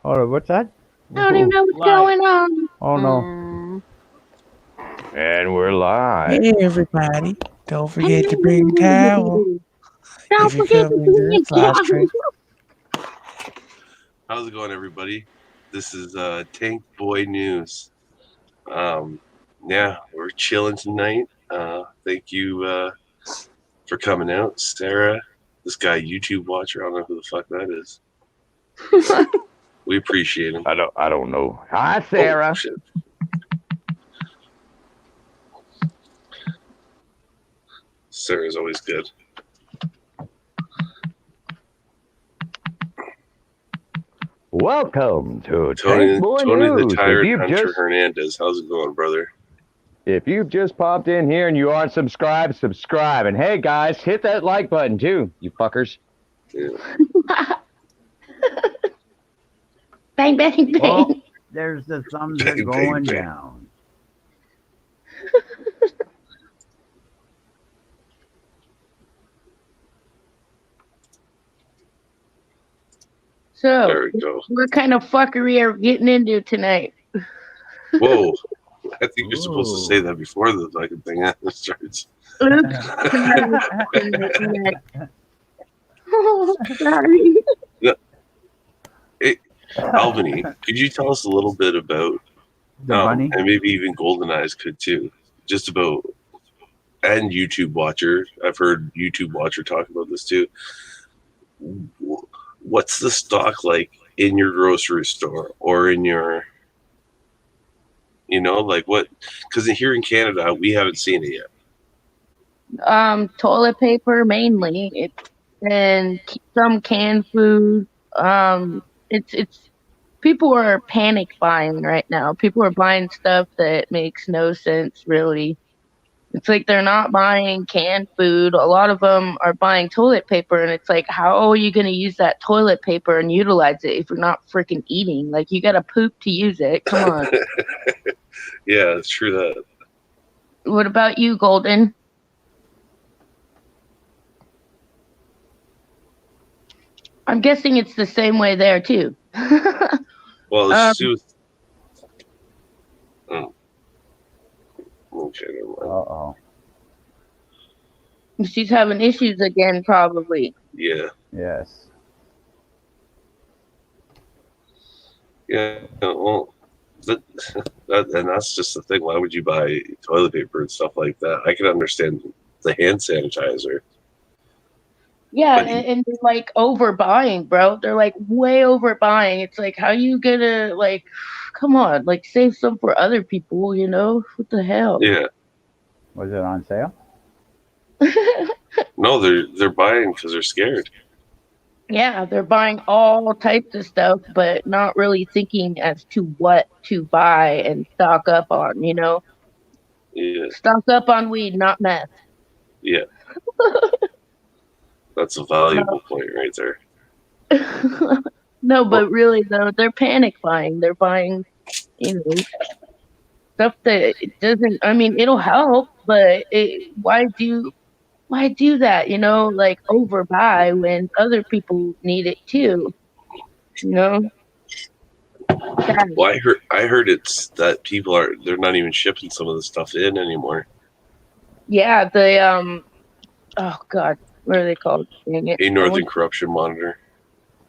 Hold on, what's that? I don't even know what's going on. Oh no. And we're live. Hey everybody! Don't forget to bring a towel Don't if you forget come to into bring this a live towel. stream. How's it going, everybody? This is Tank Boy News. Yeah, we're chilling tonight. Thank you for coming out, Sarah. This guy, YouTube watcher, I don't know who the fuck that is. We appreciate him. I don't know. Hi, Sarah. Oh, shit. Sarah's always good. Welcome to Tony Tank Boy the News. Tired Hunter Hernandez. How's it going, brother? If you've just popped in here and you aren't subscribed, subscribe. And hey, guys, hit that like button too, you fuckers. Yeah. Bang, bang, bang. Oh, there's the thumbs are Bang, going bang, bang. down. So, There we go. what kind of fuckery are we getting into tonight? Whoa. I think you're supposed to say Ooh. that before the fucking thing starts. Oh, sorry. Albany, could you tell us a little bit about, The bunny. and maybe even Golden Eyes could too, just about, and YouTube Watcher. I've heard YouTube Watcher talk about this too. What's the stock like in your grocery store or in your, like what? Because here in Canada, we haven't seen it yet. Toilet paper mainly, and some canned food. It's people are panic buying right now. People are buying stuff that makes no sense really. It's like they're not buying canned food. A lot of them are buying toilet paper, and it's like, how are you going to use that toilet paper and utilize it if you're not freaking eating? Like, you got to poop to use it. Come on. Yeah, it's true that. What about you, Golden? I'm guessing it's the same way there too. Well, it's oh. Okay, never mind. Uh-oh. She's having issues again, probably. Yeah. Yes. Yeah, well, and that's just the thing. Why would you buy toilet paper and stuff like that? I can understand the hand sanitizer. Yeah, But and they're like overbuying, bro. They're like way overbuying. It's like, how you gonna, like, come on, like, save some for other people, you know? What the hell? Yeah, Was it on sale? no, they're buying because they're scared. Yeah, they're buying all types of stuff, but not really thinking as to what to buy and stock up on, you know? Yeah, Stock up on weed, not meth. yeah, that's a valuable point right there. No, but really though, they're panic buying. They're buying, stuff that it doesn't. I mean, it'll help, but why do that? Like overbuy when other people need it too. Sad. Well, I heard it's that they're not even shipping some of the stuff in anymore. Yeah, the oh god, what are they called? Dang it. A Northern Corruption Monitor.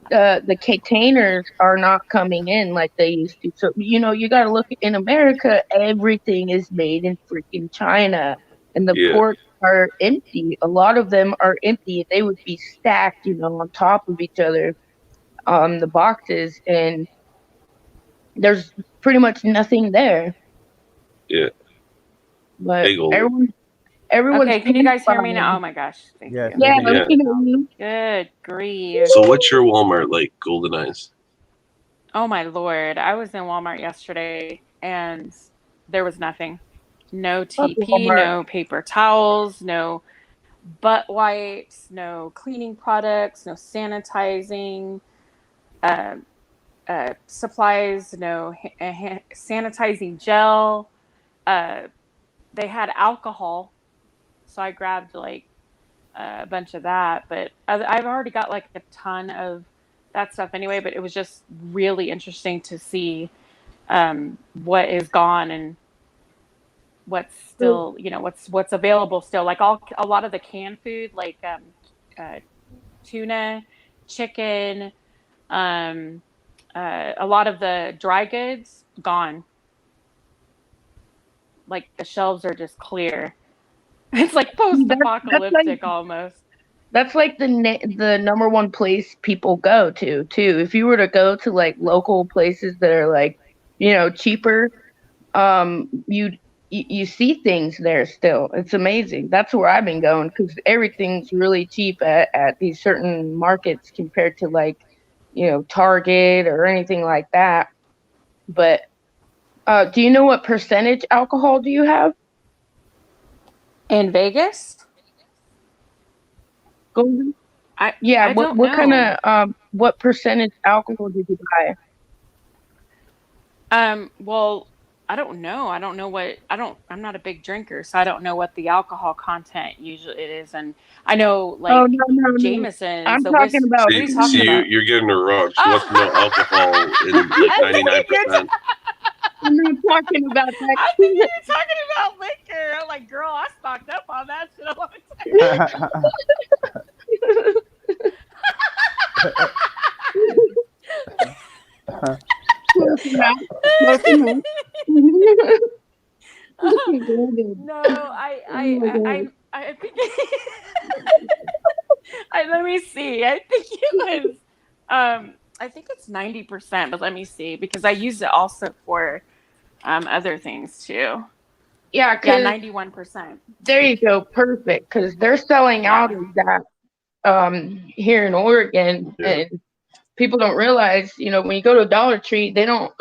The containers are not coming in like they used to. So, you got to look in America, everything is made in freaking China, and the ports are empty. A lot of them are empty. They would be stacked, on top of each other, the boxes, and there's pretty much nothing there. Yeah. But everyone's okay, can you guys hear me now? Oh my gosh. Thank Yes. you. Yeah, we we can hear you. Good grief. So what's your Walmart like, Golden Eyes? Oh my lord. I was in Walmart yesterday and there was nothing. No Fuck TP, Walmart. no paper towels, no butt wipes, no cleaning products, no sanitizing supplies, no sanitizing gel. They had alcohol, so I grabbed like a bunch of that. But I've already got like a ton of that stuff anyway. But it was just really interesting to see what is gone and what's still, what's available still. Like a lot of the canned food, like tuna, chicken, a lot of the dry goods gone. Like the shelves are just clear. It's like post-apocalyptic almost. That's like the number one place people go to too. If you were to go to like local places that are like, cheaper, you see things there still. It's amazing. That's where I've been going because everything's really cheap at these certain markets compared to like, Target or anything like that. But do you know what percentage alcohol do you have? In Vegas? Golden? I what don't kind know. of what percentage alcohol did you buy? Well, I don't know. I'm not a big drinker, so I don't know what the alcohol content usually it is. And I know like Oh no. Jameson's, I'm the talking whiskey. about. What are you talking about? You're getting her wrong. She wants to know alcohol in like 99%. I'm not talking about that. I think you're talking about liquor. I'm like, girl, I stocked up on that shit a long time No, I think let me see. I think it was I think it's 90%, but let me see because I use it also for other things too. Yeah, 91%. There you go, perfect. Because they're selling out of that here in Oregon, and people don't realize, when you go to a Dollar Tree, they don't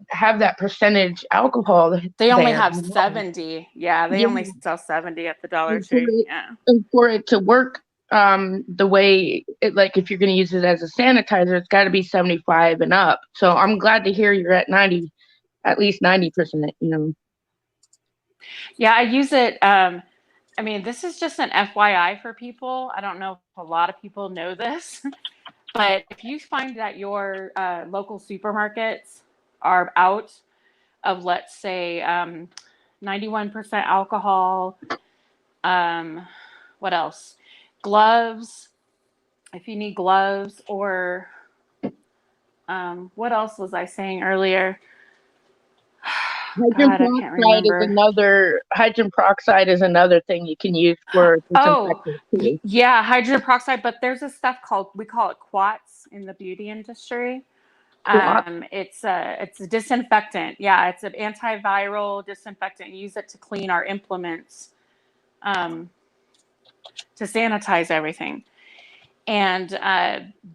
have that percentage alcohol. They only have 70. Yeah, they only sell 70 at the Dollar Tree. And for it to work the way like if you're going to use it as a sanitizer, it's got to be 75 and up. So I'm glad to hear you're at 90, at least 90%. Yeah, I use it. I mean, this is just an FYI for people. I don't know if a lot of people know this, but if you find that your local supermarkets are out of, let's say, 91% alcohol, what else? Gloves, if you need gloves, or what else was I saying earlier? God, I can't remember. Hydrogen peroxide is another thing you can use for disinfectant too. Yeah, hydrogen peroxide, but there's a stuff we call it quartz in the beauty industry. It's a disinfectant. Yeah, it's an antiviral disinfectant. You use it to clean our implements, to sanitize everything. And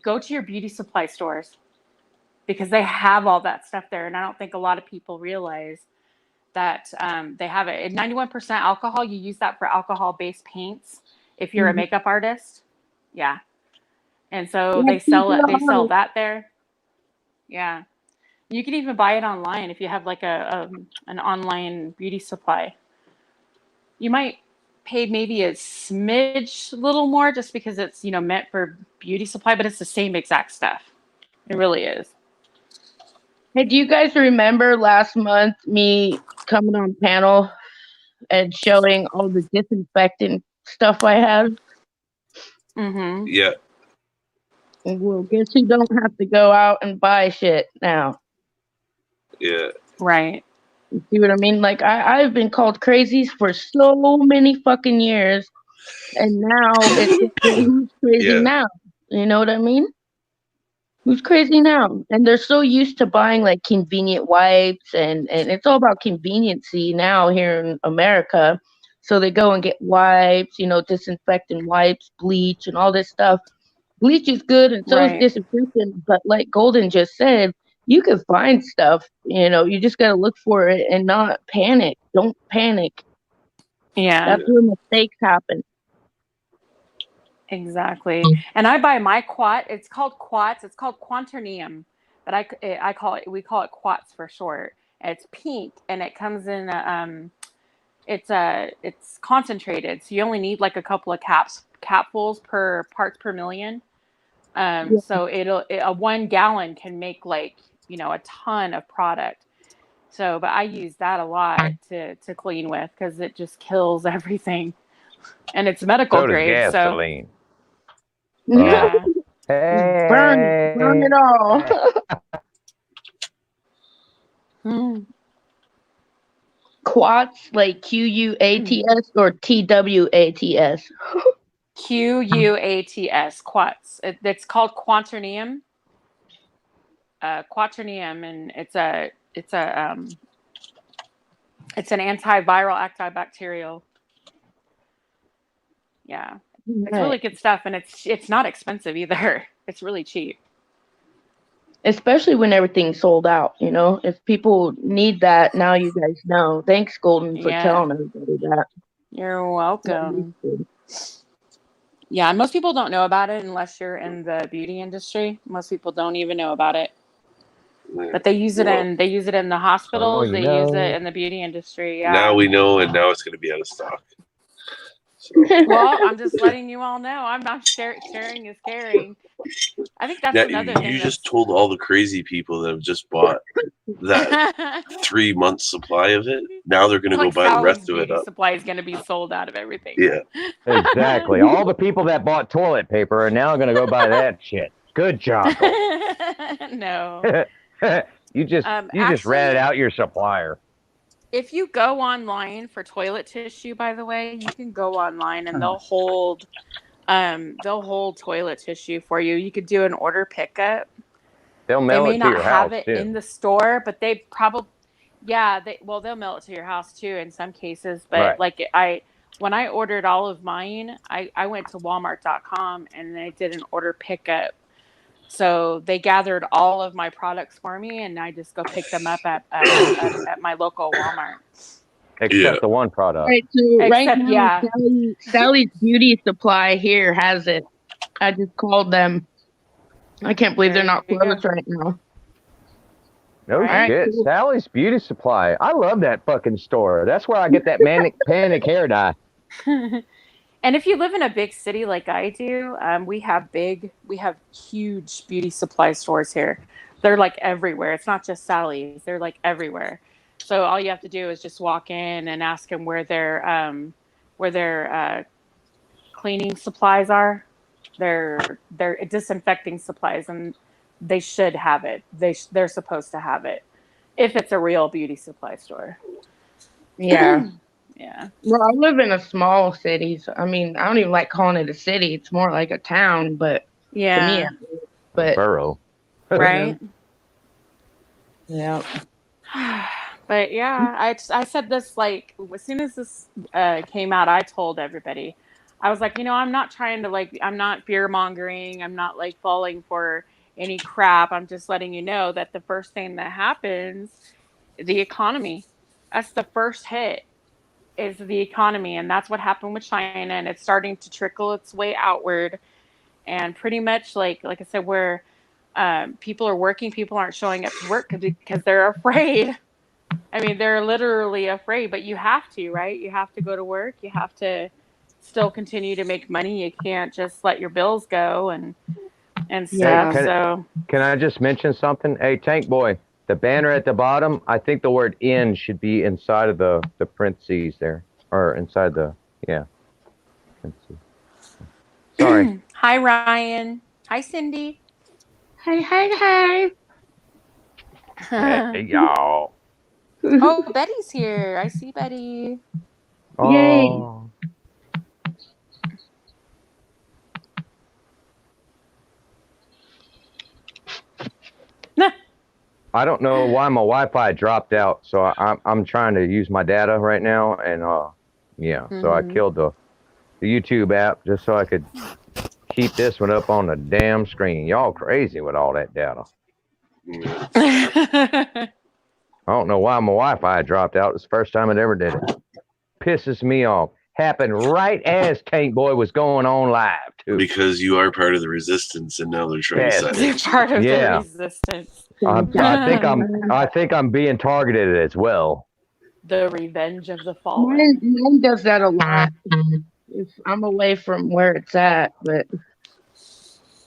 go to your beauty supply stores because they have all that stuff there. And I don't think a lot of people realize that they have it. At 91% alcohol, you use that for alcohol-based paints if you're a makeup artist. Yeah. And so they sell that there. Yeah. You can even buy it online if you have like an online beauty supply. You might pay maybe a smidge little more just because it's, meant for beauty supply, but it's the same exact stuff. It really is. Hey, do you guys remember last month me coming on panel and showing all the disinfectant stuff I had? Mm-hmm. Yeah. Well, guess you don't have to go out and buy shit now. Yeah. Right. You see what I mean? Like, I've been called crazy for so many fucking years, and now it's who's crazy now? You know what I mean? Who's crazy now? And they're so used to buying like convenient wipes, and it's all about conveniency now here in America. So they go and get wipes, disinfectant wipes, bleach, and all this stuff. Bleach is good, and so is disinfectant. But like Golden just said, you can find stuff. You just got to look for it and not panic. Don't panic. Yeah. That's where mistakes happen. Exactly. And I buy my quat. It's called quartz. It's called quaternium, but we call it quartz for short. And it's pink, and it comes in it's concentrated, so you only need like a couple of capfuls per parts per million. So a 1 gallon can make like, a ton of product. So, but I use that a lot to clean with because it just kills everything, and it's medical So does grade. So gasoline. yeah, Hey. Burn it all. Quats, like QUATS or TWATS? QUATS, quats. It's called quaternium. Quaternium, and it's an antiviral, antibacterial. Yeah, it's really good stuff, and it's not expensive either. It's really cheap. Especially when everything's sold out, If people need that, now you guys know. Thanks, Golden, for telling everybody that. You're welcome. Yeah, most people don't know about it unless you're in the beauty industry. Most people don't even know about it. But they use it in the hospitals. They use it in the beauty industry. Yeah. Now we know, and now it's going to be out of stock. So. Well, I'm just letting you all know. I'm not sharing is caring. I think that's another thing. You just told all the crazy people that have just bought that 3 months supply of it. Now they're going to go buy the rest of it up. Supply is going to be sold out of everything. Yeah, exactly. All the people that bought toilet paper are now going to go buy that shit. Good job. No. you just ratted out your supplier. If you go online for toilet tissue, by the way, you can go online and they'll hold toilet tissue for you. You could do an order pickup. They'll mail it to your house. They may not have it in the store, but they probably, they'll mail it to your house too in some cases. But when I ordered all of mine, I went to Walmart.com and I did an order pickup. So they gathered all of my products for me, and I just go pick them up at my local Walmart. Except the one product. Right, so right now, Sally's Beauty Supply here has it. I just called them. I can't believe they're not closed right now. No shit. Cool. Sally's Beauty Supply. I love that fucking store. That's where I get that panic hair dye. And if you live in a big city like I do, we have huge beauty supply stores here. They're like everywhere. It's not just Sally's. They're like everywhere. So all you have to do is just walk in and ask them where their cleaning supplies are. They're disinfecting supplies, and they should have it. They're supposed to have it if it's a real beauty supply store. Yeah. Yeah. Well, I live in a small city. So, I mean, I don't even like calling it a city. It's more like a town, but to me, borough. Right? Yeah. But yeah, I said this, like, as soon as this came out, I told everybody. I was like, I'm not trying to, I'm not fear-mongering. I'm not, falling for any crap. I'm just letting you know that the first thing that happens, the economy. That's the first hit. Is the economy, and that's what happened with China, and it's starting to trickle its way outward, and pretty much like I said, where people are working, people aren't showing up to work because they're afraid. I mean, they're literally afraid, but you have to, right? You have to go to work. You have to still continue to make money. You can't just let your bills go and stuff. Can I just mention something? Hey, Tank Boy. The banner at the bottom, I think the word "in" should be inside of the parentheses there. Or inside the, parentheses. Sorry. Hi, Ryan. Hi, Cindy. Hi. Hey, y'all. Oh, Betty's here. I see Betty. Oh. Yay. I don't know why my Wi-Fi dropped out, so I'm trying to use my data right now, and so I killed the YouTube app just so I could keep this one up on the damn screen. Y'all crazy with all that data. I don't know why my Wi-Fi dropped out. It's the first time it ever did it. Pisses me off. Happened right as Tank Boy was going on live too. Because you are part of the resistance, and now they're trying to silence you. You're part of the resistance. I think I'm being targeted as well. The revenge of the fallen. Mine does that a lot. If I'm away from where it's at, but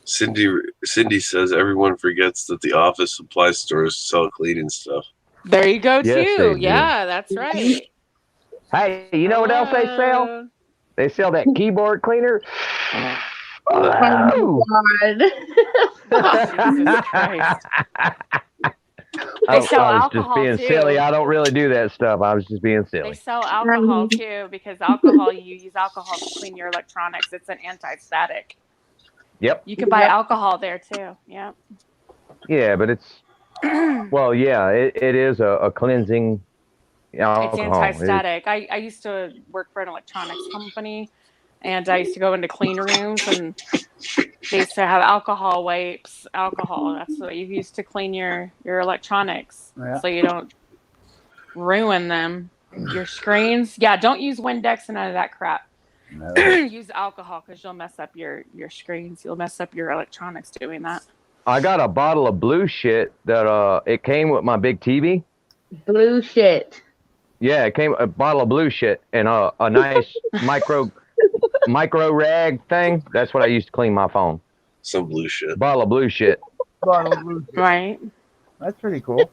Cindy says everyone forgets that the office supply stores sell cleaning stuff. There you go, Yes, too. they do. Yeah, that's right. Hey, you know what else they sell? Hello. They sell that keyboard cleaner. Oh my god. Jesus Christ. I sell was just alcohol, being too. silly. I don't really do that stuff. I was just being They silly. sell alcohol too, because alcohol, you use alcohol to clean your electronics. It's an anti-static. Yep. You can buy alcohol there too. Yeah. Yeah, but it's well, yeah, it is a cleansing alcohol. It's anti-static. I used to work for an electronics company, and I used to go into clean rooms, and they used to have alcohol wipes. Alcohol. That's what you use to clean your electronics, Yeah. so you don't ruin them. Your screens. Yeah, don't use Windex and none of that crap. No. Use alcohol, because you'll mess up your screens. You'll mess up your electronics doing that. I got a bottle of blue shit that it came with my big TV. Blue shit. Yeah, it came a bottle of blue shit and a nice micro rag thing. That's what I used to clean my phone. Some blue shit. Bottle of blue shit. Bottle of blue shit. Right. That's pretty cool.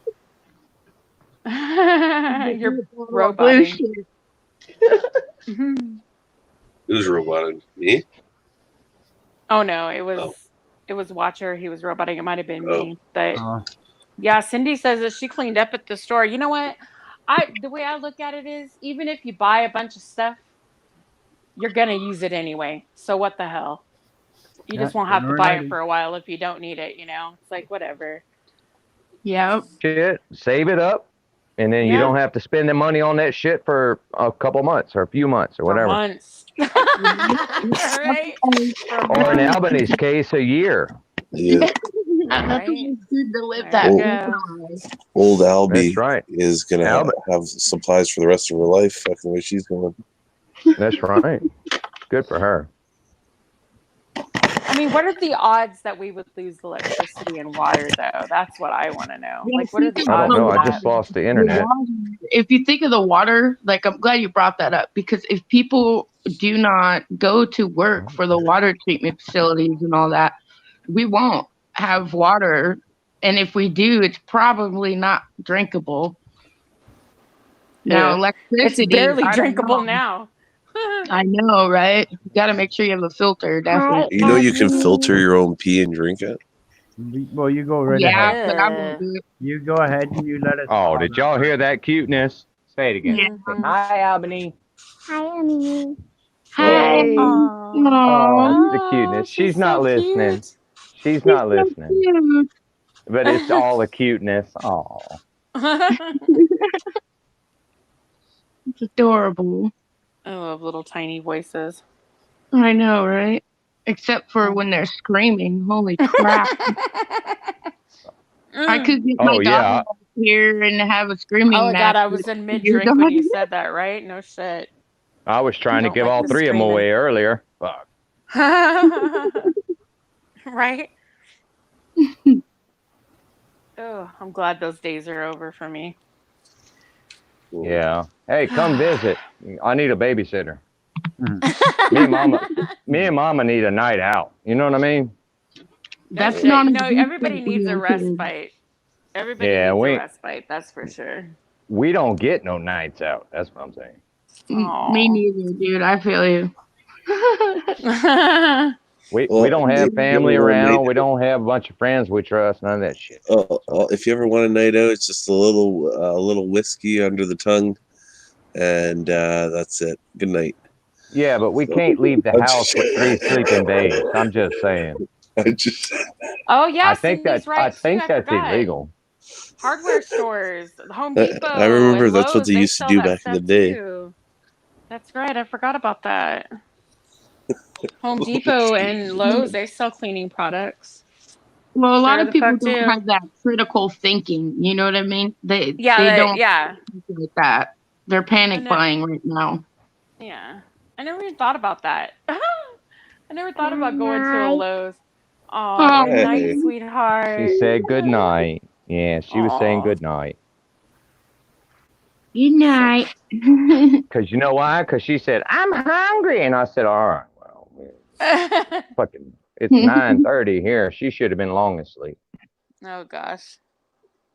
You're Blue roboting. shit. Who's roboting? Me? Oh no, it was Watcher. He was roboting. It might have been me. But Uh, yeah, Cindy says that she cleaned up at the store. You know what? The way I look at it is, even if you buy a bunch of stuff, you're gonna use it anyway. So what the hell? You just won't have to buy it for a while if you don't need it. It's like whatever. Yep. Shit, save it up, and then you Yeah. don't have to spend the money on that shit for a couple months or a few months or For whatever. months. Right? Or in Albany's case, a year. Yeah. Right. It's good to live There that. you way. go. Old Albie That's right. is going to Albie. have supplies for the rest of her life, fucking the way she's going. That's right. Good for her. I mean, what are the odds that we would lose electricity and water, though? That's what I want to know. Yeah, Like, what are the think I odds don't know. of I that? just lost the internet. If you think of the water, like I'm glad you brought that up, because if people do not go to work for the water treatment facilities and all that, we won't have water. And if we do, it's probably not drinkable. Now, Yeah. electricity. It's barely I don't drinkable know. now. I know, right? You got to make sure you have a filter, definitely. You know you can filter your own pee and drink it? well, you go right Yeah, ahead. but I won't do it. You go ahead and you let us. Oh, did y'all hear that cuteness? Say it again. Yeah. Hi, Albany. Hi. Aw. Oh, Aw. the cuteness. She's so not listening. cute. She's not listening. Cute. But it's all the cuteness. Oh. It's adorable. I love little tiny voices. I know, right? Except for when they're screaming. Holy crap. I could get my Oh, dog here and have a screaming Oh my match. god, I was in mid Your drink when you dog? said that, right? No shit. I was trying to Don't give like all the three of them screaming. away earlier. Fuck. Right? Oh, I'm glad those days are over for me. Yeah. Hey, come visit. I need a babysitter. Mhm. Me and mama need a night out. You know what I mean? That's Shit, not you a know, good everybody thing needs for a your kids. respite. Everybody Yeah, needs we- a respite, that's for sure. We don't get no nights out. That's what I'm saying. Aw. Me neither, dude. I feel you. We Well, don't if have you family ever want a around. night- We don't have a bunch of friends we trust. None of that shit. If you ever want a night out, it's just a little whiskey under the tongue, and that's it. Good night. Yeah, but we can't leave the house with 3 sleeping babies. I'm just saying. I just Oh yeah, I think Cindy's that's right, too, I that's forgot. illegal. Hardware stores, Home I Depot. remember and that's what Lowe's, they used to sell do that back in the stuff, day. too. That's right, I forgot about that. Home Depot and Lowe's, they sell cleaning products. Well, a lot Sure of the people fuck don't do. have that critical thinking. You know what I mean? They Yeah, don't yeah, think like that. They're panic know. buying right now. yeah. I never even thought about that. I never thought about going to a Lowe's. Oh, Oh, good Hey. night, sweetheart. She said good night. Yeah, she was saying Aw. good night. Good night. Because you know why? Because she said, I'm hungry. And I said, all right, well, fucking It's 9:30 here. She should have been long asleep. Oh gosh.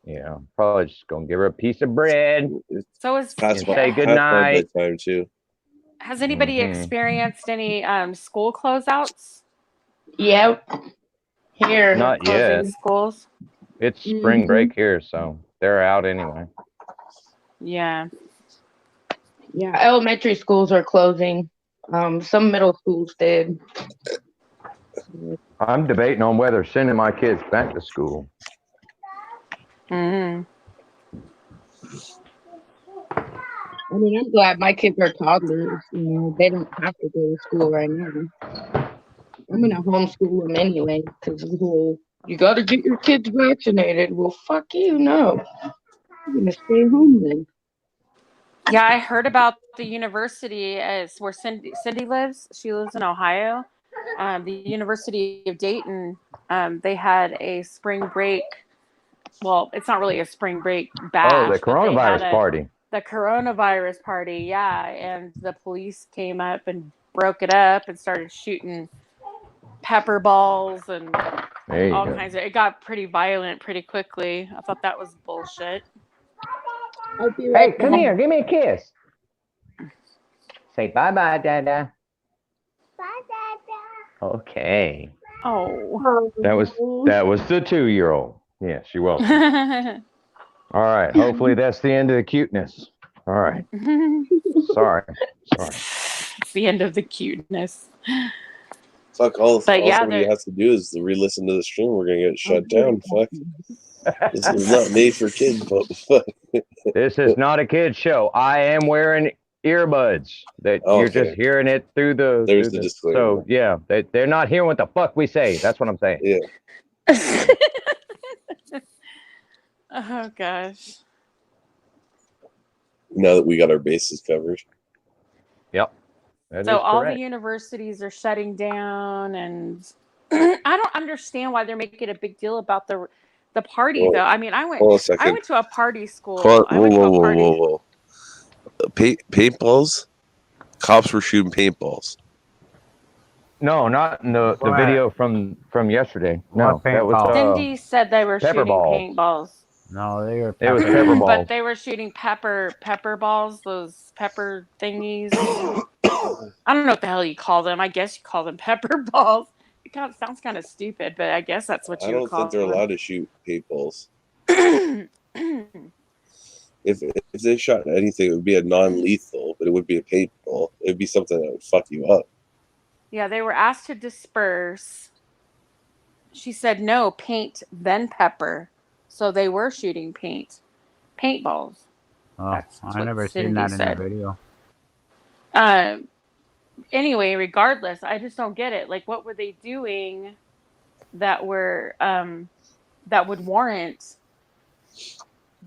Yeah, probably just gonna give her a piece of bread So is and say good night. Time too. Has anybody Mhm. experienced any school closeouts? Yep. Here. Not Closing yet. schools? It's spring Mhm. break here, so they're out anyway. Yeah. Yeah, elementary schools are closing. Some middle schools did. I'm debating on whether sending my kids back to school. Mm-hmm. I mean, I'm glad my kids are toddlers. You know, they don't have to go to school right now. I'm gonna homeschool them anyway because you got to get your kids vaccinated. Well, fuck you, no. I'm gonna stay home then. Yeah, I heard about the university as where Cindy lives. She lives in Ohio. The University of Dayton. They had a spring break. Well, it's not really a spring break bash. Oh, the but they had coronavirus party. The coronavirus party, yeah. And the police came up and broke it up and started shooting pepper balls and There you all go. kinds of. It got pretty violent pretty quickly. I thought that was bullshit. Hey, come here. Give me a kiss. Say bye-bye, Dada. Bye, Dada. Okay. Oh. That was the 2-year-old. Yeah, she will. All right. Hopefully that's the end of the cuteness. All right. Sorry. It's the end of the cuteness. Fuck, all yeah, somebody has to do is to re-listen to the stream. We're going to get shut down. Fuck. This is not made for kids, but fuck. This is not a kid's show. I am wearing earbuds that you're just hearing it through the. There's the disclaimer. So, yeah, they're not hearing what the fuck we say. That's what I'm saying. Yeah. Oh, gosh. Now that we got our bases covered. Yep. That So is all correct. the universities are shutting down, and I don't understand why they're making a big deal about the party, though. I mean, I went to a party school. Whoa. Paintballs? Cops were shooting paintballs. No, not in the video from yesterday. No, that was Cindy said they were shooting paintballs. No, they were. It was pepper balls. But they were shooting pepper balls, those pepper thingies. I don't know what the hell you call them. I guess you call them pepper balls. It sounds kind of stupid, but I guess that's what you would call them. I don't think they're allowed to shoot paintballs. If they shot anything, it would be a non-lethal, but it would be a paintball. It would be something that would fuck you up. Yeah, they were asked to disperse. She said, no, paint, then pepper. So they were shooting paintballs. Oh, I never seen that in the video. Anyway, regardless, I just don't get it. Like, what were they doing that would warrant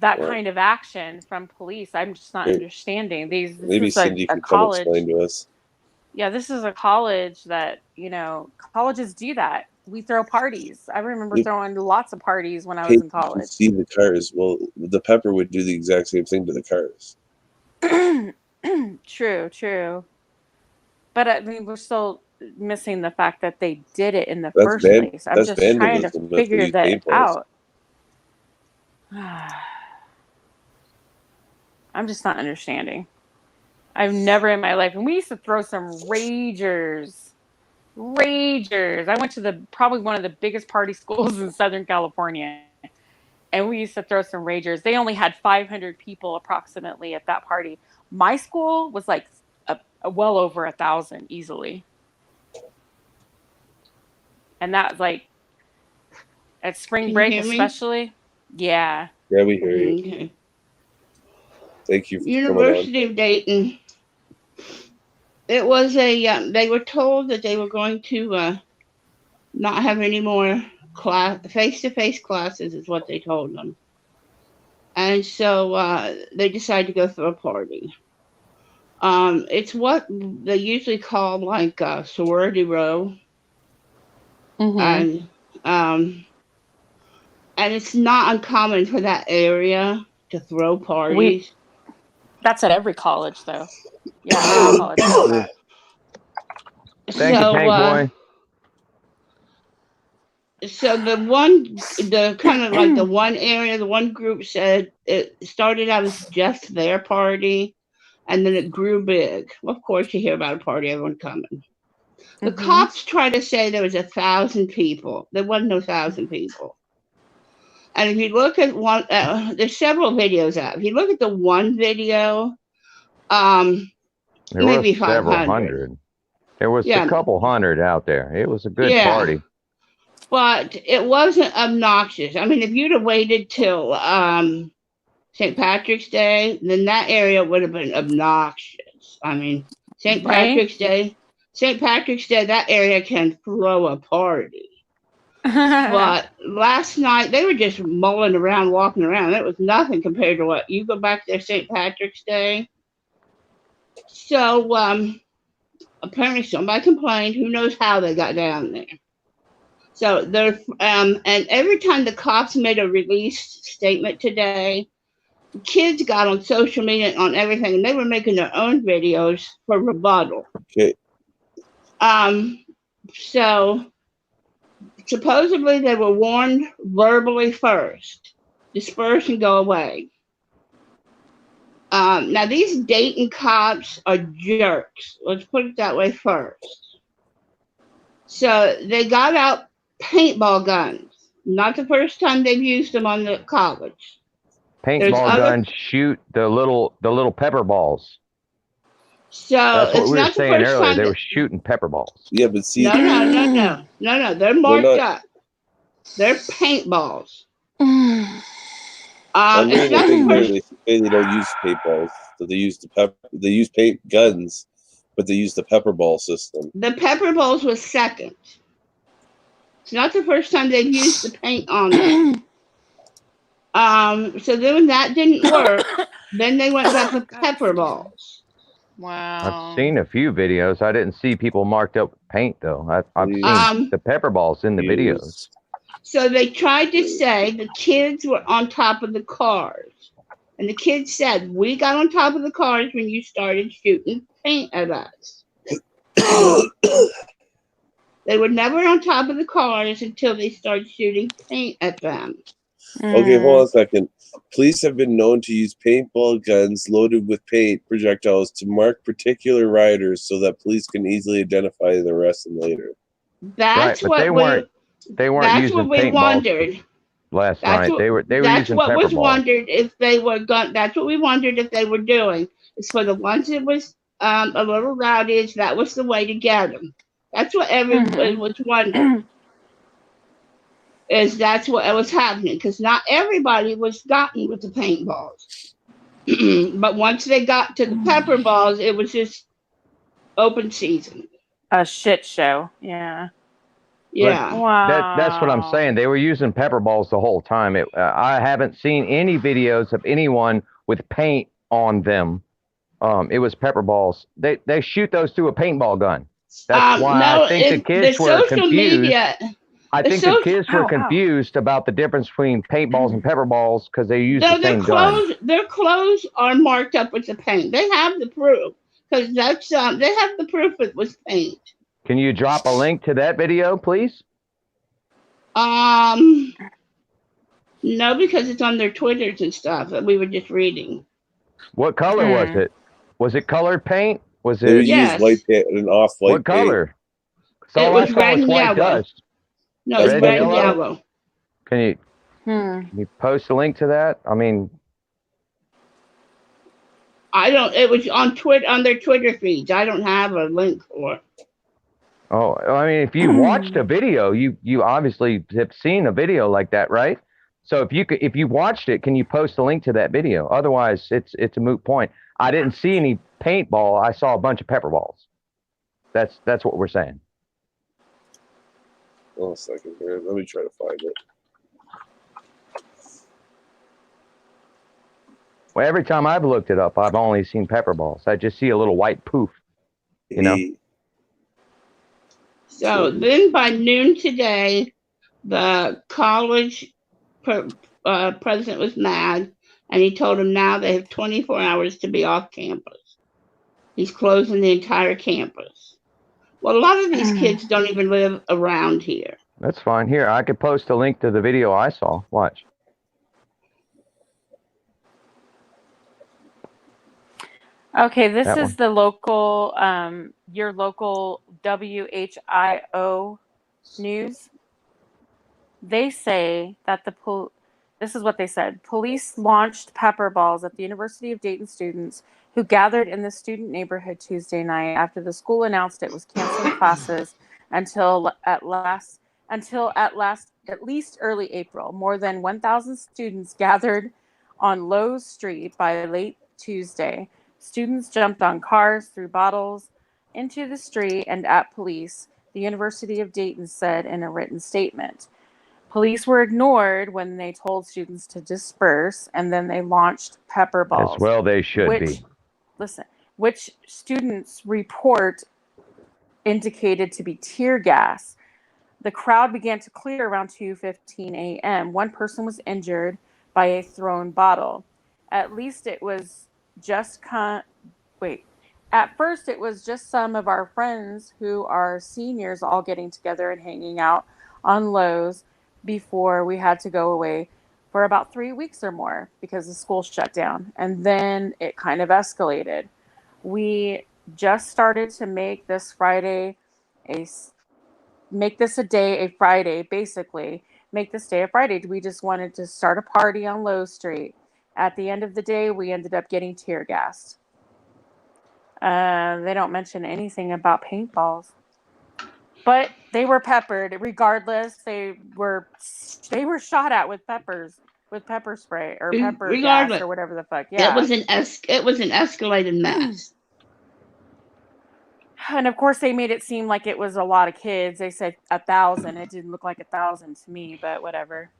that kind of action from police? I'm just not understanding. Maybe Cindy could come explain to us. Yeah, this is a college that, colleges do that. We throw parties. I remember throwing lots of parties when I was in college. See the cars. Well, the pepper would do the exact same thing to the cars. True. But I mean, we're still missing the fact that they did it in the first place. I'm just trying to figure that out. I'm just not understanding. I've never in my life, and we used to throw some ragers. I went to probably one of the biggest party schools in Southern California, and we used to throw some ragers. They only had 500 people approximately at that party. My school was like well over 1,000 easily, and that was like at spring break especially. Yeah. Yeah, we hear you. Okay. Thank you. For University of Dayton. It was they were told that they were going to not have any more face-to-face classes is what they told them. And so they decided to go through a party. It's what they usually call like sorority row. Mm-hmm. And it's not uncommon for that area to throw parties. That's at every college, though. Yeah, every college. Thank you, Tank Boy. So the kind of like the one area, the one group said it started out as just their party, and then it grew big. Well, of course, you hear about a party, everyone coming. The cops try to say there was 1,000 people. There wasn't no 1,000 people. And if you look at one, there's several videos out. If you look at the one video, There maybe was several 500. hundred. There was a couple hundred out there. It was a good party. But it wasn't obnoxious. I mean, if you'd have waited till St. Patrick's Day, then that area would have been obnoxious. I mean, St. Patrick's Day, that area can throw a party. But last night, they were just mulling around, walking around. It was nothing compared to what you go back there St. Patrick's Day. So apparently somebody complained. Who knows how they got down there. So there, and every time the cops made a release statement today, kids got on social media and on everything, and they were making their own videos for rebuttal. Okay. So supposedly they were warned verbally first, disperse and go away. Now these Dayton cops are jerks. Let's put it that way first. So they got out paintball guns. Not the first time they've used them on the college. Paintball guns shoot the little pepper balls. So that's what we were saying earlier. They were shooting pepper balls. Yeah, but see, no. They're marked up. They're paintballs. They don't use paintballs. So they use paint guns, but they use the pepper ball system. The pepper balls was second. It's not the first time they've used the paint on them. So then when that didn't work, then they went back with pepper balls. Wow. I've seen a few videos. I didn't see people marked up with paint though. I've seen the pepper balls in the videos. So they tried to say the kids were on top of the cars. And the kids said, we got on top of the cars when you started shooting paint at us. They were never on top of the cars until they started shooting paint at them. Okay, hold on a second. Police have been known to use paintball guns loaded with paint projectiles to mark particular rioters so that police can easily identify and arrest them later. That's right, what they weren't using paintballs last night. They were using pepper balls. That's what we wondered if they were doing. It's for the ones that was a little rowdy. That was the way to get them. That's what everyone was wondering. That's what was happening, because not everybody was gotten with the paintballs. But once they got to the pepper balls, it was just open season. A shit show. Yeah. Yeah. Wow. That's what I'm saying. They were using pepper balls the whole time. I haven't seen any videos of anyone with paint on them. It was pepper balls. They shoot those through a paintball gun. That's why I think the kids were confused. I think the kids were confused about the difference between paintballs and pepper balls because they use the same gun. Their clothes are marked up with the paint. They have the proof because that's they have the proof it was paint. Can you drop a link to that video, please? No, because it's on their Twitters and stuff that we were just reading. What color was it? Was it colored paint? Was it? They used white paint and off-white What color? It was red and yellow. Dust. No, it's red and yellow. Can you post a link to that? I mean, I don't. It was on their Twitter feeds. I don't have a link for it. Oh, I mean, if you watched a video, you obviously have seen a video like that, right? So if you watched it, can you post a link to that video? Otherwise, it's a moot point. I didn't see any paintball. I saw a bunch of pepper balls. That's what we're saying. Hold on a second here. Let me try to find it. Well, every time I've looked it up, I've only seen pepper balls. I just see a little white poof, you know? So then by noon today, the college president was mad, and he told them now they have 24 hours to be off campus. He's closing the entire campus. Well, a lot of these kids don't even live around here. That's fine. Here, I could post a link to the video I saw. Watch. Okay, this That is one. the local, your local WHIO news. They say that this is what they said. Police launched pepper balls at the University of Dayton students who gathered in the student neighborhood Tuesday night after the school announced it was canceling classes until at least early April. More than 1,000 students gathered on Lowe's Street by late Tuesday. Students jumped on cars, threw bottles into the street and at police, the University of Dayton said in a written statement. Police were ignored when they told students to disperse, and then they launched pepper balls. As well they should be. Which students' report indicated to be tear gas. The crowd began to clear around 2:15 a.m. One person was injured by a thrown bottle. At first, it was just some of our friends who are seniors all getting together and hanging out on Lowe's before we had to go away for about 3 weeks or more because the school shut down. And then it kind of escalated. We just started to make this Friday make this day a Friday. We just wanted to start a party on Lowe Street. At the end of the day, we ended up getting tear gassed. They don't mention anything about paintballs, but they were peppered. Regardless, they were shot at with pepper spray or pepper gas or whatever the fuck. Yeah, it was an escalated mess. And of course, they made it seem like it was a lot of kids. They said 1,000. It didn't look like 1,000 to me, but whatever.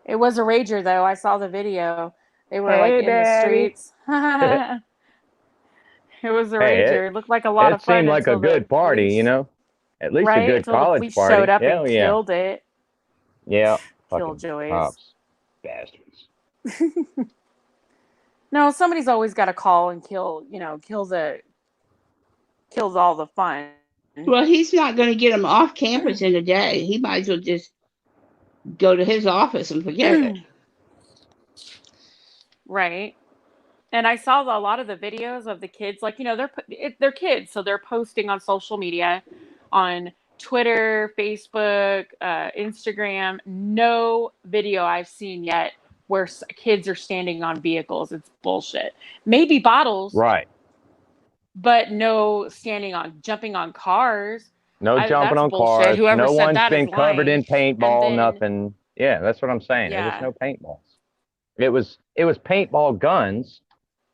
It was a rager, though. I saw the video. They were in the streets. It was a rager. It looked like a lot of fun. It seemed like a good party, you know? At least a good college party. Showed up and killed it. Yeah. Killjoys. Cops. Bastards. No, somebody's always got to call and kills all the fun. Well, he's not going to get them off campus in a day. He might as well just go to his office and forget it. Right. And I saw a lot of the videos of the kids, like, they're kids. So they're posting on social media, on Twitter, Facebook, Instagram. No video I've seen yet where kids are standing on vehicles. It's bullshit. Maybe bottles. Right. But no jumping on cars. No jumping on cars. No one's been covered in paintball, nothing. Yeah, that's what I'm saying. Yeah. There was no paintballs. It was paintball guns,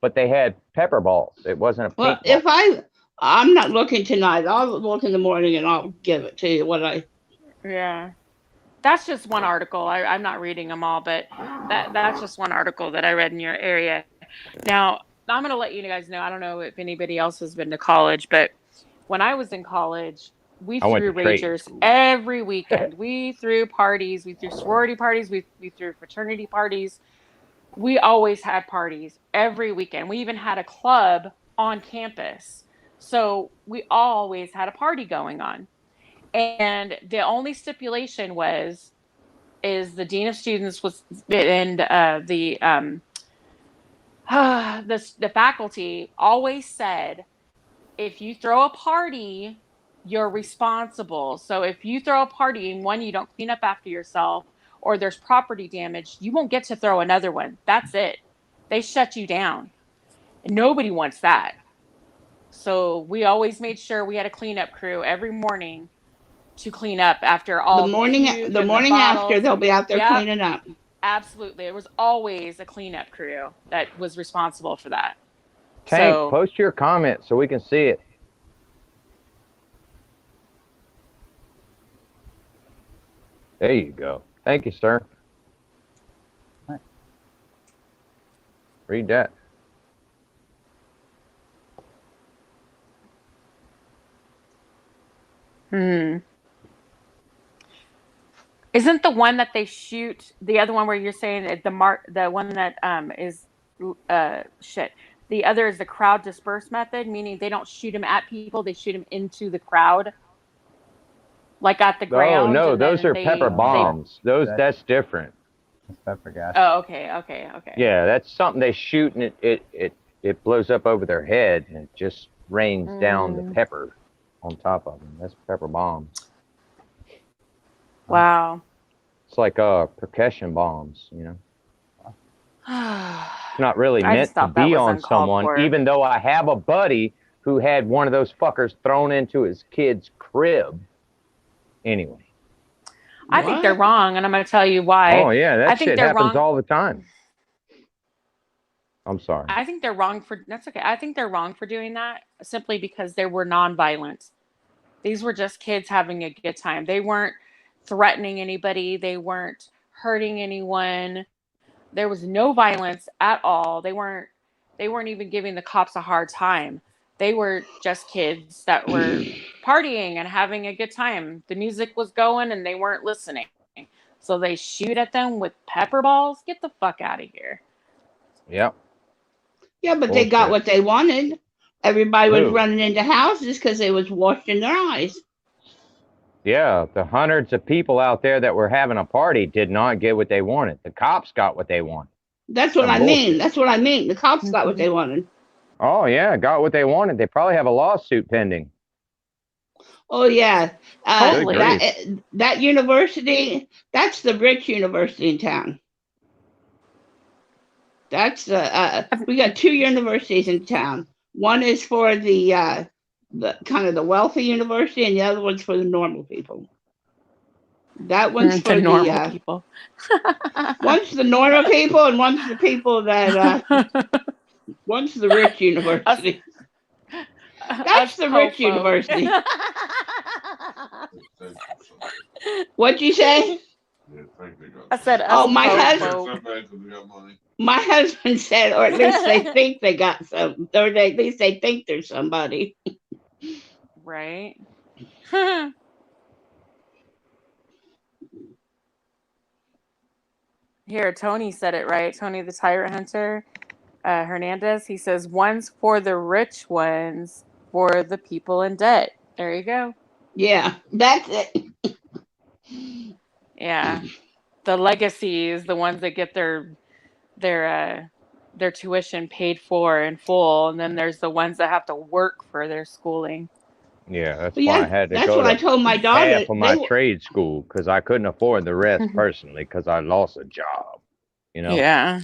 but they had pepper balls. It wasn't a paintball. Well, I'm not looking tonight. I'll look in the morning and I'll give it to you Yeah. That's just one article. I'm not reading them all, but that's just one article that I read in your area. Now, I'm going to let you guys know, I don't know if anybody else has been to college, but when I was in college, we threw ragers every weekend. We threw parties. We threw sorority parties. We threw fraternity parties. We always had parties every weekend. We even had a club on campus. So we always had a party going on. And the only stipulation is the dean of students and the faculty always said, if you throw a party, you're responsible. So if you throw a party and you don't clean up after yourself, or there's property damage, you won't get to throw another one. That's it. They shut you down. Nobody wants that. So we always made sure we had a cleanup crew every morning to clean up after all the morning after they'll be out there cleaning up. Absolutely. There was always a cleanup crew that was responsible for that. Tank, post your comment so we can see it. There you go. Thank you, sir. Read that. Isn't the one that they shoot the other one where you're saying the one that is shit? The other is the crowd disperse method, meaning they don't shoot them at people; they shoot them into the crowd. like at the ground. Oh no, and those then are pepper bombs. That's different. That's pepper gas. Oh, okay. Yeah, that's something they shoot and it blows up over their head and it just rains down the pepper on top of them. That's pepper bombs. Wow. It's like percussion bombs, you know. It's not really meant to be on someone, even though I have a buddy who had one of those fuckers thrown into his kid's crib. Anyway. I think they're wrong, and I'm going to tell you why. Oh, yeah, that shit happens all the time. I'm sorry. I think they're wrong for, that's okay. I think they're wrong for doing that simply because they were nonviolent. These were just kids having a good time. They weren't threatening anybody. They weren't hurting anyone. There was no violence at all. They weren't even giving the cops a hard time. They were just kids that were partying and having a good time. The music was going and they weren't listening. So they shoot at them with pepper balls. Get the fuck out of here. Yep. Yeah, but they got what they wanted. Everybody was running into houses because they was washing their eyes. Yeah, the hundreds of people out there that were having a party did not get what they wanted. The cops got what they wanted. That's what I mean. That's what I mean. The cops got what they wanted. Oh, yeah, got what they wanted. They probably have a lawsuit pending. Oh, yeah. That university, that's the rich university in town. That's we got two universities in town. One is for the kind of the wealthy university, and the other one's for the normal people. That one's for the normal people. One's the normal people, and one's the people that one's the rich university. That's the rich university. What'd you say? I said, oh, my husband said, or at least they think they got some, or at least they think there's somebody. Right. Here, Tony said it right. Tony the Tyrant Hunter Hernandez. He says, one's for the rich ones, for the people in debt. There you go. Yeah, that's it. Yeah. The legacies, the ones that get their tuition paid for in full, and then there's the ones that have to work for their schooling. Yeah, that's why I had to that's go what to I told my daughter. half of my trade school because I couldn't afford the rest personally because I lost a job. You know? Yeah.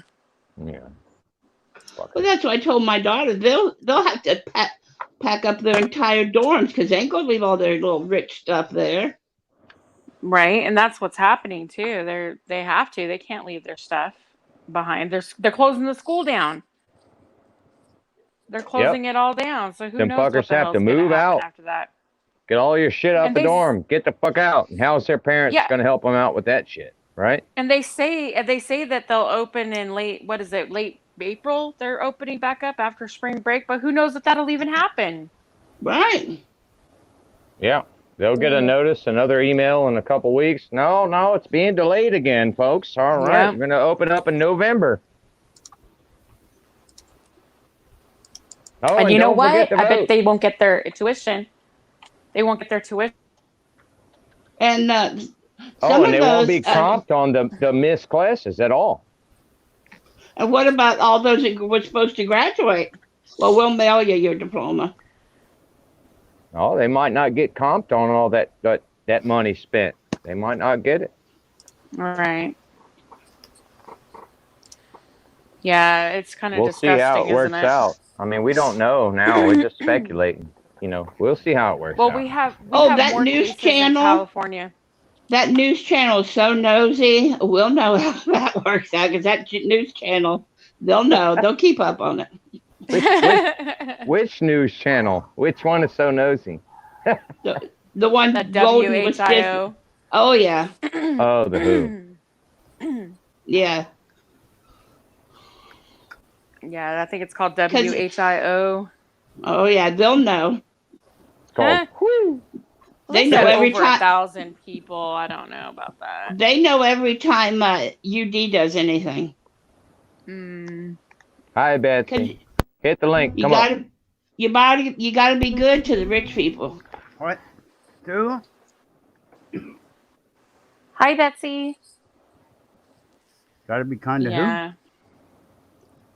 Yeah. Well, that's what I told my daughter. They'll have to pack up their entire dorms because they ain't gonna leave all their little rich stuff there. Right, and that's what's happening too. They have to. They can't leave their stuff behind. They're closing the school down. They're closing it all down. So who knows what the hell's have to move out after that. Get all your shit out the dorm. Get the fuck out. And how's their parents going to help them out with that shit, right? And they say that they'll open in late April. They're opening back up after spring break, but who knows if that'll even happen? Right. Yeah. They'll get a notice, another email in a couple weeks. No, it's being delayed again, folks. All right, we're going to open up in November. Oh, and you know what? I bet they won't get their tuition. They won't get their tuition. And and they won't be comped on the missed classes at all. And what about all those that were supposed to graduate? Well, we'll mail you your diploma. Oh, they might not get comped on all that money spent. They might not get it. All right. Yeah, it's kind of disgusting. We'll see how it works isn't it? out. I mean, we don't know now. We're just speculating. You know, we'll see how it works out. Well, we have that more news cases channel, in California. That news channel is so nosy. We'll know how that works out because that news channel, they'll know. They'll keep up on it. Which news channel? Which one is so nosy? The one that Golden was WHIO. Oh yeah. Oh, the Who. Yeah. Yeah, I think it's called WHIO. Oh yeah, they'll know. It's called. They know every over time. 1,000 people. I don't know about that. They know every time UD does anything. Hi, Betsy. Hit the link. Come on. You gotta be good to the rich people. What? Do? Hi, Betsy. Gotta be kind of Yeah.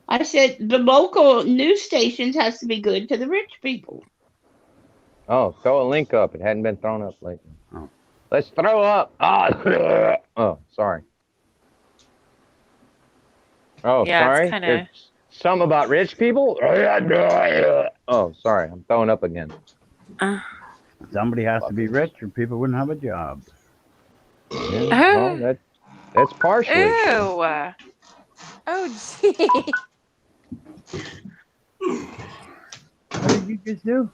I said the local news stations has to be good to the rich people. Oh, throw a link up. It hadn't been thrown up lately. Oh. Let's throw up. Oh, sorry. Oh, Yeah, sorry. it's kinda... There's some about rich people. Oh, sorry. I'm throwing up again. Somebody has to be rich or people wouldn't have a job. Yeah, well, that's partially. Ew. Oh, gee. What did you just do?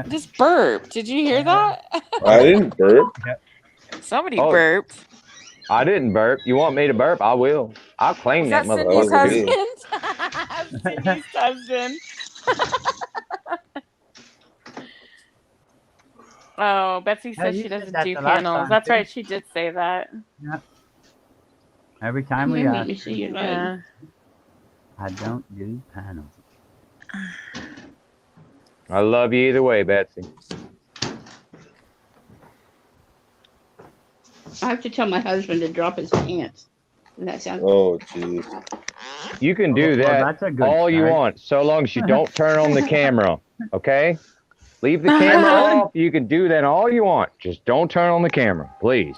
Just burp. Did you hear that? I didn't burp. Somebody Oh. burped. I didn't burp. You want me to burp? I will. I'll claim Is that that Cindy's motherfucker. husband? Cindy's husband. Oh, Betsy Yeah, says you she said doesn't that do the last panels. time, That's too. right. She did say that. Yeah. Every time we Let ask, me see your leg. Yeah. I don't do panels. I love you either way, Betsy. I have to tell my husband to drop his pants. Does that sound? Oh, jeez. You can do Well, that that's a good all you start. want, so long as you don't turn on the camera. Okay? Leave the camera off. You can do that all you want. Just don't turn on the camera, please.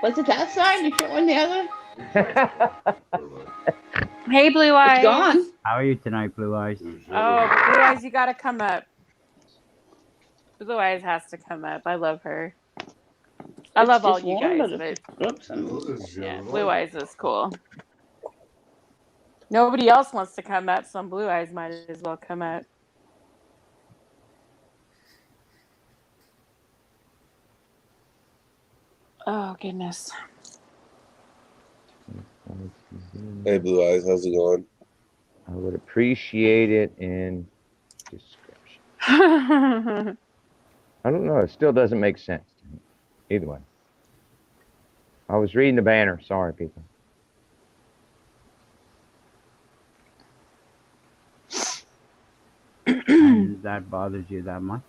Was it that side? You showing the other? Hey, Blue Eyes. It's gone. How are you tonight, Blue Eyes? Oh, Blue Eyes, you gotta come up. Blue Eyes has to come up. I love her. I It's love all just you warm, guys, but but it's- Oops. yeah, Blue Eyes is cool. Nobody else wants to come up, so Blue Eyes might as well come up. Oh, goodness. Hey, Blue Eyes, how's it going? I would appreciate it in description. Oh, I don't know. It still doesn't make sense to me. Either way. I was reading the banner. Sorry, people. And that bothers you that much?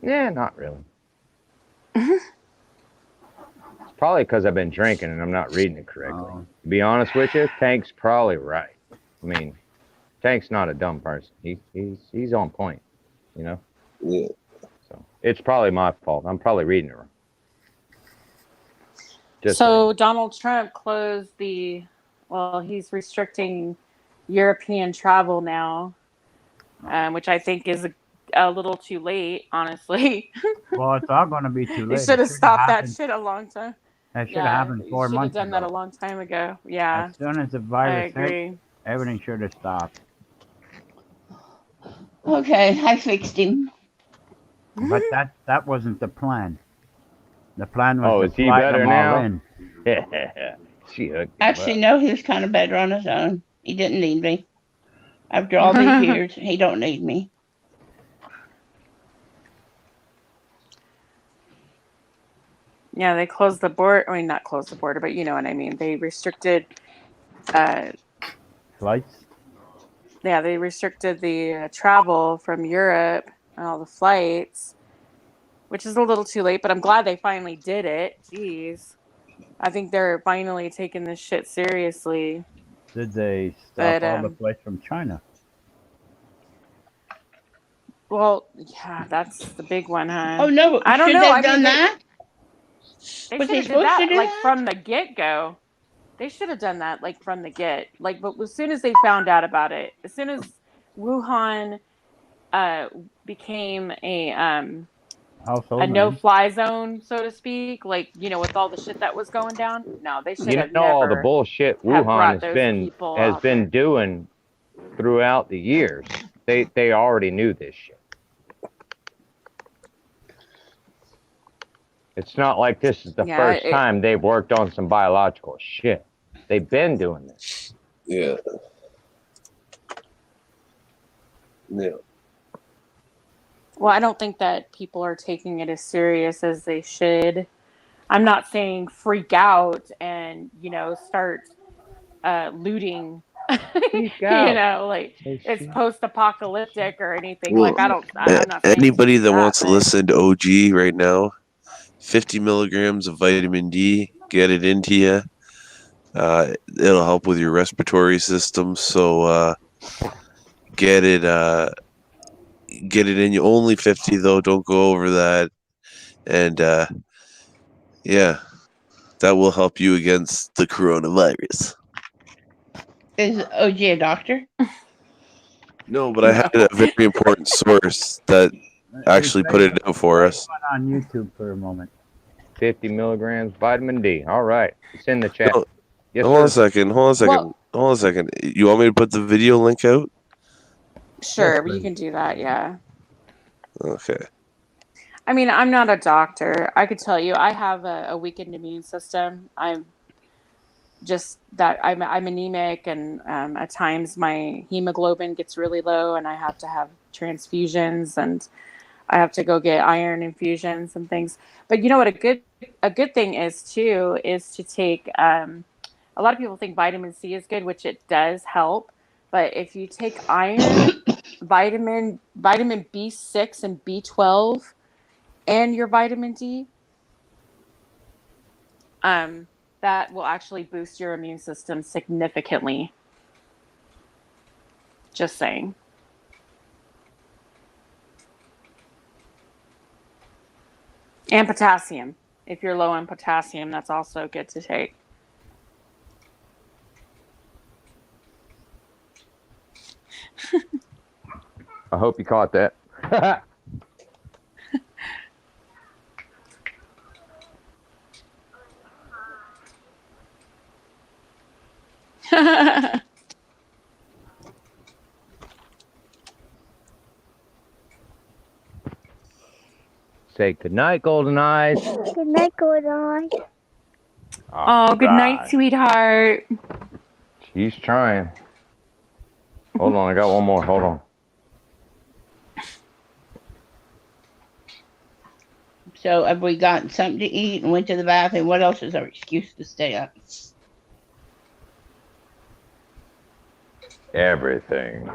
Yeah, not really. It's probably because I've been drinking and I'm not reading it correctly. Oh. To be honest with you, Tank's probably right. I mean, Tank's not a dumb person. He's on point, you know? Yeah. So it's probably my fault. I'm probably reading it wrong. Just so Donald Trump closed he's restricting European travel now, which I think is a little too late, honestly. Well, it's all going to be too late. They should have stopped that happened. shit a long time. That should have happened 4 months should have done ago. that a long time ago. Yeah, As soon as the I virus hit, agree. everything should have stopped. Okay, I fixed him. But that wasn't the plan. The plan was Oh, to is he fly better them all now? in. She hooked him Actually, up. no, he was kind of better on his own. He didn't need me. After all these years, he don't need me. Yeah, they closed the border. I mean, not closed the border, but you know what I mean. They restricted. Flights? Yeah, they restricted the travel from Europe and all the flights, which is a little too late. But I'm glad they finally did it. Jeez, I think they're finally taking this shit seriously. Did they stop But, all the flights from China? Well, yeah, that's the big one, huh? Oh no! I don't should know. they I have done mean, that? They Was should he have did supposed that to do like that? from the get go. They should have done that like from the get. Like, but as soon as they found out about it, as soon as Wuhan became a Household no-fly zone, so to speak, like, you know, with all the shit that was going down. No, they should You have know all the never bullshit have Wuhan brought has those been people out there. doing throughout the years. They already knew this shit. It's not like this is the first time they've worked on some biological shit. They've been doing this. Yeah. Yeah. Well, I don't think that people are taking it as serious as they should. I'm not saying freak out and, you know, start looting. You know, like it's post-apocalyptic or anything. Well, like I'm not saying anybody that that, wants to but... listen to OG right now, 50 milligrams of vitamin D. Get it into you. It'll help with your respiratory system. So get it in you. Only 50 though. Don't go over that. And yeah, that will help you against the coronavirus. Is OG a doctor? No, but I had a very important source that actually put it out for us. On YouTube for a moment. 50 milligrams vitamin D. All right. It's in the chat. Oh, Yes, hold on a sir. second. Hold on a second. You want me to put the video link out? Sure, you can do that. Yeah. Okay. I mean, I'm not a doctor. I could tell you, I have a weakened immune system. I'm anemic, and at times my hemoglobin gets really low, and I have to have transfusions, and I have to go get iron infusions and things. But you know what? A good thing is too is to take. A lot of people think vitamin C is good, which it does help. But if you take iron, vitamin B6 and B12, and your vitamin D, that will actually boost your immune system significantly. Just saying. And potassium. If you're low on potassium, that's also good to take. I hope you caught that. Say goodnight, Golden Eyes. Good night, Golden Eyes. Oh, good night, sweetheart. She's trying. Hold on, I got one more. Hold on. So have we gotten something to eat and went to the bathroom? What else is our excuse to stay up? Everything.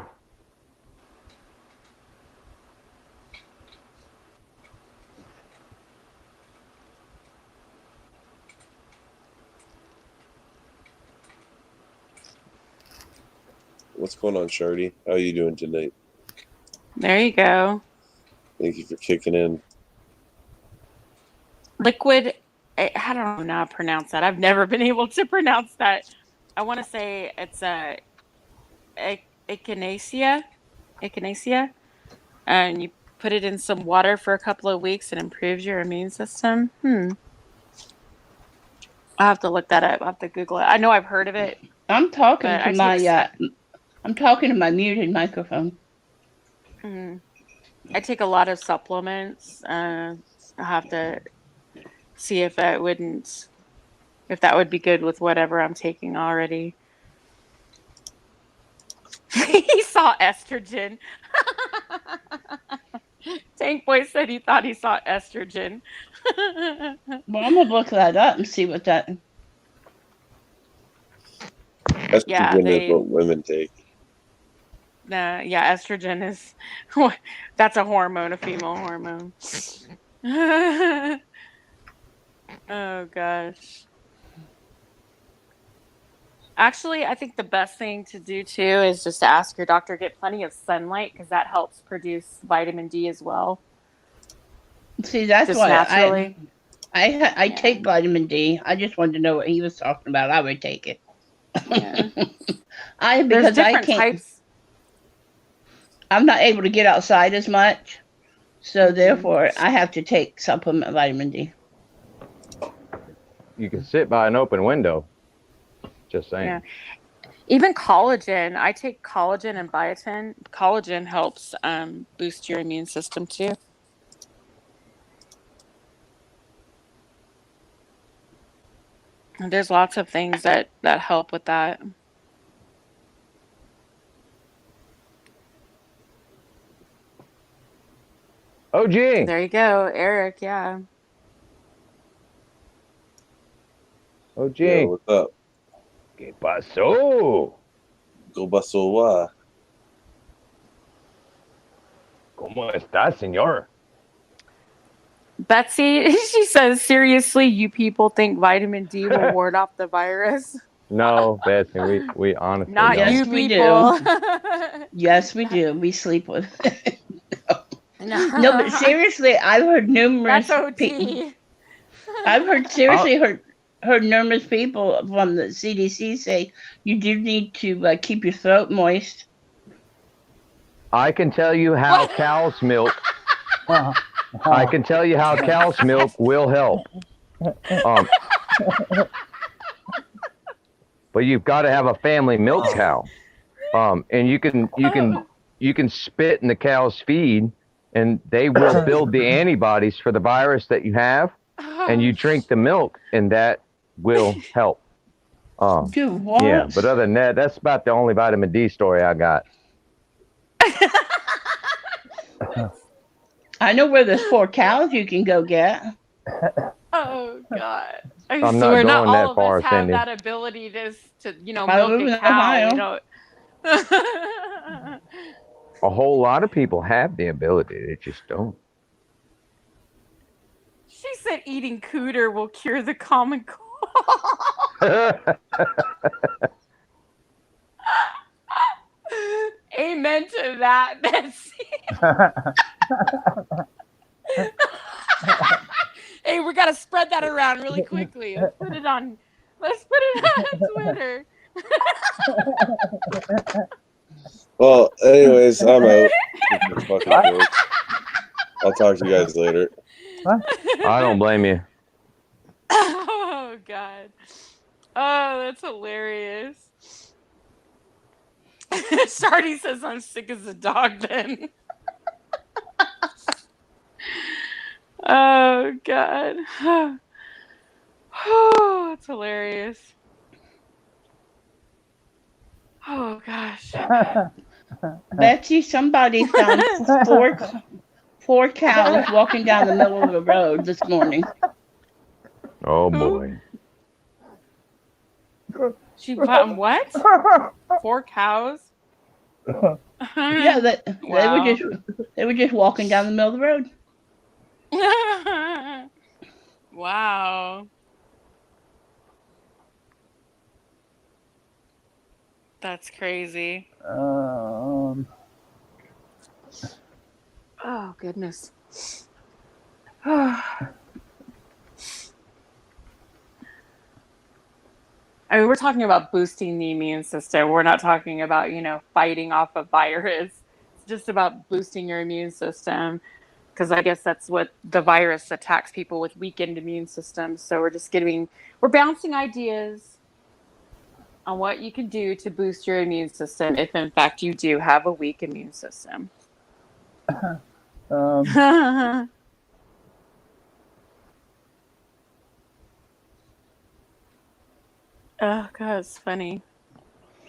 What's going on, Shardy? How are you doing tonight? There you go. Thank you for kicking in. Liquid, I don't know how to pronounce that. I've never been able to pronounce that. I want to say it's echinacea, and you put it in some water for a couple of weeks and improves your immune system. I'll have to look that up. I'll have to Google it. I know I've heard of it. I'm talking to my muted microphone. I take a lot of supplements. I'll have to see if that would be good with whatever I'm taking already. He saw estrogen. Tank Boy said he thought he saw estrogen. Well, I'm gonna look that up and see what that. Estrogen is what women take. Estrogen is that's a hormone, a female hormone. Oh gosh. Actually, I think the best thing to do too is just to ask your doctor, get plenty of sunlight, because that helps produce vitamin D as well. See, that's just why naturally. I take vitamin D. I just wanted to know what he was talking about. I would take it. Yeah. Because I can't. Types. I'm not able to get outside as much, so therefore I have to take supplement vitamin D. You can sit by an open window. Just saying. Yeah. Even collagen. I take collagen and biotin. Collagen helps boost your immune system too. And there's lots of things that help with that. OG. There you go, Eric. Yeah. OG. Yeah, what's up? ¿Qué pasó? ¿Qué pasó? ¿Cómo está, señor? Betsy, she says, seriously, you people think vitamin D will ward off the virus? No, Betsy, we honestly Not don't. you Yes, we do. people. Yes, we do. We sleep with. No. No, but seriously, I've heard numerous That's people. OT. I've heard seriously heard numerous people from the CDC say you do need to keep your throat moist. I can tell you how cow's milk. I can tell you how cow's milk will help. But you've got to have a family milk cow. And you can spit in the cow's feed, and they will build the antibodies for the virus that you have. And you drink the milk, and that will help. Dude, what? Yeah, but other than that, that's about the only vitamin D story I got. I know where there's 4 cows you can go get. Oh God! I I'm swear, not not going all that of far, us have Cindy. that ability to I milk live a in cow. Ohio. We don't. A whole lot of people have the ability, they just don't. She said eating cooter will cure the common cold. Amen to that, Betsy. Hey, we gotta spread that around really quickly. Let's put it on Twitter. Well, anyways, I'm out. Fucking joke. I'll talk to you guys later. I don't blame you. Oh God. Oh, that's hilarious. Shardy says I'm sick as a dog then. Oh God. Oh, that's hilarious. Oh gosh. Betsy, somebody found 4 cows walking down the middle of the road this morning. Oh boy. She found what? 4 cows? Yeah, Wow. they were just walking down the middle of the road. Wow. That's crazy. Oh goodness. I mean, we're talking about boosting the immune system. We're not talking about, fighting off a virus. It's just about boosting your immune system. Because I guess that's what the virus attacks people with weakened immune systems. So we're bouncing ideas on what you can do to boost your immune system if in fact you do have a weak immune system. Oh God, it's funny.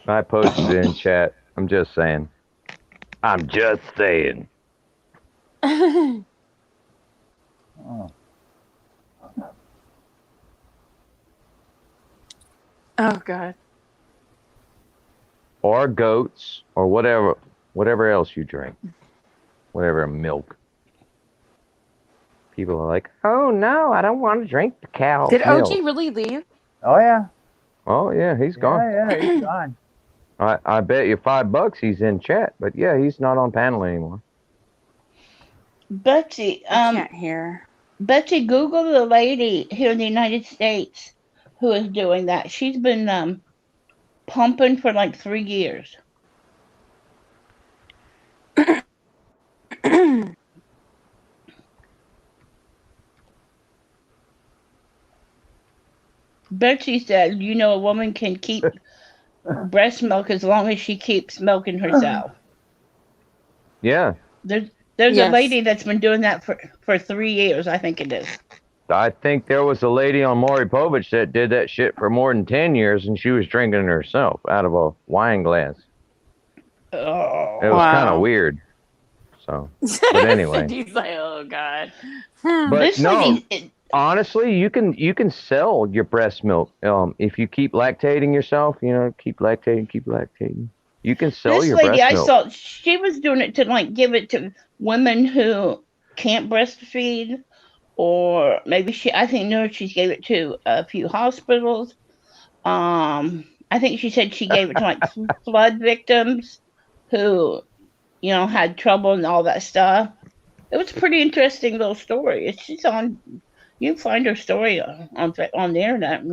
I posted it in chat. I'm just saying. I'm just saying. Oh. Oh God. Or goats, or whatever else you drink. Whatever milk. People are like, oh no, I don't want to drink the cow Did OG milk. really leave? Oh yeah. Oh yeah, he's gone. Yeah, he's gone. I bet you $5 he's in chat, but yeah, he's not on panel anymore. Betsy, I can't hear. Betsy, Google the lady here in the United States who is doing that. She's been pumping for like 3 years. Betsy said, a woman can keep breast milk as long as she keeps milking herself. Yeah. There's Yes. a lady that's been doing that for 3 years, I think it is. I think there was a lady on Maury Povich that did that shit for more than 10 years, and she was drinking it herself out of a wine glass. Oh. It was kind Wow. of weird. So, but anyway. He's like, oh God. But This no, lady, honestly, you can sell your breast milk if you keep lactating yourself. Keep lactating. You can sell this your lady breast I milk. saw, she was doing it to like give it to women who can't breastfeed or maybe I think no, she gave it to a few hospitals. I think she said she gave it to like flood victims who, had trouble and all that stuff. It was a pretty interesting little story. She's on. You can find her story on the internet.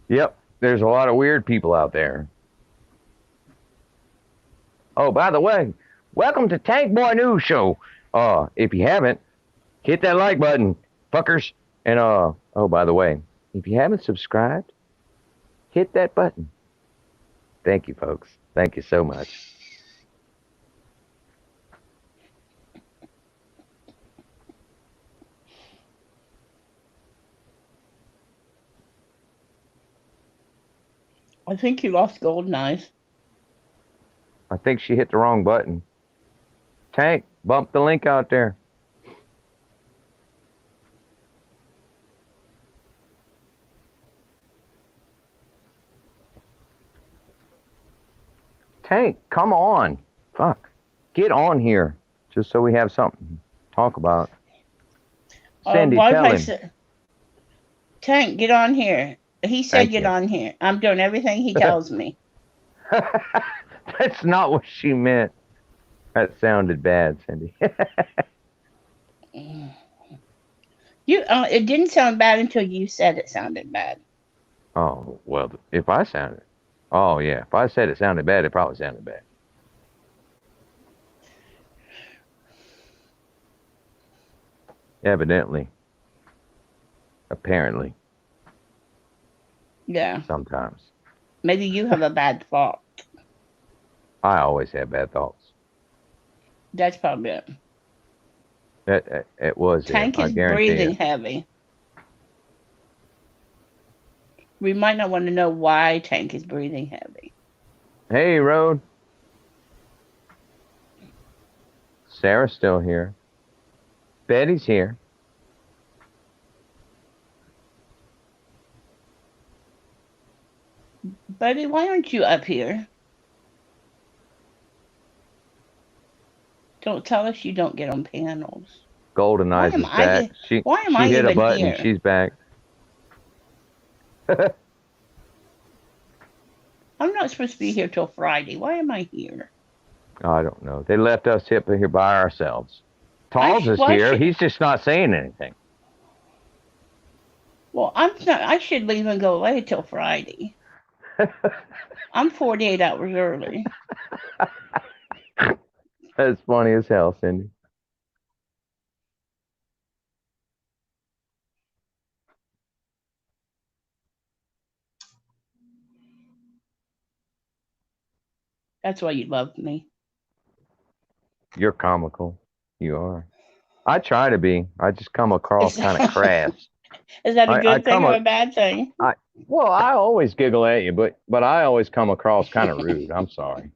Yep, there's a lot of weird people out there. Oh, by the way, welcome to Tank Boy News Show. If you haven't, hit that like button, fuckers. And oh, by the way, if you haven't subscribed, hit that button. Thank you, folks. Thank you so much. I think you lost Golden Eyes. I think she hit the wrong button. Tank, bump the link out there. Tank, come on. Fuck. Get on here. Just so we have something to talk about. Cindy, tell him. Tank, get on here. He said get on here. I'm doing everything he tells me. That's not what she meant. That sounded bad, Cindy. It didn't sound bad until you said it sounded bad. Oh, well, if I sounded... Oh, yeah. If I said it sounded bad, it probably sounded bad. Evidently. Apparently. Yeah. Sometimes. Maybe you have a bad thought. I always have bad thoughts. That's probably it. It was. Tank is breathing heavy. We might not want to know why Tank is breathing heavy. Hey, Road. Sarah's still here. Betty's here. Buddy, why aren't you up here? Don't tell us you don't get on panels. Golden Eyes is back. She hit a button. Here? She's back. I'm not supposed to be here till Friday. Why am I here? I don't know. They left us here by ourselves. Talls is here. He's just not saying anything. Well, I should leave and go away till Friday. I'm 48 hours early. That's funny as hell, Cindy. That's why you love me. You're comical. You are. I try to be. I just come across kind of crass. Is that a good thing or a bad thing? Well, I always giggle at you, but I always come across kind of rude. I'm sorry.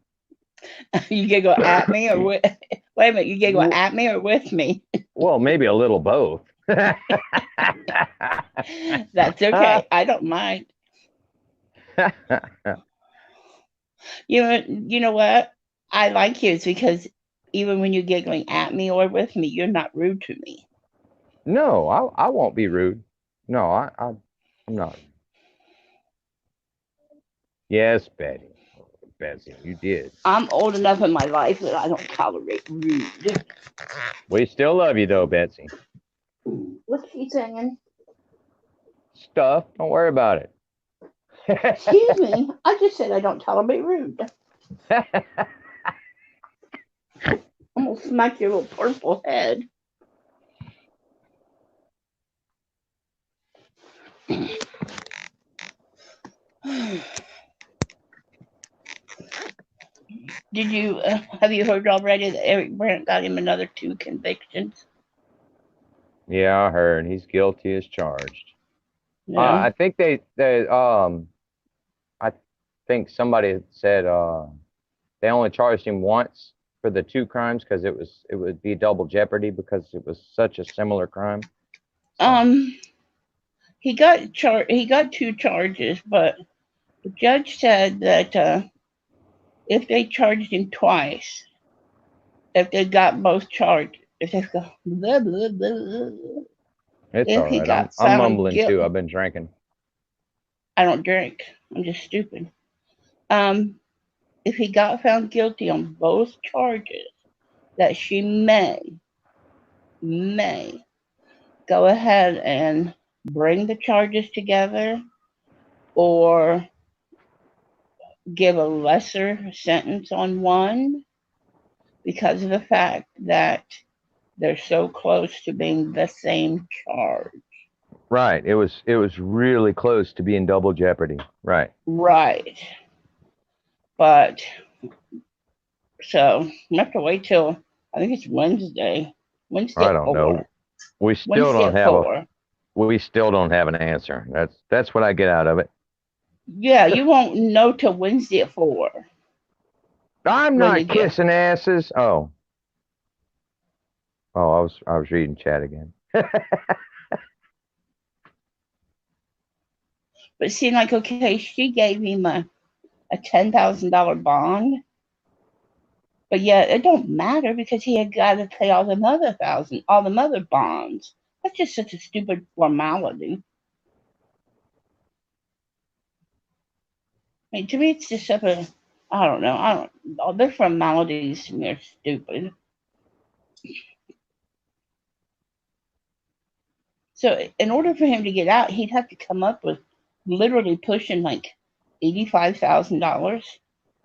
You giggle at me or with? Wait a minute. You giggle at me or with me? Well, maybe a little both. That's okay. I don't mind. You know what? I like you because even when you're giggling at me or with me, you're not rude to me. No, I won't be rude. No, I'm not. Yes, Betty. Betsy, you did. I'm old enough in my life that I don't tolerate rude. We still love you, though, Betsy. What's she saying? Stuff. Don't worry about it. Excuse me. I just said I don't tolerate rude. I'm going to smack your little purple head. Have you heard already that Eric Brandt got him another 2 convictions? Yeah, I heard. He's guilty as charged. Yeah. I think I think somebody said they only charged him once, for the two crimes because it would be double jeopardy because it was such a similar crime. He got two charges, but the judge said that if they charged him twice, if they got both charges, if they got blah, blah, blah, blah, It's if all he right. got I'm found mumbling too. guilty, I've been drinking. I don't drink. I'm just stupid. If he got found guilty on both charges, that she may go ahead and bring the charges together or give a lesser sentence on one because of the fact that they're so close to being the same charge. Right. It was really close to being double jeopardy. Right. Right. But so we have to wait till I think it's Wednesday. Wednesday I at don't 4. know. We still Wednesday don't at have 4. we still don't have an answer. That's what I get out of it. Yeah, you won't know till Wednesday at 4. I'm When not you get- kissing asses. Oh, I was reading chat again. But see, like, okay, she gave him a $10,000 bond, but yet it don't matter because he had got to pay all them other bonds. That's just such a stupid formality. I mean, to me, it's just such a, I don't know. All their formalities to me are stupid. So in order for him to get out, he'd have to come up with literally pushing like $85,000.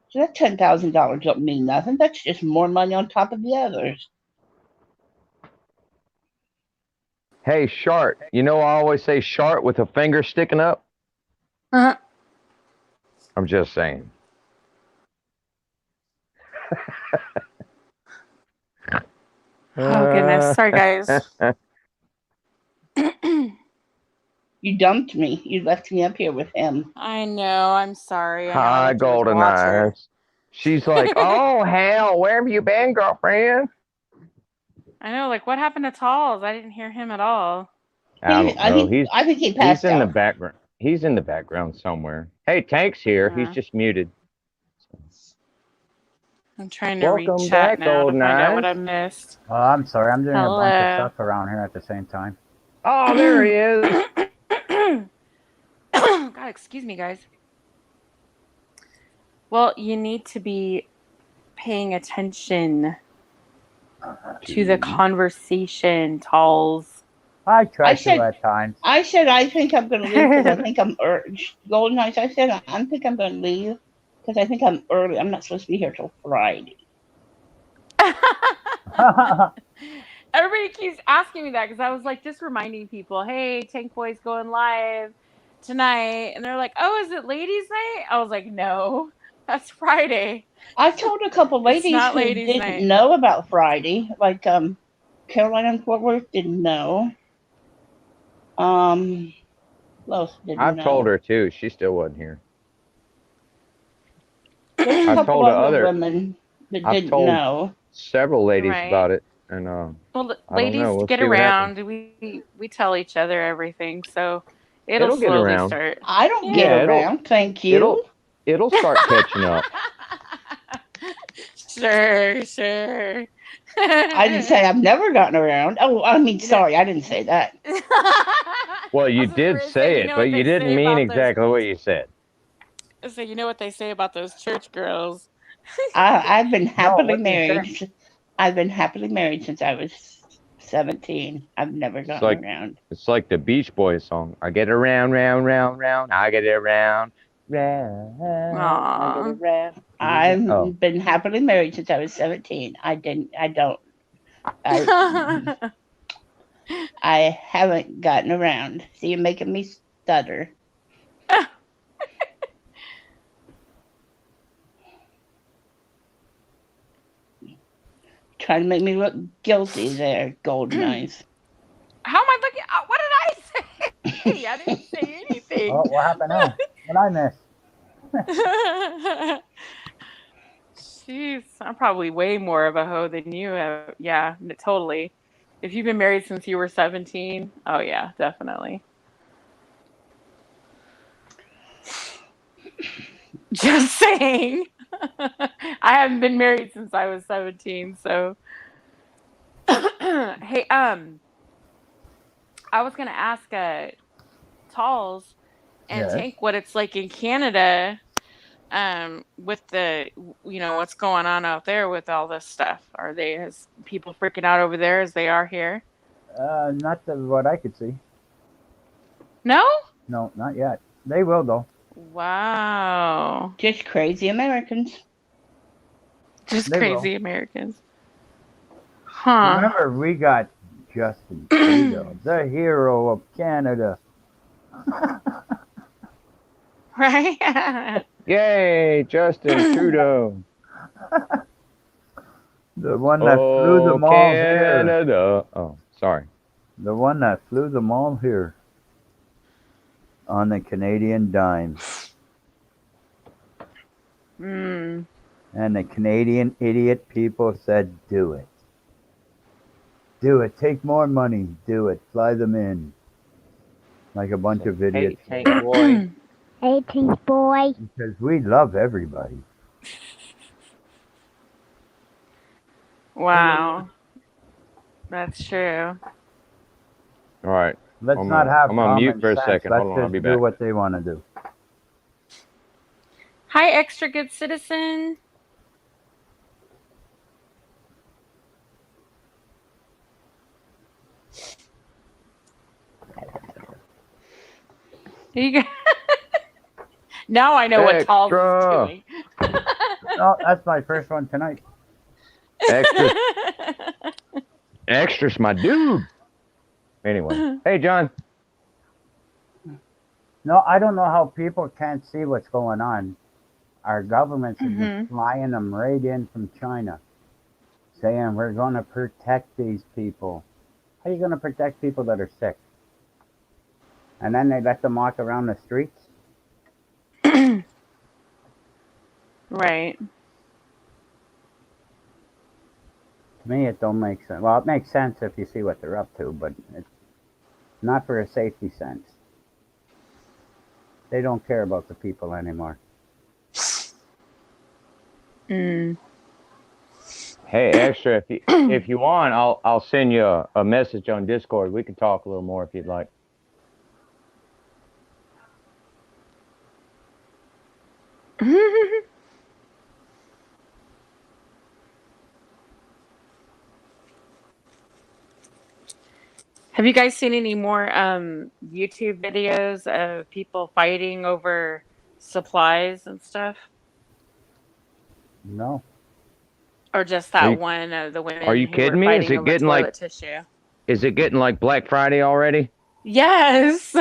So that $10,000 don't mean nothing. That's just more money on top of the others. Hey, Shart. You know I always say Shart with a finger sticking up. Uh-huh. I'm just saying. Oh goodness, sorry guys. You dumped me. You left me up here with him. I know. I'm sorry. I know I Hi, left you with Golden Watcher. Eyes. She's like, oh hell, where have you been, girlfriend? I know. Like, what happened to Talls? I didn't hear him at all. I don't know. I think he passed He's in the out. background. He's in the background somewhere. Hey, Tank's here. He's Uh-huh. just muted. I'm trying to Welcome read back, chat now to Golden find out what Eyes. I missed. Oh, I'm sorry. I'm doing a bunch of Hello. stuff around here at the same time. Oh, there he is. God, excuse me, guys. Well, you need to be paying attention to the conversation, Talls. I try I said- to at times. I said I think I'm going to leave because I think I'm Golden Eyes. I said I think I'm going to leave because I think I'm early. I'm not supposed to be here till Friday. Everybody keeps asking me that because I was like just reminding people, hey, Tank Boy's going live tonight. And they're like, oh, is it ladies' night? I was like, no, that's Friday. I told a couple ladies not who ladies' didn't night. know about Friday, like Caroline and Fort Worth didn't know. Who else didn't know? I've told her too. She still wasn't here. There's a I've couple told other other- women that I've didn't told- know. Several ladies Right. about it, and Well, I don't ladies know. We'll get see what around. We tell each other everything, so it'll It'll get slowly around. start. I don't Yeah, get it'll- around, thank you. it'll start catching up. Sure. I didn't say I've never gotten around. Oh, I mean, sorry, I didn't say that. Well, you I was just did gonna say you it, know but what you they didn't say mean about exactly what you said. So you know what they say about those church girls. I've been happily what do you say? married. I've been happily married since I was 17. I've never gotten like- around. It's like the Beach Boys song. I get around, round, round, round. I get around, round. I get around. I've Oh. been happily married since I was 17. I haven't gotten around. See, you're making me stutter. Trying to make me look guilty there, Golden Eyes. How am I looking? What did I say? I didn't say anything. Oh, what happened now? What I miss? Jeez, I'm probably way more of a hoe than you. Yeah, totally. If you've been married since you were 17, oh yeah, definitely. Just saying. I haven't been married since I was 17, so. Hey, I was gonna ask Talls and Yes. Tank what it's like in Canada, with the, what's going on out there with all this stuff. Are they as people freaking out over there as they are here? Not what I could see. No? No, not yet. They will though. Wow. Just crazy Americans. Just They will. crazy Americans. Huh. Remember, we got Justin Trudeau, the hero of Canada. Right? Yay, Justin Trudeau. The one that flew them all here. Canada. Oh, sorry. The one that flew them all here on the Canadian dime. Mm. And the Canadian idiot people said, do it. Do it. Take more money. Do it. Fly them in. Like a bunch of idiots. Hey, Tank boy. Hey, Tank boy. Because we love everybody. Wow. That's true. All right. Let's I'm not gonna- have I'm gonna mute common for a sense. second. Let's Hold on, I'll just be do back. what they want to do. Hi, extra good citizen. Here you go. Now I know what Talls Extra. is doing. Oh, that's my first one tonight. Extra. Extra's my dude. Anyway. Hey, John. No, I don't know how people can't see what's going on. Our governments have been flying them right in from China, saying we're going to protect these people. How are you going to protect people that are sick? And then they let them walk around the streets? Right. To me, it don't make sense. Well, it makes sense if you see what they're up to, but it's not for a safety sense. They don't care about the people anymore. Mm. Hey, Extra, if you want, I'll send you a message on Discord. We can talk a little more if you'd like. Have you guys seen any more YouTube videos of people fighting over supplies and stuff? No. Or just Are that you- one of the women are you who were kidding me? Is fighting it over getting toilet like- tissue? Is it getting like Black Friday already? Yes.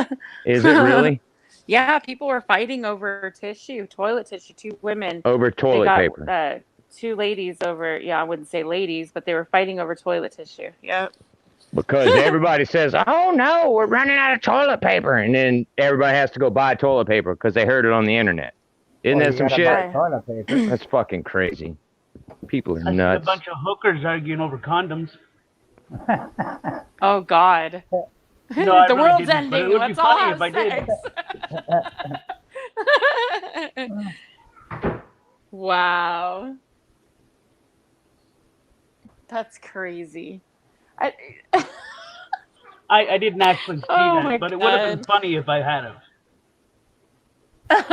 Is it really? Yeah, people were fighting over tissue, toilet tissue. Two women. Over They toilet got paper. two ladies over. Yeah, I wouldn't say ladies, but they were fighting over toilet tissue. Yep. Because everybody says, oh no, we're running out of toilet paper. And then everybody has to go buy toilet paper because they heard it on the internet. Isn't Well, that you some gotta shit? buy toilet paper. That's fucking crazy. People are I see a nuts. bunch of hookers arguing over condoms. Oh God. No, I The really world's didn't, but it ending. would be Let's all funny have if I did. sex. Wow. That's crazy. I didn't actually see Oh my that, but it would have been God. funny if I had have.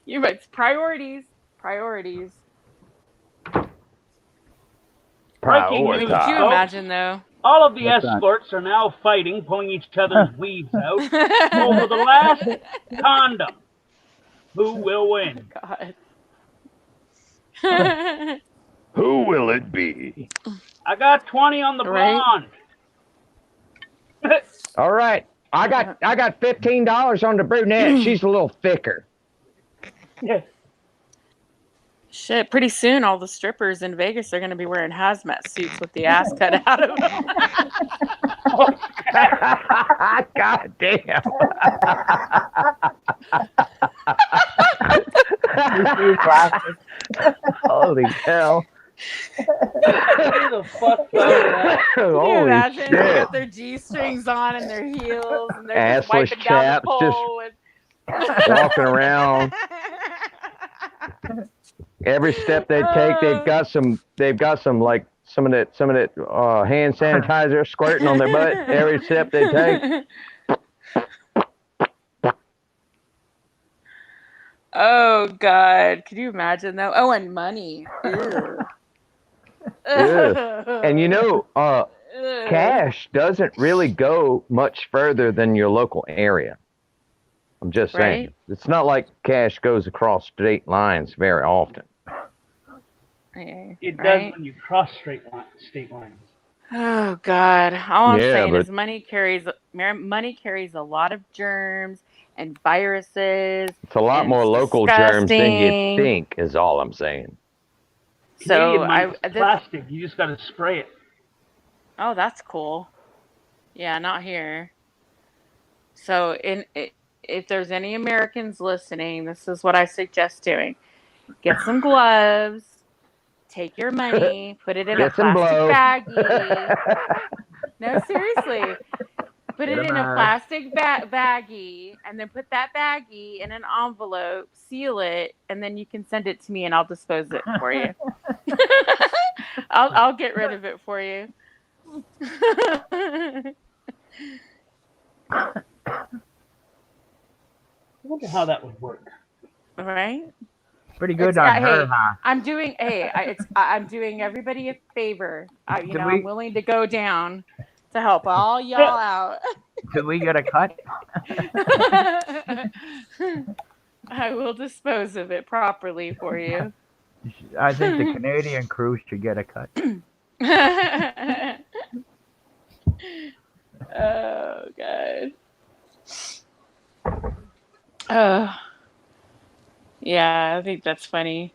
You're right. It's priorities. Priorities. Breaking news, Could you Prioritize. folks. imagine though? All of the What's that? escorts are now fighting, pulling each other's weaves out over the last condom. Who will win? God. Who will it be? I got 20 on the Right? blonde. All right. I got $15 on the brunette. She's a little thicker. Shit, pretty soon all the strippers in Vegas are going to be wearing hazmat suits with the ass cut out of them. God damn. Plastic. Holy cow! Who the fuck thought of that? Can you Holy imagine? They shit! got their G-strings on and their heels, and they're just Assless wiping down the chaps just pole. walking around. Every step they take, they've got some like some of that hand sanitizer squirting on their butt. Every step they take. Oh God, can you imagine though? Oh, and money. Ew. Yeah. And you know, Ew. cash doesn't really go much further than your local area. I'm just saying. Right? It's not like cash goes across state lines very often. Okay, It does right? when you cross state lines. Oh God! All I'm Yeah, saying but- is money carries a lot of germs and viruses. It's a lot and more it's local germs than you disgusting. think, is all I'm saying. So Canadian money's plastic. You just got to spray it. Oh, that's cool. Yeah, not here. So if there's any Americans listening, this is what I suggest doing. Get some gloves, take your money, put it in a Get some plastic blow. baggie. No, seriously. Put it Get 'em in a out. plastic baggie, and then put that baggie in an envelope, seal it, and then you can send it to me, and I'll dispose it for you. I'll get rid of it for you. I wonder how that would work. Right? Pretty good on her, hey, huh? I'm doing I'm doing everybody a favor. I'm willing to go down to help all y'all out. Did we get a cut? I will dispose of it properly for you. I think the Canadian crew should get a cut. Oh God. Yeah, I think that's funny.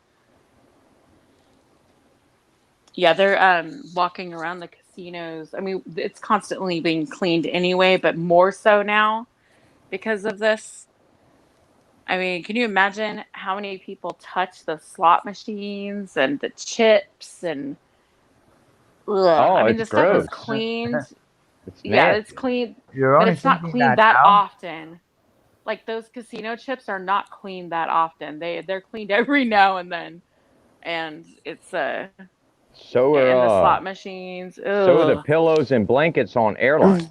Yeah, they're walking around the casinos. I mean, it's constantly being cleaned anyway, but more so now because of this. I mean, can you imagine how many people touch the slot machines and the chips and I mean, it's the stuff is gross. cleaned. It's Yeah, nasty. it's clean, You're but only it's not thinking cleaned that now? often. Like those casino chips are not cleaned that often. They're cleaned every now and then, and it's So and the are slot machines. so are the Ugh. pillows and blankets on airlines.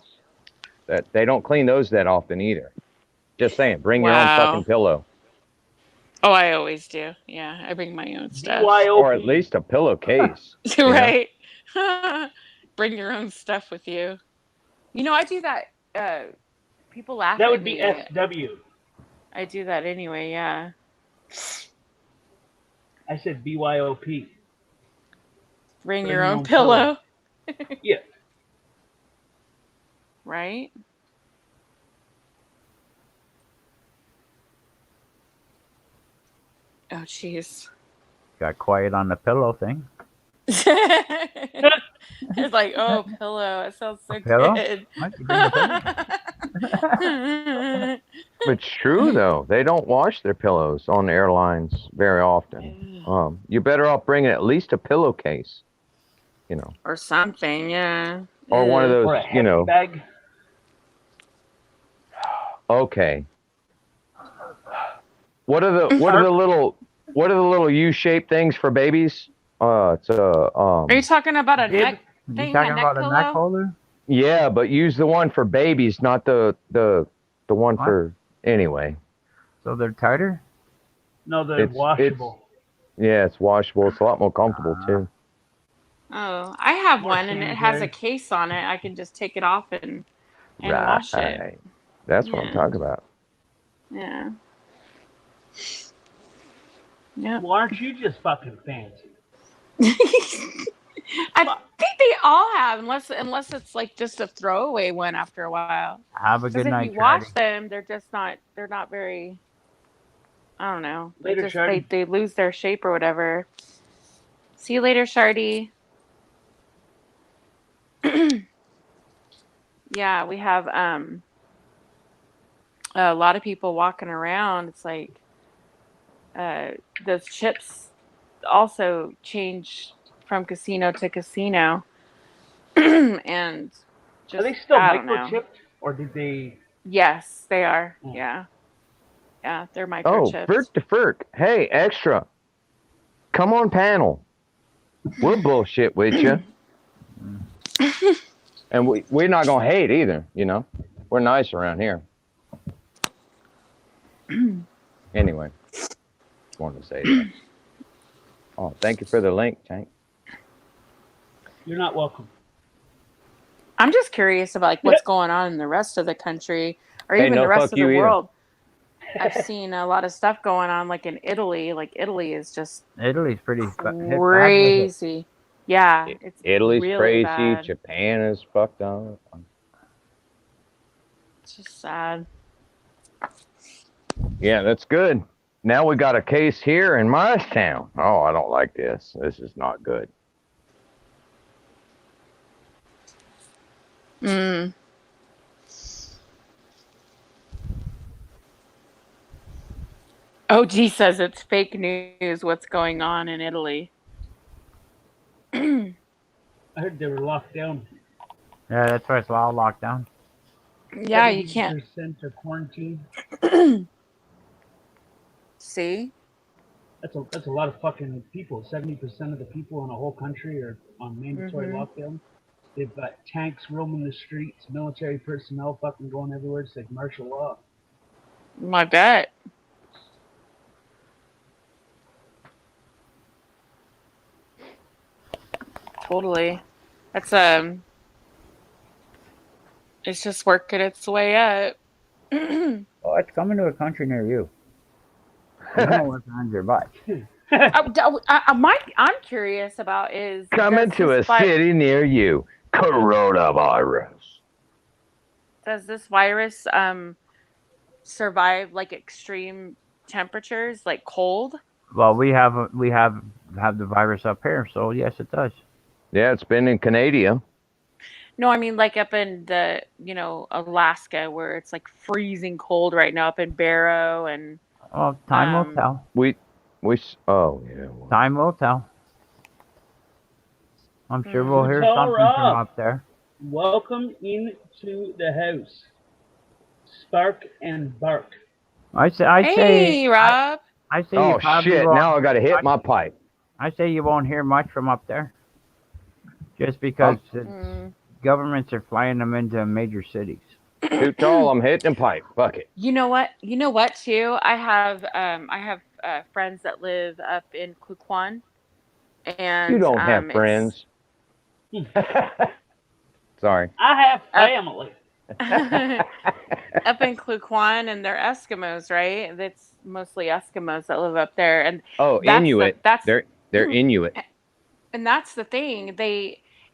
That they don't clean those that often either. Just saying, bring your own Wow. fucking pillow. Oh, I always do. Yeah, I bring my own stuff. Or at least a pillowcase. you know? Right. Bring your own stuff with you. You know, I do that. People laugh That at would be me. SW. I do that anyway. Yeah. I said BYOP. Bring your own pillow. Yeah. Right? Oh, jeez. Got quiet on the pillow thing. It's like, oh, pillow. It sounds so Pillow? good. Why don't you bring a pillow? It's true though. They don't wash their pillows on airlines very often. You're better off bringing at least a pillowcase. You know. Or something, yeah. Or one of those, Or a heavy bag. Okay. What are the little U-shaped things for babies? It's a Are you talking about a neck You thing? talking a neck about pillow? a neck holder? Yeah, but use the one for babies, not the one What? for anyway. So they're tighter? No, they're washable. Yeah, it's washable. It's a lot more comfortable too. Oh, I have More one and it has a sanitary. case on it. I can just take it off and wash it. That's what I'm Yeah. talking about. Yeah. Yeah. Well, aren't you just fucking fancy? I think they all have, unless it's like just a throwaway one after a while. Have a Because good if night, you wash Charlie. them, they're not very. I don't know. Later, Shardy. They lose their shape or whatever. See you later, Shardy. Yeah, we have a lot of people walking around. It's like those chips also change from casino to casino, and just Are they still I don't know. microchipped, or did they? Yes, they are. Oh. Yeah, they're Oh, microchips. Ferk to Ferk. Hey, extra. Come on panel. We'll bullshit with you. And we're not going to hate either, you know. We're nice around here. Anyway, just wanted to say that. Oh, thank you for the link, Tank. You're not welcome. I'm just curious about like what's going on in the rest of the country, or Hey, even no, the rest fuck of you the either. world. I've seen a lot of stuff going on, like in Italy. Like Italy is just Italy's pretty crazy. Yeah, it's Italy's really crazy. bad. Japan is fucked up. It's just sad. Yeah, that's good. Now we got a case here in my town. Oh, I don't like this. This is not good. OG says it's fake news what's going on in Italy. I heard they were locked down. Yeah, that's why it's all locked down. Yeah, you can't. 70% are quarantined. See? That's a lot of fucking people. 70% of the people in a whole country are on mandatory lockdown. They've got tanks roaming the streets, military personnel fucking going everywhere. It's like martial law. I bet. Totally. That's it's just working its way up. Oh, it's coming to a country near you. You know what's on your butt. I'm curious about is Coming to a city near you. Coronavirus. Does this virus survive like extreme temperatures, like cold? Well, we have the virus up here, so yes, it does. Yeah, it's been in Canada. No, I mean like up in the Alaska where it's like freezing cold right now, up in Barrow and. Oh, time will tell. Time will tell. I'm sure we'll hear something from up there. Welcome into the house. Spark and bark. Hey, Rob. I say Oh you probably shit! won't, Now I got to hit my pipe. I say you won't hear much from up there, just because governments are flying them into major cities. Too tall. I'm hitting the pipe. Fuck it. You know what? Too. I have friends that live up in Klukwon, and you don't have friends. Sorry. I have family. Up in Klukwon, and they're Eskimos, right? That's mostly Eskimos that live up there, and Inuit. They're Inuit. And that's the thing.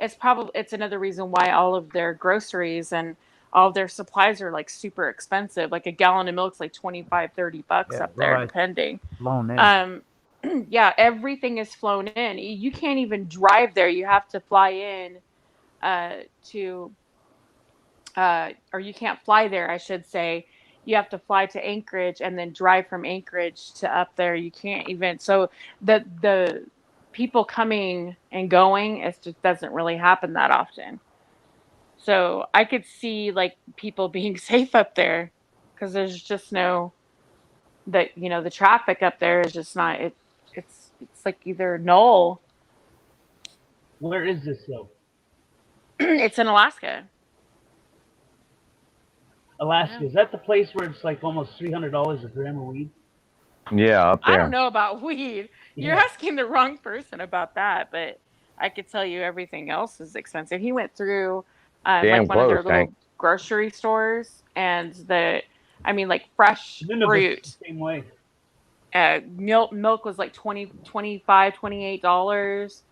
It's another reason why all of their groceries and all of their supplies are like super expensive. Like a gallon of milk's like $25-$30 up there, depending. Flown in. Yeah, everything is flown in. You can't even drive there. You have to fly in or you can't fly there, I should say. You have to fly to Anchorage and then drive from Anchorage to up there. You can't even. So the people coming and going, it just doesn't really happen that often. So I could see like people being safe up there because there's just the traffic up there is just not, it's like either null. Where is this though? It's in Alaska. Alaska, is that the place where it's like almost $300 a gram of weed? Yeah, up there. I don't know about weed. You're asking the wrong person about that, but I could tell you everything else is expensive. He went through like one of their little grocery stores, and like fresh fruit. Same way. Milk was like $25, $28.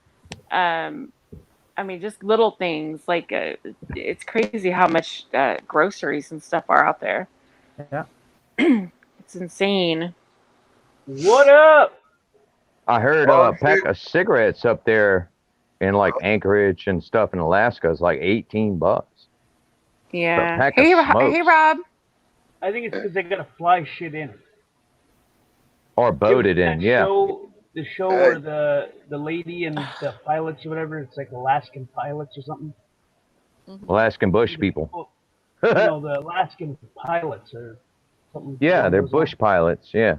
Just little things like it's crazy how much groceries and stuff are out there. Yeah, it's insane. What up? I heard a pack of cigarettes up there in like Anchorage and stuff in Alaska is like $18. Yeah. Hey, Rob. I think it's because they gotta fly shit in. Or boated That in, yeah. The show where the lady and the pilots or whatever, it's like Alaskan pilots or something. Alaskan bush people. No, the Alaskan pilots or something. Yeah, they're bush pilots. Yeah,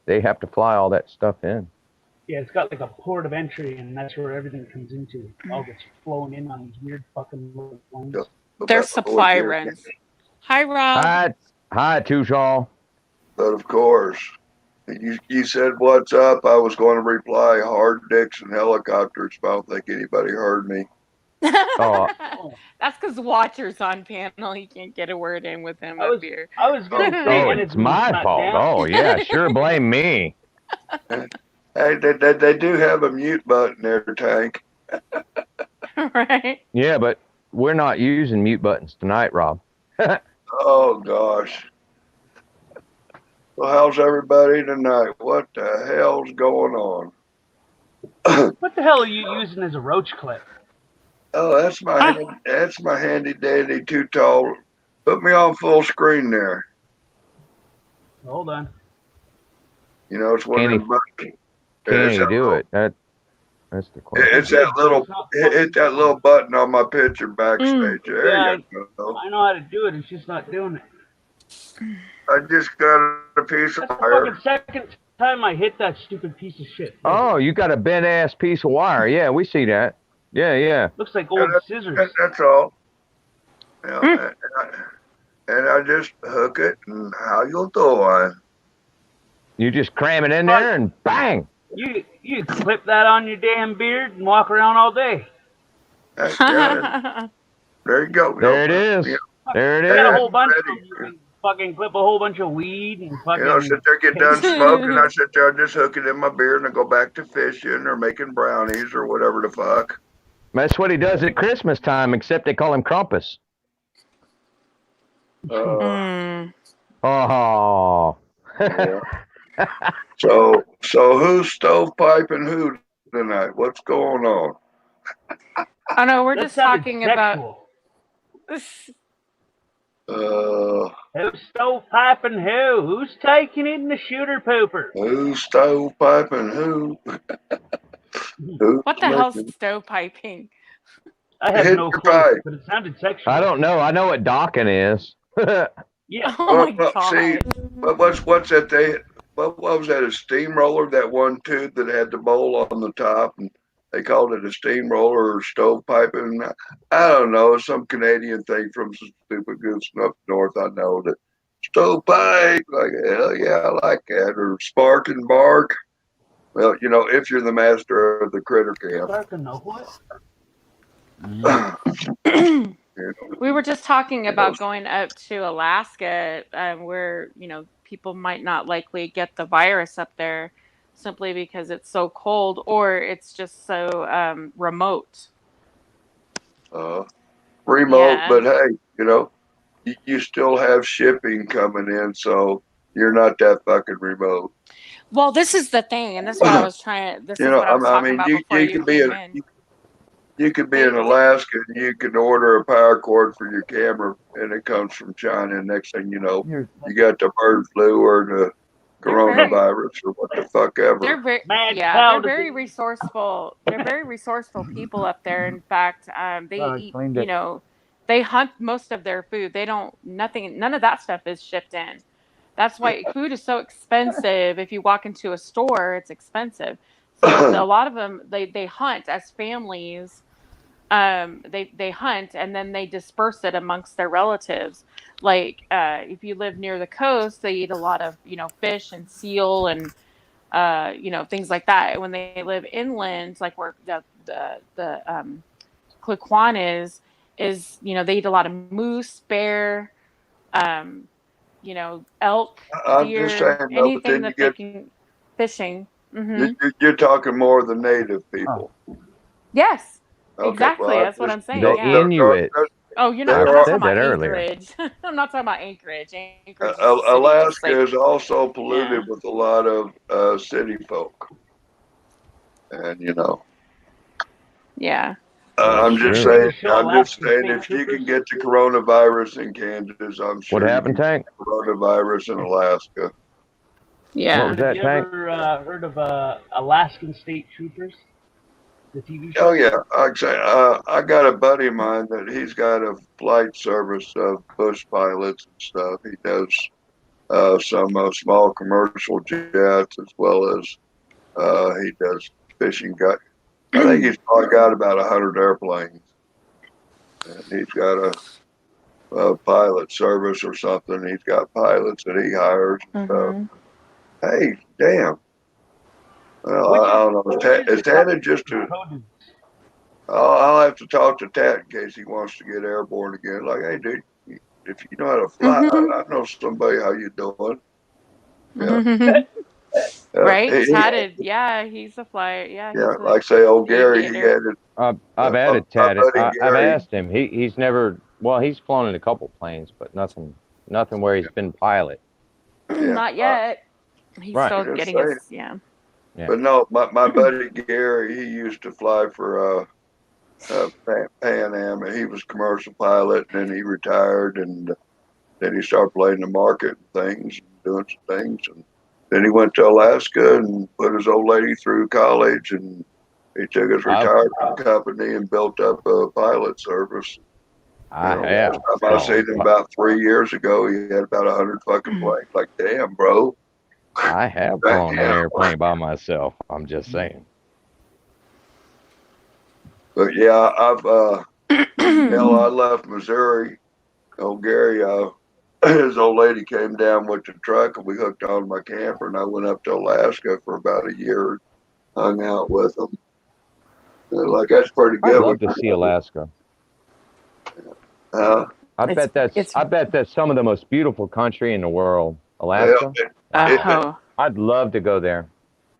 they have to fly all that stuff in. Yeah, it's got like a port of entry, and that's where everything comes into. It all gets flown in on these weird fucking little planes. Their supply runs. Hi, Rob. Hi, Tushal. But of course, you said what's up. I was going to reply hard dicks and helicopters, but I don't think anybody heard me. Oh, That's because Watcher's on panel. He can't get a word in with him up here. I was going to say, it's my fault. Oh, yeah, sure, blame me. Hey, they do have a mute button there, Tank. Right. Yeah, but we're not using mute buttons tonight, Rob. Oh, gosh. Well, how's everybody tonight? What the hell's going on? What the hell are you using as a roach clip? Oh, that's my handy dandy too tall. Put me on full screen there. Hold on. You know, it's one of them buttons. Can you do it? That's the question. It's that little hit that little button on my picture backstage. There you go. I know how to do it. It's just not doing it. I just got a piece of That's the wire. fucking second time I hit that stupid piece of shit. Oh, you got a bent ass piece of wire. Yeah, we see that. Yeah. Looks like old scissors. That's all. Yeah, and I just hook it, and how you doing? You just cram it in there and bang. You clip that on your damn beard and walk around all day. There you go. There it is. Yeah. There it Got a is. whole bunch of them. You can fucking clip a whole bunch of weed and fucking. You know, sit there, get done smoking. I sit there, I just hook it in my beard, and I go back to fishing or making brownies or whatever the fuck. That's what he does at Christmas time, except they call him Krampus. Oh. Yeah. So who's stovepiping who tonight? What's going on? Oh no, we're just talking about. Who's stovepiping who? Who's taking it in the shooter pooper? Who's stovepiping who? What the hell's stovepiping? I have no clue, but it sounded sexual. I don't know. I know what docking is. Yeah. Oh my God. See, what's that? What was that? A steamroller? That one tube that had the bowl on the top, and they called it a steamroller or stovepiping. I don't know. Some Canadian thing from some stupid goose up north. I know that stovepipe. Like hell yeah, I like that. Or spark and bark. Well, you know, if you're the master of the critter camp. Spark and know what? We were just talking about going up to Alaska, where people might not likely get the virus up there, simply because it's so cold or it's just so remote. Remote, Yeah. but hey, you still have shipping coming in, so you're not that fucking remote. Well, this is the thing, and this is what I was trying. This is what I was talking about before you came in. You could be in Alaska and you can order a power cord for your camera, and it comes from China. And next thing you know, you got the bird flu or the coronavirus or what the fuck ever. They're very resourceful. They're very resourceful people up there. In fact, they eat. They hunt most of their food. They don't. None of that stuff is shipped in. That's why food is so expensive. If you walk into a store, it's expensive. So a lot of them, they hunt as families. They hunt and then they disperse it amongst their relatives. Like if you live near the coast, they eat a lot of fish and seal and things like that. When they live inland, like where the Cliquan is they eat a lot of moose, bear, elk, deer, anything that they can fishing. Mm-hmm. You're talking more of the native people. Yes, okay, exactly. well, that's what I'm saying. The Yeah. Inuit. Oh, you're not talking about Anchorage. I'm not talking about Anchorage. Alaska is also polluted with a lot of city folk, and Yeah. I'm just saying. If you can get the coronavirus in Kansas, I'm sure. What happened, Tank? Coronavirus in Alaska. Yeah. was that, Have you Tank? ever heard of Alaskan State Troopers, the TV show? Oh yeah, I got a buddy of mine that he's got a flight service of bush pilots and stuff. He does some small commercial jets as well as he does fishing. I think he's probably got about 100 airplanes, and he's got a pilot service or something. He's got pilots that he hires and stuff. Hey, damn. Well, I don't know. Is Tata just a? I'll have to talk to Tat in case he wants to get airborne again. Like, hey, dude, if you know how to fly, I know somebody. How you doing? Yeah. Right? Tatted. Yeah, he's a flyer. Yeah, Yeah, he's a like say old Gary, he aviator. had it. I've added my Tatted. buddy I've Gary. asked him. He's never. Well, he's flown in a couple planes, but nothing where he's been pilot. Not yet. He's Right. still Just getting saying. his Yeah. But no, my buddy Gary, he used to fly for Pan Am, and he was commercial pilot, and then he retired, and then he started playing the market and things, and doing some things, and then he went to Alaska and put his old lady through college, and he took his retirement company and built up a pilot service. I seen him about 3 years ago. He had about 100 fucking planes. Like, damn, bro. I have flown an airplane by myself. I'm just saying. But yeah, I left Missouri. Old Gary, his old lady came down with the truck, and we hooked on my camper, and I went up to Alaska for about a year, hung out with them. Like, that's pretty good. I'd love to see Alaska. I bet that's some of the most beautiful country in the world. Alaska. I'd love to go there.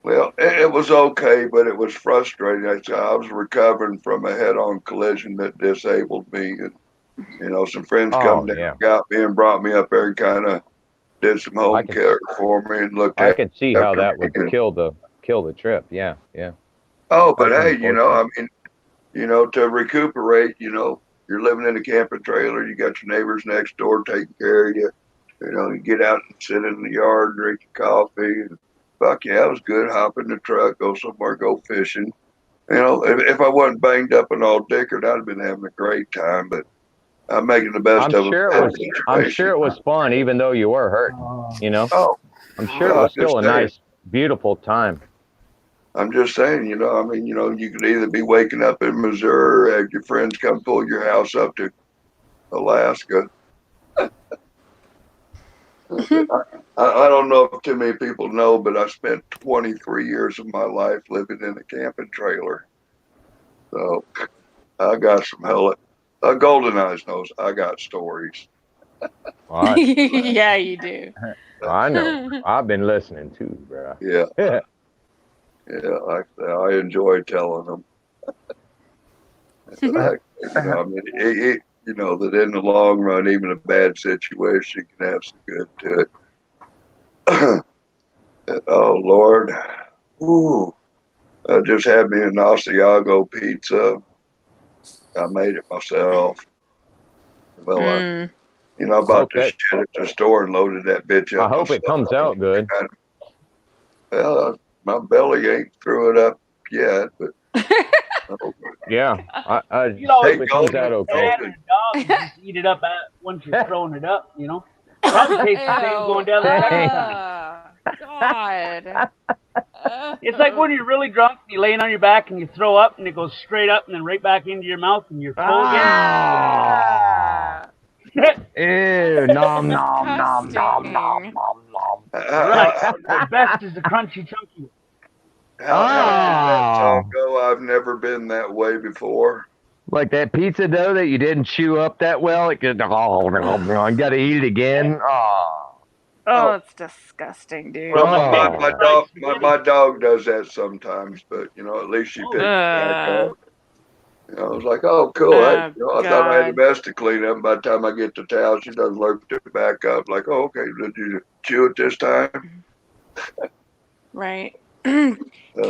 Well, it was okay, but it was frustrating. I was recovering from a head-on collision that disabled me, and some friends come down, got me, and brought me up there, and kind of did some home care for me, and looked. I could see how that would kill the trip. Yeah. Oh, but hey, I mean, to recuperate, you're living in a camping trailer, you got your neighbors next door taking care of you. You get out and sit in the yard, drink your coffee, and fuck yeah, it was good. Hop in the truck, go somewhere, go fishing. If I wasn't banged up and all dickered, I'd have been having a great time. But I'm making the best of it. I'm sure it was fun, even though you were hurt. Oh, I'm sure it was still a nice, beautiful time. I'm just saying, you could either be waking up in Missouri or have your friends come pull your house up to Alaska. I don't know if too many people know, but I spent 23 years of my life living in a camping trailer. So I got some Golden Eyes knows I got stories. Yeah, you do. I know. I've been listening too, bro. Yeah. I enjoy telling them. That in the long run, even a bad situation can have some good to it. Oh Lord, I just had me an Asiago pizza. I made it myself. Well, I bought this shit at the store and loaded that bitch up. I hope it comes out good. Well, my belly ain't threw it up yet, but yeah, I hope it comes out okay. You just eat it up once you're throwing it up, Probably tastes the same going down the second time. God. It's like when you're really drunk, you're laying on your back and you throw up and it goes straight up and then right back into your mouth and you're full again. Ew, nom, nom, nom, nom, nom, nom, nom. Right. The best is the crunchy chunky. How I've never been that way before. Like that pizza dough that you didn't chew up that well. It could, you got to eat it again. Oh, it's disgusting, dude. Well, my dog does that sometimes, but at least she picks it back up. I was like, oh, cool. I thought I had the best to clean up. By the time I get the towel, she does lurk it back up. Like, oh, okay, did you chew it this time? Right. Can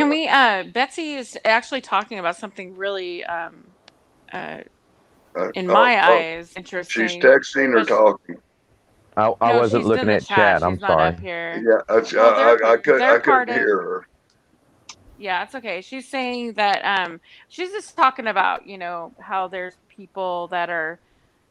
we? Betsy is actually talking about something really, in my eyes, interesting. She's texting or talking. I No, wasn't she's in looking the at chat. chat. I'm She's not up sorry. here. Yeah, Well, I they're part couldn't of. hear her. Yeah, it's okay. She's saying that she's just talking about, how there's people that are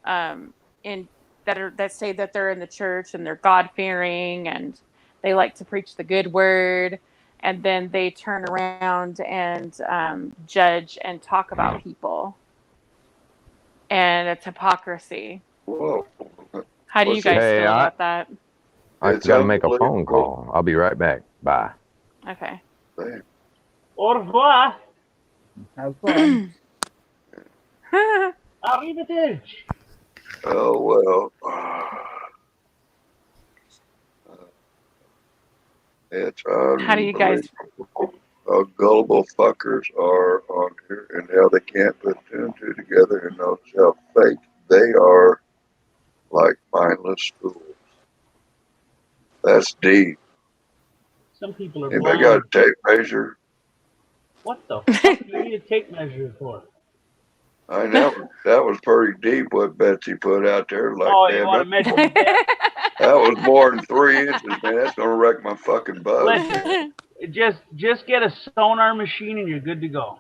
um in that say that they're in the church and they're God-fearing and they like to preach the good word, and then they turn around and judge and talk about people, and it's hypocrisy. Whoa, How do you what's it? guys Hey, feel I about that? I It's got to make a phone unbelievable. call. I'll be right back. Bye. Okay. Au revoir. Have fun. Arrivederci. Oh well. It's How do you guys? unbelievable how gullible fuckers are on here and how they can't put two and two together and know how fake they are, like mindless fools. That's deep. Some people are Anybody got a blind. tape measure? What the fuck do you need a tape measure for? I know that was pretty deep what Betsy put out there. Like, Oh, you damn, want to measure my dick? that was more than 3 inches, man. That's gonna wreck my fucking buzz. Listen, just get a sonar machine and you're good to go.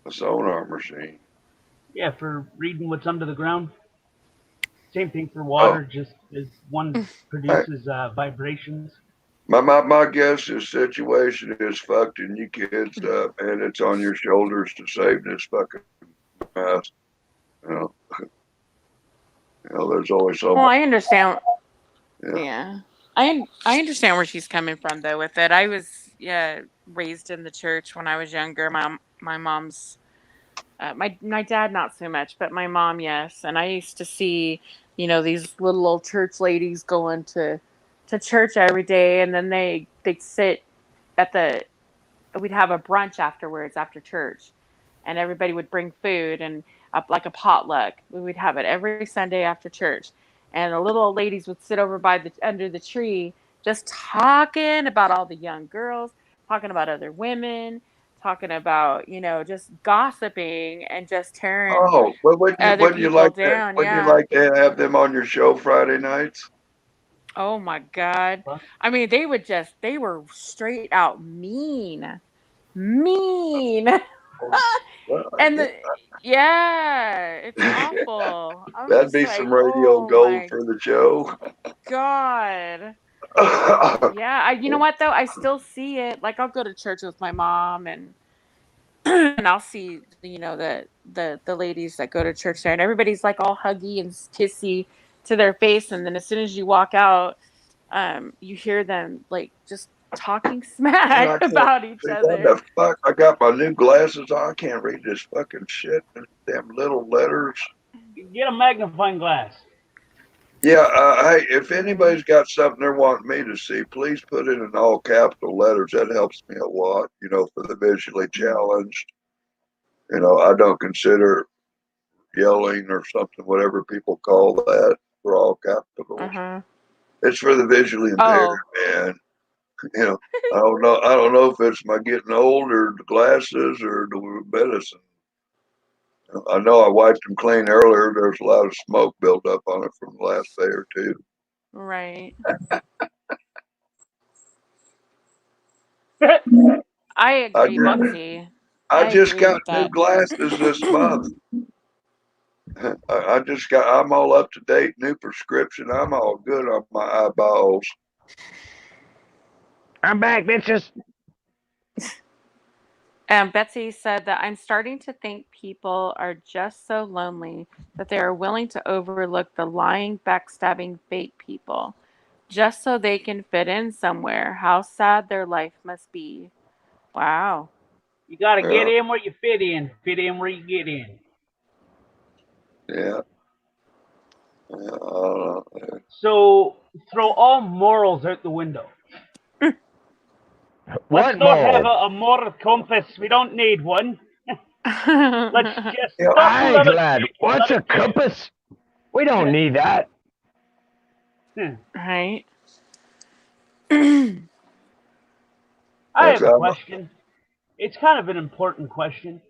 A sonar machine. Yeah, for reading what's under the ground. Same thing for Oh, water, just as one I, produces vibrations. my guess is situation is fucked and you kids and it's on your shoulders to save this fucking mess. You know, there's only so Well, much. I understand. Yeah. Yeah. I understand where she's coming from though with it. I was raised in the church when I was younger. My mom's my dad not so much, but my mom yes. And I used to see, these little old church ladies going to church every day, and then they'd sit at the we'd have a brunch afterwards after church, and everybody would bring food and like a potluck. We would have it every Sunday after church, and the little old ladies would sit over by the under the tree just talking about all the young girls, talking about other women, talking about just gossiping and just tearing Oh, but other wouldn't you people like that? down. Wouldn't you Yeah. like to have them on your show Friday nights? Oh my God. What? I mean, they were straight out mean. Well, And yeah, it's awful. I'm that'd just be like, some radio oh gold my for the show. God. Yeah, you know what though? I still see it. Like I'll go to church with my mom, and and I'll see the ladies that go to church there, and everybody's like all huggy and kissy to their face, and then as soon as you walk out, you hear them like just talking And smack I can't about each see what other. the fuck. I got my new glasses on. I can't read this fucking shit. Them little letters. Get a magnifying glass. Yeah, hey, if Mm. anybody's got something they're wanting me to see, please put it in all capital letters. That helps me a lot, for the visually challenged. I don't consider yelling or something, whatever people call that, for all capitals. Uh-huh. It's for the visually impaired, Oh. man. You know, I don't know if it's my getting old or the glasses or the medicine. I know I wiped them clean earlier. There's a lot of smoke built up on it from the last day or two. Right. What I I agree, just, Betsy. I I just agree got with new that. glasses this month. I'm all up to date, new prescription. I'm all good on my eyeballs. I'm back, bitches. Betsy said that I'm starting to think people are just so lonely that they are willing to overlook the lying, backstabbing, fake people just so they can fit in somewhere. How sad their life must be. Wow. You got to get Yeah, in where you fit in where you get in. yeah, yeah. So throw all morals out the window. Let's What not have moral? a moral compass. We don't need one. Let's just Yeah, stop a Aye, little lad. shit and What's let a it do. compass? We don't need that. Right. I that's have a how question. It's kind of an important question.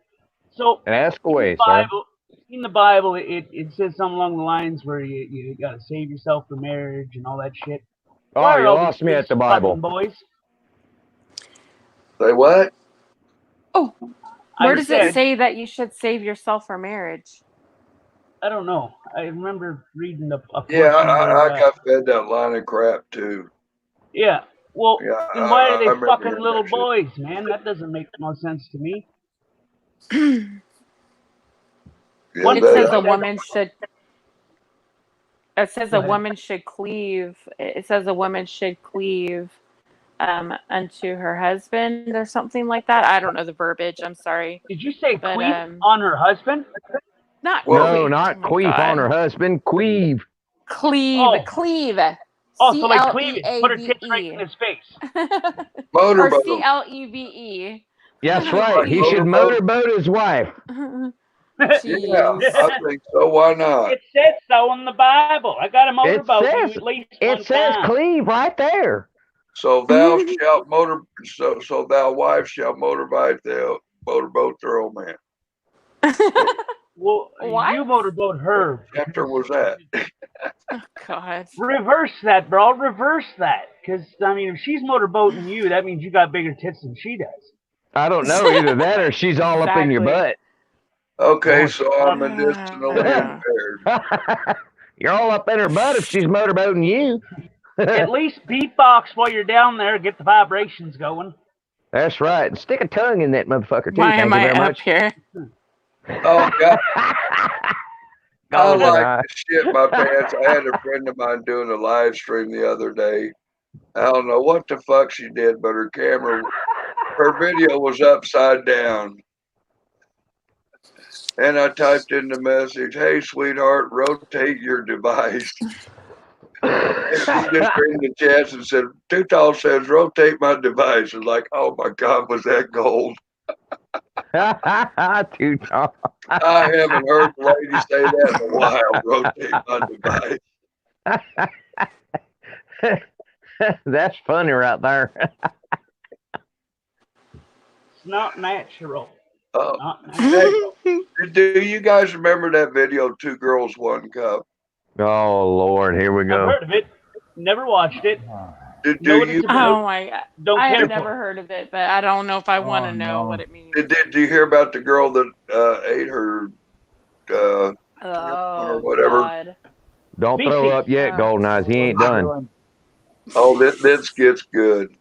So And ask in the away, sir. Bible, in the Bible, it says something along the lines where you gotta save yourself for marriage and all that shit. Oh, you lost me at the Bible. Boys? Say what? Oh, where does it say that you should save yourself for marriage? I don't know. I remember reading a Yeah, I got fed that line of crap too. Yeah. Well, yeah, then why are they fucking hearing little that shit. boys, man? That doesn't make no sense to me. Yeah, It says a woman should. It says a woman should cleave. It says a woman should cleave unto her husband or something like that. I don't know the verbiage. I'm sorry. Did you say cleave on her husband? Not No, cleave. not queef on her husband. Cleave. Cleave. Cleave. Oh, so like cleave it. Put her tits right in his face. Or CLEVE. That's right. He should motorboat his wife. Yeah, I think so. Why not? It says so in the Bible. I got a motorboat you at least one It says time. cleave right there. So thou shalt so thou wife shall motorboat their old man. Well, what? You motorboat her. What chapter was that? Oh, God. Reverse that, bro. Reverse that. Because, I mean, if she's motorboating you, that means you got bigger tits than she does. I don't know. Either that or she's all up in your butt. Okay, so I'm medicinally impaired. You're all up in her butt if she's motorboating you. At least beatbox while you're down there. Get the vibrations going. That's right. Stick a tongue in that motherfucker, too. Why Thank am you I very up much. here? Oh, God. I Golden eye. like to shit my pants. I had a friend of mine doing a live stream the other day. I don't know what the fuck she did, but her video was upside down. And I typed in the message, "Hey, sweetheart, rotate your device." And she just screamed the chest and said, "Too Tall says, rotate my device." And like, oh my God, was that gold? Too Tall. I haven't heard the lady say that in a while. Rotate my device. That's funny right there. It's not natural. Hey, do you guys remember that video, Two Girls, One Cup? Oh, Lord, here we I've go. heard of it. Never watched it. Do you? Oh, my God. Don't I care have for never it. heard of it, but I don't know if I want to know what it means. Did you hear about the girl that ate her or whatever? God. Don't throw up yet, Golden Eyes. He ain't done. Oh, this gets good.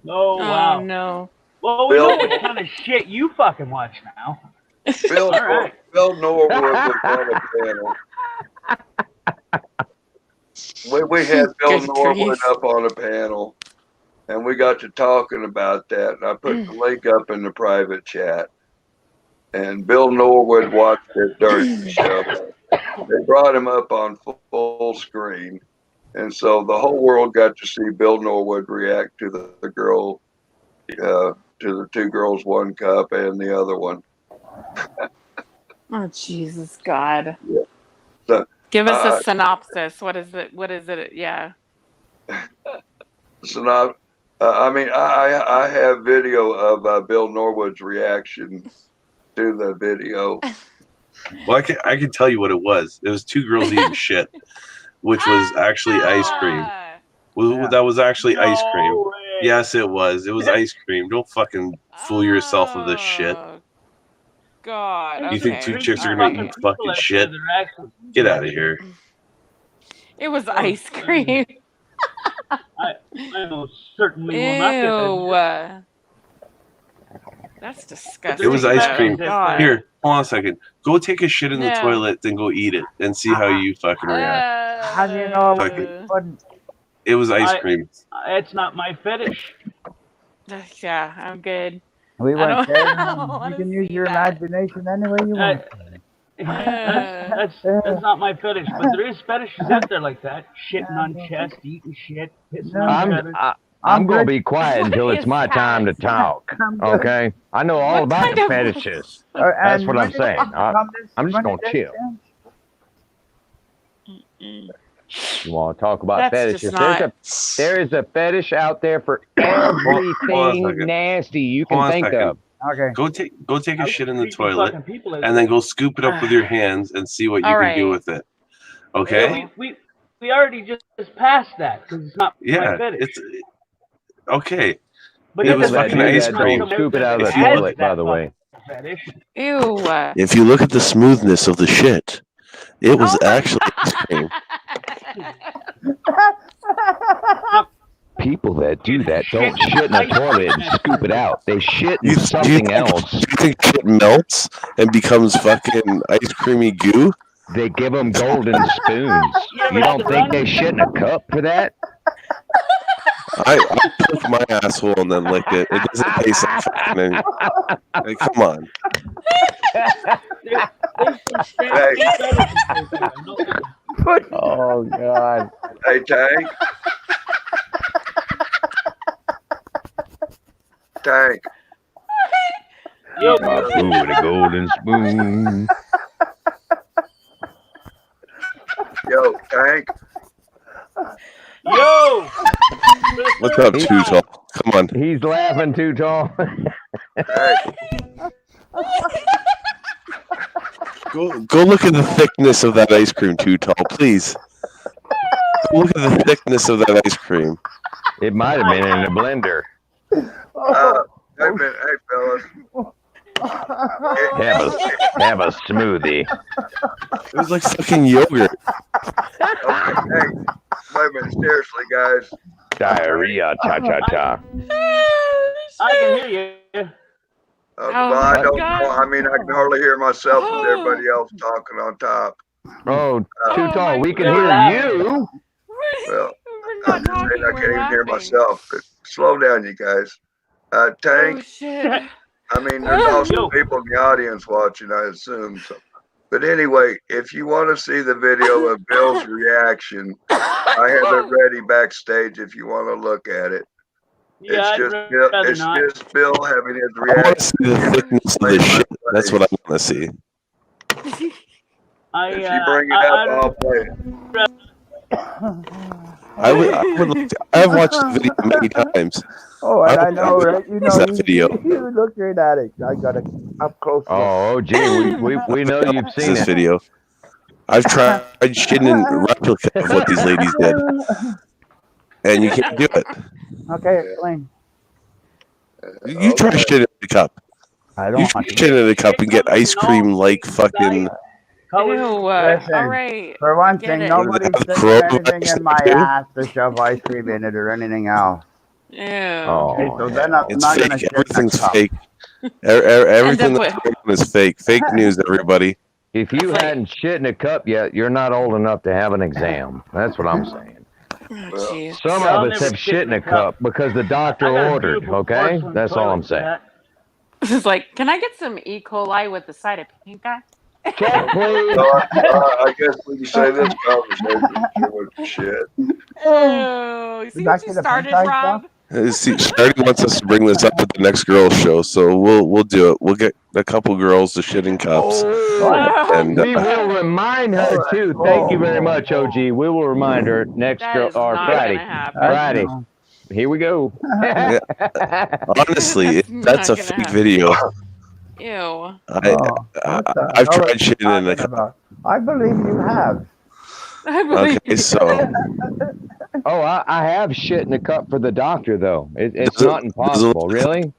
Oh, wow. No. Well, we know what kind of shit you fucking watch now. Bill Norwood was on a panel. We had Bill Good Norwood grief. up on a panel, and we got to talking about that. And I put the link up in the private chat. And Bill Norwood watched it during the show. They brought him up on full screen, and so the whole world got to see Bill Norwood react to the girl, to the Two Girls, One Cup, and the other one. Oh, Jesus, God. Yeah. So, give us a synopsis. What is it? Yeah. So I mean, I have video of Bill Norwood's reaction to the video. Well, I can tell you what it was. It was two girls eating shit, which was actually ice cream. Well, that was actually ice cream. way. Yes, it was. It was ice cream. Don't fucking fool yourself with this shit. God. You think two chicks are gonna eat fucking shit? Get out of here. It was ice cream. I most certainly will not get that. That's disgusting. It was ice cream. God. Here, hold on a second. Go take a shit in the No. toilet, then go eat it, and see how you fucking react. How do you know? It was ice cream. It's not my fetish. Yeah, I'm good. We I went don't there. wanna You can use see your that. imagination any way you want. That's not my fetish, but there is fetishes out there like that. Shitting on chest, eating shit, pissing on each other. I'm going to be quiet until it's my time to talk. Okay? I know all about the fetishes. That's what I'm saying. I'm just going to chill. You want to talk about That's fetishes? just There is a fetish out there for everything nasty you can think of. Okay. Go take a shit in the Treat these toilet, fucking people as and then go scoop it up with your hands and see what you All can do right. with it. Okay? Yeah, we already just passed that because it's not my Yeah, fetish. it's okay. But People was that fucking do ice that cream. don't scoop it out of the If you look- toilet, by the way. Ew. If you look at the smoothness of the shit, it was Oh my actually ice cream. People that do that don't shit in a toilet and scoop it out. They shit in You something think, else. Do you think shit melts and becomes fucking ice creamy goo? They give them golden spoons. You don't think they shit in a cup for that? I took my asshole and then licked it. It doesn't taste like fucking anything. Like, come on. Oh God. Hey, Tank. Tank. Eat my food with a golden spoon. Yo, Tank. Yo! What's up, Too Tall? Come on. He's laughing too tall. Hey. Go look at the thickness of that ice cream, Too Tall, please. Go look at the thickness of that ice cream. It might have been in a blender. Hey, man, hey, fellas. Have a smoothie. It was like fucking yogurt. Okay, hey, wait a minute, seriously, guys. Diarrhea, cha cha cha. I can hear you. Well, I don't know. I mean, I can hardly hear myself with everybody else talking on top. Oh, too tall. We can We're hear you. Well, I'm just saying I can't even hear myself. But slow down, you guys. Tank. Oh shit. I mean, there's also people in the audience watching, I assume. So. But anyway, if you want to see the video of Bill's reaction, I have it ready backstage if you want to look at it. Yeah, It's just Bill having his I want to see reaction. the thickness of the shit. That's what I want to see. If you bring it up, I'll play it. I've watched the video many times. Oh, and I know, right? You know, that video. you look right at it. I got it up close. Oh, gee, we know you've seen This it. video. I've tried shitting in replica of what these ladies did, and you can't do it. Okay, explain. You try shit in a cup. I You don't try want to. shit in a cup and get ice cream like fucking. Listen, All right. for one Get thing, it. nobody's sticking anything in my ass to shove ice cream in it or anything else. Ew. Okay, so then I'm It's not fake. gonna shit in a Everything's cup. fake. Everything And that's going on is fake. Fake news, everybody. If you hadn't shit in a cup yet, you're not old enough to have an exam. That's what I'm saying. Oh, jeez. Some I'll of us never have shit in a cup because the doctor I got a ordered, beautiful okay? porcelain That's all I'm toilet for saying. that. It's like, can I get some E. coli with the side of pink eye? Check, please. So I guess we can say this conversation is too much shit. Oh, see back what to you the started, pink eye Rob? See, Shardy wants us to bring this up at the next girls' show, so we'll do it. We'll get a couple girls to shit in cups, and We will remind her too. Thank you very much, OG. We will remind her next That girl is or not Friday. gonna happen. Friday. Here we go. honestly, that's a not gonna fake happen. video. Ew. I've tried shitting in a cup. I believe you have. I believe Okay, so Oh, I have shit in a cup for the doctor though. It's Does it- not impossible, really.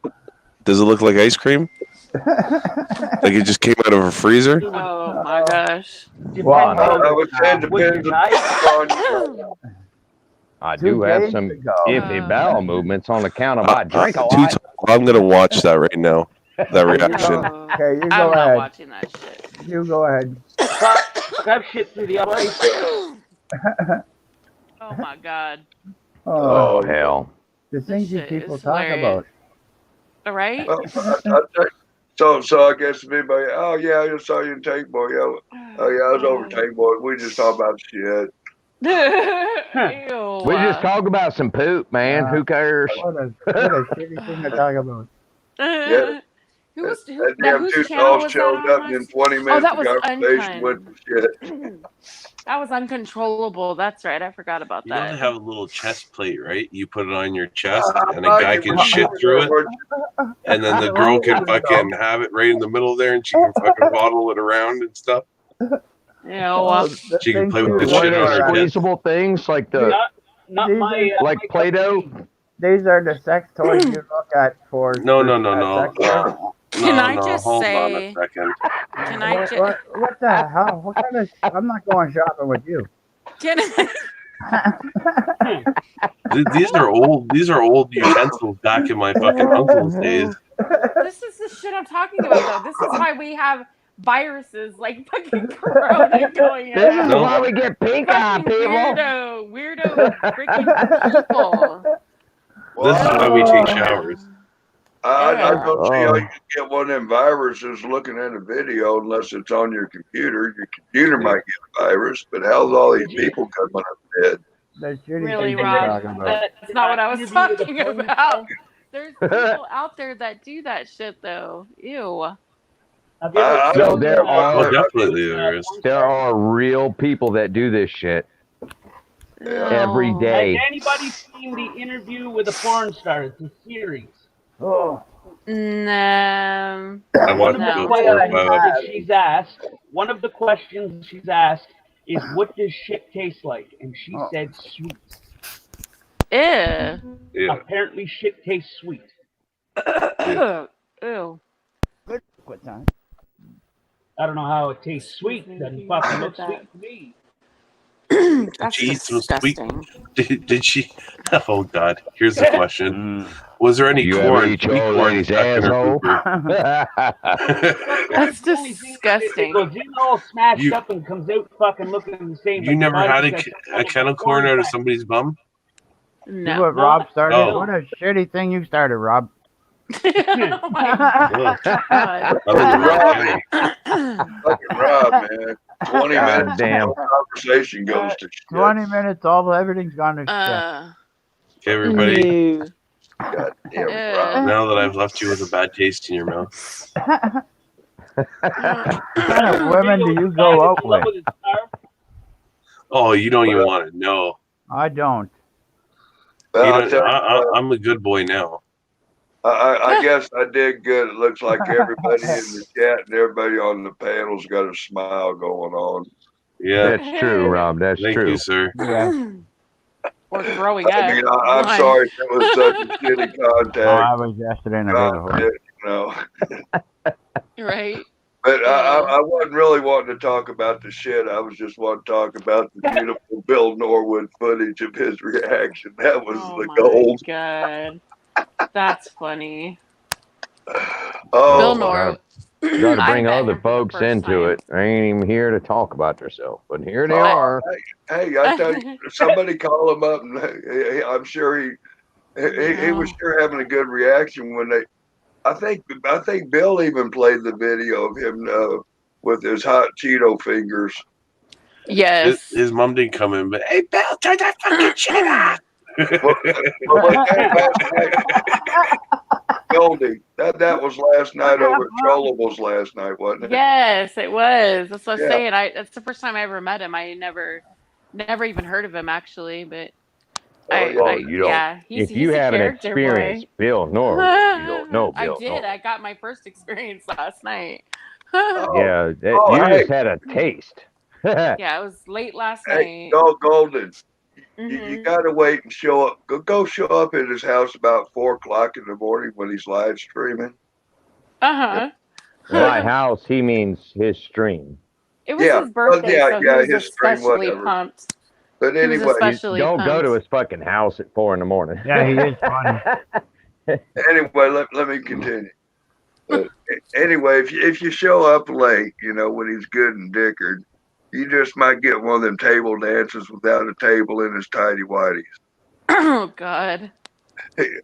does it look like ice cream? Like it just came out of a freezer? Oh my gosh. Well, I would say it depends on you. I 2 do have days some ago. iffy bowel movements on account of I drink a lot. I'm gonna watch that right now. That reaction. Oh, Okay, you I'm go not ahead. watching that shit. You go ahead. I've shit through the ice. Oh my god. Oh hell. The things you shit people is talk hilarious. about. All right. So I guess if anybody, oh yeah, I just saw you in Tank Boy. Yeah, oh yeah, I was over Tank Boy. We just talk about shit. Ew. We just talk about some poop, man. Who cares? What a shitty thing to talk about. Yeah. Whose channel all was that showed on? up, and in 20 Oh, minutes that the was conversation went to shit. That was Uncontrollable. That's right. I forgot about You know they that. have a little chest plate, right? You put it on your chest, and a I guy give can a shit shit through it, what- and then the girl can fucking have it right in the middle there, and she can fucking waddle it around and stuff. She can play with the One shit of on those her tits. squeezable things like the Not my like my Play-Doh. These are the sex toys you look at for. No. Sex toys. Can I just Hold on a say? second. Can I just? What the hell? What kind of? I'm not going shopping with you. Can I? These are old. These are old utensils back in my fucking uncle's days. This is the shit I'm talking about, though. This is why we have viruses like fucking Corona going This around. is why we get pink eye, Fucking people. weirdo freaking people. This is why we take showers. I don't see how Oh. you can get one of them viruses looking at a video unless it's on your computer. Your computer might get a virus, but how's all these people coming up dead? That's shitty Really, thing you're Rob? talking about. That's not what I was talking about. There's people out there that do that shit, though. Ew. Have you ever No, seen, there are definitely there is. there are real people that do this shit every No. day. Has anybody seen the interview with a porn star? It's a series. Oh, No. I One watched of the about 4 or questions 5 that episodes. she's asked, one of the questions she's asked is, "What does shit taste like?" And she said, "Sweet." Ew. Yeah. Apparently, shit tastes sweet. Ew. quit time. I don't know how it tastes sweet. Doesn't fucking look That. sweet to me. That's Did she eat some sweet? disgusting. Did she? Oh God! Here's the question: Was there any You ever corn, eat sweet your old corn lady's stuck in her asshole? pooper? That's The only thing is it disgusting. goes in all smashed You- up and comes out fucking looking the same. You but never your had body a gets a kettle corn out of somebody's bum? See No. what Rob started? Oh. What a shitty thing you started, Rob. Oh my God. I think it was Fucking Rob, man. 20 God minutes, damn. no conversation goes to shit. 20 minutes, everything's gone to shit. Okay, everybody. Ew. God damn, Ew. Rob. Now that I've left you with a bad taste in your mouth, What kind of women do you go out with? oh, you don't even want to know. I don't. Well, You I'll don't, tell you what, I'm a good boy now. I guess I did good. It looks like everybody in the chat and everybody on the panel's got a smile going on. Yeah, That's true, Rob. That's thank true. you, sir. Yeah. Or growing up. I mean, I'm One. sorry if it was such a shitty Oh, contact. I was yesterday in a neighborhood. You know. Right. But I wasn't really wanting to talk about the shit. I was just wanting to talk about the beautiful Bill Norwood footage of his reaction. That was Oh the my gold. God. That's funny. Oh, Bill Norwood. Got to I bring met other him for the folks first into time. it. I ain't even here to talk about themselves, but here they Oh, are. hey, I tell you, somebody call him up, and I'm sure he was sure having a good reaction when they. I think Bill even played the video of him with his hot Cheeto fingers. Yes. His mom didn't come in, but hey, Bill, turn that fucking shit off. Goldie, that was last night over at Trollables last night, wasn't it? Yes, it was. That's what I was Yeah. saying. That's the first time I ever met him. I never even heard of him actually, but Oh, you don't. yeah, he's If you a haven't character experienced boy. Bill Norwood, you don't know Bill I did. Norwood. I got my first experience last night. Yeah, you hey. just had a taste. Yeah, it was late last Hey, night. Golden, you Mhm. got to wait and show up. Go show up at his house about 4:00 in the morning when he's live streaming. Uh-huh. My house, he means his stream. It was his birthday, so he was his stream, especially whatever. pumped. But He was anyway, especially Don't go pumped. to his fucking house at 4 a.m. Yeah, he is funny. anyway, let me continue. Anyway, if you show up late, when he's good and dickered, you just might get one of them table dances without a table in his tidy whities. Oh God. He It's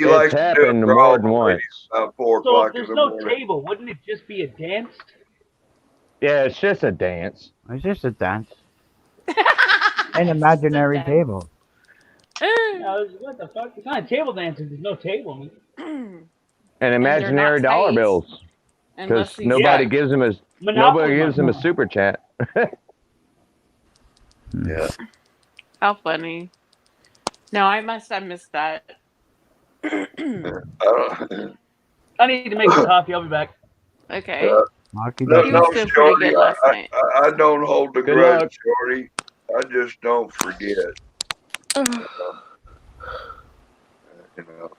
likes to do it happened for more all than the once. ladies about 4 So if o'clock in there's the no morning. table, wouldn't it just be a dance? Yeah, it's just a dance. It's just a dance. An imaginary table. What the fuck? It's not a table dance if there's no table. And they're not imaginary dollar tight bills. unless Because these nobody gives them a Monopoly super chat. Yeah. How funny. No, I must have missed that. I I need to make some coffee. I'll be back. Okay. No, He was no, doing pretty Shorty, good last night. I don't hold the Good grudge, luck. Shorty. I just don't forget. You know,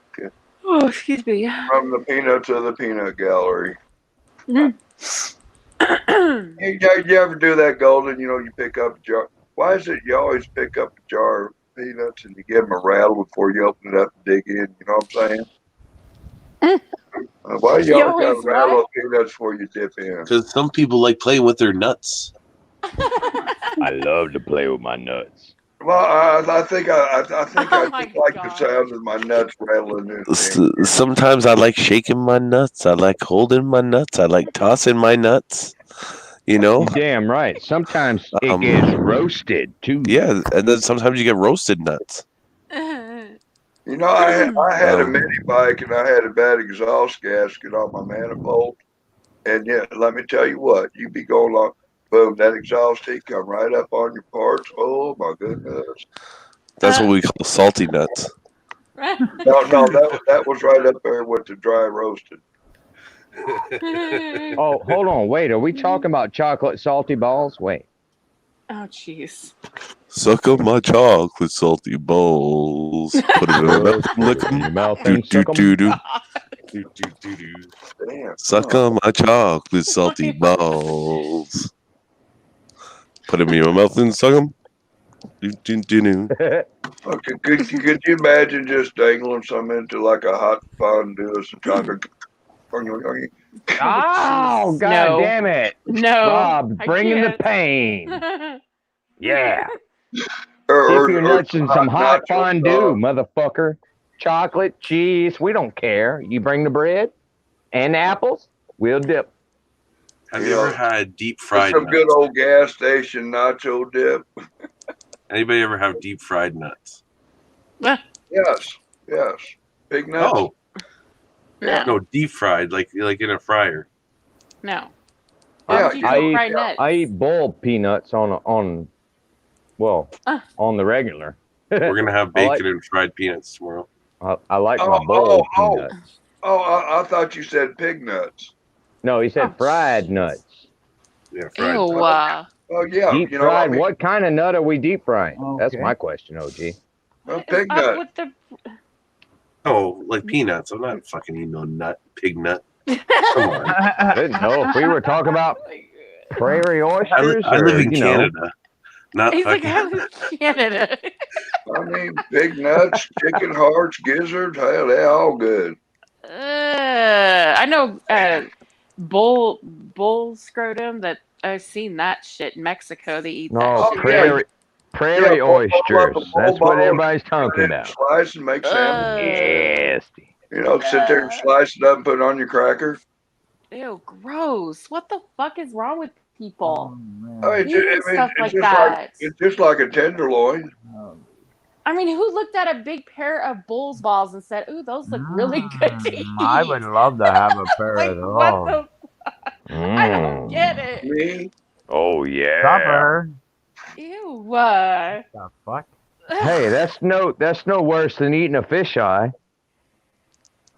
Oh, excuse me. from the peanut to the peanut gallery. Mhm. You ever do that, Golden? You know, you pick up a jar. Why is it you always pick up a jar of peanuts and you give them a rattle before you open it up and dig in? You know what I'm saying? Why you You always got a always rattle what? of peanuts before you dip in? Because some people like playing with their nuts. I love to play with my nuts. Well, I think I Oh just my like the God. sound of my nuts rattling in things. Sometimes I like shaking my nuts. I like holding my nuts. I like tossing my nuts. You know, Damn right. Sometimes it gets roasted too. Yeah, and then sometimes you get roasted nuts. You know, I had a mini bike and I had a bad exhaust gasket on my manifold. And yeah, let me tell you what, you be going along, boom, that exhaust heat come right up on your parts. Oh my goodness. That's what we call salty nuts. No, that was right up there with the dry roasted. Oh, hold on. Wait, are we talking about chocolate salty balls? Wait. Oh, jeez. Suck up my chocolate salty balls. Put them in my mouth and lick them. Your mouth Do and do suck 'em. do do. Damn. Suck on my chocolate salty balls. Put them in your mouth and suck them. Do do do do. Okay, could you imagine just dangling some into like a hot fondue or some chocolate? Oh, God No. damn it. No. Rob, I bringing the can't. pain. Yeah. Or Dip your nuts in some hot nacho fondue, sauce. motherfucker. Chocolate, cheese, we don't care. You bring the bread and the apples, we'll dip. Have you ever had deep Just fried some nuts? good old gas station nacho dip. Anybody ever have deep fried nuts? Yes. Pig nuts. Oh, No. no, deep fried, like in a fryer. No. Yeah, Why would you do fried nuts? I eat boiled peanuts on the regular. We're gonna have I like- bacon and fried peanuts tomorrow. I like my boiled oh. peanuts. I thought you said pig nuts. No, he said fried nuts. Yeah, fried. Ew. Oh yeah, Deep you know, fried. I mean, What kind of nut are we deep frying? That's Okay. my question, OG. What pig is up nut. with the... Oh, like peanuts. I'm not fucking eating no nut, pig nut. Come on. I didn't know if we were talking about prairie oysters. I live or, in you know. Canada. Not He's like, fucking. I live in Canada. I mean, pig nuts, chicken hearts, gizzards, hell, they're all good. I know bull scrotum. That I've seen that shit in Mexico. They eat that No, shit. prairie oysters. That's what everybody's talking about. Slice and make sandwiches. Yes. You know, sit there and slice it up and put it on your cracker. Ew, gross. What the fuck is wrong with people? I mean, Eating stuff it's like just that. it's just like a tenderloin. I mean, who looked at a big pair of bull's balls and said, "Ooh, those look really good to eat"? I would love to have a pair Like, of those. what the fuck? I don't get it. Me? Oh yeah. Supper. Ew. The fuck? Hey, that's no worse than eating a fisheye.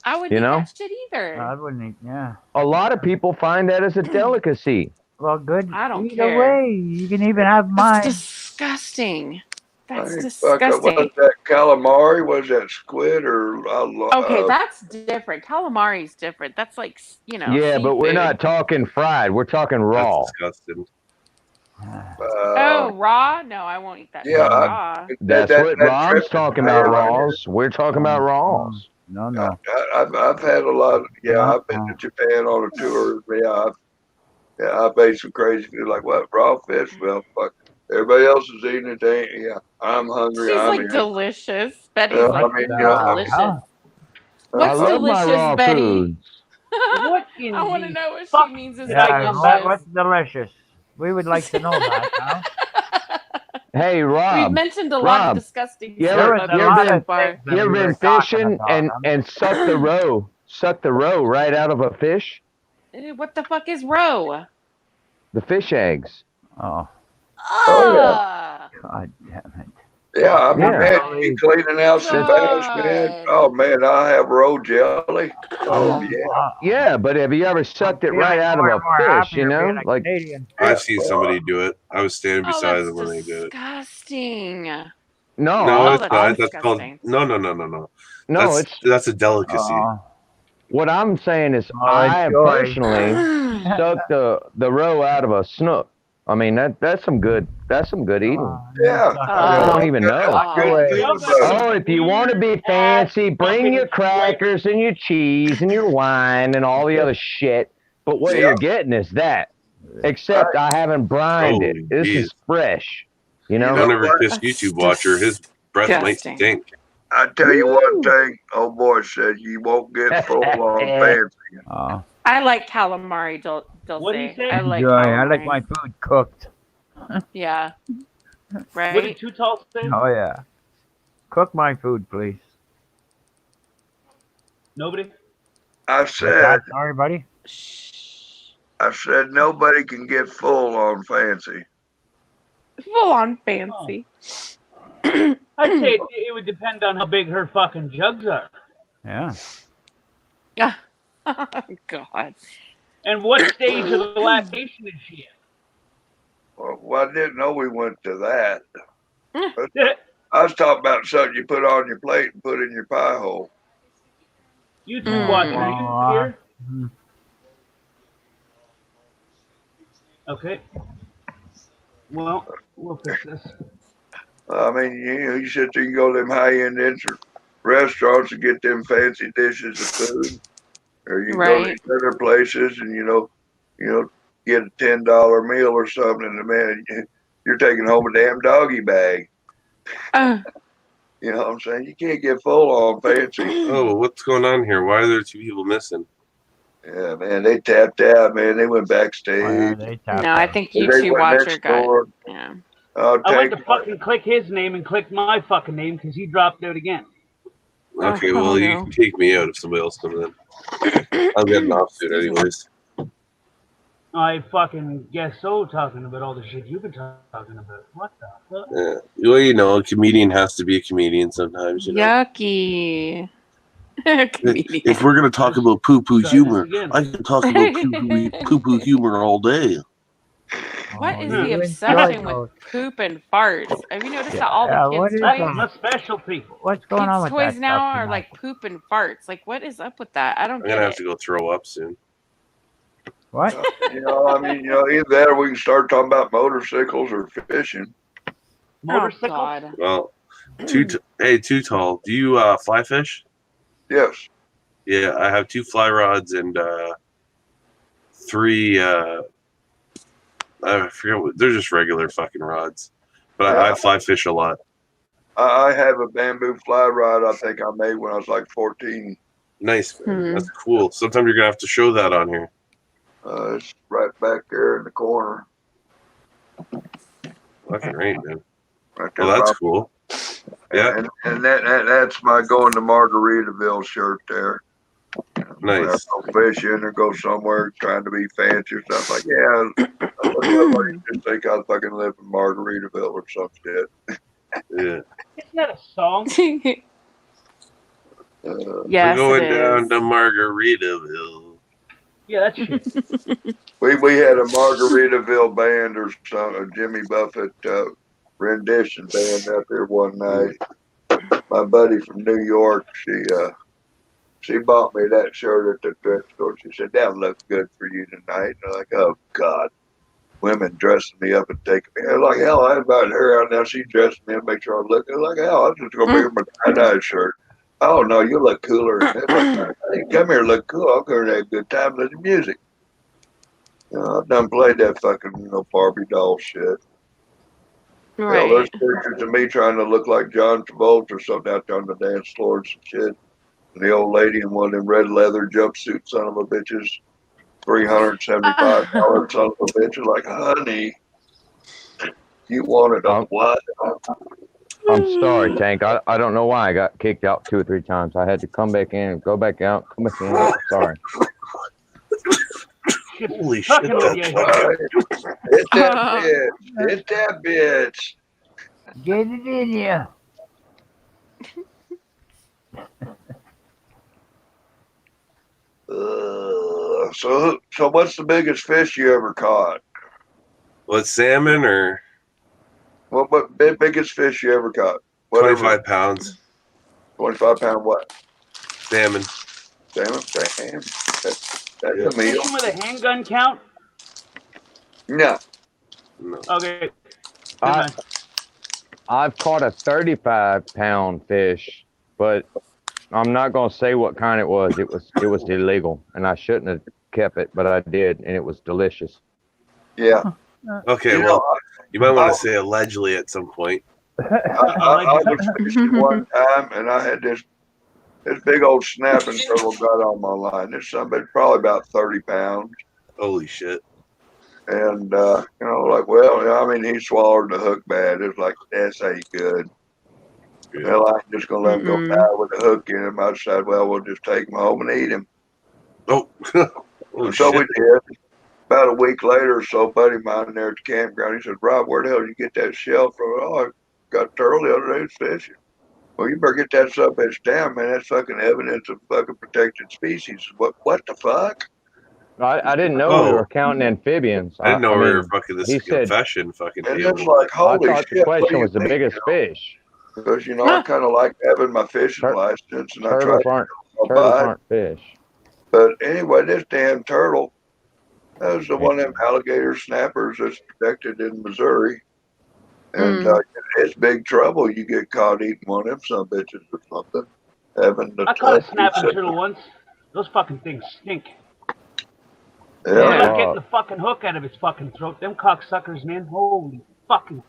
I wouldn't You eat know? that shit either. I wouldn't eat, yeah. A lot of people find that as a delicacy. Well, good. I don't Either care. way, you can even have mine. That's disgusting. That's I mean, disgusting. What's that calamari? Was that squid or? Okay, that's different. Calamari's different. That's like, you know. Yeah, but we're seafood. not talking fried. We're talking raw. That's disgusting. Oh, raw? No, I won't eat that. Yeah, raw. That's what Rob's talking about, raws. We're talking about raws. No. I've had a lot. I've been to Japan on a tour. I've ate some crazy food like what raw fish. Well, fuck. Everybody else is eating it. They ain't. I'm hungry. She's I'm like eating. delicious. Betty's like, delicious. I What's love my delicious, raw Betty? foods. What in I want to the know what fuck? she means is Yeah, delicious. what's delicious? We would like to know that. Huh? Hey, We've Rob. mentioned a lot of disgusting You stuff ever about her so far. been fishing and suck the roe suck the roe right out of a fish? What the fuck is roe? The fish eggs. Oh, Oh yeah. God damn it. Yeah, I mean, Yeah. man, you cleaning out some bass, man. God. Oh man, I have roe jelly. Oh yeah. Yeah, but have you ever sucked it right out of a fish, you know? Like, Canadian. I've seen somebody do it. I was standing Oh, beside that's them when they did it. disgusting. no, No, Oh, it's that's not. That's disgusting. called no. no, it's That's a delicacy. what I'm saying is Oh, I have enjoy. personally sucked the roe out of a snook. I mean that's some good eating. Yeah. I don't even know. God. Oh, if you want to be fancy, bring your crackers and your cheese and your wine and all the other shit. But what you're getting is that. Except I haven't brined it. Holy This jeez. is fresh. You know? know Don't ever what? kiss YouTube Watcher. His breath might Disgusting. stink. I tell you one thing, old boy said you won't get full on fancy. Oh, I like calamari, Dulce. What do you say? I like enjoy. calamari. I like my food cooked. Yeah. What did Right? Too Tall say? Oh, yeah. Cook my food, please. Nobody? I What's said, that? Sorry, buddy. nobody can get full on fancy. Full on fancy. I'd say it would depend on how big her fucking jugs are. Yeah. Oh, God. And what stage of the lactation is she in? Well, I didn't know we went to that. I was talking about something you put on your plate and put in your pie hole. YouTube Watcher, are you here? Okay. Well, we'll fix this. I mean, you sit there, you go to them high-end restaurants and get them fancy dishes of food, or you go to Right. these other places and get a $10 meal or something, and man, you're taking home a damn doggy bag. You know what I'm saying? You can't get full on fancy. Oh, what's going on here? Why are there two people missing? Yeah, man, they tapped out, man. They went backstage. Oh, yeah, they tapped No, I out. think They YouTube went Watcher next got. door. Yeah. I went to fucking click his name and clicked my fucking name because he dropped out again. Okay, well, you can take me out if somebody else comes in. I'll get an offsuit anyways. I fucking guess so, talking about all the shit you've been talking about. What the fuck? Yeah. Well, you know, a comedian has to be a comedian sometimes, you know. Yucky. Comedian. If we're going to talk about poo-poo Try humor, this again. I can talk about poo-poo humor all day. What is you the enjoy obsession those. with poop and farts? Have you noticed how all Yeah, the what kids' is That's toys, my specialty. What's going on kids' with that toys now stuff are tonight? like poop and farts? Like, what is up with that? I don't I'm get going to have it. to go throw up soon. What? I mean, either that or we can start talking about motorcycles or fishing. Motorcycles? Oh, God. Well, Too Tall, do you fly fish? Yes. Yeah, I have 2 fly rods and 3 I forget what they're just regular fucking rods. But I fly fish a lot. I have a bamboo fly rod I think I made when I was like 14. Nice, man. That's cool. Sometime you're gonna have to show that on here. It's right back there in the corner. Fucking right, man. Right there. Well, that's cool. Yeah. And that's my going to Margaritaville shirt there. Nice. When I go fishing or go somewhere trying to be fancy or stuff like somebody just think I fucking live in Margaritaville or some shit. Yeah. Isn't that a song? Yes, We're going it down is. to Margaritaville. Yeah, that's shit. We had a Margaritaville band or some a Jimmy Buffett rendition band out there one night. My buddy from New York, she bought me that shirt at the thrift store. She said, "That looks good for you tonight." And I'm like, "Oh God, women dressing me up and taking me." I'm like, hell, I invited her out. Now she's dressing me up, make sure I look like hell. I'm just gonna bring her my tie-dye shirt. Oh no, you look cooler. Hey, come here, look cool. I'm going to have a good time listening to music. I've done played that fucking Barbie doll shit. Right. There's pictures of me trying to look like John Travolta or something out there on the dance floors and shit. And the old lady in one of them red leather jumpsuits, son of a bitches, $375, son of a bitch. Like, honey, you wanted a what? I'm sorry, Tank. I don't know why I got kicked out 2 or 3 times. I had to come back in, go back out, come back in. Sorry. Holy shit! Fucking with you. Hit that bitch. Hit that bitch. Get it in you. So what's the biggest fish you ever caught? What, salmon or What biggest fish you ever caught? 25 pounds 25-pound what? salmon? Damn. That's a meal. Fishing with a handgun count? No. No. Okay. Never mind. I've caught a 35-pound fish, but I'm not gonna say what kind it was. It was illegal, and I shouldn't have kept it, but I did, and it was delicious. Yeah. Okay, well, you might want to say allegedly at some point. I was fishing one time, and I had this big old snapping turtle got on my line. This somebody probably about 30 pounds. Holy shit! And well, I mean, he swallowed the hook bad. It was like, this ain't good. Well, I ain't just gonna let him go die with a hook in him. I decided, well, we'll just take him home and eat him. Oh, so we did. About a week later or so, a buddy of mine there at the campground, he said, Rob, where the hell did you get that shell from? Oh, I got a turtle the other day fishing. Well, you better get that subbitch down, man. That's fucking evidence of fucking protected species. What the fuck? I didn't know we were counting amphibians. I didn't know I we mean, were fucking this he said- confession fucking And table. it's like, holy I thought shit. the what do question you was the think, biggest fish. Because, I kind of like having my fishing license, and I try Turtles to aren't fish. But anyway, this damn turtle, that was the one of them alligator snappers that's protected in Missouri. And it's big trouble. You get caught eating one of them some bitches or something. I caught a snapping turtle once. Those fucking things stink. Yeah. Like getting the fucking hook out of his fucking throat. Them cocksuckers, man. Holy fucking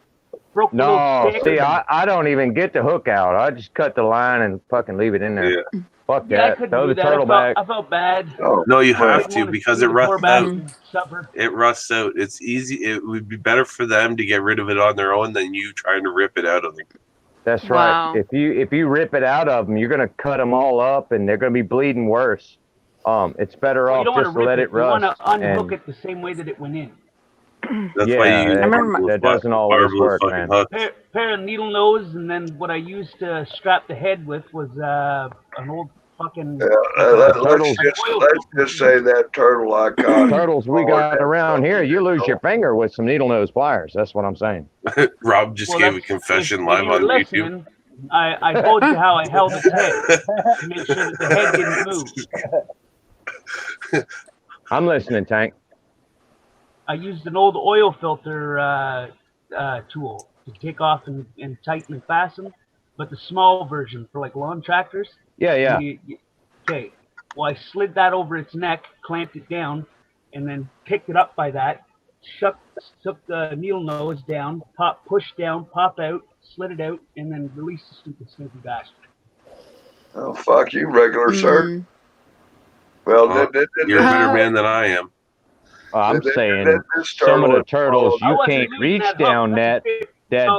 broke the No, little stick. see, I don't even get the hook out. I just cut the line and fucking leave it in there. Yeah. Fuck Yeah, I that. couldn't Throw do the that. turtle back. I felt bad. No, you I have didn't to want because see it the rusts poor bastard out. suffer. It rusts out. It's easy. It would be better for them to get rid of it on their own than you trying to rip it out of them. That's Wow. right. If you rip it out of them, you're gonna cut them all up, and they're gonna be bleeding worse. It's better Well, you off don't want just to to let rip it it. You want rust. to unhook and it the same way that it went in. That's yeah, why you that doesn't always work, man. Pair of needle nose, and then what I used to strap the head with was an old fucking. Let's just say that turtle I caught. Turtles we got around here, you lose your finger with some needle nose pliers. That's what I'm saying. Rob just gave a confession live on YouTube. I told you how I held its head to make sure that the head didn't move. I'm listening, Tank. I used an old oil filter tool to take off and tighten and fasten, but the small version for like lawn tractors. Yeah. Okay. Well, I slid that over its neck, clamped it down, and then picked it up by that. Took the needle nose down, pushed down, pop out, slid it out, and then released the stupid snoopy bastard. Oh, fuck you, regular sir. Well, you're a better man than I am. I'm saying some of the turtles you can't reach down that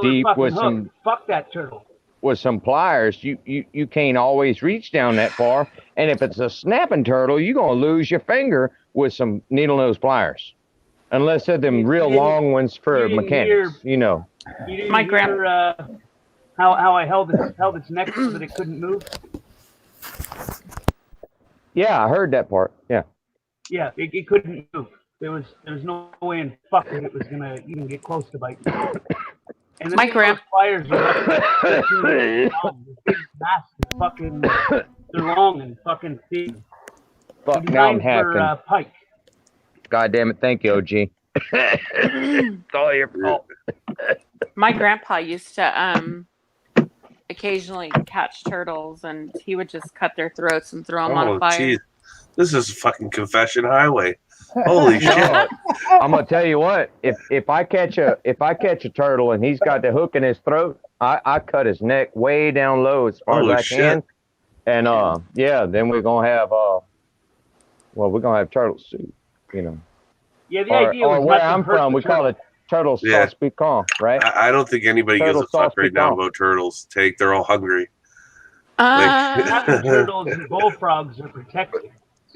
deep with some. Fuck that turtle. With some pliers, you can't always reach down that far. And if it's a snapping turtle, you're gonna lose your finger with some needle nose pliers, unless they're them real long ones for mechanics. You know. You didn't hear how I held its neck so that it couldn't move. Yeah, I heard that part. Yeah. Yeah, it couldn't move. There was no way in fuck that it was gonna even get close to biting. And then those pliers are big, massive, fucking. They're long and fucking thin. Fuck, now I'm for hacking. pike. God damn it! Thank you, OG. It's all your fault. My grandpa used to occasionally catch turtles, and he would just cut their throats and throw them on a fire. Geez. This is a fucking confession highway. Holy shit! I'm gonna tell you what. If I catch a turtle and he's got the hook in his throat, I cut his neck way down low as far as I can, and then we're gonna have we're gonna have turtle soup, you know. Yeah, the idea was where I'm from, we call it Turtle Yeah. sauce piquant, right? I don't think anybody gives Turtle a fuck sauce right now piquant. about turtles. Take, they're all hungry. Snapping turtles and bullfrogs are protected.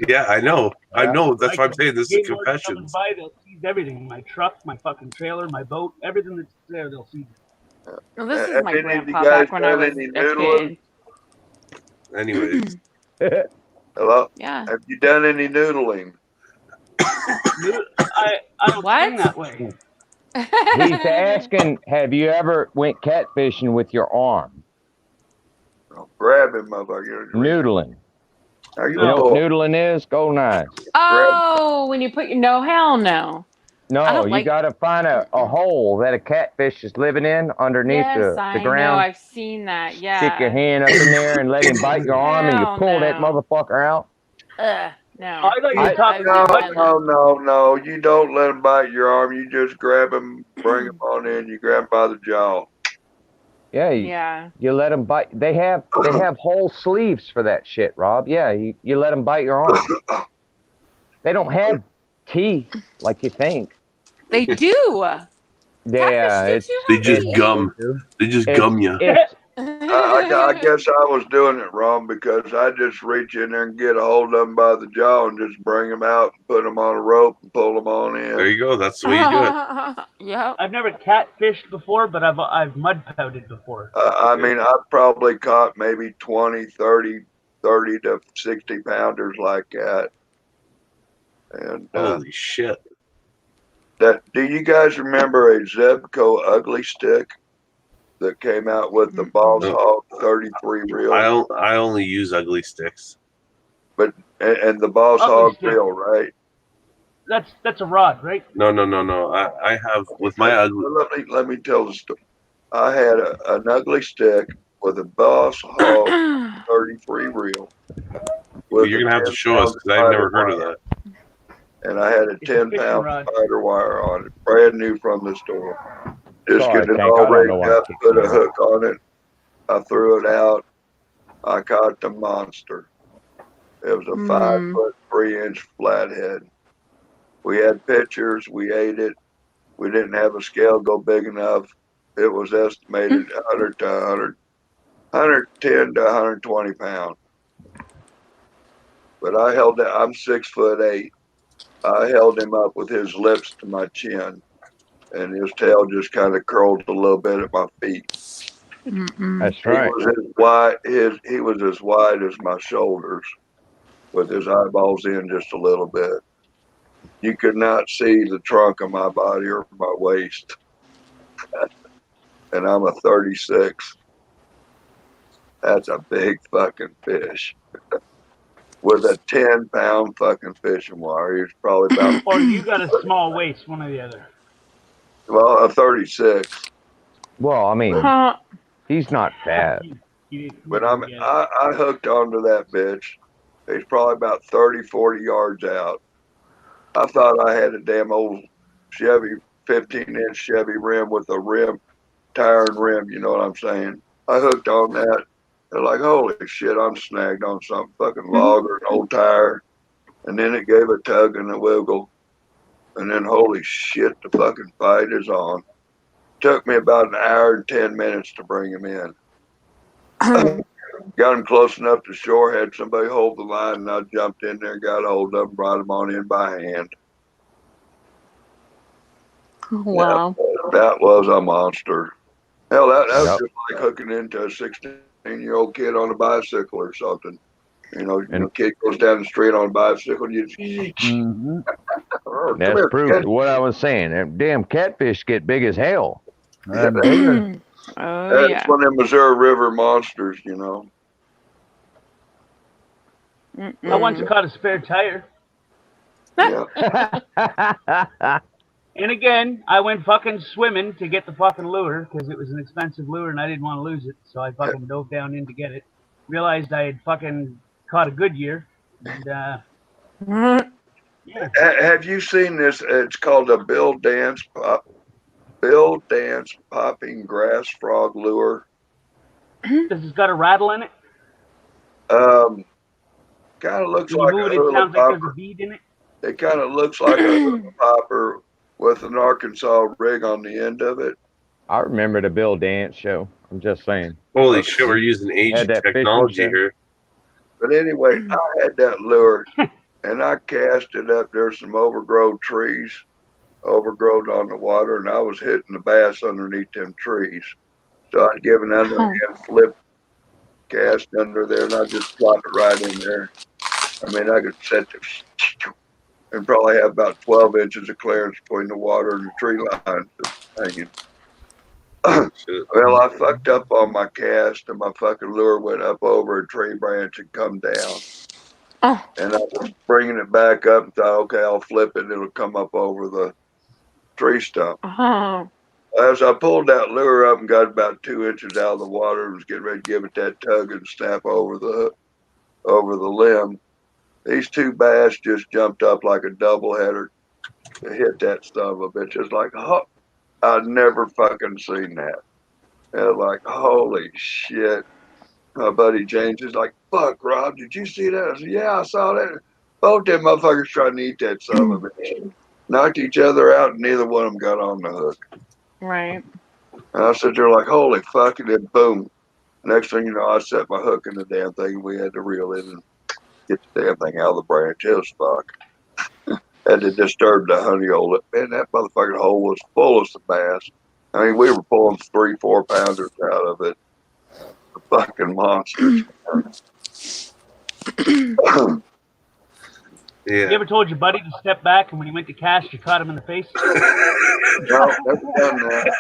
Yeah, I know. I know. That's why I'm saying this is Game warden comes confessions. by, they'll seize everything. My truck, my fucking trailer, my boat, everything that's there, they'll seize it. Well, this is Have my any of you grandpa guys back when I done was any a noodling? kid. Anyways. Hello? Yeah. Have you done any noodling? I don't swing that way. He's asking, have you ever went catfishing with your arm? Grab him, motherfucker. Noodling. How You know what noodling is? Go nice. Oh, when you put your no, hell no. I No, don't you like. got to find a hole that a catfish is living in underneath Yes, the I know. ground. I've seen that. Stick your Yeah. hand up in there and let him bite your arm, and you Hell pull that no. motherfucker out. No. I thought you were talking No. You don't let him bite your arm. You just grab him, bring him on in. You grab him by the jaw. Yeah, you let them bite. They have whole sleeves for that shit, Rob. Yeah, you let them bite your arm. They don't have teeth like you think. They do. Yeah, it's They just gum. They just gum you. I guess I was doing it wrong because I just reach in there and get a hold of them by the jaw and just bring them out and put them on a rope and pull them on in. There you go. That's the way you do it. Yeah. I've never catfished before, but I've mud pouted before. I mean, I've probably caught maybe 20, 30 to 60 pounders like that. And holy shit! Do you guys remember a Zebco ugly stick that came out with the Boss Hog 33 reel? I only use ugly sticks. But and the Boss Hog reel, right? That's a rod, right? No. I have with my ugly. Let me tell the story. I had an ugly stick with a Boss Hog 33 reel. You're gonna have to show us because I've never heard of that. And I had a 10-pound spider wire on it, brand new from the store. Just Sorry, getting it Tank, all I don't know rigged why up, I put a kicked hook on it. I threw it out. I caught the monster. It was a 5 foot 3-inch flathead. We had pictures. We ate it. We didn't have a scale go big enough. It was estimated 110 to 120 pounds. But I held it. I'm 6'8". I held him up with his lips to my chin, and his tail just kind of curled a little bit at my feet. That's right. He was as wide as my shoulders, with his eyeballs in just a little bit. You could not see the trunk of my body or my waist. And I'm a 36. That's a big fucking fish. With a 10-pound fucking fishing wire. He was probably about. Or you got a small waist, one or the other. Well, a 36. Well, I mean, he's not fat. But I hooked onto that bitch. He's probably about 30, 40 yards out. I thought I had a damn old Chevy, 15-inch Chevy rim with a rim, tire and rim, you know what I'm saying? I hooked on that. And like, holy shit, I'm snagged on some fucking log or an old tire. And then it gave a tug and a wiggle. And then, holy shit, the fucking fight is on. Took me about an hour and 10 minutes to bring him in. Got him close enough to shore, had somebody hold the line, and I jumped in there, got a hold of him, brought him on in by hand. Wow. Yeah, that was a monster. Hell, that was just like hooking into a 16-year-old kid on a bicycle or something. You know, kid goes down the street on a bicycle, you just. That's proof of what I was saying. Them damn catfish get big as hell. That's one of them Missouri River monsters, you know. I once caught a spare tire. And again, I went fucking swimming to get the fucking lure because it was an expensive lure and I didn't want to lose it. So I fucking dove down in to get it. Realized I had fucking caught a good year. And, yeah. Have you seen this? It's called a bill dance popping grass frog lure. Does it got a rattle in it? Kind of looks like a hula sounds popper. Like there's a bead in it. It kind of looks like a hula popper with an Arkansas rig on the end of it. I remember the Bill Dance show. I'm just saying. Holy shit, we're using Had aging that fishing technology show. here. But anyway, I had that lure, and I cast it up. There's some overgrown trees, overgrown on the water, and I was hitting the bass underneath them trees. So I'd give an underhand flip cast under there, and I'd just plop it right in there. I mean, I could set this and probably have about 12 inches of clearance between the water and the tree lines hanging. Well, I fucked up on my cast, and my fucking lure went up over a tree branch and come down. And I was bringing it back up and thought, okay, I'll flip it and it'll come up over the tree stump. As I pulled that lure up and got about 2 inches out of the water and was getting ready to give it that tug and snap over the limb, these two bass just jumped up like a doubleheader to hit that son of a bitch. It's like, oh, I'd never fucking seen that. And like, holy shit. My buddy James is like, fuck, Rob, did you see that? I said, yeah, I saw that. Both them motherfuckers trying to eat that son of a bitch. Knocked each other out, and neither one of them got on the hook. Right. And I said, they're like, holy fuck, and then boom. Next thing you know, I set my hook in the damn thing, and we had to reel it and get the damn thing out of the branch. It was fuck. Had to disturb the honey hole. Man, that motherfucking hole was full of some bass. I mean, we were pulling 3-4 pounders out of it. The fucking monsters. Yeah. You ever told your buddy to step back, and when he went to cast, you caught him in the face? No, never done that.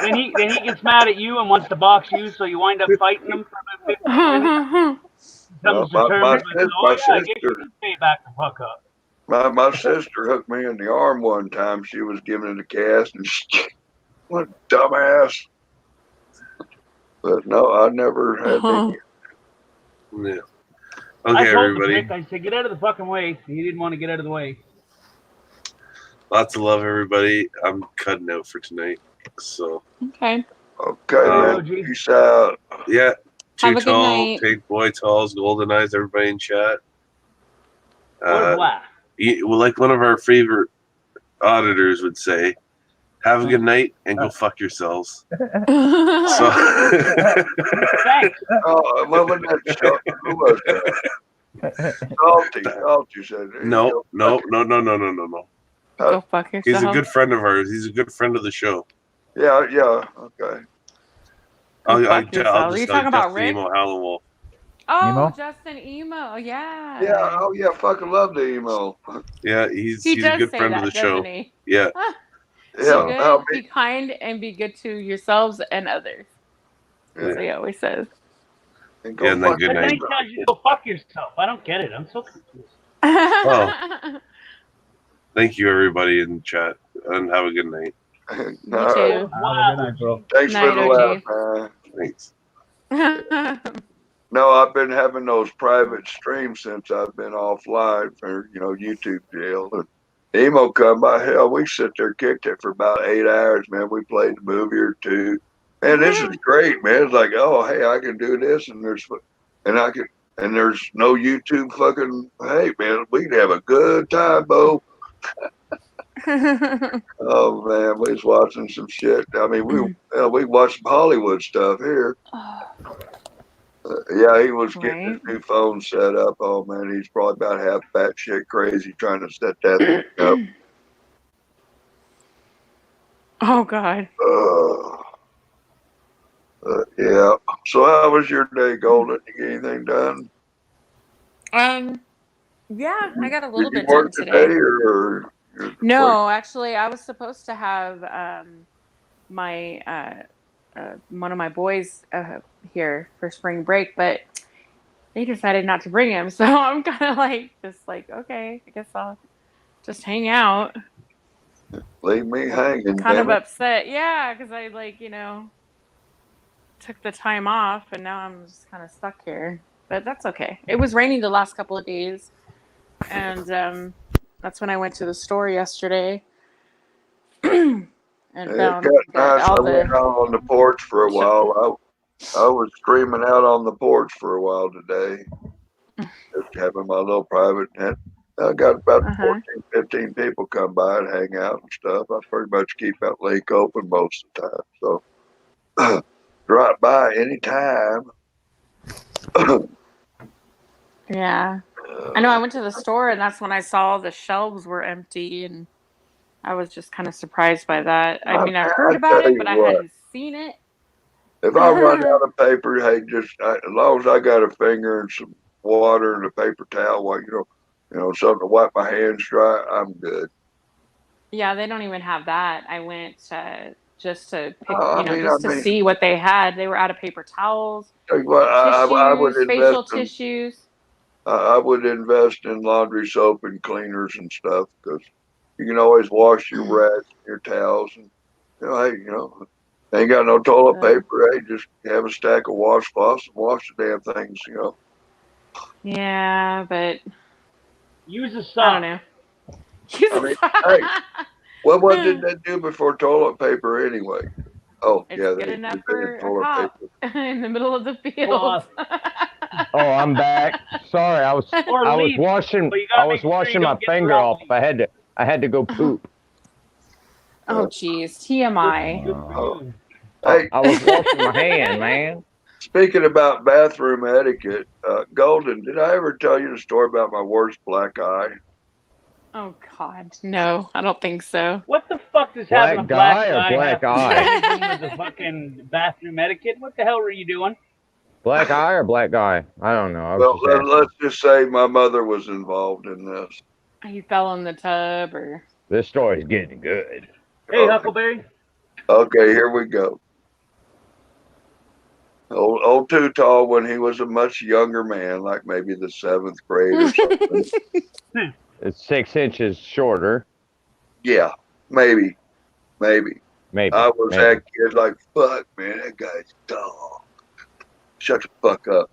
Then he gets mad at you and wants to box you, so you wind up fighting him for about 15 minutes. Comes to terms with, oh yeah, I guess you can stay back the fuck up. My sister hooked me in the arm one time. She was giving it a cast, and what a dumbass. But no, I never had any. Yeah. I Okay, told everybody. the prick, I said, get out of the fucking way. He didn't want to get out of the way. Lots of love, everybody. I'm cutting out for tonight. So. Okay. Okay, man. Peace out. Yeah. Have Too a good Tall, night. Take Boy Talls, Golden Eyes, everybody in chat. Well, like one of our favorite auditors would say, have a good night and go fuck yourselves. So. Oh, what was that show? Who was that? Salty said. No. Go fuck yourself. He's a good friend of ours. He's a good friend of the show. Yeah, okay. I'll Are just you talking about Rick? Emo Howell. Oh, Emo? Justin Emo. Yeah. Yeah, oh yeah, fucking love the emo. Yeah, he's He a does good say friend that, of the show. doesn't he? Yeah. Be good, be kind, and be good to yourselves and others. That's what he always says. Yeah, and then good But then night. he tells you to go fuck yourself. I don't get it. I'm so confused. Oh. Thank you, everybody in the chat, and have a good night. You too. Wow. bro. Thanks Night, for the laugh, man. Thanks. No, I've been having those private streams since I've been offline for, YouTube jail. And emo come by, hell, we sit there, kicked it for about 8 hours, man. We played a movie or two. Man, this is great, man. It's like, oh, hey, I can do this, and there's no YouTube fucking, hey, man, we can have a good time, Bo. Oh, man, we was watching some shit. I mean, we watched some Hollywood stuff here. Yeah, he was getting his new phone set up. Oh, man, he's probably about half batshit crazy trying to set that thing up. Oh, God. Yeah. So how was your day, Golden? You get anything done? Yeah, I got a little Did you bit done work today. or No, actually, I was supposed to have my one of my boys here for spring break, but they decided not to bring him. So I'm kind of okay, I guess I'll just hang out. Leave me hanging. Kind of damn it. upset, yeah, because I took the time off, and now I'm just kind of stuck here. But that's okay. It was raining the last couple of days, and that's when I went to the store yesterday. And It found got nice. all I went out on the porch for a while. I was screaming out on the porch for a while today. Just having my little private net. I got about 14, 15 people come by and hang out and stuff. I pretty much keep that lake open most of the time. So drop by anytime. Yeah. I know I went to the store and that's when I saw the shelves were empty and I was just kind of surprised by that. I mean, I've heard about tell it, you but I what, hadn't seen it. if I run out of paper, hey, as long as I got a finger and some water and a paper towel, well, something to wipe my hands dry, I'm good. Yeah, they don't even have that. I went just to pick, I just to mean, see what they had. They were out of paper towels, tell you what, I would tissues, invest facial tissues. I would invest in laundry soap and cleaners and stuff because you can always wash your rags and your towels and hey, ain't got no toilet paper. Hey, just have a stack of washcloths and wash the damn things. Yeah, but use a I sock. don't know. Use I mean, hey, what did they do before toilet paper anyway? Oh, It's yeah, good they enough invented for a toilet cop paper. in the middle of the field. Cloth. Oh, I'm back. Sorry, I was leaf, washing but you gotta make sure you my don't get finger off. I had to go poop. Oh, geez, TMI. Hey, I was washing my hand, man. Speaking about bathroom etiquette, Golden, did I ever tell you the story about my worst black eye? Oh God, no, I don't think so. What the fuck does having a black eye have to do anything with the fucking bathroom etiquette? What the hell were you doing? Black eye or black guy? I don't know. I was Well, just asking. let's just say my mother was involved in this. He fell in the tub, or This story's getting good. Hey, Huckleberry. Okay, here we go. Old Too Tall, when he was a much younger man, like maybe the 7th grade or something. It's 6 inches shorter. Yeah, maybe. I was that kid like, fuck, man, that guy's dog. Shut the fuck up.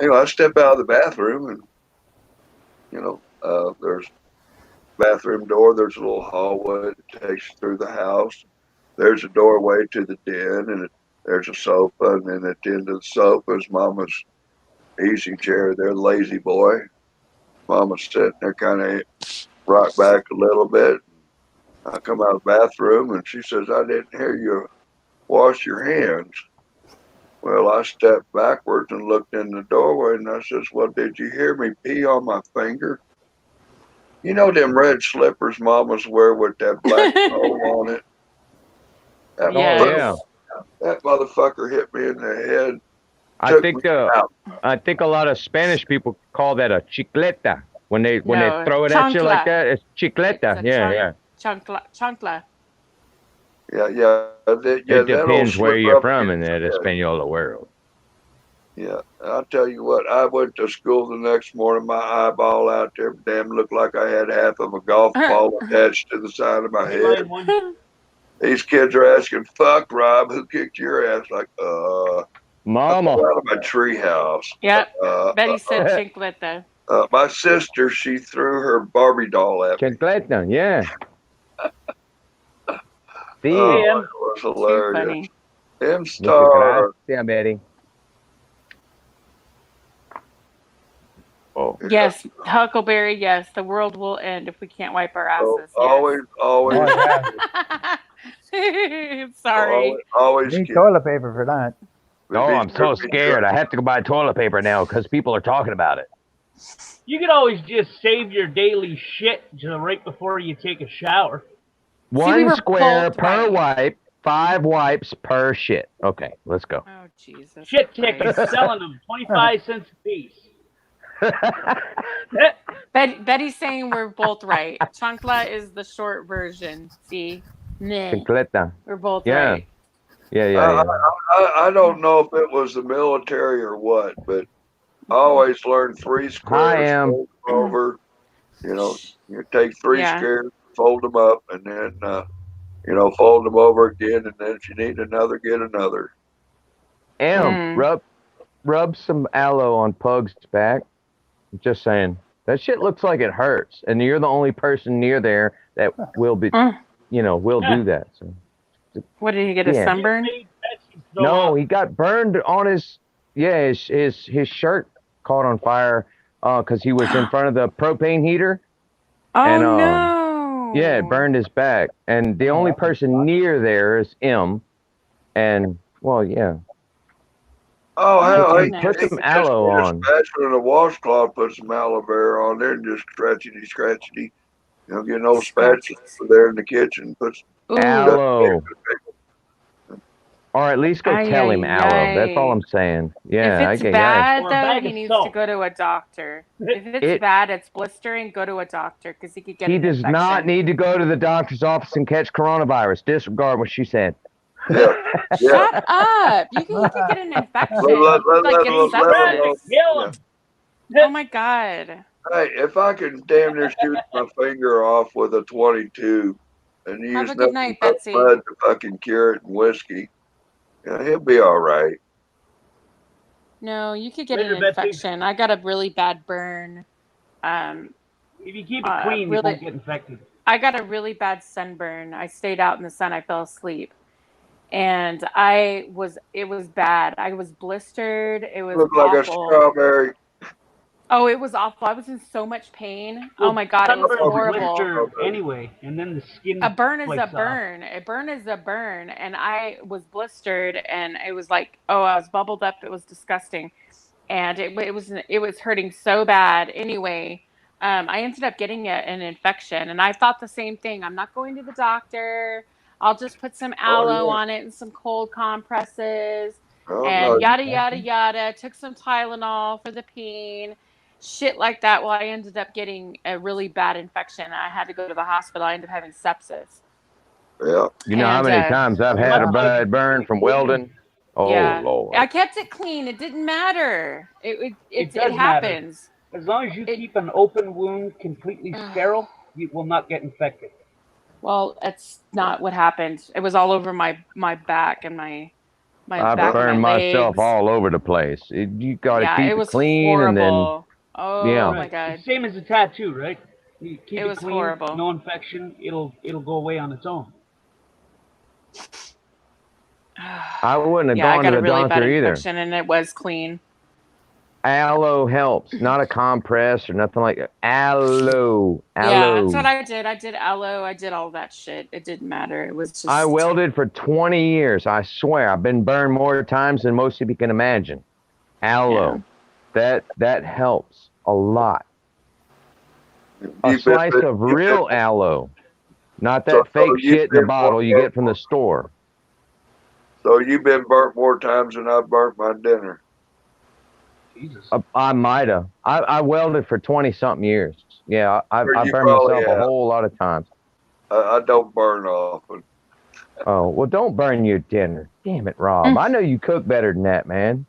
Anyway, I step out of the bathroom and, there's bathroom door. There's a little hallway that takes you through the house. There's a doorway to the den, and there's a sofa, and then at the end of the sofa is Mama's easy chair there, lazy boy. Mama's sitting there kind of rocked back a little bit. I come out of the bathroom, and she says, I didn't hear you wash your hands. Well, I stepped backwards and looked in the doorway, and I says, well, did you hear me pee on my finger? You know them red slippers Mamas wear with that black hole on it? That motherfucker hit me in the head. I think a lot of Spanish people call that a chicleta when they throw it at you like that. It's chicleta. Yeah. Chancla. Yeah. It depends where you're from in that Espanol world. Yeah, I'll tell you what, I went to school the next morning, my eyeball out there, damn, looked like I had half of a golf ball attached to the side of my head. These kids are asking, fuck, Rob, who kicked your ass? Like, Mama. I fell out of my treehouse. Yep, Betty said chancleta. My sister, she threw her Barbie doll at me. Chancleta, yeah. It was hilarious. M-Star. Yeah, Betty. Oh. Yes, Huckleberry, yes, the world will end if we can't wipe our asses. Always. Sorry. Always need toilet paper for that. Oh, I'm so scared. I have to go buy toilet paper now because people are talking about it. You could always just save your daily shit right before you take a shower. One square per wipe, 5 wipes per shit. Okay, let's go. Oh, Jesus. Shit tickets, selling them 25 cents a piece. Betty's saying we're both right. Chancla is the short version. See? Chancleta. We're both Yeah. right. Yeah. I don't know if it was the military or what, but I always learned 3 squares, fold them over. You take 3 squares, fold them up, and then fold them over again, and then if you need another, get another. Rub some aloe on Pug's back. Just saying. That shit looks like it hurts, and you're the only person near there that will be, will do that. So. What, did he get a sunburn? No, he got burned on his shirt caught on fire Because he was in front of the propane heater, Oh and yeah, it no. burned his back. And the only person near there is M. And well, yeah, Oh, Oh hell, put he some goodness. can just aloe get a on. spatula and a washcloth, put some aloe vera on there, and just scratchity. Get an old spatula Scratchies. there in the kitchen, put some Ooh. duct tape. Aloe. Or at least go Ay tell him ay aloe. That's all ay. I'm saying. If Yeah, it's okay, yeah. bad Or a though, bag he of needs to salt. go to a doctor. If it's It bad, it's blistering, go to a doctor because he could get He an does not infection. need to go to the doctor's office and catch coronavirus. Disregard what she said. Yeah, yeah. Shut up. He could get an infection. Let, He could like get let Trying to alone, sepsis. kill yeah. him. Oh my god. Hey, if I can damn near shoot my finger off with a 22 and Have use a good nothing night, but Betsy. mud to fucking cure it and whiskey, he'll be all right. No, you could get an Later, Betsy. infection. I got a really bad burn. If you keep it clean, you Really, won't get infected. I got a really bad sunburn. I stayed out in the sun. I fell asleep. And it was bad. I was blistered. It was Look like a awful. strawberry. Oh, it was awful. I was in so much pain. Oh Well, my God, it was sunburns horrible. blister anyway, and then the A skin burn is a flakes off. burn. A burn is a burn. And I was blistered and it was like, oh, I was bubbled up. It was disgusting. And it was hurting so bad. Anyway, I ended up getting an infection and I thought the same thing. I'm not going to the doctor. I'll just put some Oh, aloe yeah. on it and some cold compresses Oh, and no. yada yada yada. Took some Tylenol for the pain. Shit like that. Well, I ended up getting a really bad infection. I had to go to the hospital. I ended up having sepsis. Yeah. You know how And many times I've had a Much like bad burn from welding? Oh, yeah, I Lord. kept it clean. It didn't matter. It It does matter. happens. As long as you It keep an open wound completely sterile, you will not get infected. Well, that's not what happened. It was all over my back and my I back and my burned myself legs. all over the place. You got to Yeah, it keep it was clean and then, horrible. Oh yeah. my Right. God. Same as a tattoo, right? You keep It it was clean, horrible. no infection. It'll go away on its own. I wouldn't have Yeah, I gone got to a the really bad doctor either. infection and it was clean. Aloe helps, not a compress or nothing like that. Aloe. Yeah, that's what Aloe. I did. I did aloe. I did all that shit. It didn't matter. It was I just welded for 20 years. I swear. I've been burned more times than most of you can imagine. Aloe. That helps a lot. A You've been, slice of real aloe, not so that fake you've shit in the been bottle you get from the store. So you've been burnt more times than I've burnt my dinner. Jesus. I might have. I welded for 20 something years. Yeah, I You burned probably myself a have. whole lot of times. I don't burn often. Oh, well, don't burn your dinner. Damn it, Rob. I know you cook better than that, man.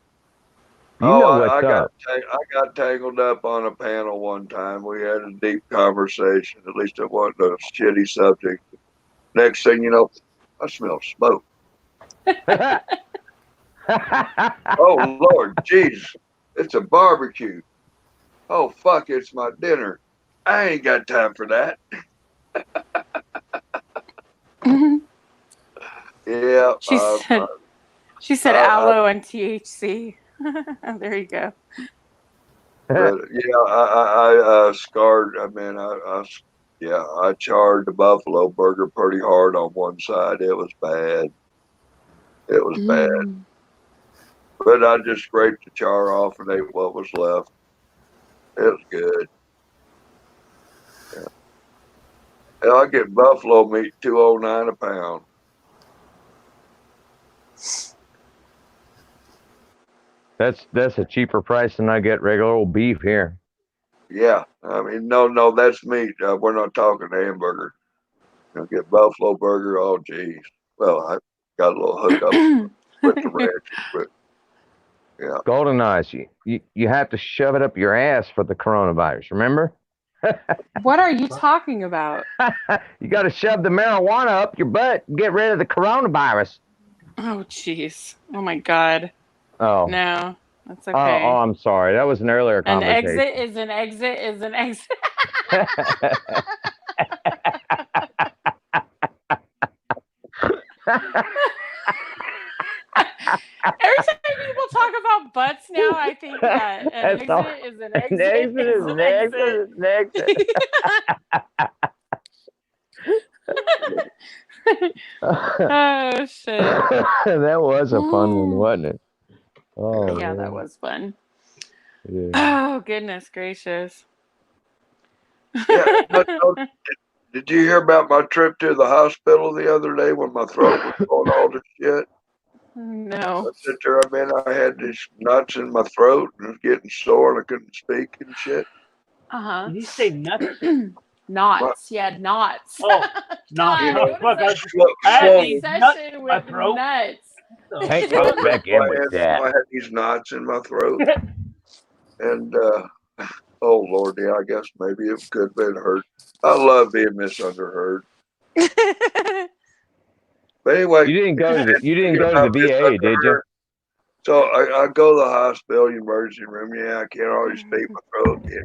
You know what's up. I got tangled up on a panel one time. We had a deep conversation. At least it wasn't a shitty subject. Next thing you know, I smell smoke. Oh, Lord, Jesus. It's a barbecue. Oh, fuck, it's my dinner. I ain't got time for that. Yeah. She said aloe and THC. There you go. But yeah, I scarred. I mean, I charred the buffalo burger pretty hard on one side. It was bad. It was bad. But I just scraped the char off and ate what was left. It was good. Yeah. I get buffalo meat $2.09 a pound. That's a cheaper price than I get regular old beef here. Yeah, I mean, no, that's meat. We're not talking hamburger. You get buffalo burger. Oh, geez. Well, I got a little hookup with the ranch, but yeah. Golden Eyes, you have to shove it up your ass for the coronavirus. Remember? What are you talking about? You got to shove the marijuana up your butt and get rid of the coronavirus. Oh, jeez. Oh my God. Oh. No, that's okay. Oh, I'm sorry. That was an earlier An conversation. exit is an exit is an exit. Every time people talk about butts now, I think that an exit is an exit. Exit is an exit. Oh shit. That was a fun one, wasn't it? Oh Yeah, man. that was fun. Yeah. Oh goodness gracious. Yeah, did you hear about my trip to the hospital the other day when my throat was going all to shit? No. I sit there, I had these nuts in my throat and it was getting sore and I couldn't speak and shit. Uh-huh. Did you say nuts? Knots. Yeah, knots. Oh, knots. God, Oh, what fuck, is I had that these nuts obsession in my with throat. nuts? Hey, goes back in with I that. had these knots in my throat. And, oh Lord, yeah, I guess maybe it could have been hurt. I love being misunderstood. But anyway, You didn't go to the VA, did you? So I go to the hospital, emergency room. Yeah, I can't always speak my throat. Yeah.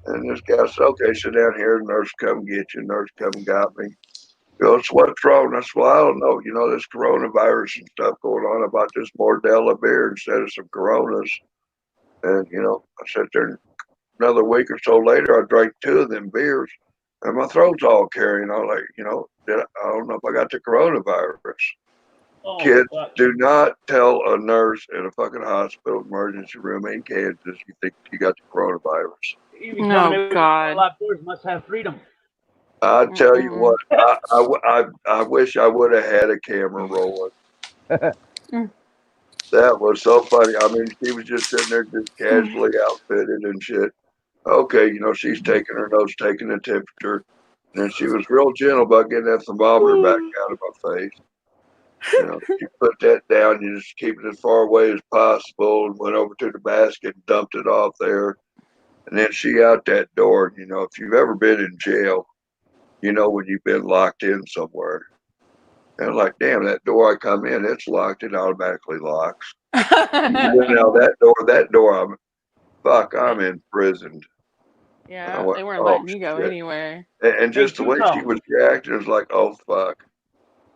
And this guy said, okay, sit down here. The nurse come get you. Nurse come and got me. He goes, what's wrong? I said, well, I don't know. You know, this coronavirus and stuff going on. I bought this Mordella beer instead of some Coronas. And, you know, I sat there another week or so later, I drank 2 of them beers. And my throat's all carrying on. Like, you know, I don't know if I got the coronavirus. Oh, Kids, fuck. do not tell a nurse in a fucking hospital emergency room in Kansas you think you got the coronavirus. Oh, God. Must have freedom. I tell you what, I wish I would have had a camera rolling. That was so funny. I mean, she was just sitting there just casually outfitted and shit. Okay, you know, she's taking her notes, taking the temperature. And then she was real gentle about getting that thermometer back out of my face. You know, you put that down, you just keep it as far away as possible, and went over to the basket and dumped it off there. And then she out that door. You know, if you've ever been in jail, you know when you've been locked in somewhere. And I'm like, damn, that door I come in, it's locked, it automatically locks. You know, that door, I'm imprisoned. Yeah, Went, they weren't oh, letting you go shit. anywhere. And just the way she was reacting, it was like, oh, fuck.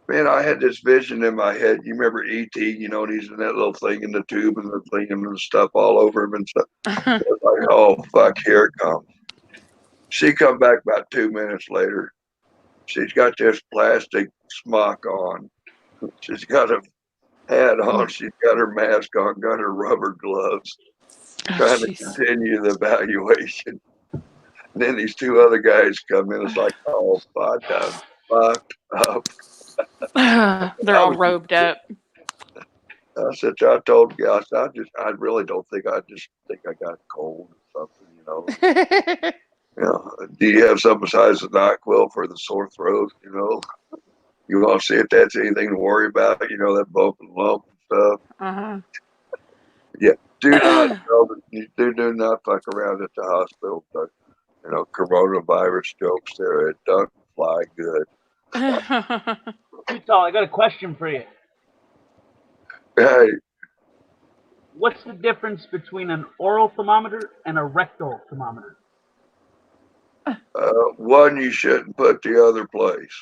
Man, I had this vision in my head. You remember E.T., you know, and he's in that little thing in the tube and the thing and the stuff all over him and stuff. It was like, oh, fuck, here it comes. She come back about 2 minutes later. She's got this plastic smock on. She's got a hat on. She's got her mask on, got her rubber gloves, trying to continue the evaluation. And then these 2 other guys come in. It's like, oh, fuck, I'm fucked up. They're all robed up. I said, I told the guy, I really don't think, I just think I got a cold or something, you know. You know, do you have something besides the NyQuil for the sore throat, you know? You want to see if that's anything to worry about, you know, that bump and lump and stuff. Uh-huh. Yeah, do not fuck around at the hospital. But, you know, coronavirus jokes there, it doesn't fly good. Utah, I got a question for you. Hey, what's the difference between an oral thermometer and a rectal thermometer? One you shouldn't put the other place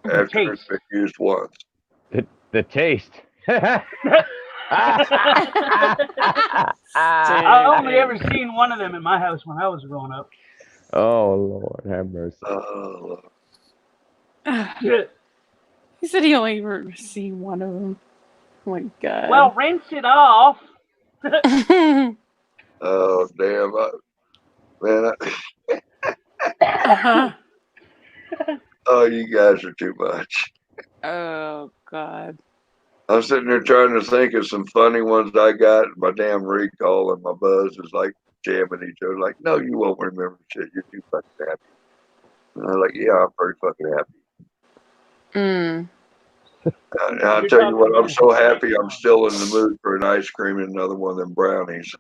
after it's been used once. The taste. I only ever seen one of them in my house when I was growing up. Oh Lord, have mercy. Oh Lord. He said he only ever seen one of them. Oh my God. Well, rinse it off. Oh damn, man! Oh, you guys are too much. Oh God. I'm sitting there trying to think of some funny ones I got. My damn recall and my buzz is like jamming each other. Like, no, you won't remember shit. You're too fucking happy. And I'm like, yeah, I'm pretty fucking happy. I'll tell you what, I'm so happy I'm still in the mood for an ice cream and another one of them brownies.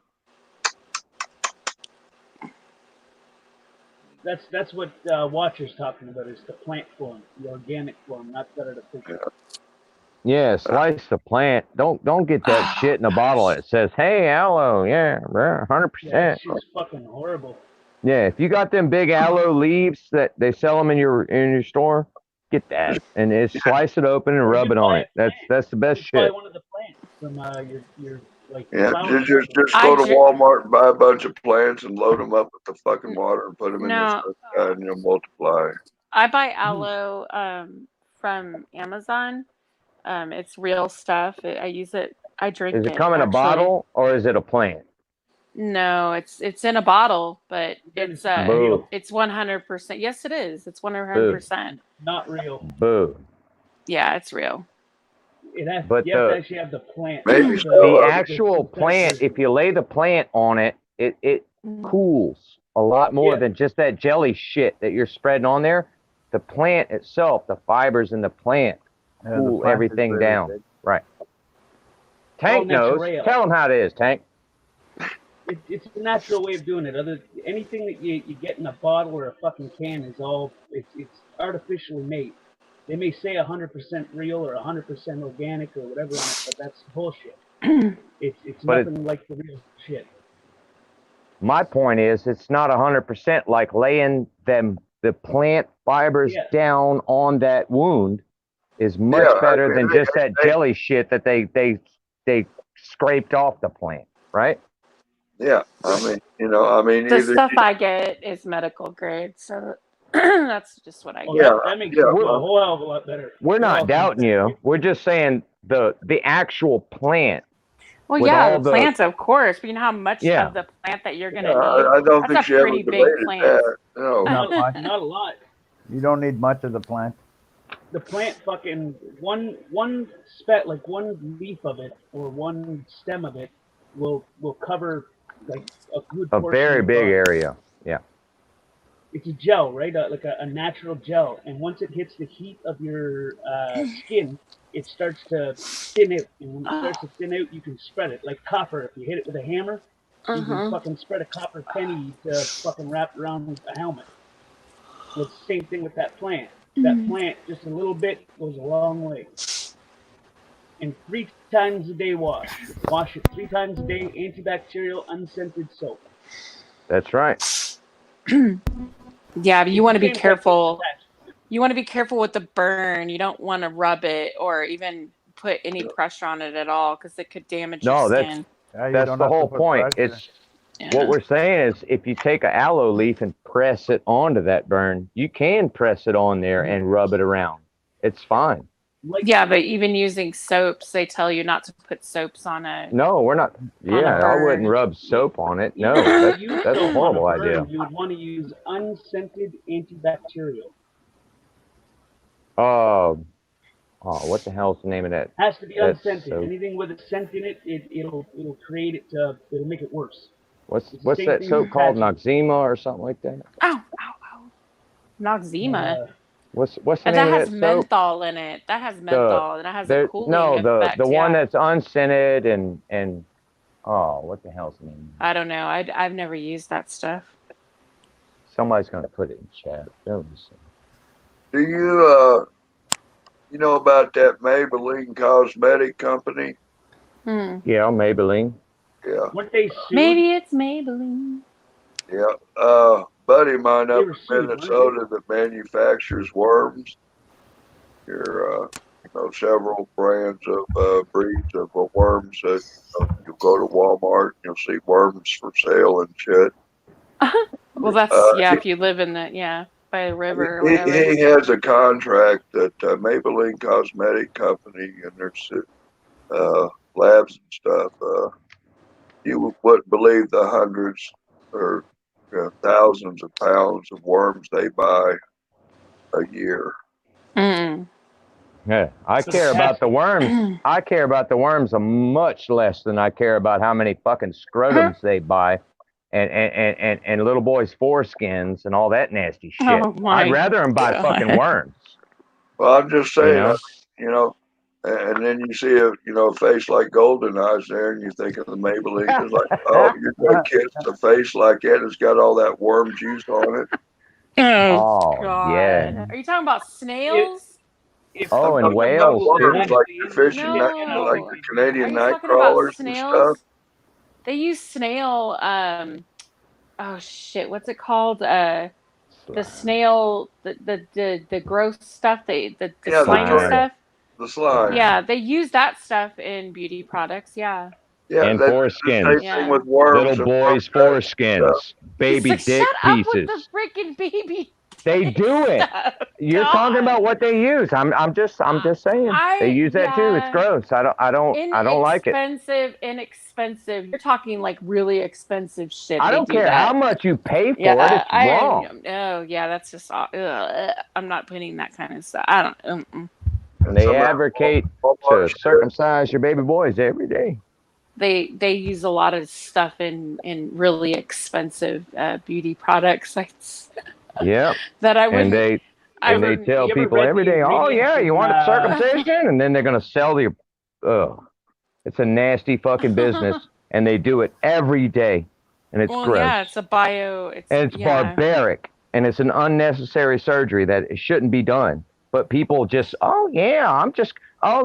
That's what Watcher's talking about, is the plant form, the organic form, not the artificial. Yeah, slice the plant. Don't get that shit in a bottle that says, "Hey, aloe." Yeah, 100%. Yeah, it's just fucking horrible. Yeah, if you got them big aloe leaves that they sell them in your store, get that and slice it open and rub it on it. That's the best shit. Buy one of the plants from your Like Yeah, flowers. just go to Walmart and buy a bunch of plants and load them up with the fucking water and put them in No, the sun and you'll multiply. I buy aloe from Amazon. It's real stuff. I use it. I drink it. Is it come in a actually. bottle or is it a plant? No, it's in a bottle, but it's Boo. it's 100%. Yes, it is. It's 100%. Not real. Boo. Yeah, it's real. It has, But you have to actually have the plant. Maybe the actual plant, if you lay the plant on it, it cools a lot more than just that jelly shit that you're spreading on there. The plant itself, the fibers in the plant, cool everything down. Good. Right. Tank knows. Natural. Tell him how it is, Tank. It's a natural way of doing it. Anything that you get in a bottle or a fucking can is it's artificially made. They may say 100% real or 100% organic or whatever, but that's bullshit. It's nothing like the real shit. My point is, it's not 100% like laying the plant fibers down on that wound is much better than just that jelly shit that they scraped off the plant, right? Yeah, I mean, the stuff I get is medical grade, so that's just what I get. That makes it a whole hell of a lot better. We're not doubting you. We're just saying the actual plant. Well, yeah, the plants, of course, but you know how much of the plant that you're gonna need. I don't think that's a pretty big plant. That. No, not a lot. You don't need much of the plant. The plant, fucking one leaf of it or one stem of it will cover like a good a very big area. Yeah. It's a gel, right? Like a natural gel, and once it hits the heat of your skin, it starts to thin out. And when it starts to thin out, you can spread it like copper. If you hit it with a hammer, you can fucking spread a copper penny to fucking wrap around a helmet. Well, it's the same thing with that plant. That plant, just a little bit, goes a long way. And 3 times a day wash. Wash it 3 times a day, antibacterial, unscented soap. That's right. Yeah, but you want to be careful. You want to be careful with the burn. You don't want to rub it or even put any pressure on it at all because it could damage your skin. That's the whole point. It's what we're saying is if you take an aloe leaf and press it onto that burn, you can press it on there and rub it around. It's fine. Yeah, but even using soaps, they tell you not to put soaps on it. No, we're not. Yeah, I wouldn't rub soap on it. No, that's a horrible idea. You would want to use unscented antibacterial. What the hell's the name of that? Has to be unscented. Soap. Anything with a scent in it, it'll create it. It'll make it worse. What's that soap called? Noxzema or something like that? Ow! Noxzema. What's the name of that That has menthol in it. That has menthol and it has a cooling effect. the one that's unscented and what the hell's the name? I don't know. I've never used that stuff. Somebody's gonna put it in chat. Do you you know about that Maybelline cosmetic company? Yeah, Maybelline. Yeah. Maybe it's Maybelline. Yeah. Buddy of mine up in Minnesota that manufactures worms. Here, several brands of breeds of worms that you'll go to Walmart and you'll see worms for sale and shit. Well, that's if you live in by the river or whatever. He has a contract that Maybelline Cosmetic Company, and there's labs and stuff. You wouldn't believe the hundreds or thousands of pounds of worms they buy a year. Yeah, I care about the worms. I care about the worms much less than I care about how many fucking scrotums they buy, and little boys' foreskins and all that nasty shit. I'd rather them buy fucking worms. Well, I'm just saying, and then you see a face like Golden Eyes there, and you think of the Maybelline. It's like, oh, you're gonna kiss a face like that. It's got all that worm juice on it. Oh God. Yeah. Are you talking about snails? And whales too. Like the fishing, like the Canadian night crawlers and stuff. They use snail. Oh shit! What's it called? The snail. The gross stuff. The slimy stuff. The slime. Yeah, they use that stuff in beauty products. Yeah. Yeah, and that's the foreskins. same thing with worms. Little and boys' stuff. foreskins, baby He's like, dick shut up with pieces. the freaking baby. They do it. Stuff. You're God. talking about what they use. I'm just saying. They use that too. It's gross. I don't like it. Inexpensive. You're talking like really expensive shit. I don't care how much you pay for it. It's wrong. Oh yeah, that's just. I'm not putting that kind of stuff. I don't. And they advocate to circumcise your baby boys every day. They use a lot of stuff in really expensive beauty products. Yeah. That I would. And they tell people every day, oh yeah, you want a circumcision, and then they're gonna sell you. It's a nasty fucking business, and they do it every day, and it's gross. Yeah, it's a bio. It's barbaric, and it's an unnecessary surgery that it shouldn't be done. But people just, oh yeah,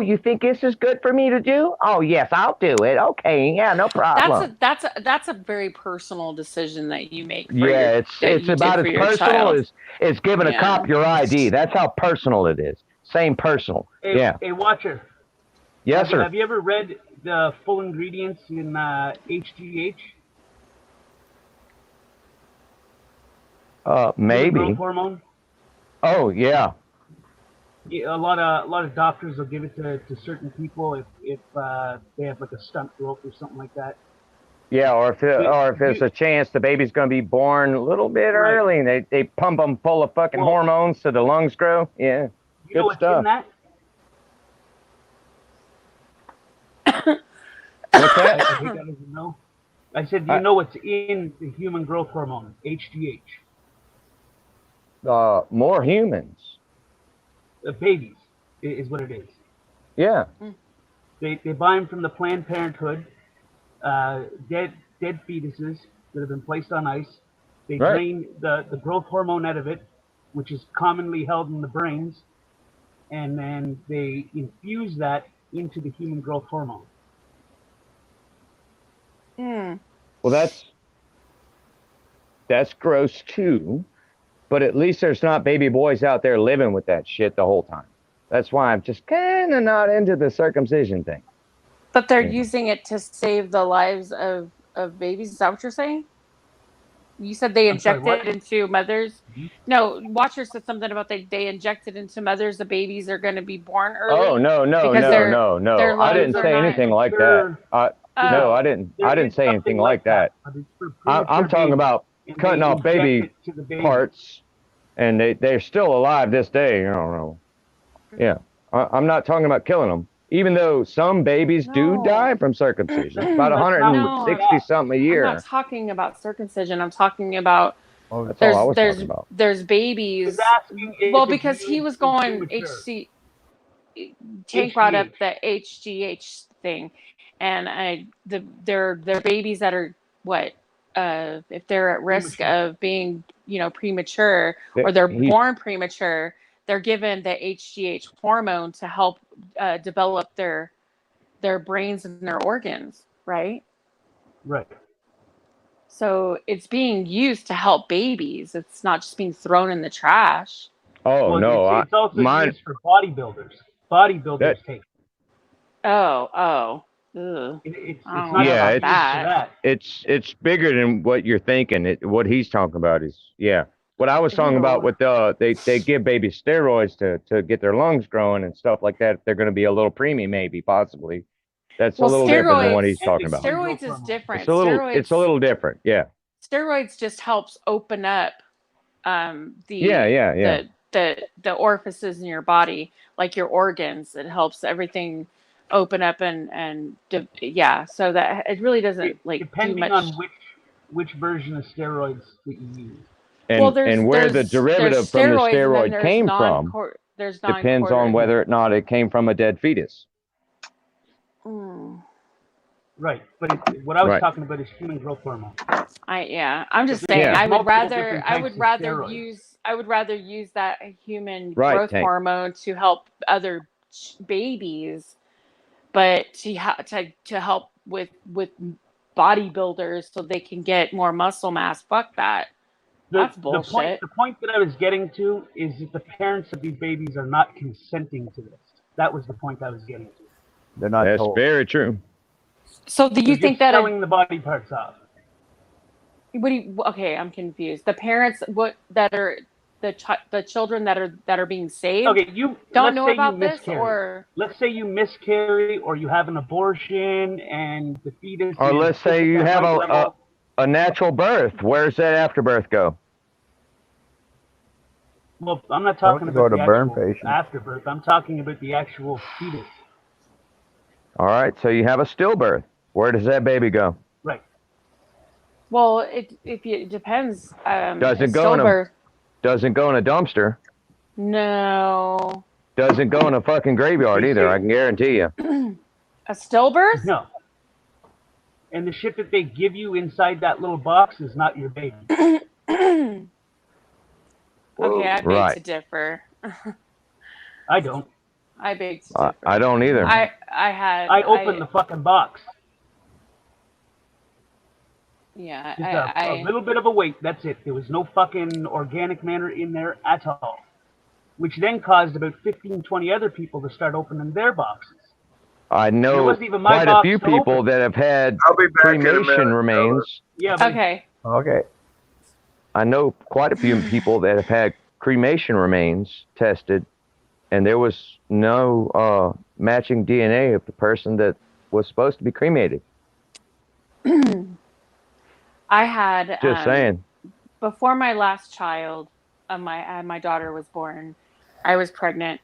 you think this is good for me to do? Oh yes, I'll do it. Okay, yeah, no problem. That's a very personal decision that you make. It's about as personal as giving a cop your ID. That's how personal it is. Same personal. Hey, Watcher. Yes, sir. Have you ever read the full ingredients in HGH? Maybe. Growth hormone. Oh yeah. A lot of doctors will give it to certain people if they have like a stunt growth or something like that. Yeah, or if there's a chance the baby's going to be born a little bit early, and they pump them full of fucking hormones so the lungs grow. Yeah, you know what's in that? What's that? I think I don't know. I said, do you know what's in the human growth hormone, HGH? More humans. Babies is what it is. Yeah. They buy them from the Planned Parenthood, dead fetuses that have been placed on ice. They drain the growth hormone out of it, which is commonly held in the brains, and then they infuse that into the human growth hormone. Well, that's gross too. But at least there's not baby boys out there living with that shit the whole time. That's why I'm just kind of not into the circumcision thing. But they're using it to save the lives of babies. Is that what you're saying? You said they injected into mothers. No, Watcher said something about they injected into mothers. The babies are going to be born early. Oh no! I didn't say anything like that. No, I didn't say anything like that. I'm talking about cutting off baby parts, and they're still alive this day. I don't know. Yeah, I'm not talking about killing them. Even though some babies do die from circumcision, about 160 something a year. I'm not talking about circumcision. I'm talking about there's babies. Well, because he was going Tank brought up the HGH thing, and they're babies that are what if they're at risk of being premature or they're born premature. They're given the HGH hormone to help develop their brains and their organs, right? Right. So it's being used to help babies. It's not just being thrown in the trash. Oh, no. It's also used for bodybuilders. Bodybuilders take it. Oh. It's bigger than what you're thinking. What he's talking about is, what I was talking about with they give babies steroids to get their lungs growing and stuff like that. They're going to be a little preemie, maybe, possibly. That's a little different than what he's talking about. Steroids is different. It's a little different, yeah. Steroids just helps open up the orifices in your body, like your organs. It helps everything open up and so that it really doesn't depending do much. On which version of steroids that you use. And where the derivative from the steroid came from depends on whether or not it came from a dead fetus. Right, but what I was talking about is human growth hormone. I'm just saying I would rather use that human growth hormone to help other babies, but to help with bodybuilders so they can get more muscle mass. Fuck that. That's bullshit. The point that I was getting to is that the parents of these babies are not consenting to this. That was the point I was getting to. They're not. That's very true. So do you They're think just that selling the body parts off? what do you, okay, I'm confused. The parents that are the children that are being saved Okay, don't let's know say you about this, miscarry. or Let's say you miscarry, or you have an abortion, and the fetus Or is let's say just you at have right level. a natural birth. Where's that afterbirth go? Well, I'm not Don't talking go about to the burn actual patients. afterbirth. I'm talking about the actual fetus. All right, so you have a stillbirth. Where does that baby go? Right. well, it depends. Doesn't go in a Stillbirth. doesn't go in a dumpster. No. Doesn't go in a fucking graveyard either. I can guarantee you. A stillbirth? No. And the shit that they give you inside that little box is not your baby. Okay, I beg Right. to differ. I don't. I beg to differ. I don't either. I opened the fucking box. Yeah, Just a little bit of a weight. That's it. There was no fucking organic matter in there at all. Which then caused about 15, 20 other people to start opening their boxes. I And it know wasn't even my quite a box few to people open. that have had I'll be back in a cremation minute. remains. Yeah, but Okay. Okay. I know quite a few people that have had cremation remains tested, and there was no matching DNA of the person that was supposed to be cremated. I had Just saying. before my last child, my daughter was born. I was pregnant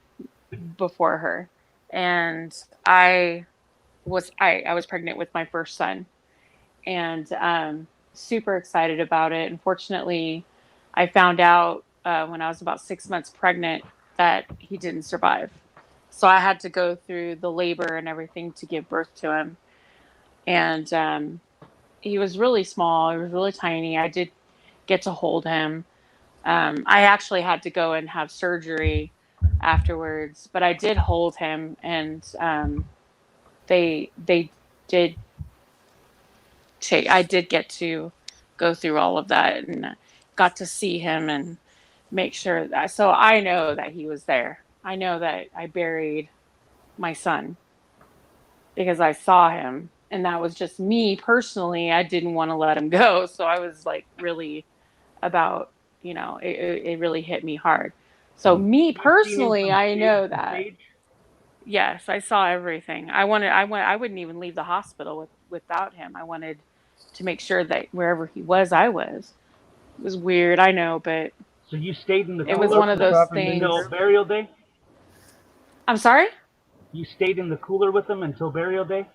before her, and I was pregnant with my first son, and super excited about it. Unfortunately, I found out when I was about 6 months pregnant that he didn't survive. So I had to go through the labor and everything to give birth to him. And he was really small. He was really tiny. I did get to hold him. I actually had to go and have surgery afterwards, but I did hold him, and they did take. I did get to go through all of that and got to see him and make sure that. So I know that he was there. I know that I buried my son because I saw him, and that was just me personally. I didn't want to let him go, so I was like really about, it really hit me hard. So me you've seen him personally, from I stage know to that. stage? Yes, I saw everything. I wouldn't even leave the hospital without him. I wanted to make sure that wherever he was, I was. It was weird, I know, but So you stayed in the it was cooler one of those until things. burial day? I'm sorry? You stayed in the cooler with them until burial day?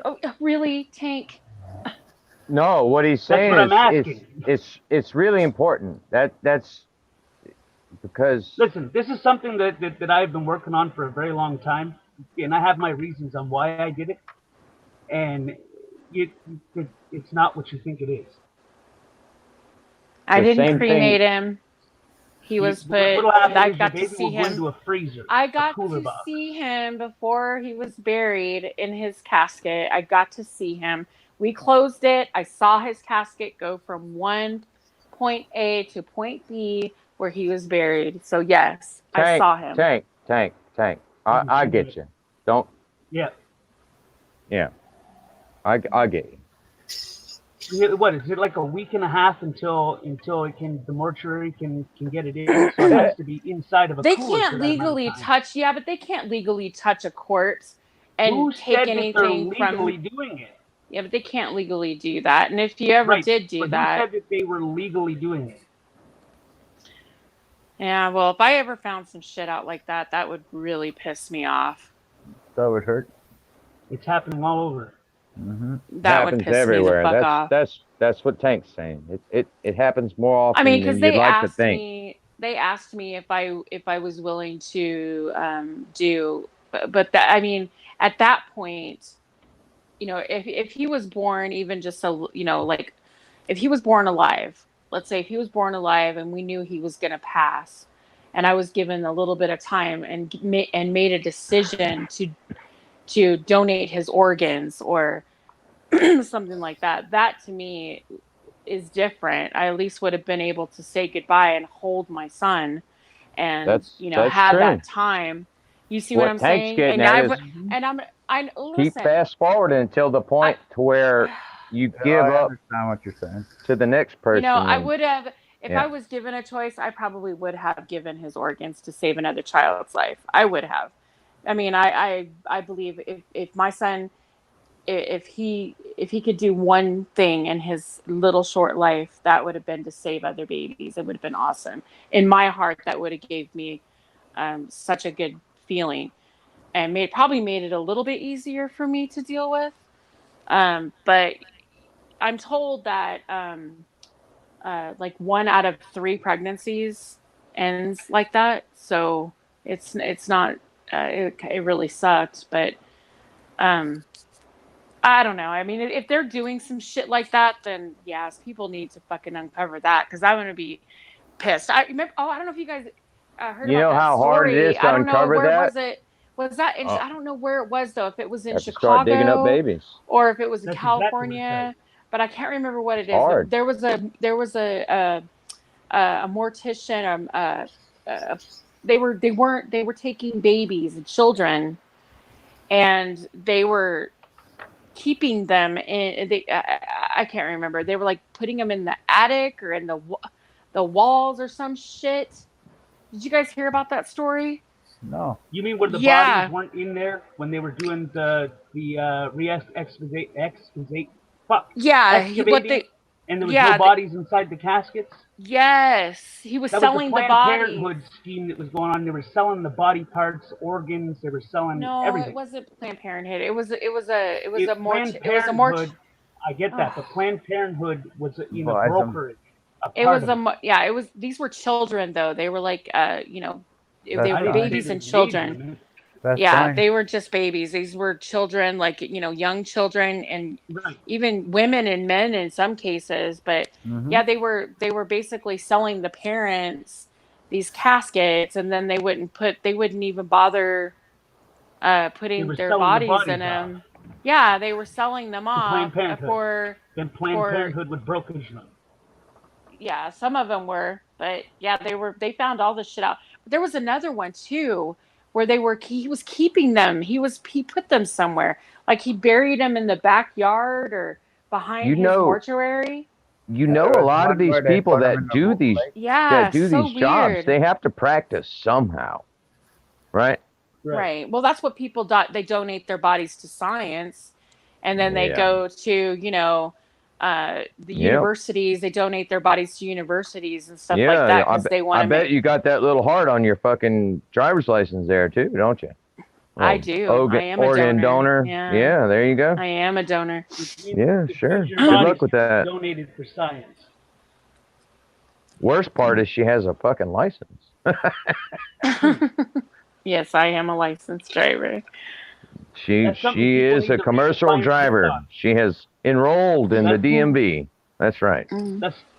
Oh, really, Tank? No, what he's That's saying what I'm is asking. it's really important. That's because Listen, this is something that I've been working on for a very long time, and I have my reasons on why I did it. And it's not what you think it is. I the didn't same cremate thing. him. He was put. What'll happen I is your got to baby see will go him. into a freezer, I a got cooler to box. see him before he was buried in his casket. I got to see him. We closed it. I saw his casket go from one point A to point B where he was buried. So yes, I saw him. Tank. I get you. Don't. Yeah. Yeah. I get you. What is it, like a week and a half until the mortuary can get it in? So it has to be inside of a They cooler. can't legally touch. Yeah, but they can't legally touch a corpse and Who take said that they're anything legally from. doing it? Yeah, but they can't legally do that. And if you ever Right, did do but that, who said that they were legally doing it? yeah, well, if I ever found some shit out like that, that would really piss me off. That would hurt. It's happening all over. Mm-hmm. That would Happens piss everywhere. me the fuck off. That's what Tank's saying. It happens more often I mean, than because you'd like to think. they asked me if I was willing to do, but that, I mean, at that point, if he was born even just like if he was born alive, let's say if he was born alive and we knew he was going to pass, and I was given a little bit of time and made a decision to donate his organs or something like that, that to me is different. I at least would have been able to say goodbye and hold my son and That's have true. that time. You see what I'm Tank's saying? getting And at is I keep listen. fast forwarding until the point to where you give I up understand what you're saying. to the next person. I and- would have, if yeah. I was given a choice, I probably would have given his organs to save another child's life. I would have. I mean, I believe if my son, if he could do one thing in his little short life, that would have been to save other babies. It would have been awesome. In my heart, that would have gave me such a good feeling, and probably made it a little bit easier for me to deal with. But I'm told that like 1 out of 3 pregnancies ends like that. So it's not. It really sucked, but I don't know. I mean, if they're doing some shit like that, then yes, people need to fucking uncover that, because I'm gonna be pissed. I remember. Oh, I don't know if you guys heard You about know that how hard it story. is to I don't know uncover where that? was it. Was that in? I don't know where it was though. If it was in Have to start digging up Chicago babies. or if it was in That's exactly what it California, but I can't remember what it is. Hard. But there was a mortician. They were taking babies and children, and they were keeping them in. I can't remember. They were like putting them in the attic or in the walls or some shit. Did you guys hear about that story? No. You mean where the Yeah. bodies weren't in there when they were doing the excavate? Fuck. Yeah, Excavating, and there was yeah, no bodies inside the caskets. Yes, he was That selling was the the Planned bodies. Parenthood scheme that was going on. They were selling the body parts, organs. They were selling No, everything. it wasn't Planned Parenthood. It was a Planned Parenthood. I get that, but Planned Parenthood was a brokerage. These were children though. They were like they were That's babies and children. That's Yeah, fine. they were just babies. These were children, like young children, and even women and men in some cases. But yeah, they were basically selling the parents these caskets, and then they wouldn't even bother putting their bodies in them. Yeah, they were selling them off for. Then Planned Parenthood would brokerage them. Yeah, some of them were, but yeah, they found all this shit out. But there was another one too, where he was keeping them. He put them somewhere, like he buried them in the backyard or behind his mortuary. A lot of these people that do these jobs, they have to practice somehow, right? Right. Well, that's what people do. They donate their bodies to science, and then they go to the universities. They donate their bodies to universities and stuff like that because they want to. I bet you got that little heart on your fucking driver's license there too, don't you? I do. I am a organ donor. Yeah, there you go. I am a donor. Yeah, sure. Good luck with that. Donated for science. Worst part is she has a fucking license. Yes, I am a licensed driver. She is a commercial driver. She has enrolled in the DMV. That's right.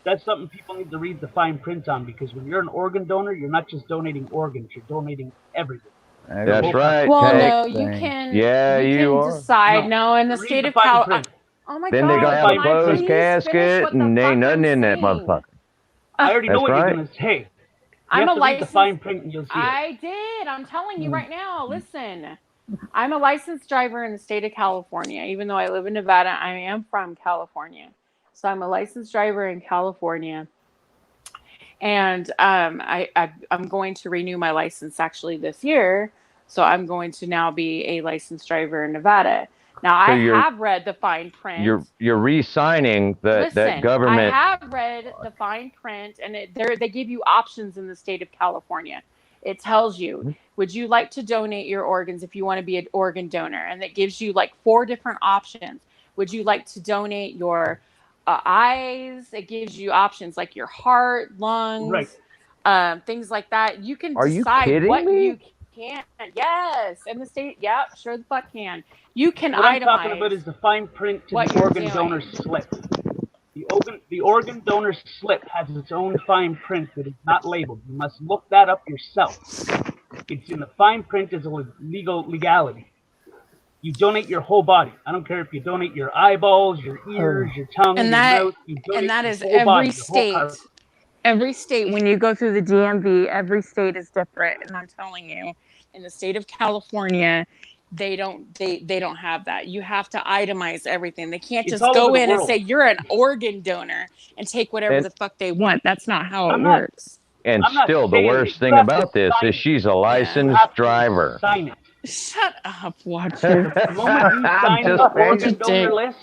That's something people need to read the fine print on, because when you're an organ donor, you're not just donating organs, you're donating everything. That's right. Well, no, you can. Yeah, you can decide. No, in the state of California. Oh my God! Then they gotta have a closed casket, and ain't nothing in that motherfucker. I already know what you're gonna say. I'm a licensed. The fine print and you'll see I did. I'm telling you right now. Listen, I'm a licensed driver in the state of California. Even though I live in Nevada, I am from California. So I'm a licensed driver in California, and I'm going to renew my license actually this year. So I'm going to now be a licensed driver in Nevada. Now I have read the fine print. You're re-signing that government. I have read the fine print, and they give you options in the state of California. It tells you, would you like to donate your organs if you want to be an organ donor? And it gives you like 4 different options. Would you like to donate your eyes? It gives you options like your heart, lungs, things like that. You can decide what you can. Yes, in the state. Yep, sure the fuck can. You can what itemize. I'm talking about is the fine print to the organ donor slip. The organ donor slip has its own fine print that is not labeled. You must look that up yourself. It's in the fine print as a legality. You donate your whole body. I don't care if you donate your eyeballs, your ears, your tongue, your mouth. And that is every state. Every state, when you go through the DMV, every state is different. And I'm telling you, in the state of California, they don't have that. You have to itemize everything. They can't It's just all over go the in and world. say you're an organ donor and take whatever And- the fuck they want. That's not how it I'm not- works. And I'm not still, the saying worst it. thing You have to about this sign is it. she's a You licensed have to driver. sign it. Shut up, Watcher. The moment you sign just the saying. organ donor list,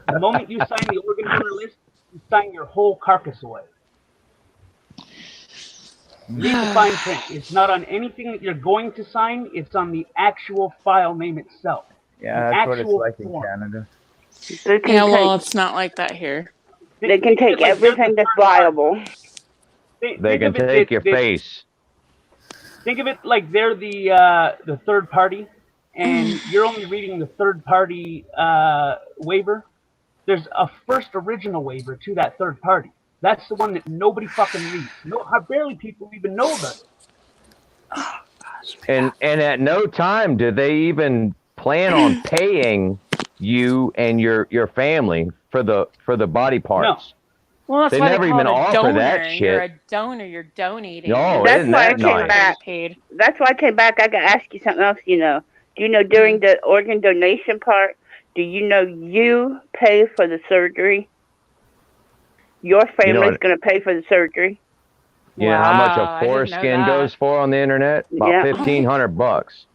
the moment you sign the organ donor list, you sign your whole carcass away. Read the fine print. It's not on anything that you're going to sign. It's on the actual file name itself. Yeah, the that's what it's actual like in form. Canada. They can Yeah, well, take, it's not like that here. they can take Like, everything that's viable. They can take your face. Think of it like they're the third party, and you're only reading the third party waiver. There's a first original waiver to that third party. That's the one that nobody fucking reads. Barely people even know about it. And at no time do they even plan on paying you and your family for the body parts. Well, that's They why never they call even it a offer donor. that You're shit. a donor. You're donating. No, That's isn't why I that came nice? back. Paid. That's why I came back. I gotta ask you something else. Do you know during the organ donation part, do you know you pay for the surgery? Your family's gonna pay for the surgery. You know how much Wow, a I didn't know foreskin that. goes for on the internet? About Yeah. $1,500.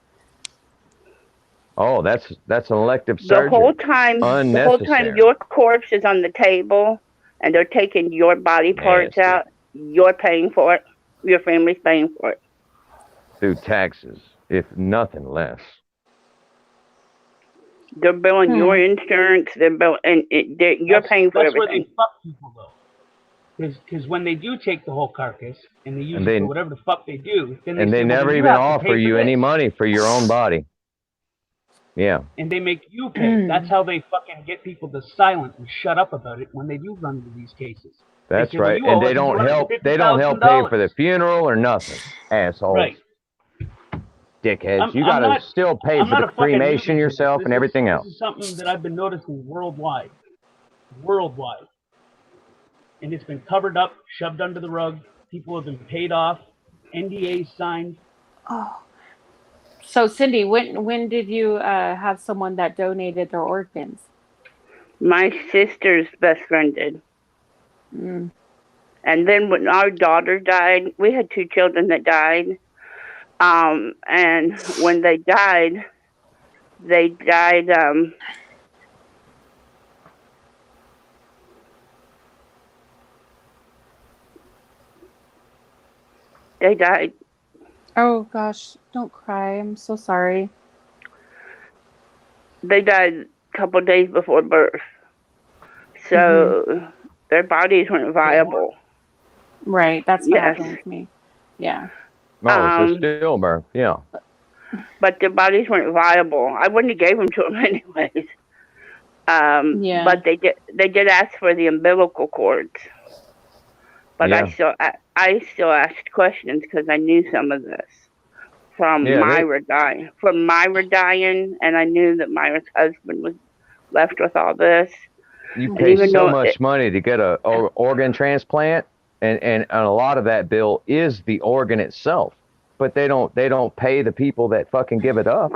Oh, that's an elective The surgery. whole time Unnecessary. your corpse is on the table and they're taking your body parts Nasty. out, you're paying for it. Your family's paying for it. Through taxes, if nothing less. They're billing your insurance. They're billing, and you're paying for That's where everything. they fuck people though. Because when they do take the whole carcass and they use And it they- for whatever the fuck they do, then And say, they well, never then you even have to offer pay for you any this. money for your own body. Yeah. And they make you pay. That's how they fucking get people to silent and shut up about it when they do run into these cases. That's say, well, right. you And owe they us don't help pay $250,000. for the funeral or nothing. Assholes. Right. Dickheads. You I'm gotta not- still pay I'm for not the a fucking cremation newbie to yourself this. and everything else. This is something that I've been noticing worldwide. Worldwide. And it's been covered up, shoved under the rug. People have been paid off. NDAs signed. Oh. So, Cindy, when did you have someone that donated their organs? My sister's best friend did. Mm. And then when our daughter died, we had 2 children that died. And when they died, they died. They died. Oh gosh, don't cry. I'm so sorry. They died a couple days before birth, so their bodies weren't viable. Right, that's what Yes. happened with me. Yeah. Oh, so stillbirth. Yeah. But their bodies weren't viable. I wouldn't have gave them to them anyways. Yeah. But they did ask for the umbilical cords. But Yeah. I still asked questions because I knew some of this from Yeah, Myra dying. From Myra dying, and I knew that Myra's husband was left with all this. You And pay even so though much money to get a organ transplant, and a lot of that bill is the organ itself. But they don't pay the people that fucking give it up.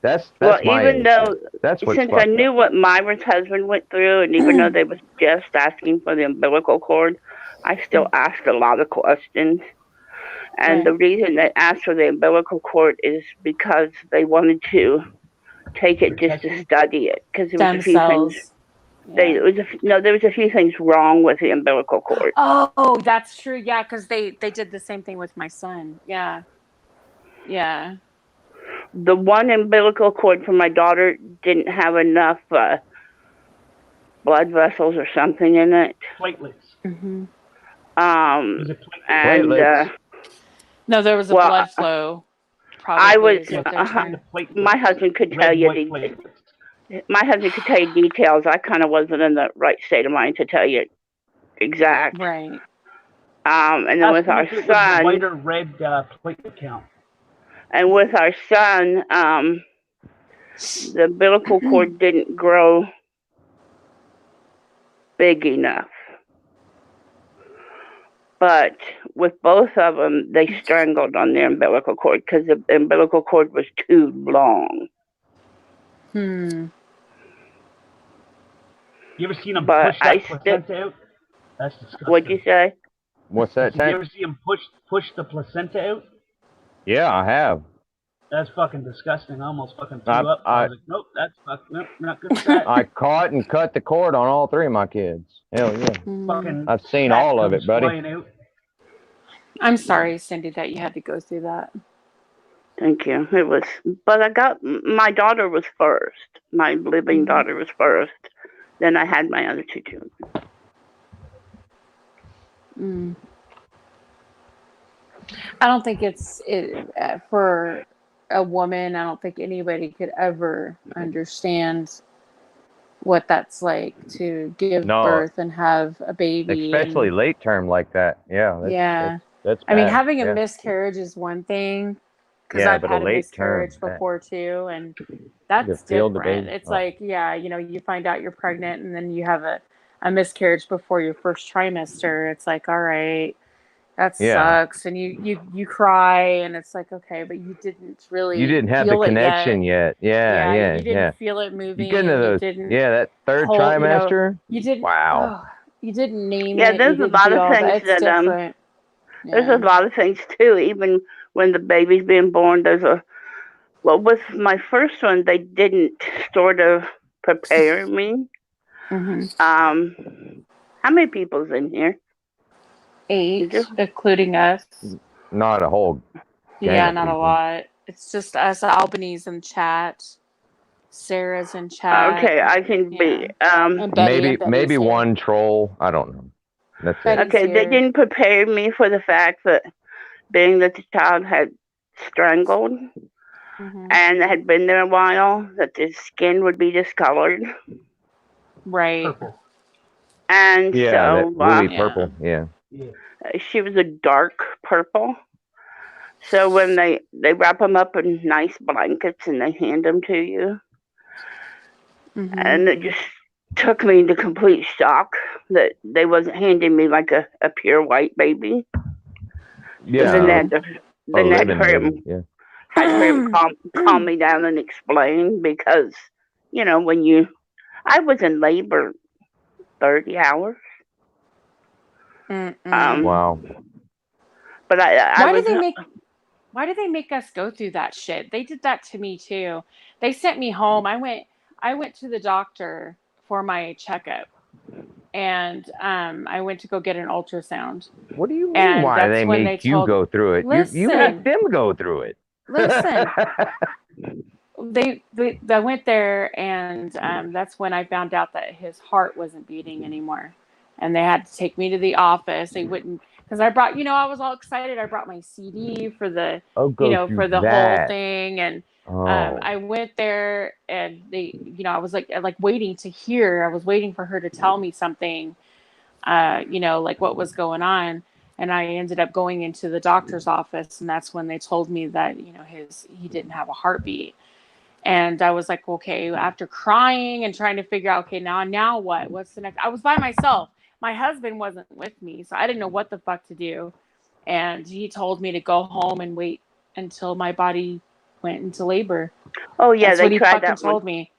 That's well, my even though that's what's since I fucked knew up. what Myra's husband went through, and even though they was just asking for the umbilical cord, I still asked a lot of questions. And Right. the reason they asked for the umbilical cord is because they wanted to take it just to study it, because there was Stem a few cells. things. There was a few things wrong with the umbilical cord. Oh, that's true. Yeah, because they did the same thing with my son. Yeah. Yeah. The one umbilical cord for my daughter didn't have enough blood vessels or something in it. Platelets. Mm-hmm. Was it And Platelets. No, there was a well, blood flow. Probably I was is what they're trying- my husband could tell Red, you white platelets. my husband could tell you details. I kind of wasn't in the right state of mind to tell you exact. Right. And then with our Ask him if it was the son, white or red platelet count. and with our son, the umbilical cord didn't grow big enough. But with both of them, they strangled on their umbilical cord because the umbilical cord was too long. You ever seen them But push that placenta out? That's disgusting. What'd you say? What's that, Did you Tank? ever see them push the placenta out? Yeah, I have. That's fucking disgusting. I almost fucking threw up. I was like, nope, that's fucking, nope, not good for that. I caught and cut the cord on all three of my kids. Hell yeah. Fucking I've seen fat all of it, comes buddy. flying out. I'm sorry, Cindy, that you had to go through that. Thank you. It was, but I got my daughter was first. My living daughter was first. Then I had my other two children. I don't think for a woman. I don't think anybody could ever understand what that's like to give birth and have a baby, especially late term like that. Yeah. That's I mean, bad. having a miscarriage is one thing, because I've but had a late miscarriage term, before too, and that's feel the different. baby. It's like, you find out you're pregnant, and then you have a miscarriage before your first trimester. It's like, all right, that sucks, and you cry, and it's like, okay, but you didn't really You didn't have the connection yet. Yeah. you didn't feel it moving. You get into those, that third hold, trimester. You didn't. Wow. You didn't name Yeah, it. there's a lot of things It's that different. There's a lot of things too. Even when the baby's being born, with my first one, they didn't sort of prepare me. How many people's in here? 8, including us. Not a whole gang of not people. a lot. It's just us. Albany's in chat. Sarah's in chat. Okay, I can be. Maybe one troll. I don't know. That's it. Okay, they didn't prepare me for the fact that being that the child had strangled and had been there a while, that the skin would be discolored. Right. Purple. And so really purple. Yeah. She was a dark purple. So when they wrap them up in nice blankets and they hand them to you, and it just took me into complete shock that they wasn't handing me like a pure white baby. Yeah. So then they had to hurry him calm me down and explain, because I was in labor 30 hours. Wow. But why do they make us go through that shit? They did that to me too. They sent me home. I went to the doctor for my checkup, and I went to go get an ultrasound. What do you mean? Why they make you go through it? You let them go through it. Listen. I went there, and that's when I found out that his heart wasn't beating anymore, and they had to take me to the office. They wouldn't, because I brought, I was all excited. I brought my CD for the, for the whole thing, and I went there, and they, I was like waiting to hear. I was waiting for her to tell me something, like what was going on. And I ended up going into the doctor's office, and that's when they told me that, he didn't have a heartbeat. And I was like, okay, after crying and trying to figure out, okay, now what? What's the next? I was by myself. My husband wasn't with me, so I didn't know what the fuck to do. And he told me to go home and wait until my body went into labor. Oh yeah, that's they what he tried fucking that told one. me.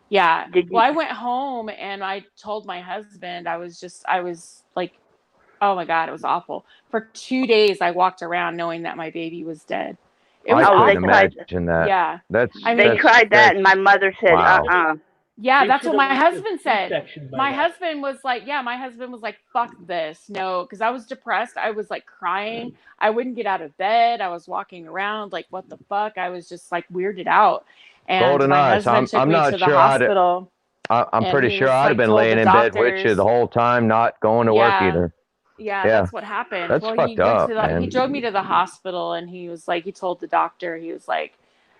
Yeah. Well, I went home and I told my husband. I was like, oh my God, it was awful. For 2 days, I walked around knowing that my baby was dead. It was I awful. couldn't imagine that. Yeah. They tried that, and my mother said, wow. Yeah, that's what my husband said. My husband was like, fuck this. No, because I was depressed. I was like crying. I wouldn't get out of bed. I was walking around like, what the fuck? I was just like weirded out. And Golden my eyes. husband took I'm me not to the sure hospital. I'm pretty sure I'd have been laying in bed with you the whole time, not going to work either. Yeah, that's what happened. That's fucked up, man. He drove me to the hospital, and he told the doctor, he was like,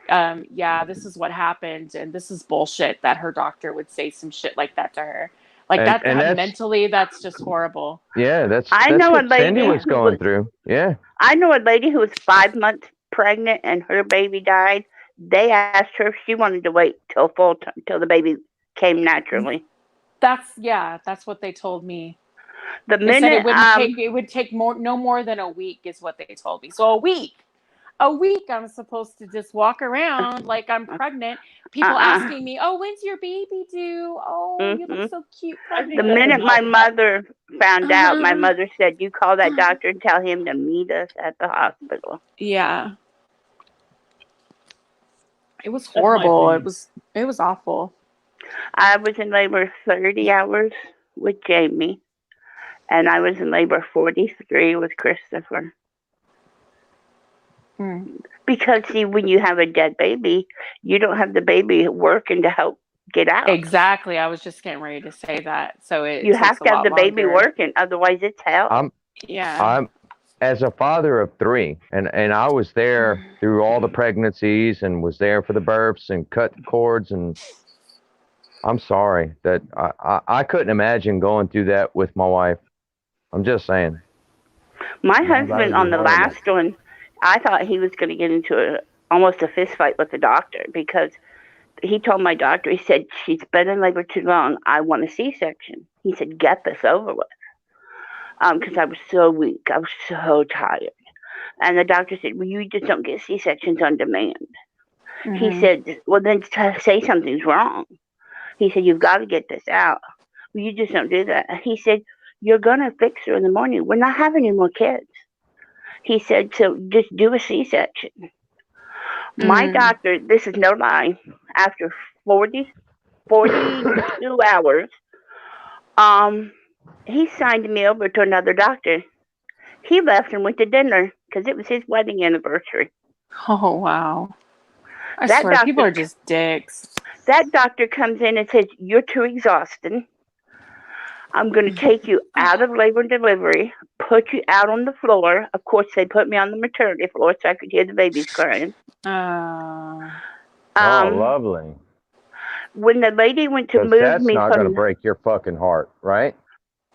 this is what happened, and this is bullshit that her doctor would say some shit like that to her. Like mentally, that's just horrible. Yeah, that's know what a lady Cindy was going through. Yeah. I know a lady who was 5 months pregnant and her baby died. They asked her if she wanted to wait till the baby came naturally. That's what they told me. The They said minute it would take no more than a week is what they told me. So a week I'm supposed to just walk around like I'm pregnant. People asking me, "Oh, when's your baby due? Oh, you look so cute pregnant." the minute my mother found out, my mother said, "You call that doctor and tell him to meet us at the hospital." Yeah. It was horrible. It was awful. I was in labor 30 hours with Jamie, and I was in labor 43 with Christopher. Because, see, when you have a dead baby, you don't have the baby working to help get out. Exactly. I was just getting ready to say that. So you have to have the baby working, otherwise it's hell. I'm as a father of 3, and I was there through all the pregnancies and was there for the births and cut cords, and I'm sorry that I couldn't imagine going through that with my wife. I'm just saying. My husband on the last one, I thought he was going to get into almost a fist fight with the doctor, because he told my doctor, he said, "She's been in labor too long. I want a C-section." He said, "Get this over with." Because I was so weak. I was so tired. And the doctor said, "Well, you just don't get C-sections on demand." He said, "Well, then say something's wrong." He said, "You've got to get this out. Well, you just don't do that." He said, "You're going to fix her in the morning. We're not having any more kids." He said, "So just do a C-section." My doctor, this is no lie, after 42 hours, he signed me over to another doctor. He left and went to dinner because it was his wedding anniversary. Oh, wow. I swear, people are just dicks. That doctor comes in and says, "You're too exhausted. I'm going to take you out of labor and delivery, put you out on the floor." Of course, they put me on the maternity floor so I could hear the babies crying. Oh, lovely. When the lady went to move that's me not from... going to break your fucking heart, right?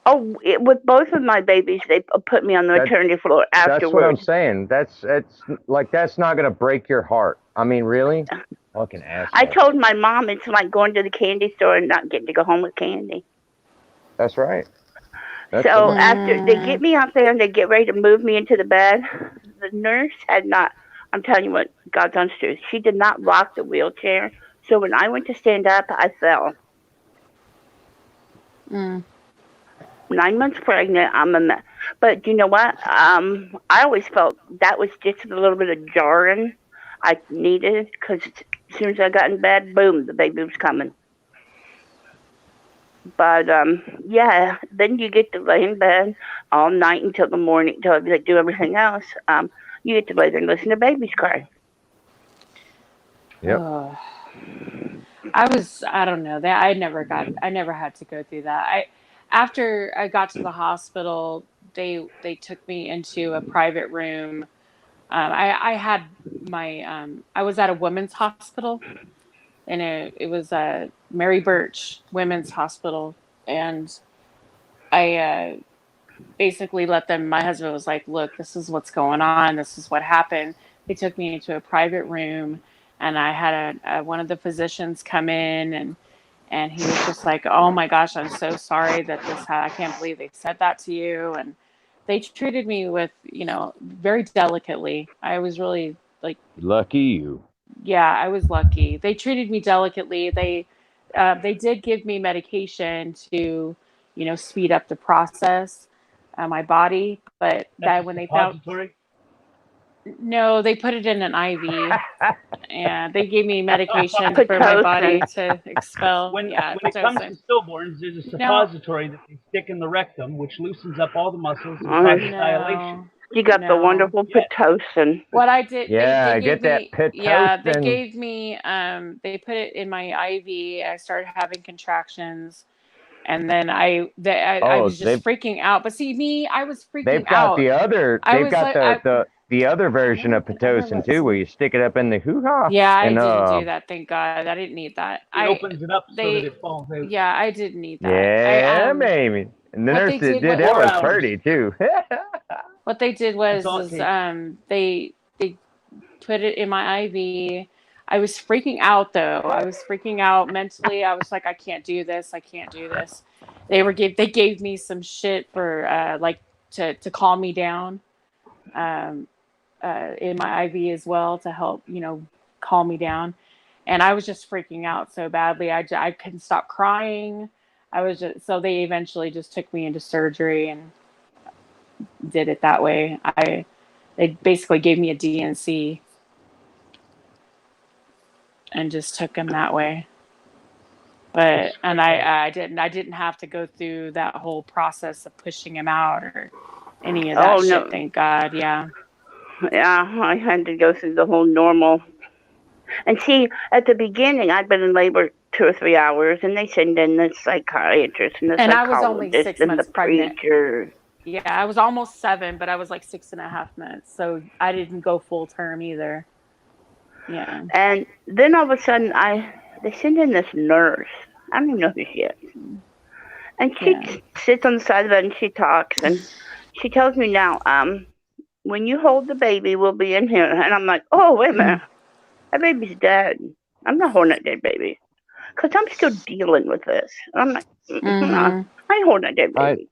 Oh, with both of my babies, they put me on the maternity floor afterwards. That's what I'm saying. That's not going to break your heart. I mean, really? Fucking asshole. I told my mom it's like going to the candy store and not getting to go home with candy. That's right. So after they get me out there and they get ready to move me into the bed, the nurse had not, I'm telling you what, God's honest truth, she did not lock the wheelchair. So when I went to stand up, I fell. 9 months pregnant, I'm a mess. But you know what? I always felt that was just a little bit of jarring I needed, because as soon as I got in bed, boom, the baby was coming. But yeah, then you get to lay in bed all night until the morning, until they do everything else. You get to lay there and listen to babies cry. Yep. I don't know. I never had to go through that. After I got to the hospital, they took me into a private room. I had my I was at a women's hospital, and it was a Mary Birch Women's Hospital, and I basically let them. My husband was like, "Look, this is what's going on. This is what happened." They took me into a private room, and I had one of the physicians come in, and he was just like, "Oh my gosh, I'm so sorry that I can't believe they said that to you." And they treated me with, very delicately. I was really like, lucky you. Yeah, I was lucky. They treated me delicately. They did give me medication to, speed up the process, my body. But that when they found, no, they put it in an IV, and they gave me medication for my body to expel. When it comes to stillborns, there's a suppository that they stick in the rectum, which loosens up all the muscles and causes dilation. You got the wonderful Pitocin. What I did, yeah, they get me, that Pitocin. Yeah, they gave me. They put it in my IV. I started having contractions, and then I was just freaking out. But see, me, I was freaking out. They've got the other. They've got the other version of Pitocin too, where you stick it up in the hoo-ha. Yeah, I didn't do that. Thank God, I didn't need that. It opens it up so that it falls out. Yeah, I didn't need that. Yeah, maybe. And the nurse did that was pretty too. What they did was they put it in my IV. I was freaking out though. I was freaking out mentally. I was like, I can't do this. they gave me some shit for like to calm me down in my IV as well to help, calm me down. And I was just freaking out so badly. I couldn't stop crying. So they eventually just took me into surgery and did it that way. They basically gave me a DNC and just took him that way. But I didn't have to go through that whole process of pushing him out or any of that Oh, shit. no. Thank God. Yeah. Yeah, I had to go through the whole normal. And see, at the beginning, I'd been in labor 2 or 3 hours, and they send in the psychiatrist and the And I was only psychologist 6 and the months pregnant. preacher. Yeah, I was almost 7, but I was like 6.5 months. So I didn't go full term either. Yeah. And then all of a sudden, they send in this nurse. I don't even know who she is. And she sits on the side of the bed and she talks, and she tells me now, when you hold the baby, we'll be in here. And I'm like, oh, wait a minute. That baby's dead. I'm not holding that dead baby. Because I'm still dealing with this. I'm like, I ain't holding that dead baby.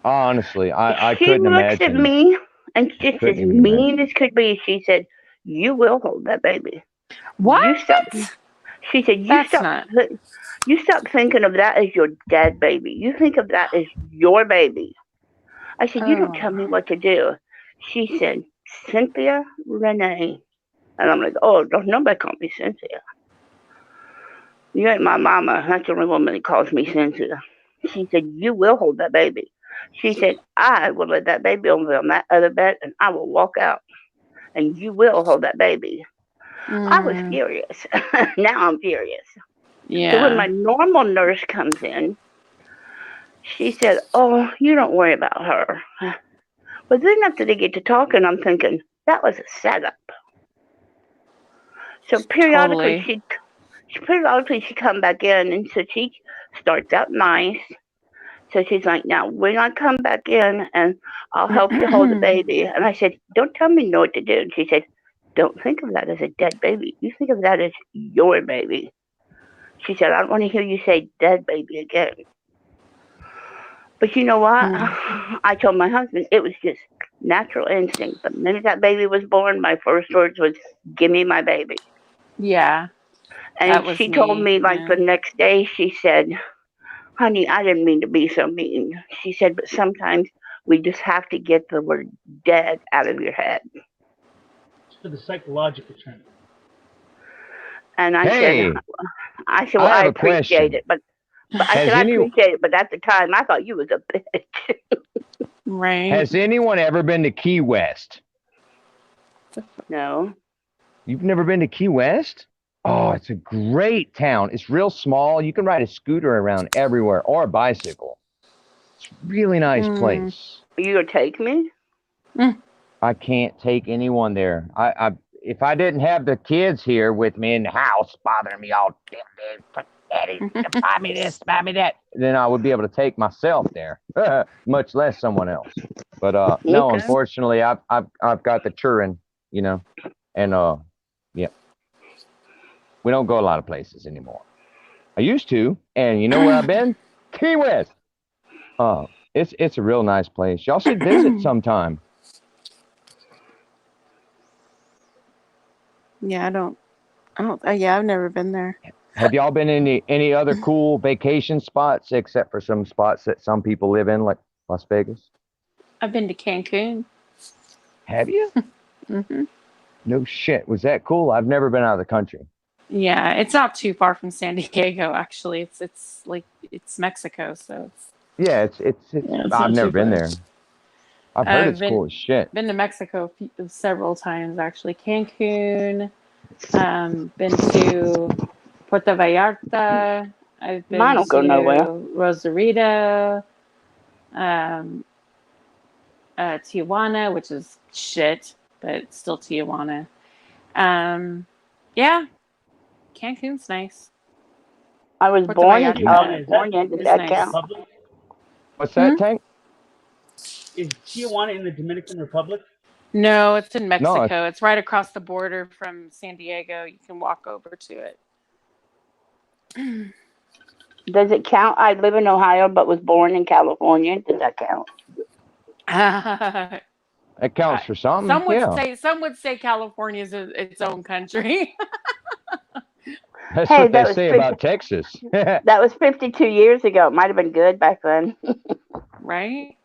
Honestly, I She couldn't looks imagine. at me and just as Couldn't even mean as could be, she said, you will hold that baby. What? She said, you stop thinking of that as your dead baby. You think of that as your baby. I said, you don't tell me what to do. She said, Cynthia Renee. And I'm like, oh, don't nobody call me Cynthia. You ain't my mama. That's the only woman that calls me Cynthia. She said, you will hold that baby. She said, I will let that baby over on that other bed and I will walk out. And you will hold that baby. I was furious. Now I'm furious. Yeah. So when my normal nurse comes in, she said, oh, you don't worry about her. But then after they get to talking, I'm thinking, that was a setup. So periodically she come back in, and so she starts out nice. So she's like, now when I come back in and I'll help you hold the baby. And I said, don't tell me what to do. And she said, don't think of that as a dead baby. You think of that as your baby. She said, I don't want to hear you say dead baby again. But you know what? I told my husband it was just natural instinct. The minute that baby was born, my first words was, give me my baby. Yeah. And she told me, like, the next day, she said, honey, I didn't mean to be so mean. She said, but sometimes we just have to get the word dead out of your head. It's for the psychological term. And I Hey, said, well, I appreciate it. But I said, I appreciate it. But at the time, I thought you was a bitch. Right. Has anyone ever been to Key West? No. You've never been to Key West? Oh, it's a great town. It's real small. You can ride a scooter around everywhere or a bicycle. It's a really nice place. You gonna take me? I can't take anyone there. If I didn't have the kids here with me in the house bothering me all damn day, daddy, buy me this, buy me that, then I would be able to take myself there, much less someone else. But no, unfortunately, I've got the children, and yeah, we don't go a lot of places anymore. I used to, and you know where I've been? Key West. It's a real nice place. Y'all should visit sometime. Yeah, I've never been there. Have y'all been in any other cool vacation spots except for some spots that some people live in, like Las Vegas? I've been to Cancun. Have you? No shit. Was that cool? I've never been out of the country. Yeah, it's not too far from San Diego. Actually, it's Mexico, so it's. I've never been there. I've heard it's cool as shit. Been to Mexico several times, actually. Cancun. Been to Puerto Vallarta. I've been Mine don't go nowhere. Rosarito. Tijuana, which is shit, but it's still Tijuana. Yeah. Cancun's nice. I was born in California. Does that count? What's that, Tank? Is Tijuana in the Dominican Republic? No, it's in Mexico. No, it's right across the border from San Diego. You can walk over to it. Does it count? I live in Ohio, but was born in California. Does that count? It counts for something. Yeah. Some would say California is its own country. That's Hey, what they say about Texas. that was 52 years ago. It might have been good back then. Right?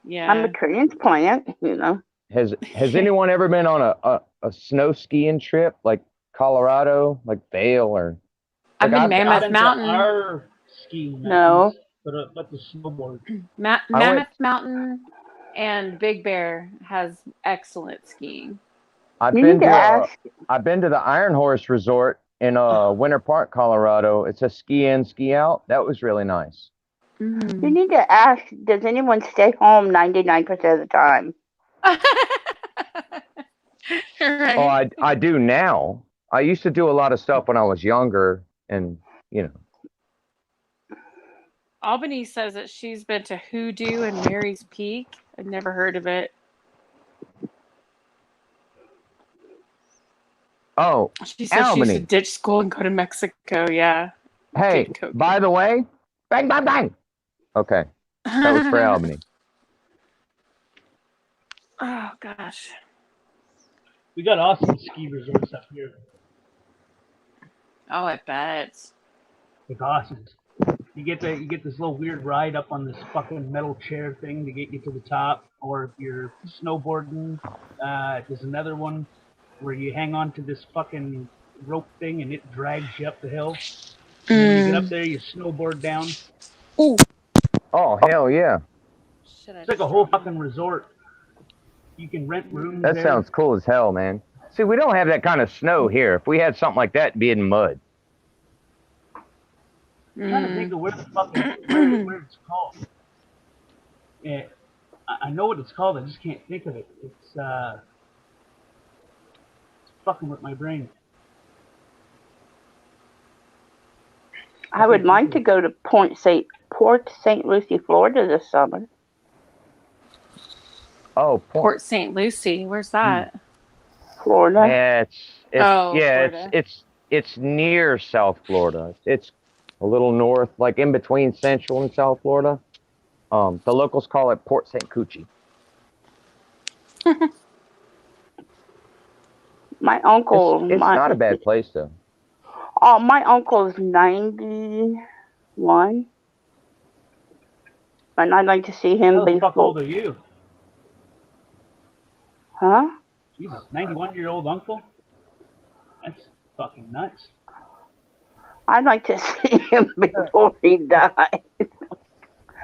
Yeah. I'm a transplant, you know. Has anyone ever been on a snow skiing trip like Colorado, like Vail or? I've been I've Mammoth been to Mountain. our skiing No. mountains, but the snowboard. Mammoth Mountain and Big Bear has excellent skiing. I've been to the Iron Horse Resort in Winter Park, Colorado. It's a ski in, ski out. That was really nice. You need to ask, does anyone stay home 99% of the time? Right. Oh, I do now. I used to do a lot of stuff when I was younger, and you know. Albany says that she's been to Hoodoo and Mary's Peak. I've never heard of it. Oh, she said Albany. She used to ditch school and go to Mexico. Yeah. Hey, by the way, bang, bang, bang. Okay, that was for Albany. Oh gosh. We got awesome ski resorts up here. Oh, I bet. It's awesome. You get this little weird ride up on this fucking metal chair thing to get you to the top, or if you're snowboarding, there's another one where you hang on to this fucking rope thing and it drags you up the hill. And when you get up there, you snowboard down. Ooh. Oh hell yeah! It's like a whole fucking resort. You can rent rooms. That there. sounds cool as hell, man. See, we don't have that kind of snow here. If we had something like that, it'd be in mud. I'm trying to think of where the fuck where it's called. Yeah, I know what it's called. I just can't think of it. It's fucking with my brain. I would like to go to Port St. Lucie, Florida this summer. Oh, Port St. Lucie. Where's that? Florida. Yeah, Florida. it's near South Florida. It's a little north, like in between Central and South Florida. The locals call it Port St. Coochie. My uncle. It's not a bad place though. Oh, my uncle's 91, and I'd like to see him How the fuck before. old are you? Huh? Jesus, 91-year-old uncle? That's fucking nuts. I'd like to see him before he dies.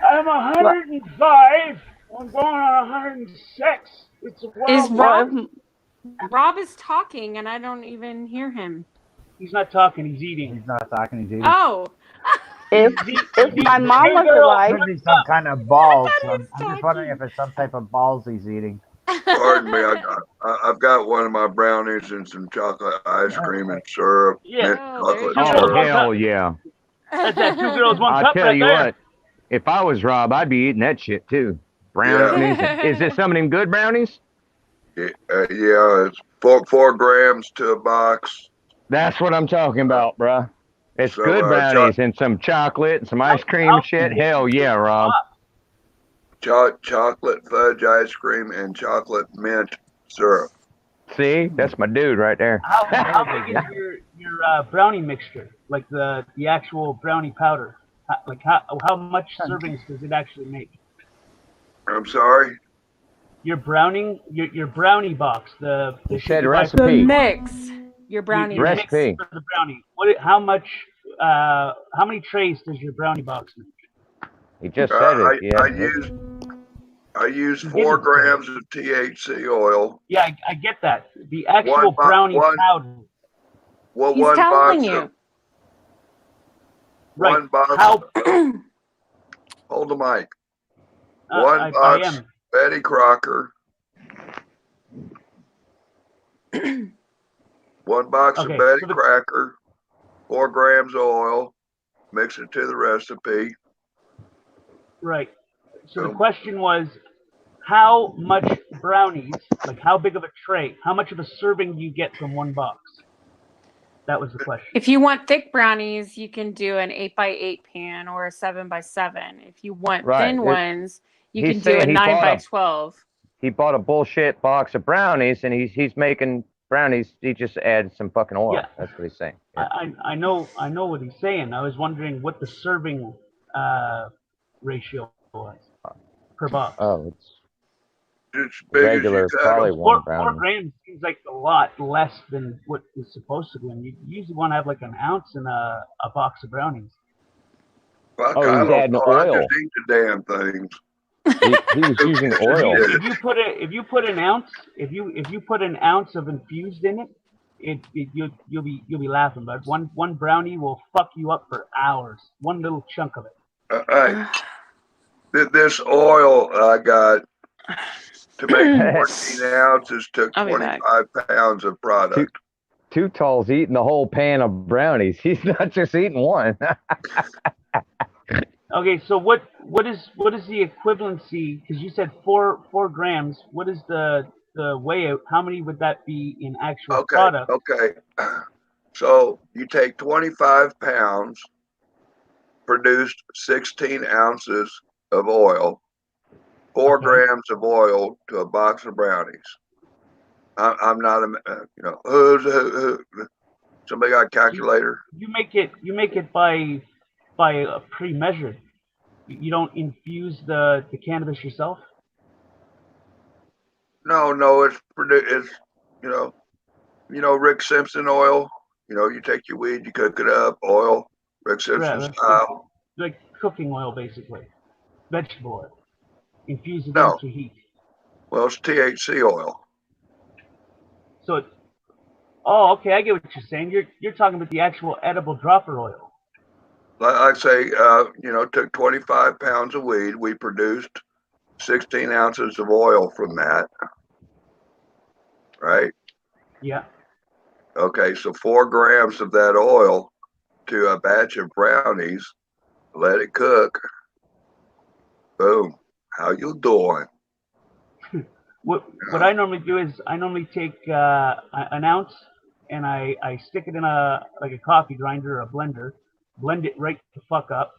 I'm 105. I'm going on 106. It's Is Rob is talking and I don't even hear him. He's not talking. He's eating. He's not talking. He's eating. Oh. If my mom was alive, could be some kind of balls. I'm just wondering if it's some type of balls he's eating. Pardon me, I've got one of my brownies and some chocolate ice cream and syrup. Yeah. Chocolate Oh syrup. hell yeah! That's that 2 girls, 1 I'll cup tell right you there. what. If I was Rob, I'd be eating that shit too. Brownies. Yeah. Is it some of them good brownies? Yeah, it's 4 grams to a box. That's what I'm talking about, bruh. It's So, good brownies and some chocolate and some ice cream and shit. Hell yeah, Rob. Chocolate fudge ice cream and chocolate mint syrup. See, that's my dude right there. How big is your brownie mixture? Like the actual brownie powder? Like how much servings does it actually make? I'm sorry? Your brownie box. The said The recipe. mix. Your brownie your mix. Recipe. mix for the brownie. How many trays does your brownie box make? He just said it. Yeah. I use 4 grams of THC oil. Yeah, I get that. The actual brownie powder. Well, He's one telling box you. of, Right. one box. How? Hold the mic. One box Betty Crocker. 1 box of Betty Crocker. 4 grams of oil. Mix it to the recipe. Right. So the question was, how much brownies, like how big of a tray, how much of a serving do you get from 1 box? That was the question. If you want thick brownies, you can do an 8x8 pan or a 7x7. If you want thin ones, you can do a 9x12. He bought a bullshit box of brownies, and he's making brownies. He just added some fucking oil. Yeah. That's what he's saying. Yeah. I know what he's saying. I was wondering what the serving ratio was per box. Oh, It's big regular, as you probably got 1 4 brownie. grams seems like a lot less than what is supposed to be. And you usually want to have like an ounce in a box of brownies. Fuck, Oh, I he's don't adding know. oil. I just eat the damn things. He was using oil. If you put an ounce of infused in it, you'll be laughing. But one brownie will fuck you up for hours. One little chunk of it. Hey, this oil I got to make 14 ounces took 25 pounds of product. Too Tall's eating the whole pan of brownies. He's not just eating one. Okay, so what is the equivalency? Because you said 4 grams. What is the weigh out? How many would that be in actual product? Okay. So you take 25 pounds, produced 16 ounces of oil, 4 grams of oil to a box of brownies. I'm not a somebody got a calculator. You make it by a pre-measured. You don't infuse the cannabis yourself. No, it's Rick Simpson oil. You take your weed, you cook it up, oil, Rick Simpson style. Like cooking oil, basically, vegetable oil. Infuse it into heat. Well, it's THC oil. So okay, I get what you're saying. You're talking about the actual edible dropper oil. Like I say, took 25 pounds of weed. We produced 16 ounces of oil from that. Right? Yeah. Okay, so 4 grams of that oil to a batch of brownies. Let it cook. Boom. How you doing? What I normally do is I normally take an ounce and I stick it in a coffee grinder or a blender, blend it right the fuck up,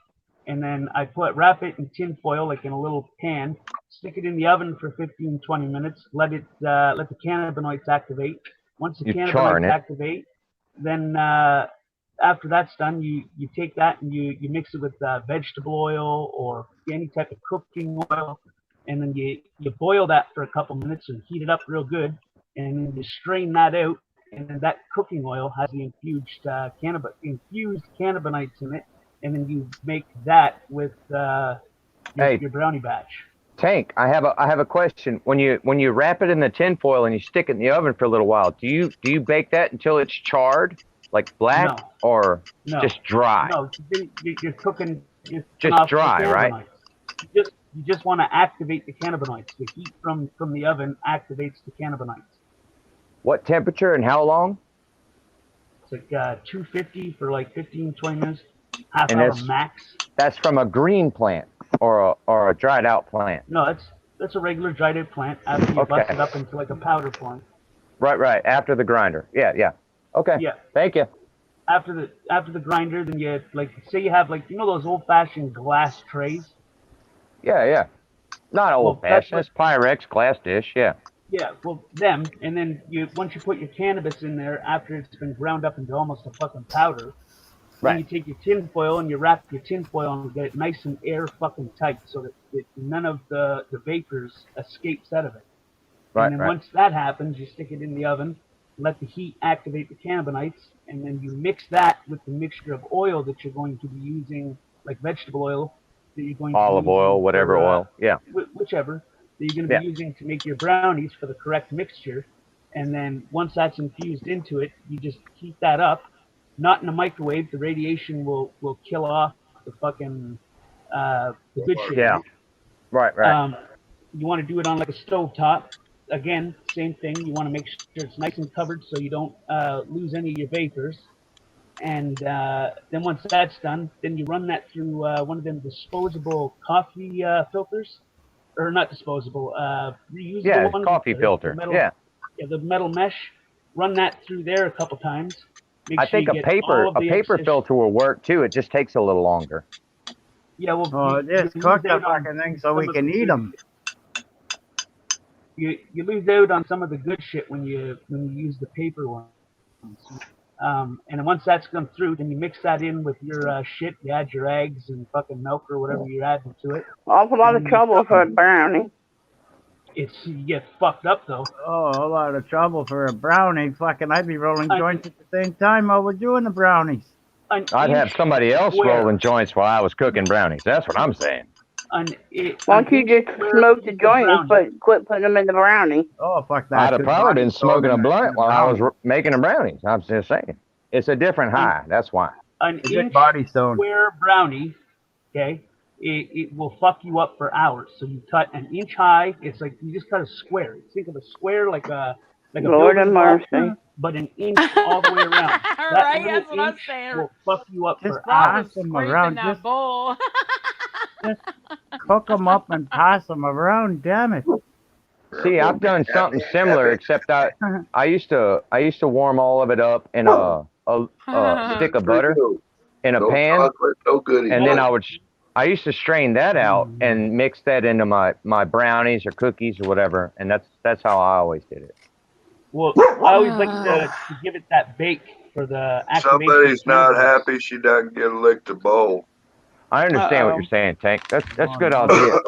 and then I wrap it in tin foil like in a little pan, stick it in the oven for 15-20 minutes, let the cannabinoids activate. Once the cannabinoids activate, then after that's done, you take that and you mix it with vegetable oil or any type of cooking oil, and then you boil that for a couple minutes and heat it up real good, and then you strain that out, and then that cooking oil has the infused cannabinoids in it, and then you make that with your brownie batch. Tank, I have a question. When you wrap it in the tin foil and you stick it in the oven for a little while, do you bake that until it's charred, like black, or just dry? No, you're cooking just dry, right? You just want to activate the cannabinoids. The heat from the oven activates the cannabinoids. What temperature and how long? It's like 250 for like 15-20 minutes, half hour max. That's from a green plant or a dried out plant. No, that's a regular dried out plant after you bust it up into like a powder form. Right. After the grinder. Yeah. Okay. Yeah. Thank you. After the grinder, then you say you have those old fashioned glass trays. Yeah. Not old fashioned. It's Pyrex glass dish. Yeah. Yeah, well, them, and then once you put your cannabis in there after it's been ground up into almost a fucking powder, then you take your tin foil and you wrap your tin foil and get it nice and air fucking tight so that none of the vapors escapes out of it. And then once that happens, you stick it in the oven, let the heat activate the cannabinoids, and then you mix that with the mixture of oil that you're going to be using, like vegetable oil, that you're going to olive oil, whatever oil, whichever. That you're going to be using to make your brownies for the correct mixture. And then once that's infused into it, you just heat that up, not in a microwave. The radiation will kill off the fucking the good shit. Yeah. Right. You want to do it on like a stove top. Again, same thing. You want to make sure it's nice and covered so you don't lose any of your vapors. And then once that's done, then you run that through one of them disposable coffee filters. Or not disposable, reusable one. Coffee filter. The metal mesh. Run that through there a couple times. Make I sure think you a get paper all of the paper excess. filter will work too. It just takes a little longer. Yeah, well, Oh, just you cook lose the out on fucking thing so we some of can the eat good. them. You lose out on some of the good shit when you use the paper ones. And then once that's gone through, then you mix that in with your shit. You add your eggs and fucking milk or whatever you're adding to it. Awful lot of trouble for a brownie. You get fucked up though. Oh, a lot of trouble for a brownie. Fucking, I'd be rolling joints at the same time while we're doing the brownies. I'd have somebody else rolling joints while I was cooking brownies. That's what I'm saying. Why don't you just smoke the joint and quit putting them in the brownie? Oh, fuck that. I'd have probably been smoking a blunt while I was making the brownies. I'm just saying. It's a different high. That's why. An inch square brownie, okay, it will fuck you up for hours. So you cut an inch high. It's like you just cut a square. Think of a square like a Lord building have block, mercy. but an inch all the way around. That Right, little that's what I'm inch saying. will fuck you up for Rob hours. was scraping that bowl. Cook them up and pass them around. Damn it. See, I've done something similar, except I used to warm all of it up in a stick of butter in a pan, and then I used to strain that out and mix that into my brownies or cookies or whatever, and that's how I always did it. Well, I always like to give it that bake for the activation. Somebody's not happy she doesn't get a lick to bowl. I understand what you're saying, Tank. That's a good idea.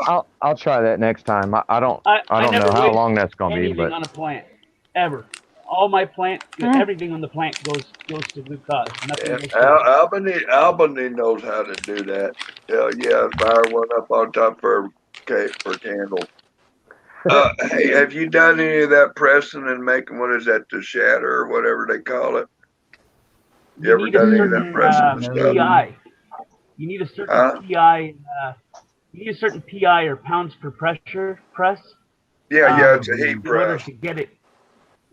I'll try that next time. I don't know how long that's gonna be, anything but on a plant ever. All my plant, everything on the plant goes to good cause. Nothing goes to Albany knows how to do that. Hell yeah, fire one up on top for candle. Hey, have you done any of that pressing and making, what is that, the shatter or whatever they call it? You ever done any of that pressing and stuff? PI. You need a certain PI. You need a certain PI or pounds per pressure press. Yeah, it's a heat in order press. to get it.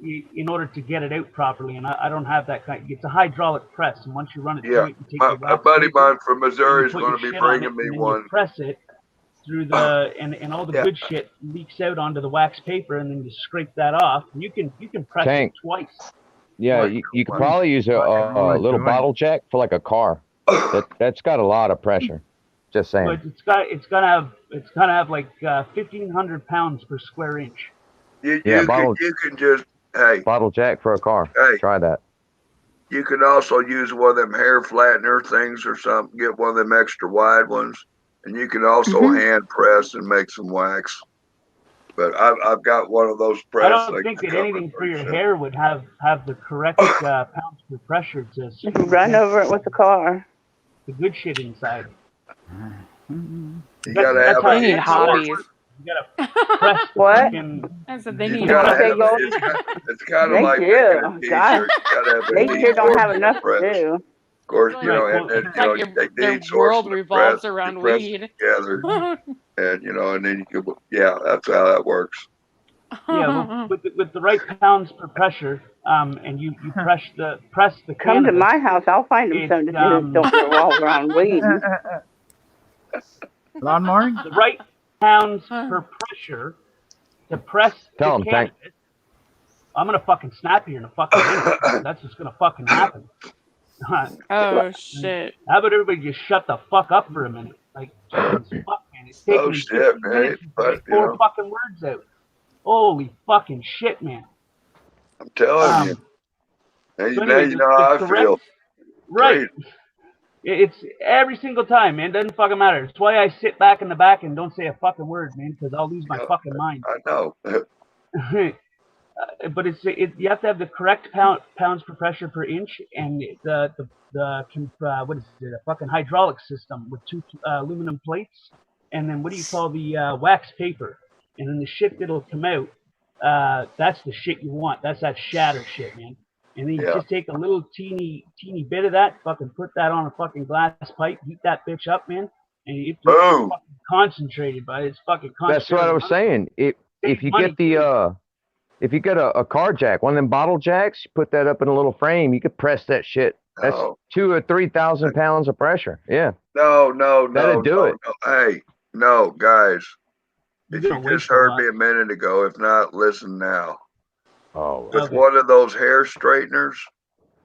In order to get it out properly, and I don't have that kind. It's a hydraulic press, and once you run it through it, you take a buddy of mine from Missouri is going to be bringing me one. You press it through the and all the good shit leaks out onto the wax paper, and then you scrape that off. And you can press it twice. Yeah, you could probably use a little bottle jack for like a car. That's got a lot of pressure. Just saying. But it's gonna have like 1,500 pounds per square inch. You can just bottle jack for a car. Hey, try that. You can also use one of them hair flattener things or something. Get one of them extra wide ones, and you can also hand press and make some wax. But I've got one of those press. I don't think that anything for your hair would have the correct pounds per pressure to run over it with the car. The good shit inside. You gotta have they need hobbies. You gotta press what? I said they need it's kind of like making a t-shirt. They sure don't have enough to do. Of course, you know, and you take the heat source world revolves around weed. Together, and and then you can, that's how that works. Yeah, with the right pounds per pressure, and you press the Come to my house, I'll find them something to do. Don't revolve around weed. Lawnmower? The right pounds per pressure to press the cannabis. I'm gonna fucking snap you in a fucking minute. That's just gonna fucking happen. Oh shit! How about everybody just shut the fuck up for a minute? Like, fuck, man, it's taking me 15 minutes to get 4 fucking words out. Holy fucking shit, man! I'm telling you. Now you know how I feel. Right. It's every single time, man. Doesn't fucking matter. It's why I sit back in the back and don't say a fucking word, man, because I'll lose my fucking mind. I know. But you have to have the correct pounds per pressure per inch, and the what is it? A fucking hydraulic system with 2 aluminum plates, and then what do you call the wax paper, and then the shit that'll come out. That's the shit you want. That's that shatter shit, man. And then you just take a little teeny bit of that, fucking put that on a fucking glass pipe, heat that bitch up, man, and it's fucking concentrated, but it's fucking concentrated. That's what I was saying. If you get a car jack, one of them bottle jacks, you put that up in a little frame, you could press that shit. That's 2,000 or 3,000 pounds of pressure. Yeah. No. That'd do it. No. Hey, no, guys. If you just heard me a minute ago, if not, listen now. Oh. With one of those hair straighteners,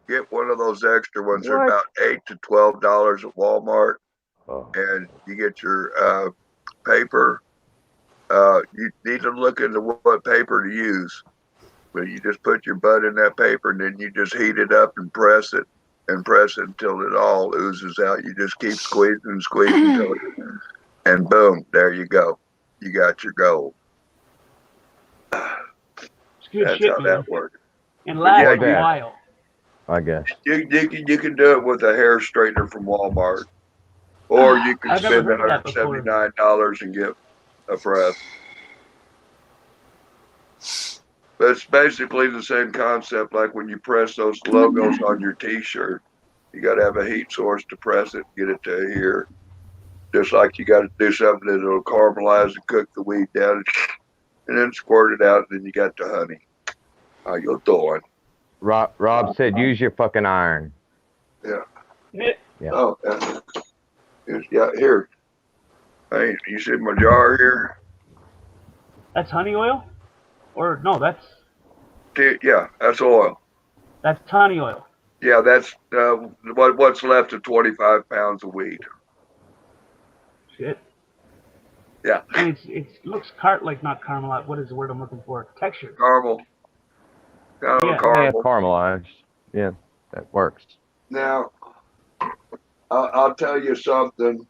get one of those extra ones. They're What? about $8 to $12 at Walmart, Oh. and you get your paper. You need to look into what paper to use, but you just put your butt in that paper, and then you just heat it up and press it until it all oozes out. You just keep squeezing and squeezing until it, and boom, there you go. You got your gold. It's good That's shit, how man. that works. And But lasts yeah, a bad. while. I guess. you can do it with a hair straightener from Walmart, or you can I've never spend heard of that before. $179 and get a press. But it's basically the same concept, like when you press those logos on your T-shirt. You got to have a heat source to press it, get it to here. Just like you got to do something that'll caramelize and cook the weed down, and then squirt it out, and then you got the honey. How you doing? Rob said, use your fucking iron. Yeah. Yeah. Oh, yeah. Here. Hey, you see my jar here? That's honey oil? Or no, that's Yeah, that's oil. honey oil. Yeah, that's what's left of 25 pounds of weed. Shit. Yeah. And it looks like not caramel. What is the word I'm looking for? Texture. Caramel. Kind of Yeah. caramel. Caramelized. Yeah, that works. Now, I'll tell you something.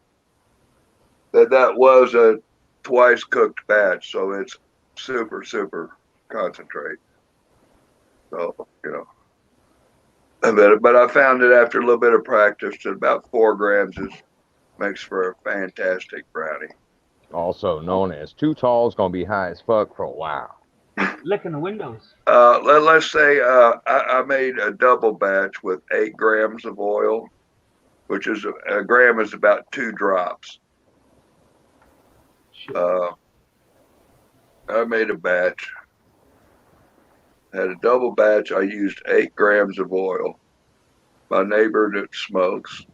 That was a twice cooked batch, so it's super, super concentrate. So, but I found it after a little bit of practice that about 4 grams makes for a fantastic brownie. Also known as too tall is gonna be high as fuck for a while. Licking the windows. Let's say I made a double batch with 8 grams of oil, which is a gram is about 2 drops. I made a batch. Had a double batch. I used 8 grams of oil. My neighbor that smokes,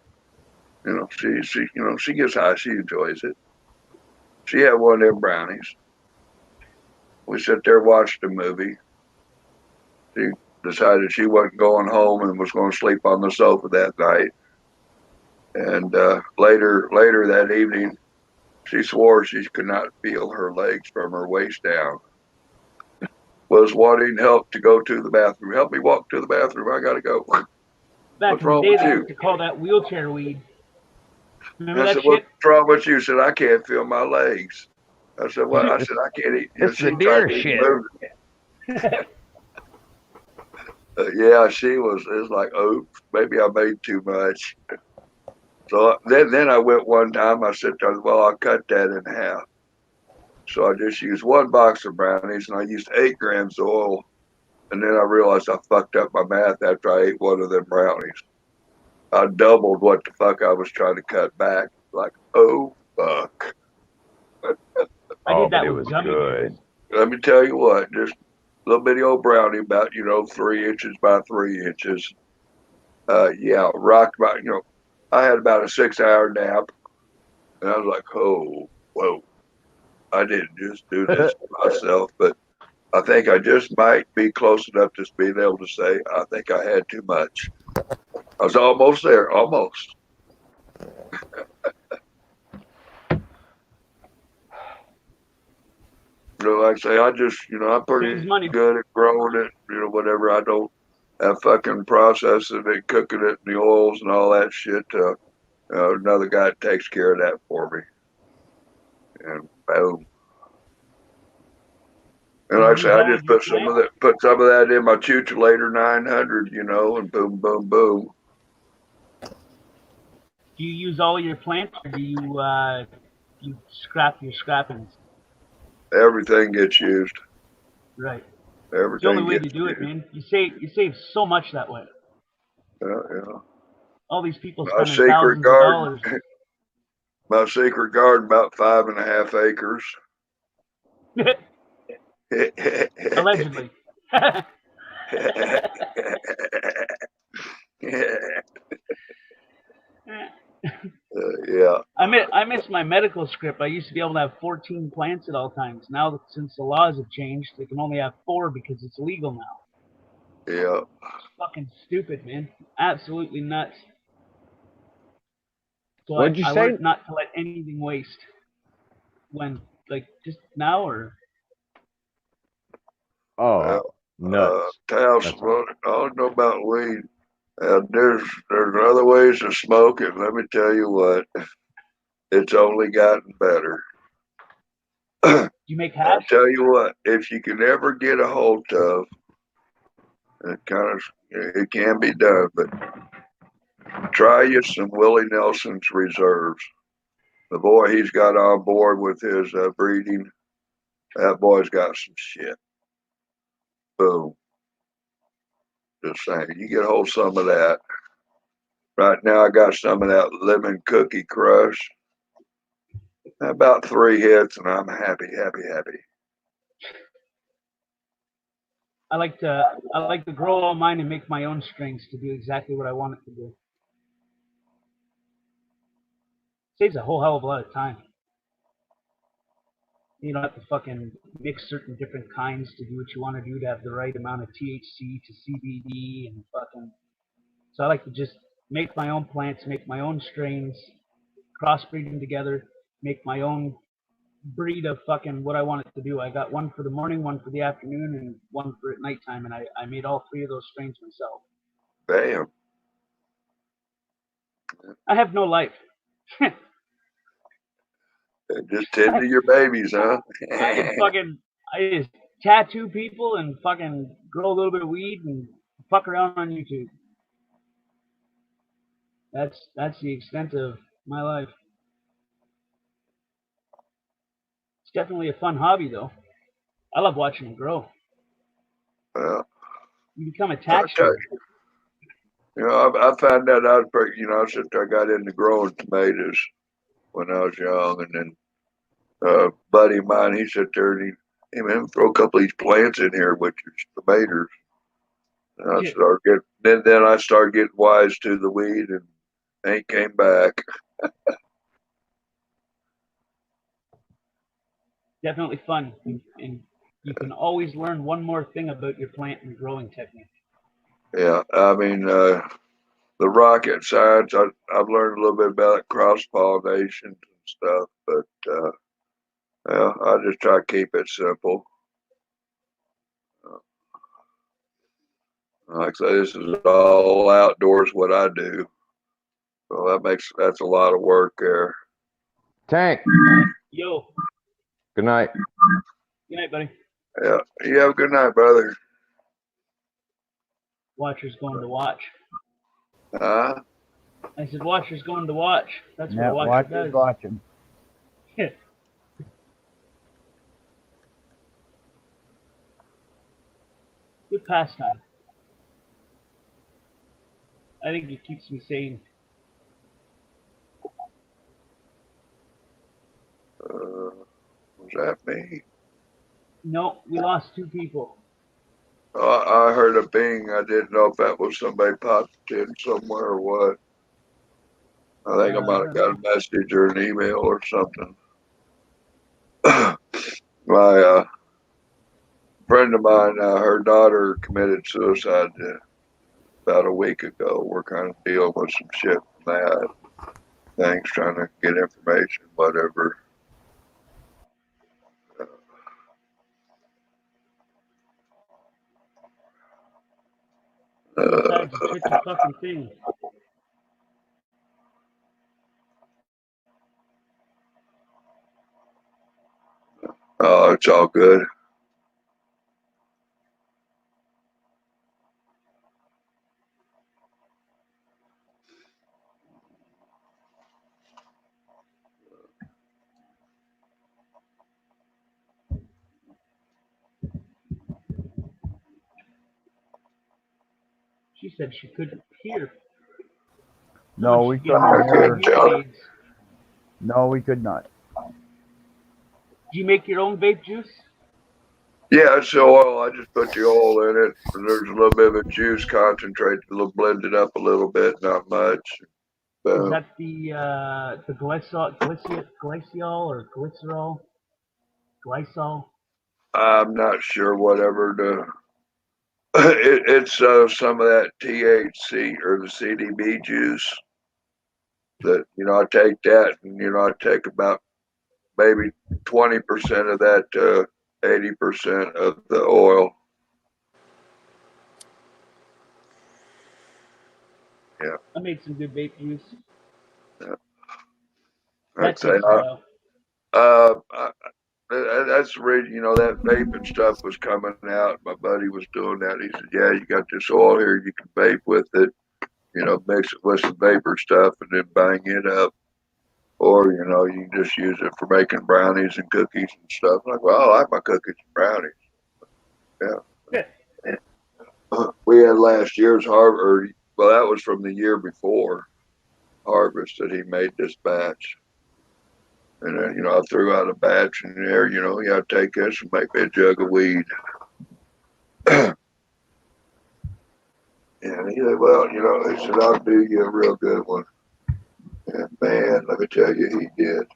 she gets high. She enjoys it. She had one of them brownies. We sat there, watched a movie. She decided she wasn't going home and was going to sleep on the sofa that night. And later that evening, she swore she could not feel her legs from her waist down. Was wanting help to go to the bathroom. Help me walk to the bathroom. I got to go. What's wrong with they you? used to call that wheelchair weed. Remember I that said, shit? what's wrong with you? She said, I can't feel my legs. I said, what? I said, I can't eat. It's the deer shit. Yeah, she was. It was like, oops, maybe I made too much. So then I went one time. I said, well, I'll cut that in half. So I just used 1 box of brownies, and I used 8 grams of oil. And then I realized I fucked up my math after I ate one of them brownies. I doubled what the fuck I was trying to cut back. Like, oh, fuck. I did that but it with was gummy bears. good. Let me tell you what, just a little bitty old brownie about, 3 inches by 3 inches. Yeah, rocked my, I had about a 6-hour nap. And I was like, oh, whoa. I didn't just do this to myself, but I think I just might be close enough to being able to say, I think I had too much. I was almost there, almost. Like I say, I just, I'm pretty good at growing it, whatever. I don't have fucking processing it, cooking it, the oils and all that shit. Another guy takes care of that for me. And boom. And like I say, I just put some of that in my Chuchulator 900, and boom, boom, boom. Do you use all your plants, or do you scrap your scrappings? Everything gets used. Right. Everything It's the only way gets to do used. it, man. You save so much that way. Yeah. All these people My spending secret thousands of dollars. My secret garden, about 5.5 acres. Allegedly. Yeah. I miss my medical script. I used to be able to have 14 plants at all times. Now, since the laws have changed, they can only have 4 because it's illegal now. Yeah. Fucking stupid, man. Absolutely nuts. So What'd you I say? learned not to let anything waste. When, like, just now or? Oh, nuts. That's Talsomfa, I don't know about weed. There's other ways to smoke it. Let me tell you what, it's only gotten better. Do you make I'll hash? tell you what, if you can ever get a hold of, it can be done, but try you some Willie Nelson's reserves. The boy he's got on board with his breeding, that boy's got some shit. Boom. Just saying, you get a hold of some of that. Right now, I got some of that lemon cookie crush. About 3 hits, and I'm happy, happy, happy. I like to grow all mine and make my own strings to do exactly what I want it to do. Saves a whole hell of a lot of time. You don't have to fucking mix certain different kinds to do what you want to do to have the right amount of THC to CBD and fucking. So I like to just make my own plants, make my own strains, crossbreed them together, make my own breed of fucking what I want it to do. I got one for the morning, one for the afternoon, and one for at nighttime, and I made all 3 of those strains myself. Bam. I have no life. Just tend to your babies, huh? I just tattoo people and fucking grow a little bit of weed and fuck around on YouTube. That's the extent of my life. It's definitely a fun hobby, though. I love watching them grow. Well, You become attached to it. I found that out. I got into growing tomatoes when I was young, and then a buddy of mine, he sat there and hey man, throw a couple of these plants in here with your tomatoes. And then I started getting wise to the weed, and ain't came back. Definitely fun, and you can always learn one more thing about your plant and growing technique. Yeah, I mean, the rocket science, I've learned a little bit about cross pollination and stuff, but I just try to keep it simple. Like I say, this is all outdoors what I do. So that's a lot of work there. Tank. Yo. Good night. Good night, buddy. Yeah. You have a good night, brother. Watcher's going to watch. Huh? I said, Watcher's going to watch. That's Yeah, what Watcher does. watching. Good pastime. I think it keeps me sane. Was that me? No, we lost 2 people. I heard a bing. I didn't know if that was somebody popped in somewhere or what. I think I might have got a message or an email or something. My friend of mine, her daughter committed suicide about a week ago. We're kind of dealing with some shit from that. Things trying to get information, whatever. Suicide's a tricky fucking thing. Oh, it's all good. She said she couldn't hear. No, we couldn't hear. No, we could not. Do you make your own vape juice? Yeah, it's the oil. I just put the oil in it, and there's a little bit of a juice concentrate, blend it up a little bit, not much. Is that the glycol or glycerol? Glycol? I'm not sure. Whatever It's some of that THC or the CBD juice that I take that, and I take about maybe 20% of that to 80% of the oil. Yeah. I made some good vape juice. Yeah. That I'd say takes a while. that's the reason, that vaping stuff was coming out. My buddy was doing that. He said, yeah, you got this oil here, you can vape with it, mix it with some vapor stuff and then bang it up. Or, you can just use it for making brownies and cookies and stuff. I'm like, well, I like my cookies and brownies. Yeah. We had last year's harvest, well, that was from the year before harvest that he made this batch. And then, I threw out a batch in there, take this and make me a jug of weed. And he said, well, he said, I'll do you a real good one. And man, let me tell you, he did.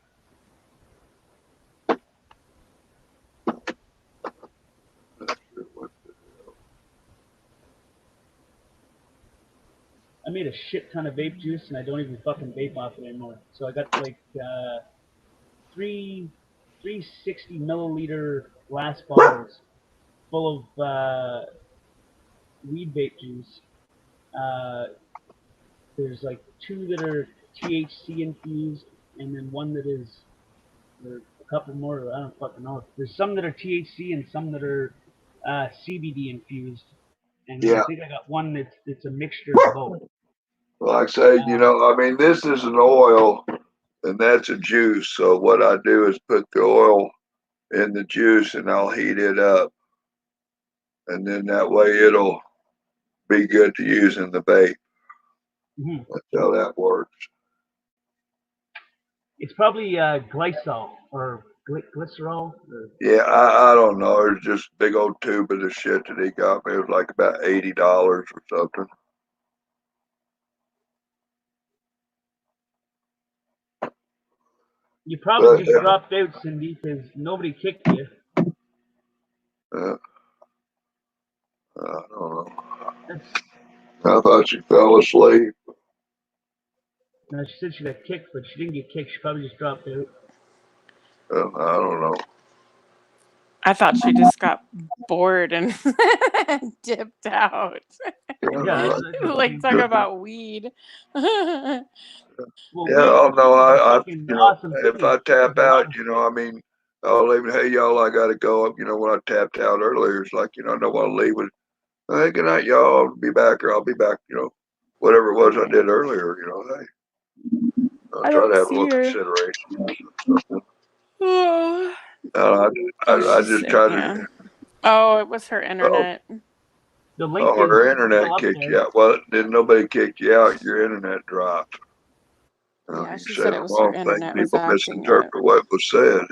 I made a shit ton of vape juice, and I don't even fucking vape off it anymore. So I got like 360 milliliter glass bottles full of weed vape juice. There's like 2 that are THC infused, and then one that is, or a couple more. I don't fucking know. There's some that are THC and some that are CBD infused. And then I think I got one that's a mixture of both. Well, like I say, this is an oil and that's a juice. So what I do is put the oil in the juice and I'll heat it up. And then that way it'll be good to use in the vape. Mm-hmm. That's how that works. It's probably glycol or glycerol. Yeah, I don't know. It's just a big old tube of the shit that he got me. It was like about $80 or something. You probably just dropped out, Cindy, because nobody kicked you. I don't know. I thought she fell asleep. No, she said she got kicked, but she didn't get kicked. She probably just dropped out. I don't know. I thought she just got bored and dipped out. Yeah, like talk about weed. Yeah, oh no, awesome if I tap out, I'll even, hey y'all, I gotta go up. When I tapped out earlier, it's like, I don't want to leave with, hey, good night, y'all. I'll be back, or I'll be back. Whatever it was I did earlier. Hey, I'll try to have a little consideration. Oh. I just try to. Oh, it was her internet. The link her internet kicked you out. Well, did nobody kick you out? Your internet dropped. Yeah, she said it was her internet was people acting misinterpret what was said.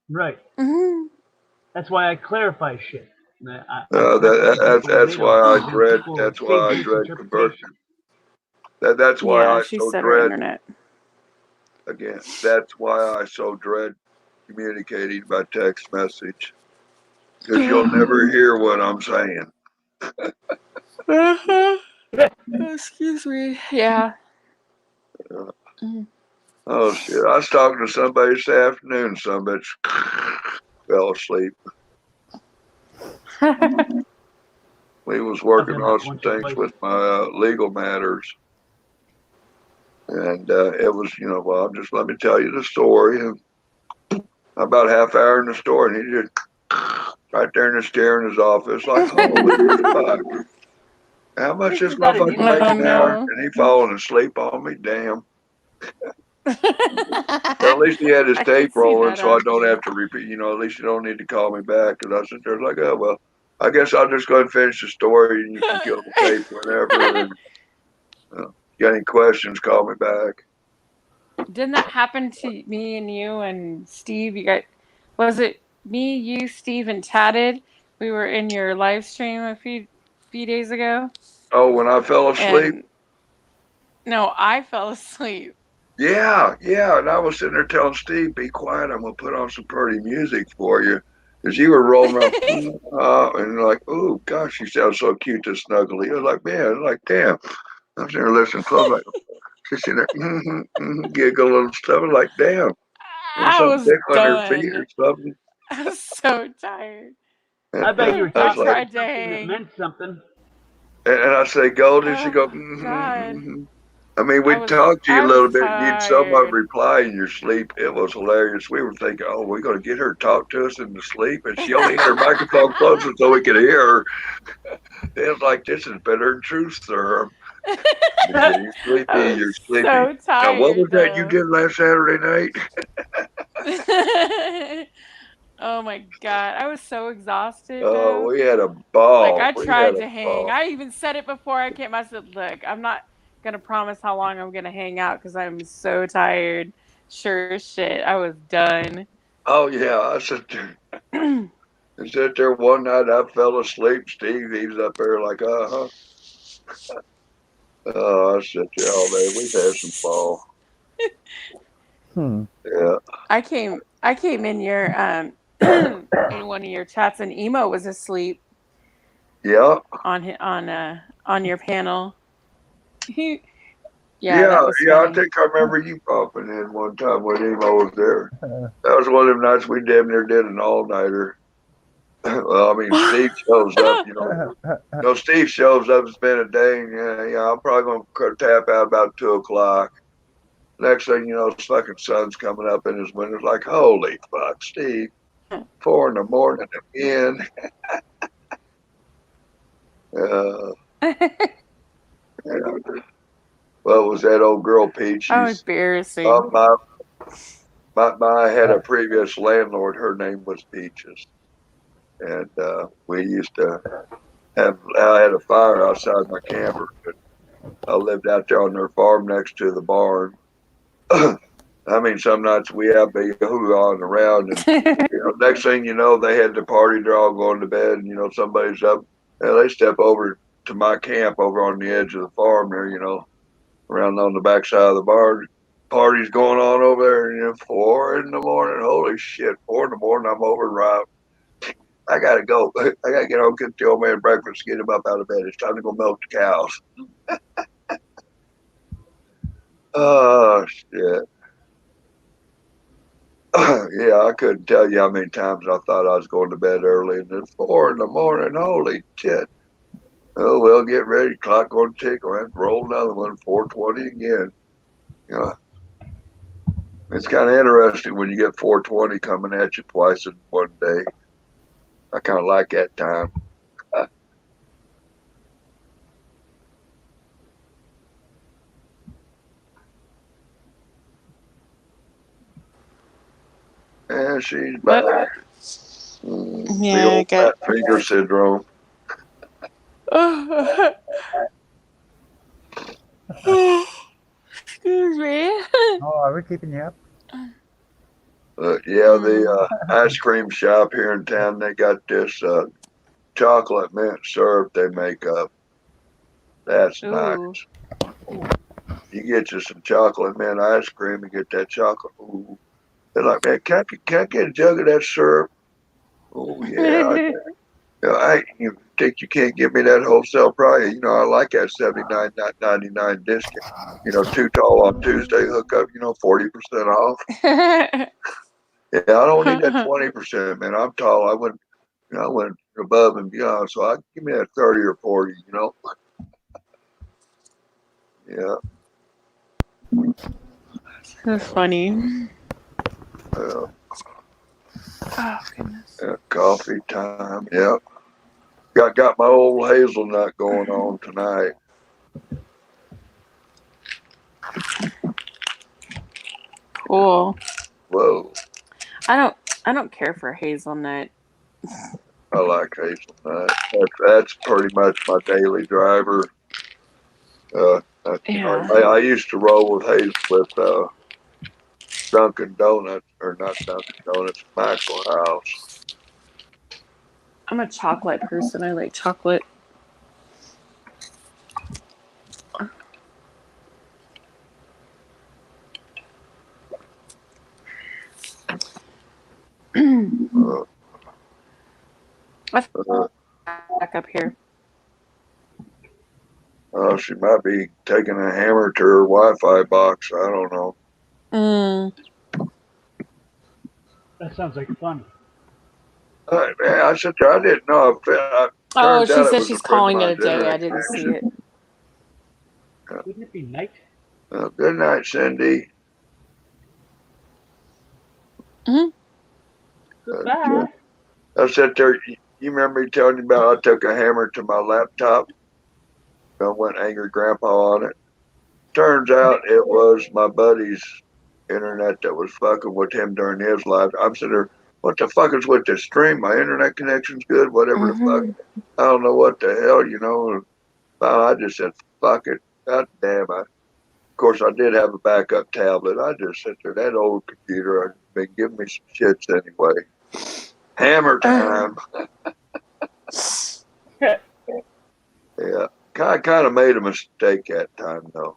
Right. Mm-hmm. That's why I clarify shit. That's why I dread. That's why I dread conversion. That's why she said her internet. Again, that's why I so dread communicating by text message, because you'll never hear what I'm saying. Excuse me. Yeah. Oh shit! I was talking to somebody this afternoon. Some bitch fell asleep. We was working on some things with my legal matters, and it was, well, just let me tell you the story. And about half hour in the story, and he just right there in his chair in his office, like, holy fuck! How much this motherfucker makes an hour? And he falling asleep on me. Damn. At least he had his tape rolling, so I don't have to repeat. At least you don't need to call me back. And I sit there like, oh well, I guess I'll just go and finish the story, and you can kill the tape whenever. And, got any questions? Call me back. Didn't that happen to me and you and Steve? Was it me, you, Steve, and Tatted? We were in your live stream a few days ago. Oh, when I fell asleep? No, I fell asleep. Yeah. And I was sitting there telling Steve, be quiet. I'm going to put on some pretty music for you. And she was rolling around, and like, oh gosh, she sounds so cute to snuggly. I was like, man, like, damn. I'm sitting there listening close, like, she's sitting there, giggling and stuff. I'm like, damn, there's I something was tickling her feet or done. something. I was so tired. I bet you were I was I talking like, tried about to something that hang. meant something. and I say, Goldie, she go, Oh God. I mean, I we'd was talk to you I a was little bit, and you'd somewhat tired. reply in your sleep. It was hilarious. We were thinking, oh, we're going to get her to talk to us in the sleep, and she only had her microphone closer so we could hear her. It was like, this is better than truth serum. Yeah, you're I sleepy, was you're sleepy. so Now, what was tired that you though. did last Saturday night? Oh my God. I was so exhausted Oh, though. we had a Like ball. I We had tried a to hang. ball. I even said it before I came. I said, "Look, I'm not gonna promise how long I'm gonna hang out because I'm so tired." Sure as shit, I was done. Oh, yeah, I sat there one night, I fell asleep. Steve, he's up there like, uh-huh. Oh, I sat there all day. We've had some ball. Yeah. I came in your in one of your chats and Emo was asleep Yeah. on your panel. He, yeah, Yeah, that was yeah, I funny. think I remember you popping in one time when Emo was there. That was one of them nights we damn near did an all-nighter. Well, I mean, Steve shows up, Steve shows up, it's been a day, and I'm probably going to tap out about 2 o'clock. Next thing you know, the fucking sun's coming up in his window. It's like, holy fuck, Steve, 4 in the morning again. Uh, yeah. Well, it was that old girl, Peach. Oh, She's, embarrassing. I had a previous landlord, her name was Peaches. And we used to I had a fire outside my camper. I lived out there on their farm next to the barn. I mean, some nights we have a hoo-hawing around, and next thing you know, they had the party. They're all going to bed, and somebody's up. And they step over to my camp over on the edge of the farm there. Around on the backside of the barn. Party's going on over there, 4 in the morning. Holy shit, 4 in the morning. I'm over right. I gotta go. I gotta get home, get the old man breakfast, get him up out of bed. It's time to go milk the cows. Oh shit. Yeah, I couldn't tell you how many times I thought I was going to bed early, and then 4 in the morning. Holy shit! Oh well, get ready. Clock going to tick. We'll have to roll another one. 4:20 again. It's kind of interesting when you get 4:20 coming at you twice in one day. I kind of like that time. And she's back. The Yeah, I old got. fat finger syndrome. Excuse me. Oh, are we keeping you up? Yeah, the ice cream shop here in town, they got this chocolate mint syrup they make up. That's nice. Ooh. You get you some chocolate mint ice cream and get that chocolate. Ooh. They're like, man, can I get a jug of that syrup? Oh, yeah. You think you can't give me that wholesale price? I like that $79.99 discount. Too tall on Tuesday hookup, 40% off. Yeah, I don't need that 20%, man. I'm tall. I went above and beyond. So give me that 30 or 40, Yeah. That's funny. Uh, Oh goodness. coffee time. Yeah. Got my old hazelnut going on tonight. Cool. Whoa. I don't care for hazelnut. I like hazelnut. That's pretty much my daily driver. Yeah. I used to roll with Dunkin' Donuts, or not Dunkin' Donuts, Maxwell House. I'm a chocolate person. I like chocolate. Let's back up here. She might be taking a hammer to her Wi-Fi box. I don't know. That sounds like fun. Man, I said I didn't know. Oh, Turns she out it said was she's a friend of calling it a mine's day. I internet didn't see connection. it. Wouldn't it be night? Good night, Cindy. Goodbye. I sat there. You remember me telling you about I took a hammer to my laptop? I went angry grandpa on it. Turns out it was my buddy's internet that was fucking with him during his life. I'm sitting there, what the fuck is with this stream? My internet connection's good, whatever the fuck. I don't know what the hell, you know. I just said, fuck it. God damn it. Of course, I did have a backup tablet. I just sit there. That old computer had been giving me some shits anyway. Hammer time. Yeah. Kind of made a mistake that time, though.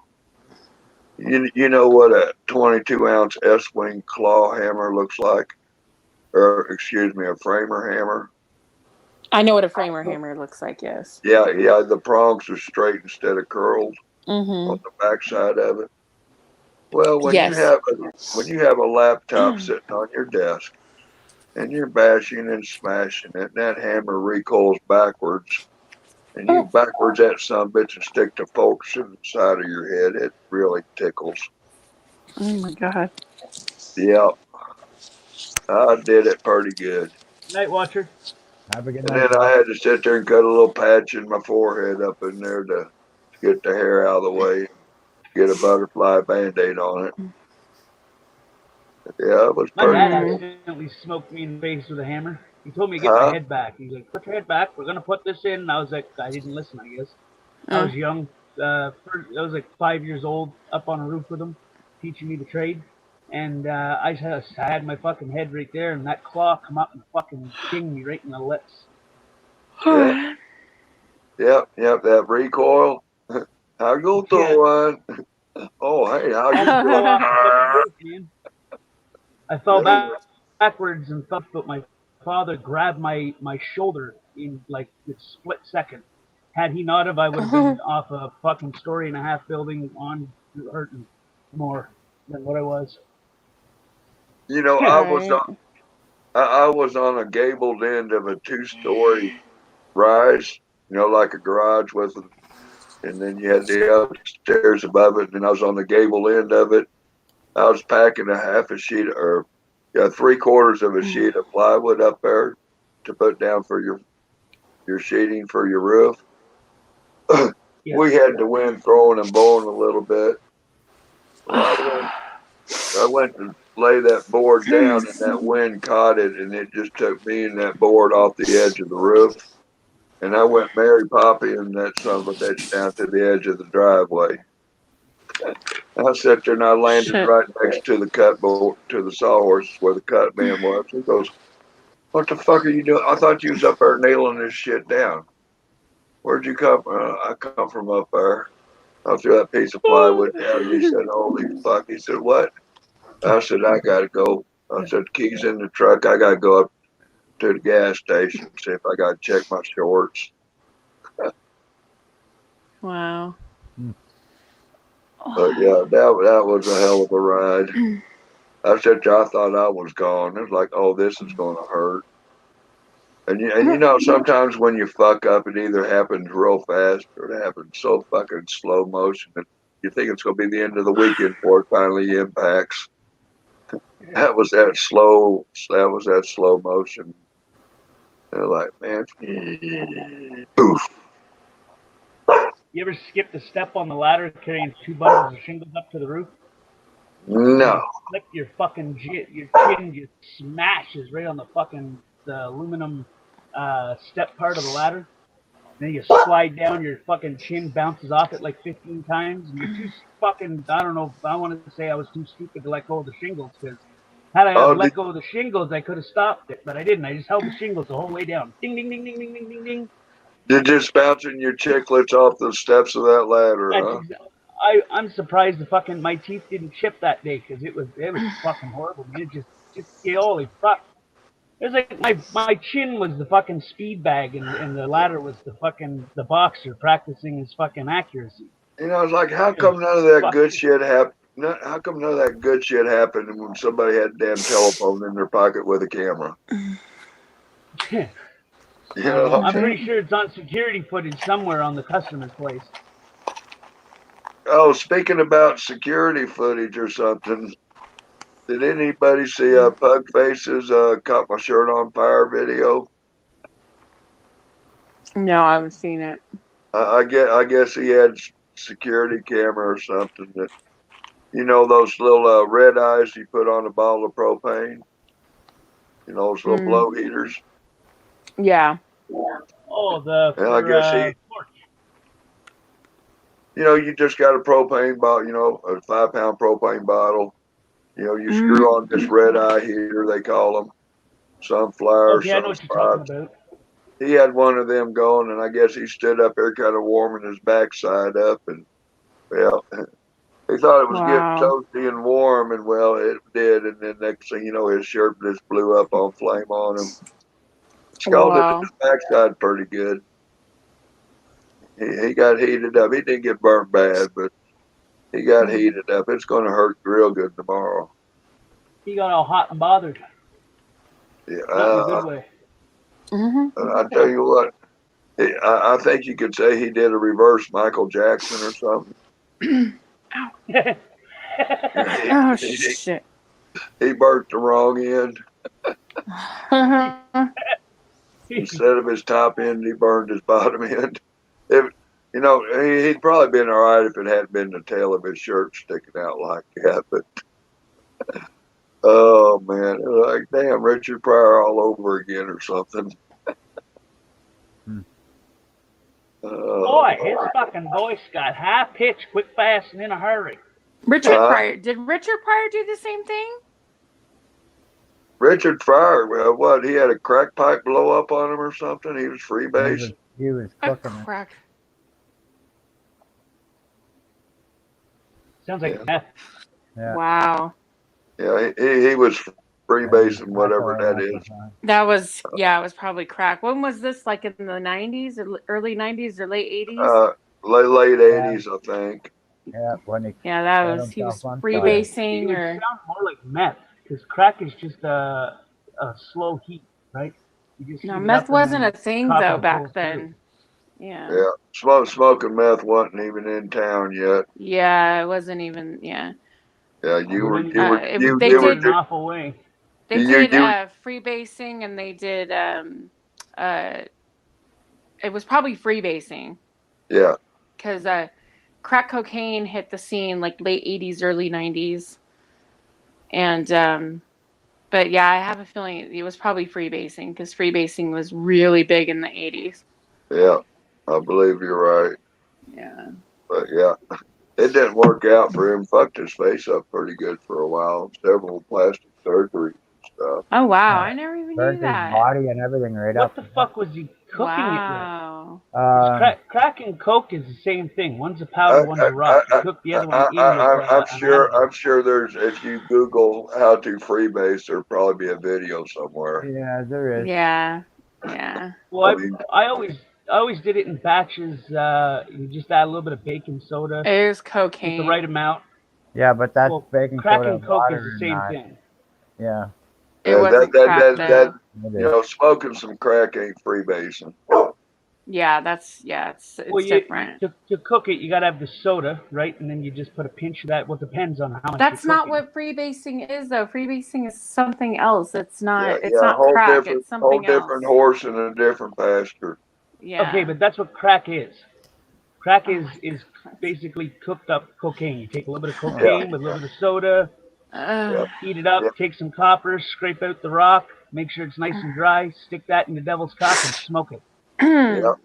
You know what a 22-ounce S-wing claw hammer looks like? Or, excuse me, a framer hammer? I know what a framer hammer looks like, yes. Yeah, the prongs are straight instead of curled on the backside of it. Well, when you have a laptop sitting on your desk and you're bashing and smashing it, and that hammer recoils backwards, and you backwards that son bitch and stick the focus in the side of your head, it really tickles. Oh my god. Yep. I did it pretty good. Night Watcher. Have a good And night. then I had to sit there and cut a little patch in my forehead up in there to get the hair out of the way, get a butterfly Band-Aid on it. Yeah, it was My pretty dad cool. accidentally smoked me in the face with a hammer. He told me to get my head back. He's like, put your head back. We're going to put this in. And I was like, I didn't listen, I guess. I was young. I was like 5 years old, up on a roof with him, teaching me the trade. And I had my fucking head right there, and that claw come up and fucking ding me right in the lips. Yep, that recoil. I go through one. Oh, hey, how you doing? I fell backwards and thought, but my father grabbed my shoulder in like a split second. Had he not have, I would have been off a fucking story-and-a-half building on hurting more than what I was. You know, I was on a gabled end of a 2-story rise, you know, like a garage with, and then you had the upstairs above it, and I was on the gable end of it. I was packing a half a sheet or 3/4 of a sheet of plywood up there to put down for your sheeting for your roof. We had the wind throwing and blowing a little bit. Well, I went to lay that board down, and that wind caught it, and it just took me and that board off the edge of the roof. And I went Mary Poppy and that son of a bitch down to the edge of the driveway. I sat there and I landed right next to the cut board, to the sawhorse where the cut man was. He goes, "What the fuck are you doing? I thought you was up there nailing this shit down. Where'd you come from?" "I come from up there." I threw that piece of plywood down, and he said, "Holy fuck." He said, "What?" I said, "I gotta go." I said, "Keys in the truck. I gotta go up to the gas station, see if I gotta check my shorts." Wow. But yeah, that was a hell of a ride. I said, I thought I was gone. It was like, oh, this is gonna hurt. And you know, sometimes when you fuck up, it either happens real fast or it happens so fucking slow motion that you think it's gonna be the end of the weekend before it finally impacts. That was that slow motion. They're like, man, poof. You ever skipped a step on the ladder carrying 2 bundles of shingles up to the roof? No. Flip your fucking your chin just smashes right on the fucking aluminum step part of the ladder. Then you slide down, your fucking chin bounces off it like 15 times, and you're too fucking, I don't know, I want to say I was too stupid to let go of the shingles, because had I let go of the shingles, I could have stopped it, but I didn't. I just held the shingles the whole way down. Ding, ding, ding, ding, ding, ding, ding, ding. You're just bouncing your chiclets off the steps of that ladder, huh? I'm surprised the fucking my teeth didn't chip that day, because it was fucking horrible. Man. Just holy fuck. It's like my chin was the fucking speed bag, and the ladder was the boxer practicing his fucking accuracy. You know, it's like, how come none of that good shit happened? How come none of that good shit happened when somebody had a damn telephone in their pocket with a camera? You know, I'm pretty sure it's on security footage somewhere on the customer's place. Oh, speaking about security footage or something, did anybody see Pug Face's "Caught My Shirt on Fire" video? No, I haven't seen it. I guess he had security camera or something that, you know, those little red eyes you put on a bottle of propane. You know, those little blow heaters. Yeah. Oh, I guess you know, you just got a propane bottle, you know, a 5-pound propane bottle. You know, you screw on this red eye heater, they call them, sunflower, Okay, I know what you're talking about. He had one of them going, and I guess he stood up there kind of warming his backside up, and well, he thought it was getting toasty and warm, and well, it did, and then next thing you know, his shirt just blew up on flame on him. Scalded his backside pretty good. He got heated up. He didn't get burnt bad, but he got heated up. It's going to hurt real good tomorrow. He got all hot and bothered. Yeah, not in a good way. I tell you what, I think you could say he did a reverse Michael Jackson or something. Oh shit! He burnt the wrong end. Instead of his top end, he burned his bottom end. If you know, he'd probably been all right if it hadn't been the tail of his shirt sticking out like that. But oh man, like damn, Richard Pryor all over again or something. Boy, his fucking voice got high pitched, quick, fast, and in a hurry. Richard Pryor. Did Richard Pryor do the same thing? Richard Pryor, well, what? He had a crack pipe blow up on him or something? He was freebase? He was cooking it. Crack. Sounds like meth. Yeah. Wow. Yeah, he was freebasing, whatever that is. That was, it was probably crack. When was this, like in the 90s, or early 90s or late 80s? Late 80s, I think. Yeah, when he he was freebasing It would sound more like meth, because crack is just a slow heat, right? No, meth wasn't a thing, though, back then. Yeah. Yeah, smoking meth wasn't even in town yet. Yeah, it wasn't even, Yeah, you were they did an awful way. They did freebasing, and they did it was probably freebasing. Yeah. Because crack cocaine hit the scene like late 80s, early 90s. And but yeah, I have a feeling it was probably freebasing, because freebasing was really big in the 80s. Yeah, I believe you're right. Yeah. But yeah, it didn't work out for him. Fucked his face up pretty good for a while. Several plastic surgeries and stuff. Oh wow, I never even knew that. His body and everything right what up. What the fuck was he cooking it with? Crack and coke is the same thing. One's a powder, one's a rock. You cook the other one in with I'm sure there's, if you Google how to freebase, there'll probably be a video somewhere. Yeah, there is. Yeah. Well, I always did it in batches. You just add a little bit of baking soda. It was cocaine. With the right amount. Yeah, but that's baking crack soda. And coke is the same thing. Yeah. It wasn't crack, though. You know, smoking some crack ain't freebasing. Yeah, it's different. To cook it, you gotta have the soda, right? And then you just put a pinch of that. Well, depends on how much. That's not what freebasing is, though. Freebasing is something else. It's not. It's not whole crack. Different, it's something whole different horse in a different pasture. Yeah. Okay, but that's what crack is. Crack is basically cooked up cocaine. You take a little bit of cocaine with a little bit of soda, heat it up, take some copper, scrape out the rock, make sure it's nice and dry, stick that in the devil's cock and smoke it. Yep.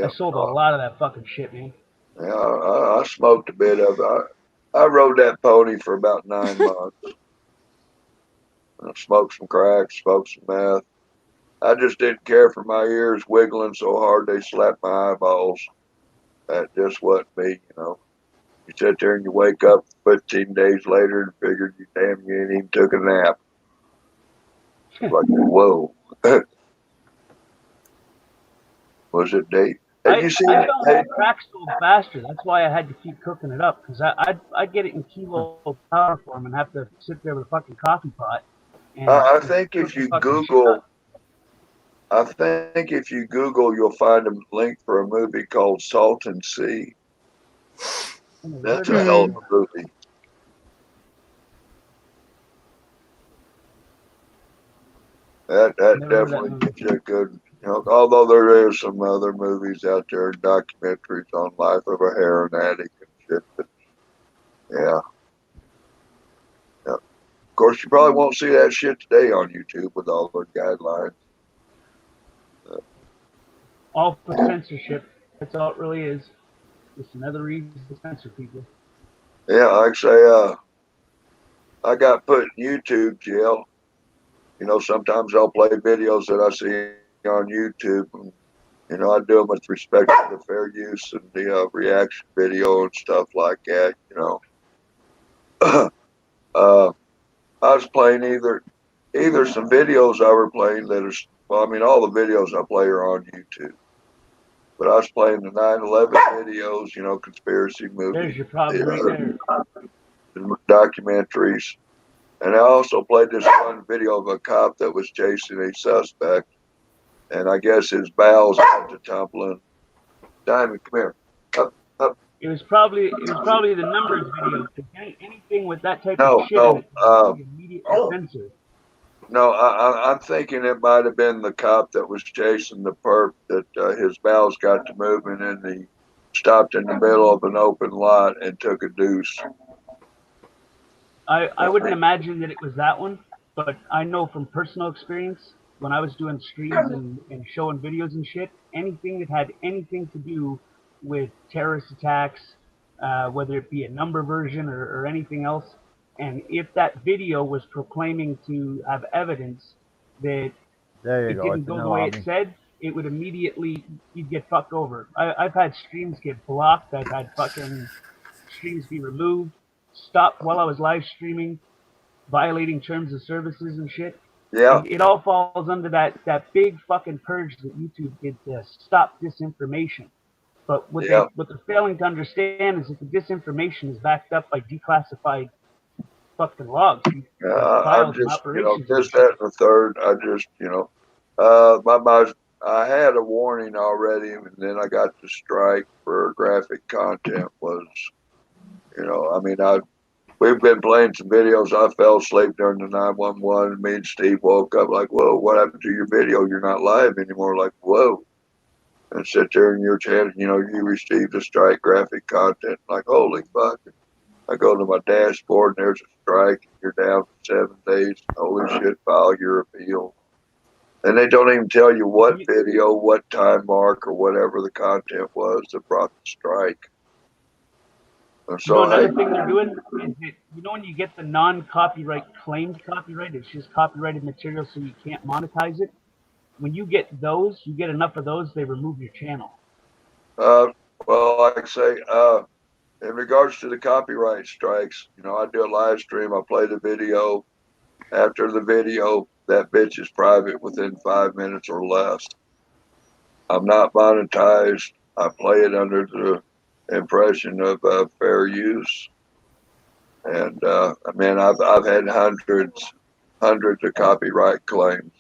I sold a lot of that fucking shit, man. Yeah, I smoked a bit of it. I rode that pony for about 9 months. I smoked some crack, smoked some meth. I just didn't care for my ears wiggling so hard they slapped my eyeballs. That just wasn't me, you know. You sit there and you wake up 15 days later and figured, you ain't even took a nap. Like, whoa. Was it date? Have you seen I it? found that crack sold faster. That's why I had to keep cooking it up, because I'd get it in kilo power form and have to sit there with a fucking coffee pot. And I think cook if the you fucking shit Google, up. I think if you Google, you'll find a link for a movie called Salt and Sea. I never That's heard a of hell that of a movie. That Never heard of that definitely movie. gives you a good, although there is some other movies out there, documentaries on life of a heroin addict and shit. But yeah. Of course, you probably won't see that shit today on YouTube with all the guidelines. All for censorship. That's all it really is. Just another reason to censor people. Yeah, like I say, I got put in YouTube jail. Sometimes I'll play videos that I see on YouTube, and I do them with respect to the fair use and the reaction video and stuff like that. I was playing either some videos I were playing that are, well, I mean, all the videos I play are on YouTube. But I was playing the 9/11 videos, conspiracy There's movies, your problem right there. the documentaries. And I also played this one video of a cop that was chasing a suspect. And I guess his bowels got to tumbling. Diamond, come here. Up, up. It was probably the numbers video. Anything with that type of No, shit in it no, is immediately censored. no. I'm thinking it might have been the cop that was chasing the perp that his bowels got to moving and he stopped in the middle of an open lot and took a deuce. I wouldn't imagine that it was that one, but I know from personal experience when I was doing streams and showing videos and shit, anything that had anything to do with terrorist attacks, whether it be a number version or anything else, and if that video was proclaiming to have evidence that There you it go. didn't It's in go the the way it lobby. said, it would immediately, you'd get fucked over. I've had streams get blocked. I've had fucking streams be removed, stopped while I was live streaming, violating terms of services and shit. Yeah. It all falls under that big fucking purge that YouTube did to stop disinformation. But what they're failing to understand is that the disinformation is backed up by declassified fucking logs, I'm files and just, operations. this, that, and the third. I just, I had a warning already, and then I got the strike for graphic content. We've been playing some videos. I fell asleep during the 911, and me and Steve woke up like, whoa, what happened to your video? You're not live anymore. Like, whoa. And sit there in your chat, you received a strike graphic content. Like, holy fuck. I go to my dashboard and there's a strike. You're down for 7 days. Holy shit, file your appeal. And they don't even tell you what video, what time mark, or whatever the content was that brought the strike. And so, another thing they're doing is that, when you get the non-copyright claimed copyright, it's just copyrighted material so you can't monetize it. When you get those, you get enough of those, they remove your channel. Well, like I say, in regards to the copyright strikes, I do a live stream. I play the video. After the video, that bitch is private within 5 minutes or less. I'm not monetized. I play it under the impression of fair use. And I've had hundreds of copyright claims.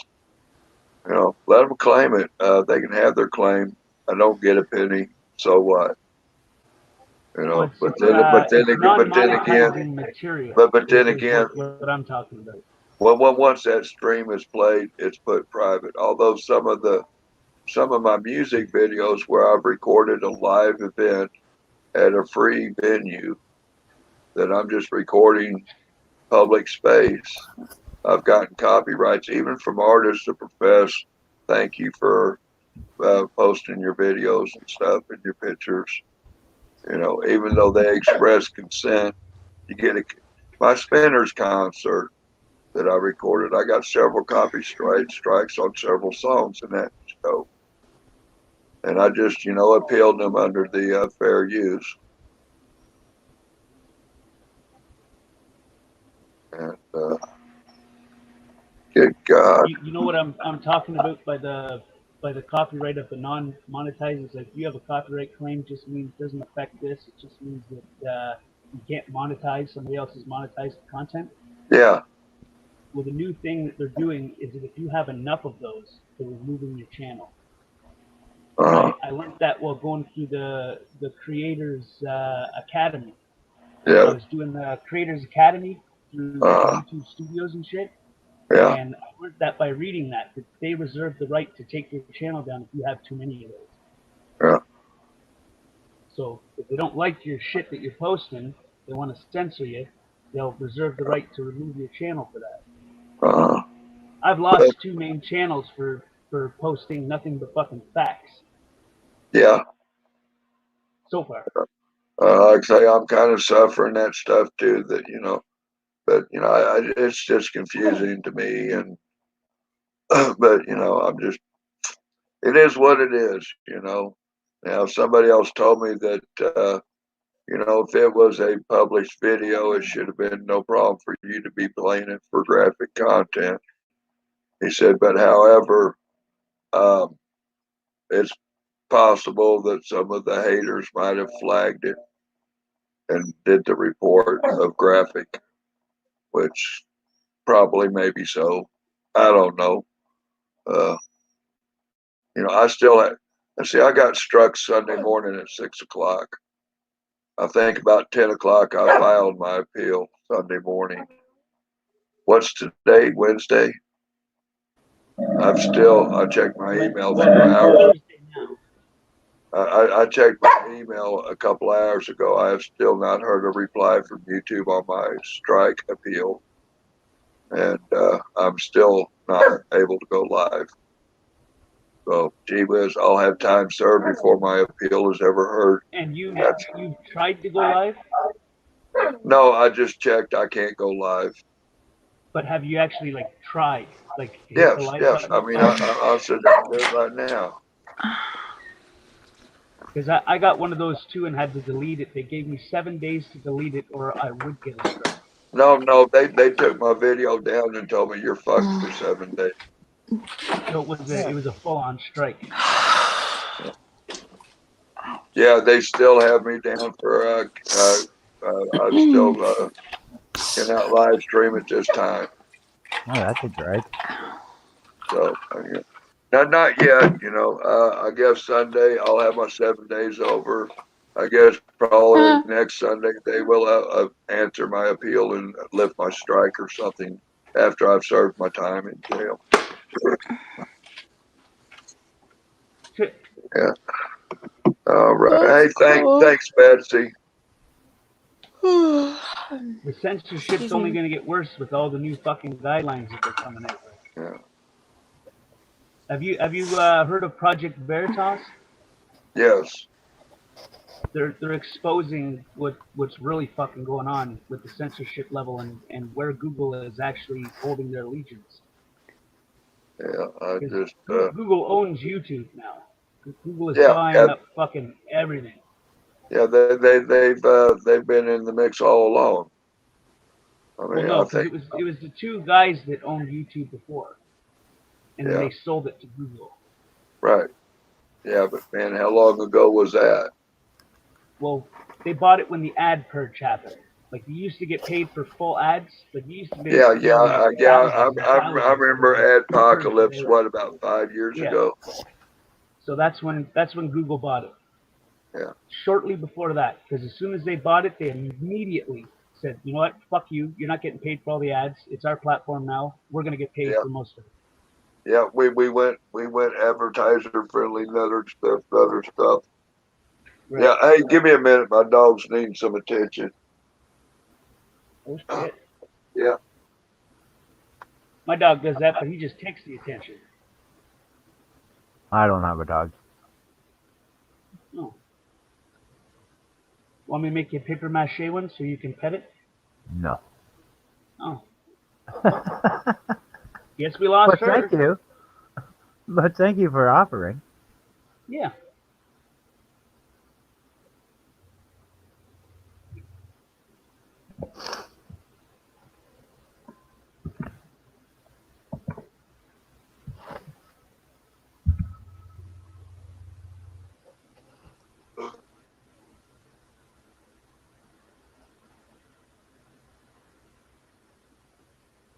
Let them claim it. They can have their claim. I don't get a penny. So what? But then again, material. but then again, what I'm talking about. Well, once that stream is played, it's put private. Although some of my music videos where I've recorded a live event at a free venue that I'm just recording public space, I've gotten copyrights even from artists that profess, thank you for posting your videos and stuff and your pictures. Even though they express consent, you get my Spinners concert that I recorded. I got several strikes on several songs in that show. And I just, appealed them under the fair use. And Good God. You know what I'm talking about by the copyright of the non-monetized. It's like if you have a copyright claim, just means it doesn't affect this. It just means that you can't monetize somebody else's monetized content. Yeah. Well, the new thing that they're doing is that if you have enough of those, they're removing your channel. I learned that while going through the Creators Academy. Yeah. I was doing the Creators Academy through YouTube Studios and shit. Yeah. And I learned that by reading that they reserve the right to take your channel down if you have too many of those. Yeah. So if they don't like your shit that you're posting, they want to censor you, they'll reserve the right to remove your channel for that. I've lost 2 main channels for posting nothing but fucking facts. Yeah. So far. Like I say, I'm kind of suffering that stuff too. That but it's just confusing to me, and but I'm just. It is what it is. Now, somebody else told me that if it was a published video, it should have been no problem for you to be playing it for graphic content. He said, but however, it's possible that some of the haters might have flagged it and did the report of graphic, which probably maybe so. I don't know. I still have, and see, I got struck Sunday morning at 6 o'clock. I think about 10 o'clock, I filed my appeal Sunday morning. What's today, Wednesday? I checked my email a few hours. I checked my email a couple hours ago. I have still not heard a reply from YouTube on my strike appeal. And I'm still not able to go live. So, gee whiz, I'll have time served before my appeal is ever heard. And you tried to go live? No, I just checked. I can't go live. But have you actually tried? Yes. Button? I mean, I'll sit down and do it right now. Because I got one of those too and had to delete it. They gave me 7 days to delete it, or I would get a strike. No, they took my video down and told me you're fucked for 7 days. So it was a full-on strike. Yeah, they still have me down for I still cannot live stream at this time. Oh, that's a drag. So not yet. I guess Sunday I'll have my 7 days over. I guess probably next Sunday they will answer my appeal and lift my strike or something after I've served my time in jail. Yeah. All right. Hey, thanks, Betsy. The censorship's only going to get worse with all the new fucking guidelines that they're coming out with. Yeah. Have you heard of Project Veritas? Yes. They're exposing what's really fucking going on with the censorship level and where Google is actually holding their allegiance. Yeah, Google owns YouTube now. Google is buying up fucking everything. Yeah, they've been in the mix all along. I mean, well, no, because it was the 2 guys that owned YouTube before, and then they sold it to Google. Right. Yeah, but man, how long ago was that? Well, they bought it when the ad purge happened. Like, you used to get paid for full ads. Like, you used to be I remember Adpocalypse. What, about 5 years ago? So that's when Google bought it. Yeah. Shortly before that, because as soon as they bought it, they immediately said, you know what, fuck you. You're not getting paid for all the ads. It's our platform now. We're gonna get paid for most of it. Yeah, we went advertiser friendly, other stuff. Right. Yeah, hey, give me a minute. My dog's needing some attention. Oh shit. Yeah. My dog does that, but he just takes the attention. I don't have a dog. Oh. Want me to make you a paper mache one so you can pet it? No. Oh. Guess we lost her. Thank you. But thank you for offering. Yeah.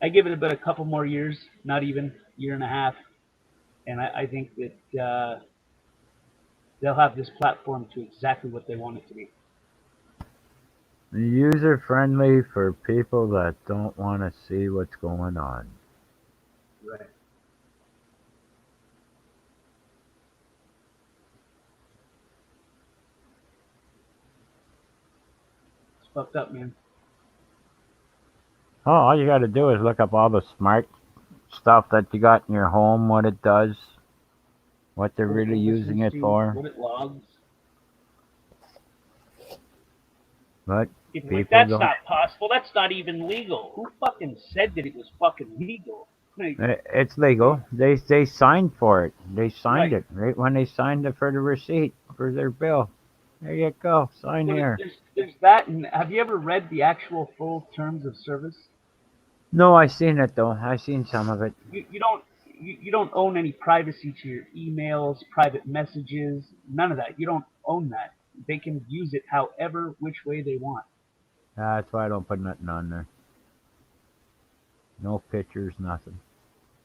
I give it about a couple more years, not even year and a half, and I think that they'll have this platform to exactly what they want it to be. User friendly for people that don't want to see what's going on. Right. It's fucked up, man. Oh, all you got to do is look up all the smart stuff that you got in your home, what it does, what they're What it really using listens it to, for. what it logs. But It's like, people that's don't. not possible. That's not even legal. Who fucking said that it was fucking legal? Like, It's legal. They signed for it. They signed right. it right when they signed it for the receipt for their bill. There you go. Sign Well, here. there's that. And have you ever read the actual full terms of service? No, I seen it though. I seen some of it. You don't own any privacy to your emails, private messages, none of that. You don't own that. They can use it however which way they want. That's why I don't put nothing on there. No pictures, nothing.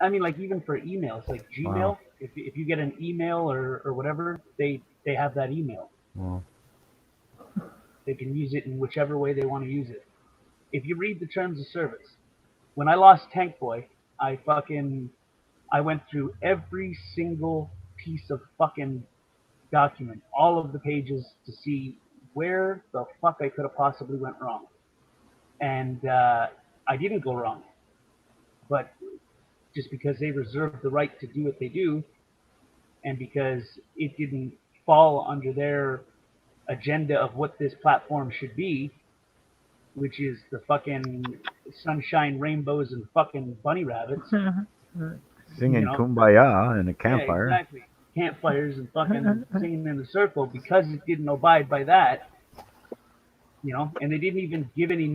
I mean, like even for emails, like Gmail, Wow. if you get an email or whatever, they have that email. Well, They can use it in whichever way they want to use it. If you read the terms of service, when I lost Tank Boy, I went through every single piece of fucking document, all of the pages to see where the fuck I could have possibly went wrong. And I didn't go wrong. But just because they reserved the right to do what they do, and because it didn't fall under their agenda of what this platform should be, which is the fucking sunshine, rainbows, and fucking bunny rabbits. singing Kumbaya in a Yeah, campfire. exactly. Campfires and fucking singing in a circle, because it didn't abide by that, and they didn't even give any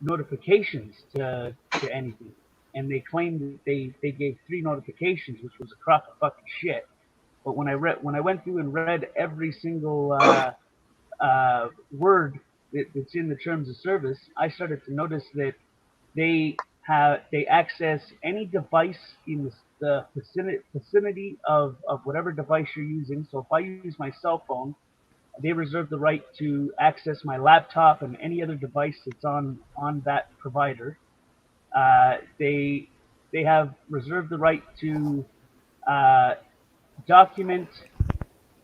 notifications to anything. And they claimed that they gave 3 notifications, which was a crock of fucking shit. But when I went through and read every single word that's in the terms of service, I started to notice that they access any device in the vicinity of whatever device you're using. So if I use my cell phone, they reserve the right to access my laptop and any other device that's on that provider. They have reserved the right to document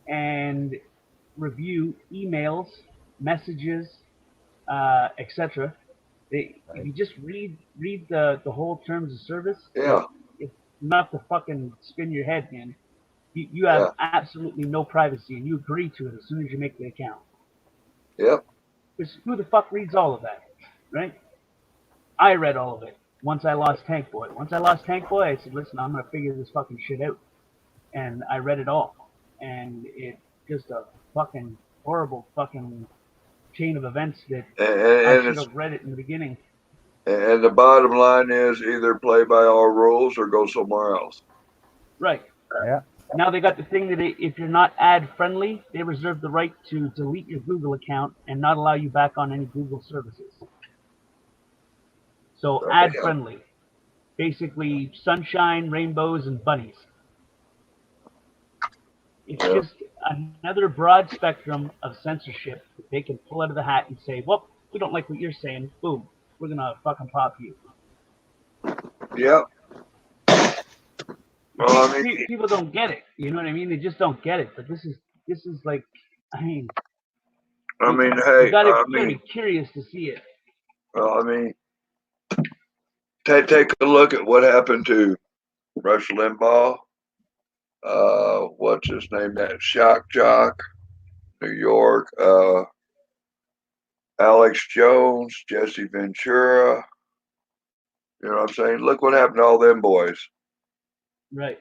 and review emails, messages, etc. If you just read the whole terms of service, Yeah. it's not to fucking spin your head, man. You have absolutely no privacy, and you agree to it as soon as you make the account. Yep. Because who the fuck reads all of that, right? I read all of it once I lost Tank Boy. Once I lost Tank Boy, I said, listen, I'm going to figure this fucking shit out. And I read it all. And it's just a fucking horrible fucking chain of events that I should have read it in the beginning. And the bottom line is either play by our rules or go somewhere else. Right. Yeah. Now they got the thing that if you're not ad friendly, they reserve the right to delete your Google account and not allow you back on any Google services. So ad friendly, basically sunshine, rainbows, and bunnies. It's just another broad spectrum of censorship that they can pull out of the hat and say, well, we don't like what you're saying. Boom. We're going to fucking pop you. Yep. Well, I mean, people don't get it. You know what I mean? They just don't get it. But this is like, I mean, hey, you gotta be curious to see it. Well, I mean, take a look at what happened to Rush Limbaugh. What's his name? That shock jock, New York. Alex Jones, Jesse Ventura. You know what I'm saying? Look what happened to all them boys. Right.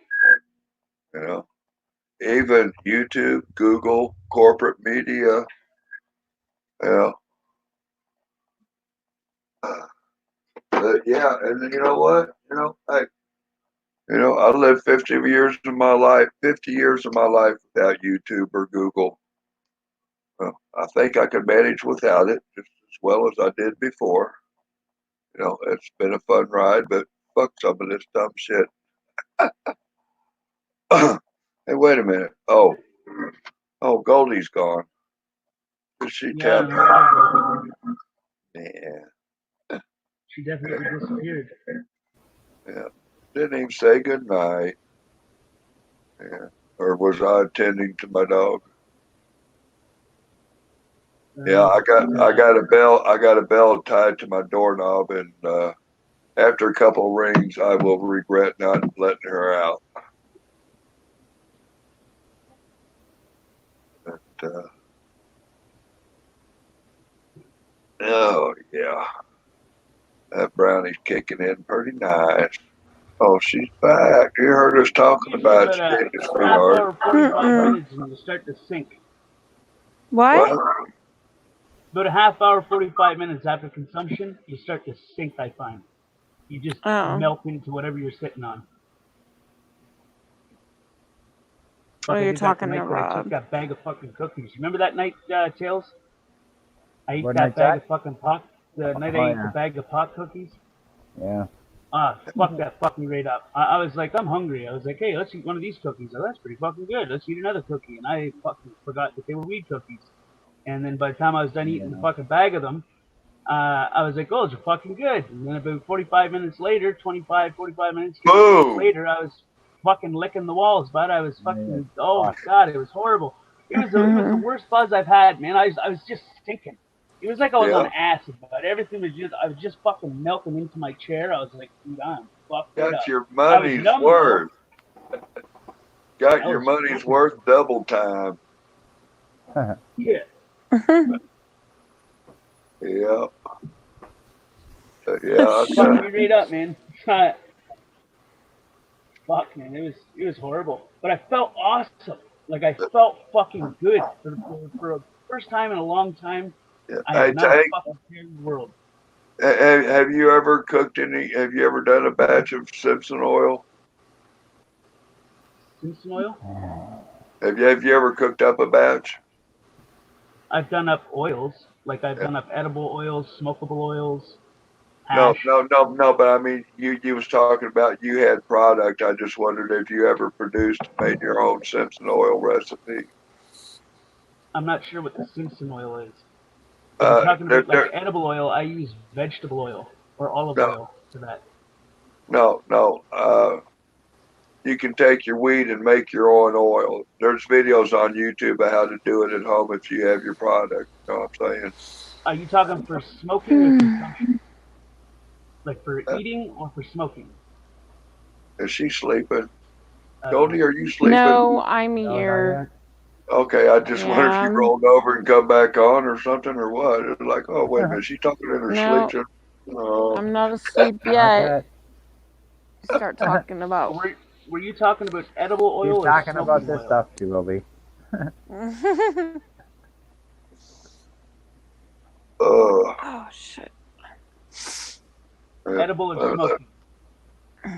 Even YouTube, Google, corporate media. Yeah, and you know what? I lived 50 years of my life without YouTube or Google. I think I could manage without it just as well as I did before. It's been a fun ride, but fuck some of this dumb shit. Hey, wait a minute. Oh, Goldie's gone. She Yeah, tapped no, out. Man, she definitely disappeared. yeah. Didn't even say goodnight. Yeah. Or was I attending to my dog? Yeah, I got a bell tied to my doorknob, and after a couple rings, I will regret not letting her out. But oh yeah, that brownie's kicking in pretty nice. Oh, she's back. You heard us talking Usually about about a shit, half sweetheart. hour, 45 minutes, and you start to sink. What? About a half hour, 45 minutes after consumption, you start to sink, I find. You just melt into whatever you're sitting on. Oh, you're talking I took that bag of fucking cookies. Remember that night, Tails? I ate that bag of fucking pot. The night I ate the bag of pot cookies. Yeah. Fuck that fucked me right up. I was like, I'm hungry. I was like, hey, let's eat one of these cookies. Oh, that's pretty fucking good. Let's eat another cookie. And I fucking forgot that they were weed cookies. And then by the time I was done eating the fucking bag of them, I was like, oh, those are fucking good. And then about 45 minutes later, 45 minutes later, I was fucking licking the walls, but I was fucking, oh my God, it was horrible. It was the worst buzz I've had, man. I was just stinking. It was like I was on acid, but everything was I was just fucking melting into my chair. I was like, dude, I'm fucked up. Got your money's worth. Got your money's worth double time. Yeah. Yeah. Yeah. Fucked me right up, man. Fuck, man, it was horrible. But I felt awesome. Like I felt fucking good for the first time in a long time. Yeah. I had not a fucking care in the world. Have you ever cooked any? Have you ever done a batch of Simpson oil? Simpson oil? Have you ever cooked up a batch? I've done up oils. Like I've done up edible oils, smokable oils. No. But I mean, you was talking about you had product. I just wondered if you ever produced and made your own Simpson oil recipe. I'm not sure what the Simpson oil is. If you're talking about like edible oil, I use vegetable oil or olive oil for that. No. You can take your weed and make your own oil. There's videos on YouTube of how to do it at home if you have your product. You know what I'm saying? Are you talking for smoking or consumption? Like for eating or for smoking? Is she sleeping? Goldie, are you sleeping? No, I'm here. Okay, I just wondered if you rolled over and come back on or something or what. It was like, oh, wait a minute, she's talking in her sleep. I'm not asleep yet. Start talking about. Were you talking about edible oil? She's talking about this stuff, she will be. Oh shit. Edible or smoking?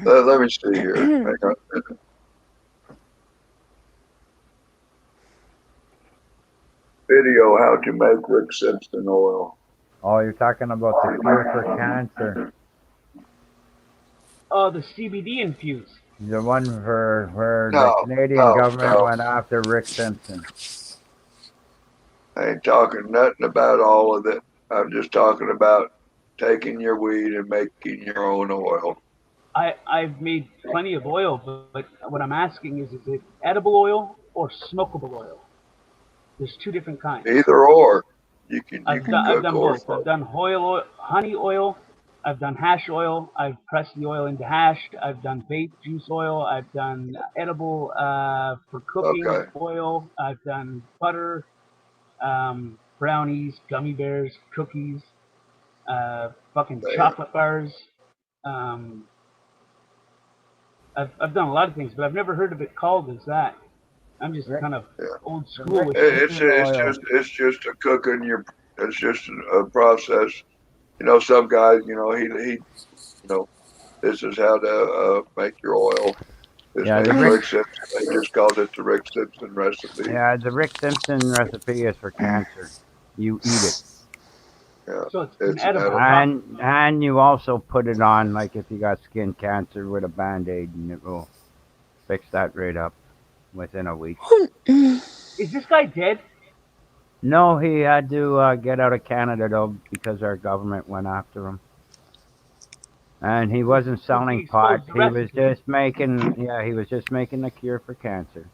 Let me see here. Hang on. Video how to make Rick Simpson oil. Oh, you're talking about the cure for cancer. Oh, the CBD infused. The one where the Canadian government went after Rick Simpson. I ain't talking nothing about all of it. I'm just talking about taking your weed and making your own oil. I've made plenty of oil, but what I'm asking is it edible oil or smokable oil? There's two different kinds. Either or. I've done both. I've done honey oil. I've done hash oil. I've pressed the oil into hash. I've done vape juice oil. I've done edible for cooking oil. I've done butter, brownies, gummy bears, cookies, fucking chocolate bars. I've done a lot of things, but I've never heard of it called as that. I'm just kind of old school with it's just a cooking it's just a process. You know, some guys, he this is how to make your oil. Rick Simpson. They just called it the Rick Simpson recipe. Yeah, the Rick Simpson recipe is for cancer. You eat it. Yeah, So it's it's an edible. And you also put it on, like if you got skin cancer, with a Band-Aid, and it will fix that right up within a week. Is this guy dead? No, he had to get out of Canada though because our government went after him. And he wasn't selling pot. exposed the He was recipe. just making, he was just making a cure for cancer.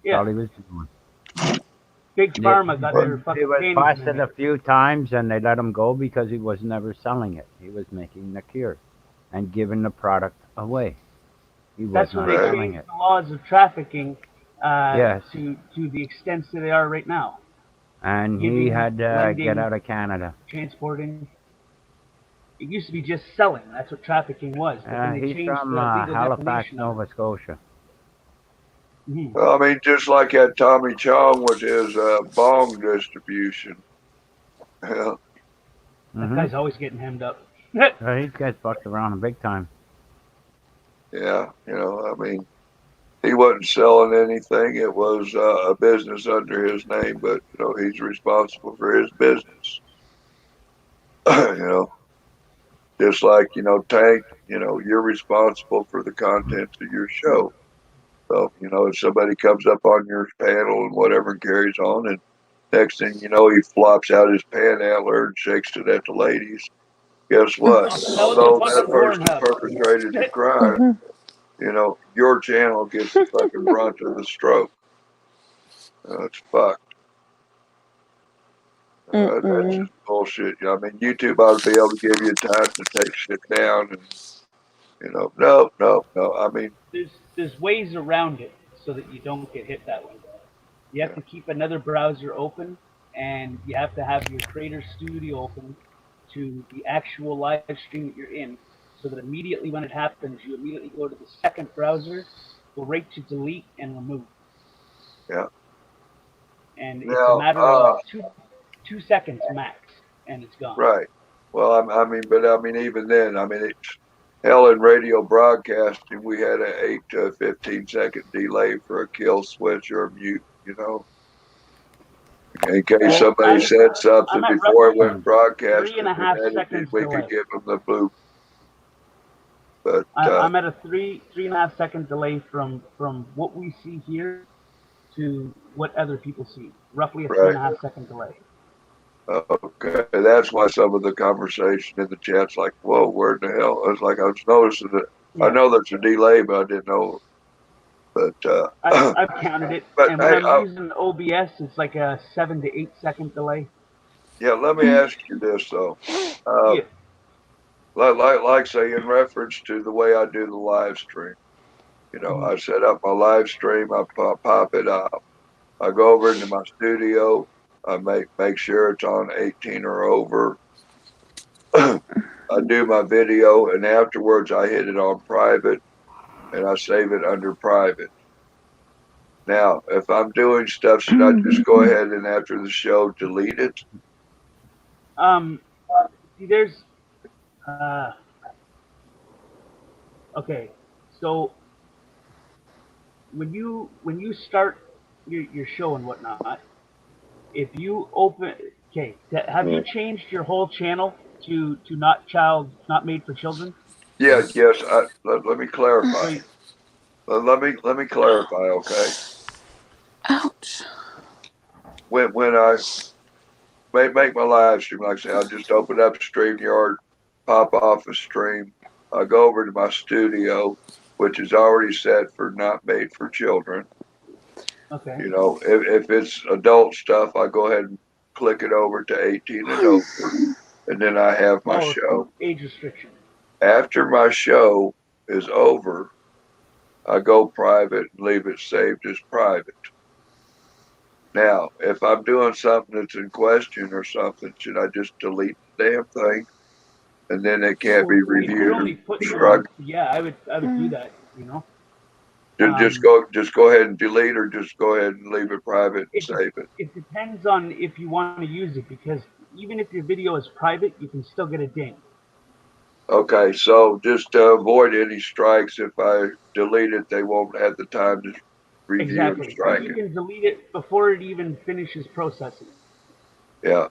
That's all he was doing. Big Pharma got their He fucking was panties in busted there. a few times, and they let him go because he was never selling it. He was making the cure and giving the product away. He was That's when not they selling changed it. the laws of trafficking Yes. to the extent that they are right now. And he Giving, had to lending, get out of Canada. transporting. It used to be just selling. That's what trafficking was. But then they He's changed from the legal Halifax, definition of Nova Scotia. it. Well, I mean, just like that Tommy Chong with his bong distribution. Yeah. That guy's always getting hemmed up. He gets fucked around big time. Yeah, I mean, he wasn't selling anything. It was a business under his name, but he's responsible for his business. Just like Tank. You're responsible for the contents of your show. So if somebody comes up on your panel and whatever carries on, and next thing you know, he flops out his panhandler and shakes it at the ladies. Guess what? Although that person perpetrated the crime, your channel gets the fucking brunt of the stroke. It's fucked. That's just bullshit. I mean, YouTube ought to be able to give you time to take shit down, and no. I mean, there's ways around it so that you don't get hit that way. You have to keep another browser open, and you have to have your Creator Studio open to the actual live stream that you're in, so that immediately when it happens, you immediately go to the second browser, go right to delete and remove. Yeah. And it's a matter of two seconds max, and it's gone. Right. Well, I mean, even then, I mean, it's hell in radio broadcasting. We had an 8 to 15-second delay for a kill switch or a mute. In case somebody said something before it went broadcast, 3.5 seconds we delay. could give them the bloop. But I'm at a 3.5 second delay from what we see here to what other people see. Roughly a 3.5 second delay. Okay, that's why some of the conversation in the chat's like, "Whoa, where the hell?" I was like, I was noticing that. Yeah. I know there's a delay, but I didn't know. But I've counted it, but and when I'm using OBS, it's like a 7 to 8 second delay. Yeah, let me ask you this though. Like say in reference to the way I do the live stream. I set up my live stream, I pop it up, I go over into my studio, I make sure it's on 18 or over. I do my video, and afterwards I hit it on private, and I save it under private. Now, if I'm doing stuff, should I just go ahead and after the show delete it? There's okay, so when you start your show and whatnot, if you have you changed your whole channel to not made for children? Yes. Let me clarify. Let me clarify, okay? Ouch. When I make my live stream, like I say, I'll just open up StreamYard, pop off a stream. I go over to my studio, which is already set for not made for children. Okay. If it's adult stuff, I go ahead and click it over to 18 and over, and then I have my show. Age restriction. After my show is over, I go private and leave it saved as private. Now, if I'm doing something that's in question or something, should I just delete the damn thing, and then it can't be reviewed? Yeah, I would do that. Just go ahead and delete, or just go ahead and leave it private and save it. It depends on if you want to use it, because even if your video is private, you can still get a ding. Okay, so just to avoid any strikes, if I delete it, they won't have the time to review and strike it. You can delete it before it even finishes processing. Yeah.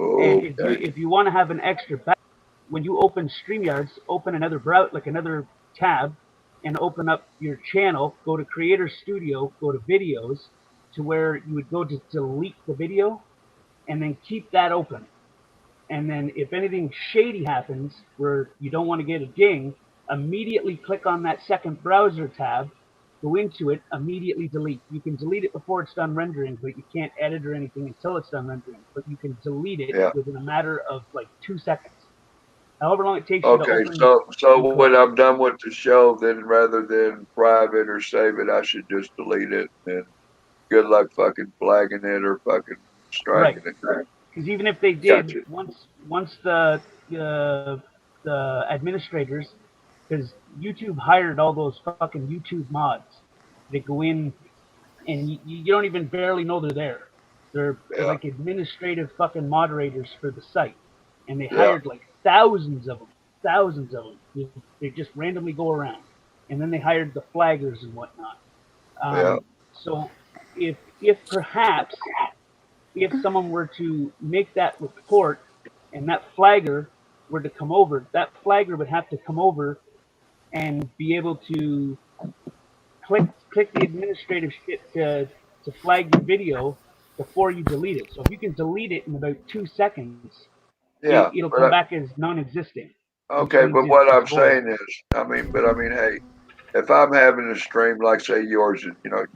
And Okay. if you want to have an extra back, when you open StreamYards, open another browser, like another tab, and open up your channel. Go to Creator Studio, go to Videos, to where you would go to delete the video, and then keep that open. And then if anything shady happens where you don't want to get a ding, immediately click on that second browser tab, go into it, immediately delete. You can delete it before it's done rendering, but you can't edit or anything until it's done rendering. But you can delete it Yeah. within a matter of like 2 seconds. However long it takes you to Okay. open So and when close. I'm done with the show, then rather than private or save it, I should just delete it. And good luck fucking flagging it or fucking Right. striking it. Because even if they did, Gotcha. once the administrators, because YouTube hired all those fucking YouTube mods. They go in and you don't even barely know they're there. They're Yeah. like administrative fucking moderators for the site, and they Yeah. hired like thousands of them, thousands of them. They just randomly go around, and then they hired the flaggers and whatnot. Yeah. So if perhaps if someone were to make that report and that flagger were to come over, that flagger would have to come over and be able to click the administrative shit to flag your video before you delete it. So if you can delete it in about 2 seconds, Yeah. it'll come But back as non-existent, which okay. means But what it's I'm void. saying is, hey, if I'm having a stream like say yours,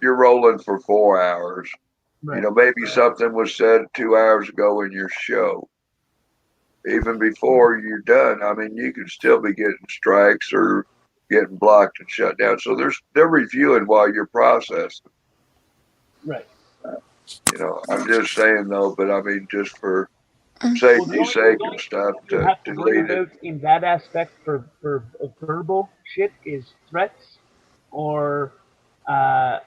you're rolling for 4 hours. Right. Maybe something was said 2 hours ago in your show. Even before you're done, you could still be getting strikes or getting blocked and shut down. So they're reviewing while you're processing. Right. I'm just saying though, but just for Well, safety's sake and stuff, you to have to worry delete it. about in that aspect for verbal shit is threats or uh,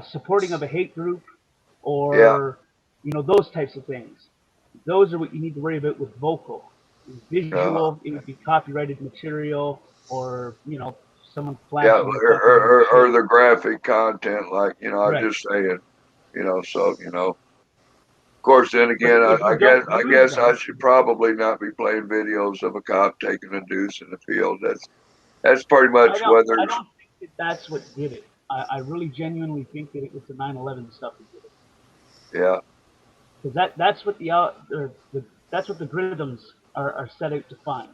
supporting of a hate group Yeah, or those types of things. Those are what you need to worry about with vocal. uh, Visual, it would be copyrighted material or someone yeah, flashing their fucking or shit. the graphic content, like I'm Right. just saying, so Of course, then But again, if you I don't use guess I them, should probably not be playing videos of a cop taking a deuce in the field. That's pretty much whether I it's don't think that's what did it. I really genuinely think that it was the 9/11 stuff that did it. yeah, Because that's what that's what the algorithms are set out to find.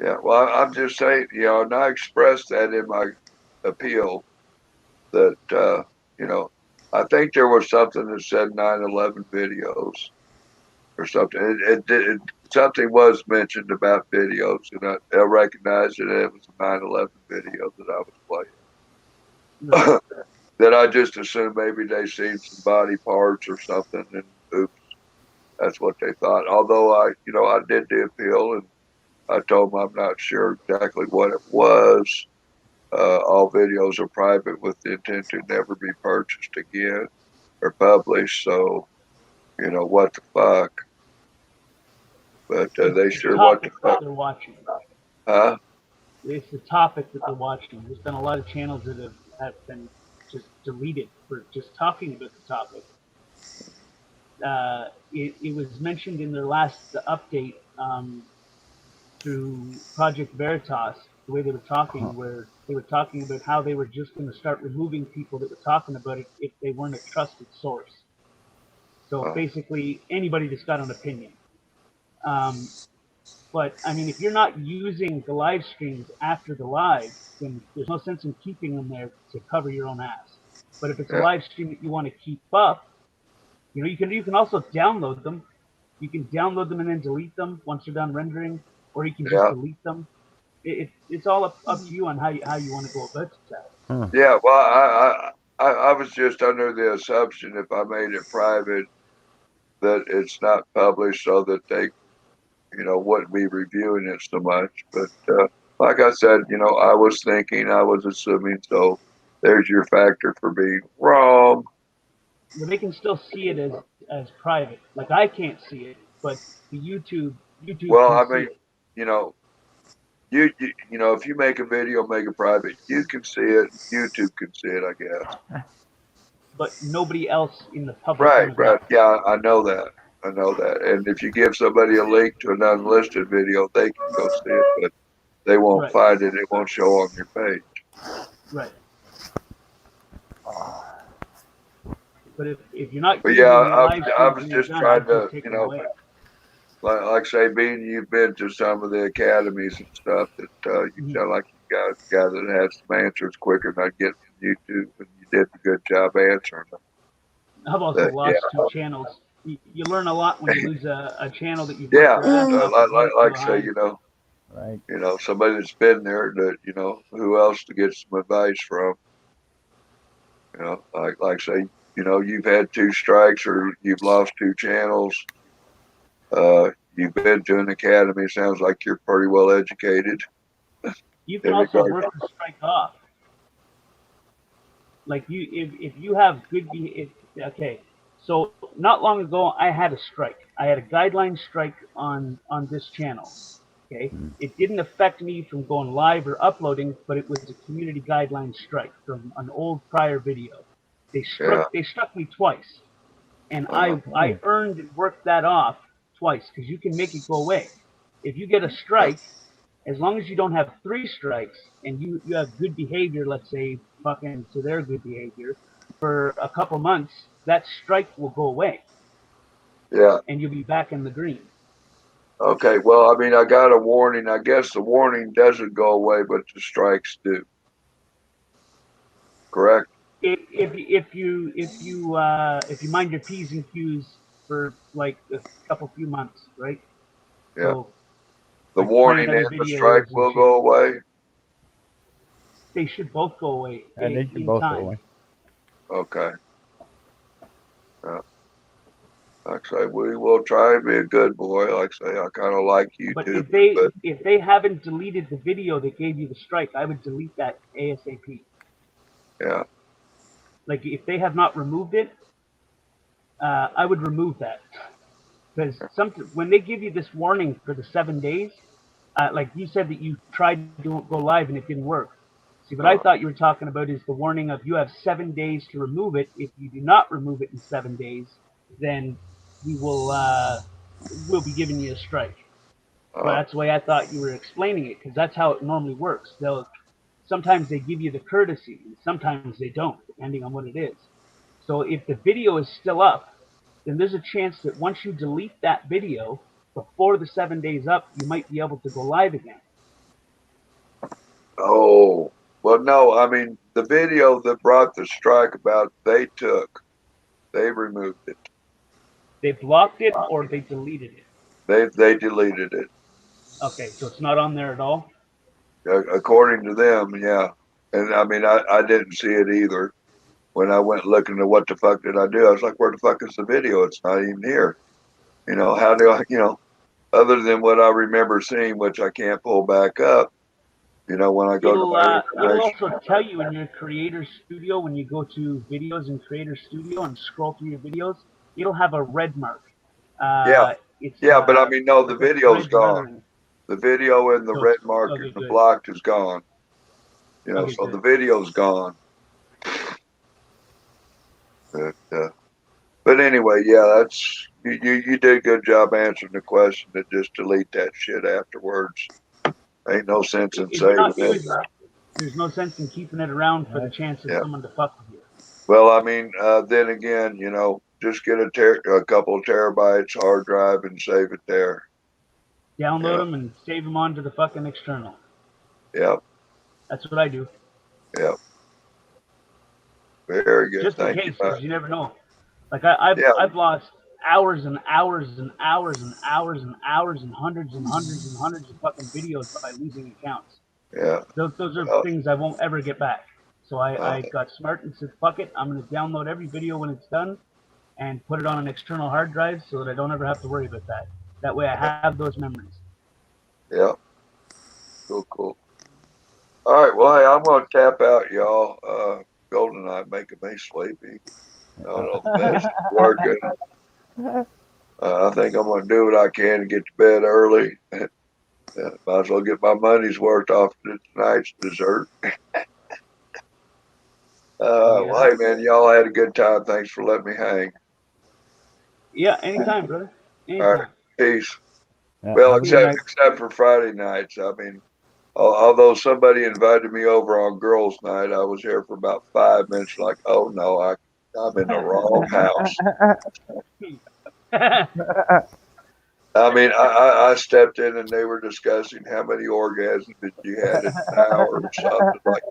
yeah. Well, I'm just saying, and I expressed that in my appeal that I think there was something that said 9/11 videos or something. Something was mentioned about videos, and I recognized that it was a 9/11 video that I was Right. playing. That I just assumed maybe they seen some body parts or something, and oops, that's what they thought. Although I did the appeal, and I told them I'm not sure exactly what it was. All videos are private with the intent to never be purchased again or published. So what the fuck? But It's they the sure what the topic that fuck, they're watching. huh? It's the topic that they're watching. There's been a lot of channels that have been just deleted for just talking about the topic. It was mentioned in their last update through Project Veritas, the way they were talking, where they were talking about how they were just going to start removing people that were talking about it if they weren't a trusted source. So basically, anybody that's got an opinion. But I mean, if you're not using the live streams after the live, then there's no sense in keeping them there to cover your own ass. But if it's a Yeah, live stream that you want to keep up, you can also download them. You can download them and then delete them once you're done rendering, or you can just yeah, delete them. It's all up to you on how you want to go about that. yeah. Well, I was just under the assumption if I made it private that it's not published so that they wouldn't be reviewing it so much. But like I said, I was thinking, I was assuming. So there's your factor for being wrong. Well, they can still see it as private. Like I can't see it, but the YouTube Well, can see it. you know, if you make a video, make it private. You can see it. YouTube can see it, I guess. But nobody else in the public Right, right. demographic. Yeah, I know that. I know that. And if you give somebody a link to an unlisted video, they can go see it, but they won't Right. find it. It won't show on your page. Right. But if you're not But using yeah, your live I streams was when you're just done, trying I'd to, just take you them know, away. like say, being you've been to some of the academies and stuff, that you Mhm. sound like you got a guy that has some answers quicker than I get from YouTube, and you did a good job answering them. I've also But yeah, lost 2 channels. You learn a lot when you lose a channel that you've worked yeah, your ass off to get it to like a say, high. Right. somebody that's been there, that who else to get some advice from. Like say, you've had 2 strikes or you've lost 2 channels. You've been to an academy. Sounds like you're pretty well educated. You can In also regards, work the strike off. Like if you have okay. So not long ago, I had a strike. I had a guideline strike on this channel. Okay, it didn't affect me from going live or uploading, but it was a community guideline strike from an old prior video. yeah. They struck me twice, and Uh, I earned and worked that off twice because you can make it go away. If you get a strike, as long as you don't have 3 strikes and you have good behavior, let's say fucking to their good behavior for a couple months, that strike will go away yeah. and you'll be back in the green. Okay. Well, I mean, I got a warning. I guess the warning doesn't go away, but the strikes do. Correct? If you mind your P's and Q's for like a few months, right? Yeah. So The like trying warning other and the strike videos and will shit. go away. They should both go away And they should in both go time. away. Okay. Yeah. Like I say, we will try and be a good boy. Like I say, I kind of like But YouTube, but if they haven't deleted the video that gave you the strike, I would delete that ASAP. yeah. Like if they have not removed it, I would remove that because when they give you this warning for the 7 days, like you said that you tried to go live and it didn't work. See, what I Uh, thought you were talking about is the warning of you have 7 days to remove it. If you do not remove it in 7 days, then we will we'll be giving you a strike. Well, uh, that's the way I thought you were explaining it because that's how it normally works. Sometimes they give you the courtesy, and sometimes they don't, depending on what it is. So if the video is still up, then there's a chance that once you delete that video before the 7 days up, you might be able to go live again. oh, well, no. I mean, the video that brought the strike about, they removed it. They blocked it or they deleted it. They deleted it. Okay, so it's not on there at all. According to them, yeah. And I mean, I didn't see it either. When I went looking at what the fuck did I do, I was like, where the fuck is the video? It's not even here. How do I, other than what I remember seeing, which I can't pull back up, when I go to my It'll information. also tell you in your Creator Studio when you go to videos in Creator Studio and scroll through your videos, it'll have a red mark. Yeah. It's Yeah, but I mean, no, the like a video's red gone. lettering. The video and the So red it's mark and okay, the good. blocked is gone. Okay, So good. the video's gone. But anyway, yeah, that's you did a good job answering the question. To just delete that shit afterwards. Ain't no sense in If you're saving not it. using it, there's no sense in keeping it around for the chance of Yeah. someone to fuck with you. Well, I mean, then again, just get a couple of terabytes hard drive and save it there. Download them and save them onto the fucking external. Yep. That's what I do. Yep. Very good. Just in Thank you. case, because you never know. Like I've lost hours and hours and hours and hours and hours and hundreds and hundreds and hundreds of fucking videos by losing accounts. Yeah. Those are things I won't ever get back. So I got smart and said, fuck it, I'm going to download every video when it's done and put it on an external hard drive so that I don't ever have to worry about that. That way I have those memories. Yeah. Cool. All right. Well, hey, I'm going to tap out, y'all. Golden Eye making me sleepy. I don't know, the bed's working. I think I'm going to do what I can to get to bed early. Might as well get my money's worth off of tonight's dessert. Well, hey, man, y'all had a good time. Thanks for letting me hang. Yeah, anytime, brother. All Anytime. right, peace. Yeah, Well, have a good night. except for Friday nights. I mean, although somebody invited me over on girls' night, I was here for about 5 minutes. Like, oh no, I'm in the wrong house. I mean, I stepped in and they were discussing how many orgasms that you had in an hour or something. Like,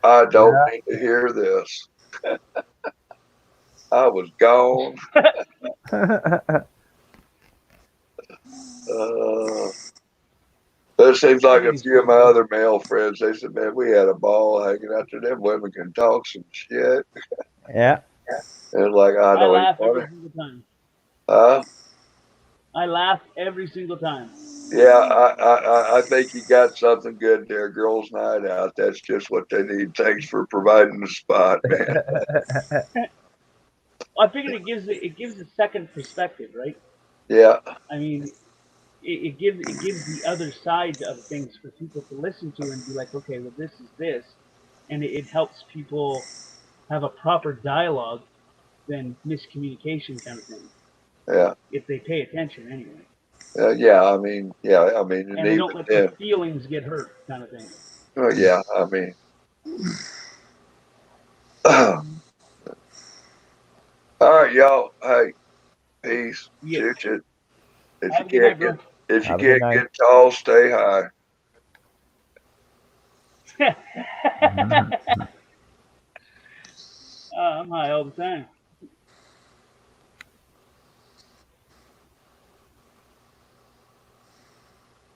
I don't Yeah. need to hear this. I was gone. But it seems like a few of my other male friends, they said, man, we had a ball hanging out there. Them women can talk some shit. Yeah. And like, I I don't even laugh want every to. single time. Huh? I laugh every single time. Yeah, I think you got something good there. Girls' night out. That's just what they need. Thanks for providing the spot, man. I figured it gives a second perspective, right? Yeah. I mean, it gives the other side of things for people to listen to and be like, okay, well, this is this, and it helps people have a proper dialogue than miscommunication kind of thing. Yeah. If they pay attention, anyway. Yeah. I mean, and And they even don't let their then, feelings get hurt, kind of thing. oh yeah, I mean, all right, y'all. Hey, peace. Yeah. Shoot it. If you Have a good night, can't bro. Have a good night. get tall, stay high. I'm high all the time.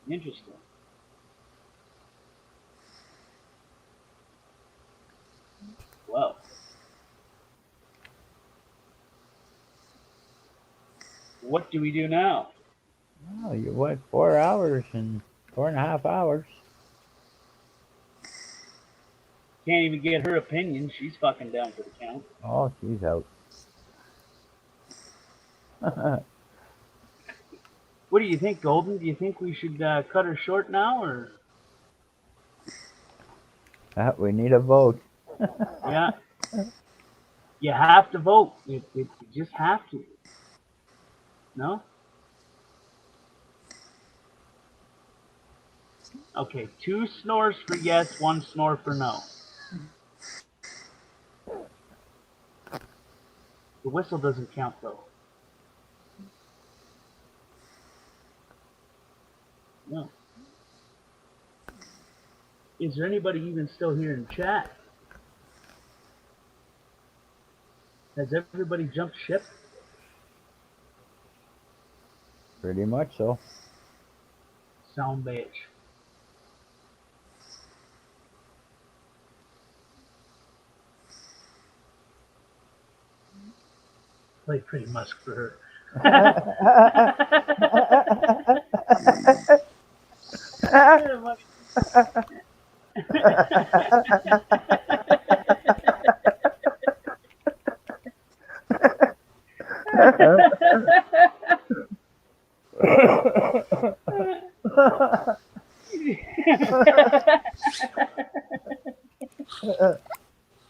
Interesting. Well, what do we do now? Oh, you went 4 hours and 4.5 hours. Can't even get her opinion. She's fucking down for the count. Oh, she's out. What do you think, Golden? Do you think we should cut her short now, or? We need a vote. Yeah. You have to vote. You just have to. No? Okay, 2 snores for yes, 1 snore for no. The whistle doesn't count, though. No. Is there anybody even still here in chat? Has everybody jumped ship? Pretty much so. Sound bitch. Play Pretty Musk for her.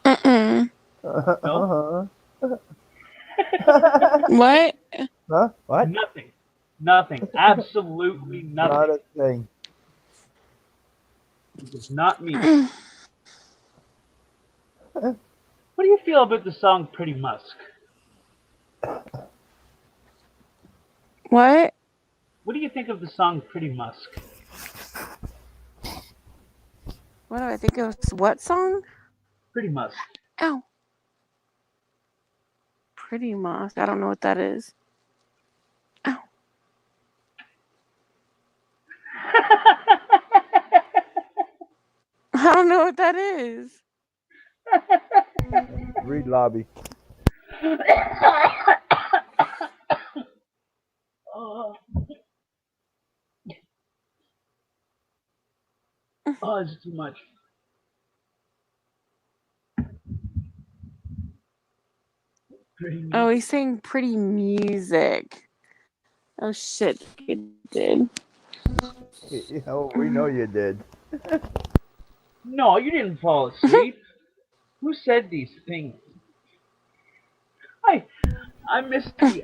Mm-mm. No? What? Huh? What? Nothing. Nothing. Absolutely nothing. Not a thing. It is not me. What do you feel about the song Pretty Musk? What? What do you think of the song Pretty Musk? What do I think of? What song? Pretty Musk. Ow. Pretty Musk. I don't know what that is. Ow. I don't know what that is. Read lobby. Oh, is it too much? Oh, he's saying pretty music. Oh shit, it did. You know, we know you did. No, you didn't fall asleep. Who said these things? I'm Mystery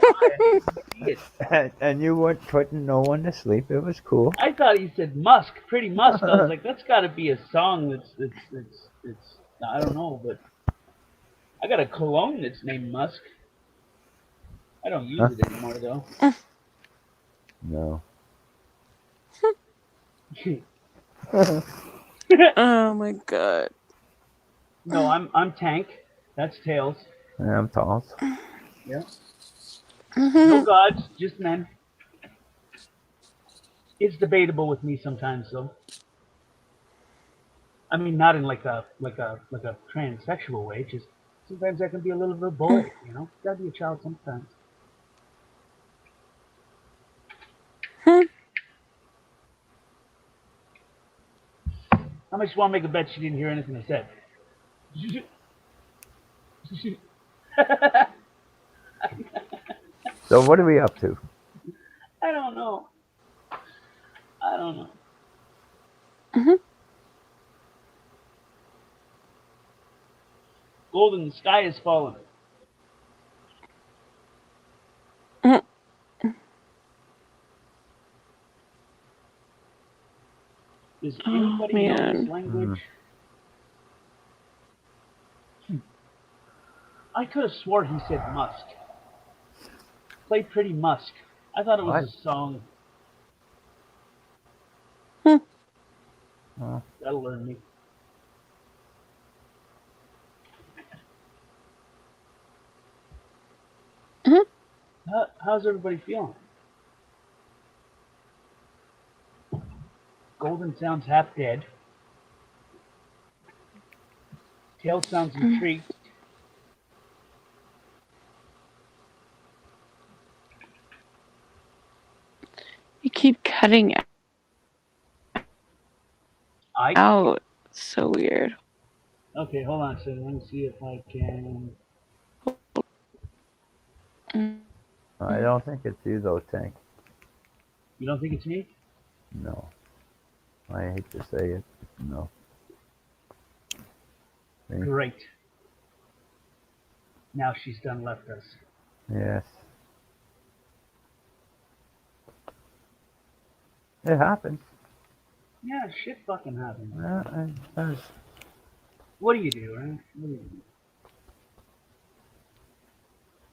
Eye. And you weren't putting no one to sleep. It was cool. I thought he said Musk, Pretty Musk. I was like, that's got to be a song that's I don't know, but I got a cologne that's named Musk. I don't use it anymore though. No. Oh my god. No, I'm Tank. That's Tails. I'm Talls. Yeah. No gods, just men. It's debatable with me sometimes, though. I mean, not in like a transsexual way. Just sometimes I can be a little bit of a boy, you know. Gotta be a child sometimes. How much you want to make a bet she didn't hear anything I said? So what are we up to? I don't know. Golden, the sky is falling. Does anybody know this language? I could have swore he said Musk. Play Pretty Musk. I thought it was a song. That'll learn me. How's everybody feeling? Golden sounds half dead. Tail sounds intrigued. You keep cutting out. So weird. Okay, hold on a second. Let me see if I can. I don't think it's you though, Tank. You don't think it's me? No. I hate to say it. No. Great. Now she's done left us. Yes. It happens. Yeah, shit fucking happens. It does. What do you do, right?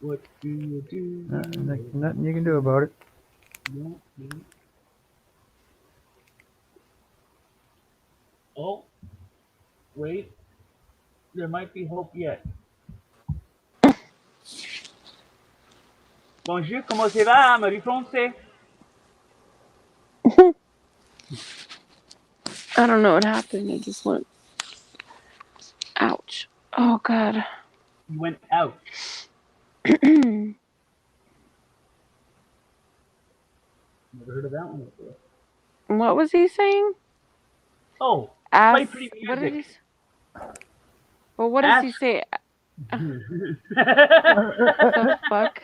What do you do? Nothing you can do about it. Yeah. Oh, wait. There might be hope yet. Bonjour, comment ça va, Marie Français? I don't know what happened. It just went. Ouch. Oh god. You went out. Never heard of that one before. What was he saying? Oh, play pretty music. What did he say? Well, what does he say? The fuck?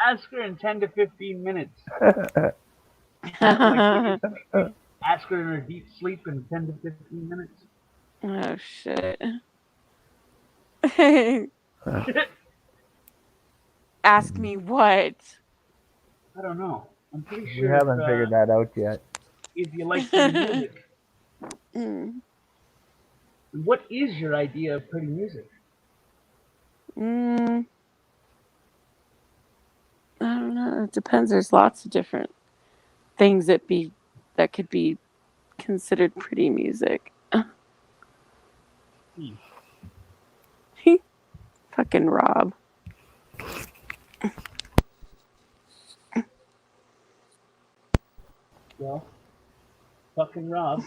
Ask her in 10 to 15 minutes. Ask her in her deep sleep in 10 to 15 minutes. Oh, shit. Ask me what? I don't know. I'm pretty sure. We haven't figured that out yet. If you like pretty music. What is your idea of pretty music? I don't know. It depends. There's lots of different things that could be considered pretty music. Fucking Rob. Well, fucking Rob.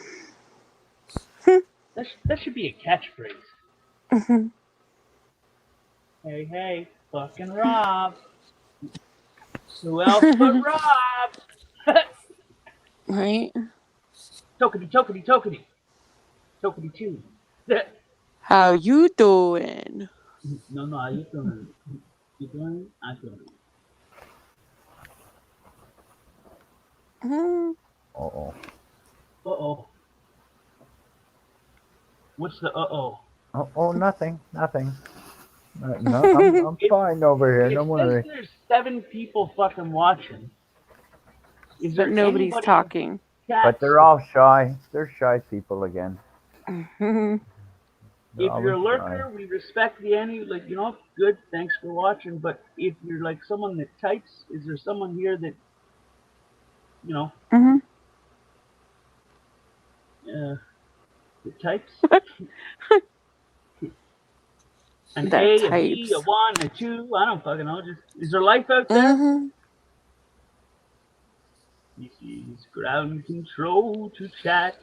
That should be a catchphrase. Hey, fucking Rob. Who else but Rob? Right? Tokety. Tokety too. How you doing? No, how you doing? You doing? I'm doing. Uh-oh. Uh-oh. What's the uh-oh? Oh, nothing. No, I'm fine over here. It No says worry. there's 7 people fucking watching. Is But there nobody's anybody talking. But they're all shy. They're shy people again. They're If you're a always shy. lurker, we respect the any, like, good, thanks for watching. But if you're like someone that types, is there someone here that, Mhm. that types? An That A, a B, a types. 1, a 2, I don't fucking know. Just, is there life out there? Mhm. This is ground control to chat.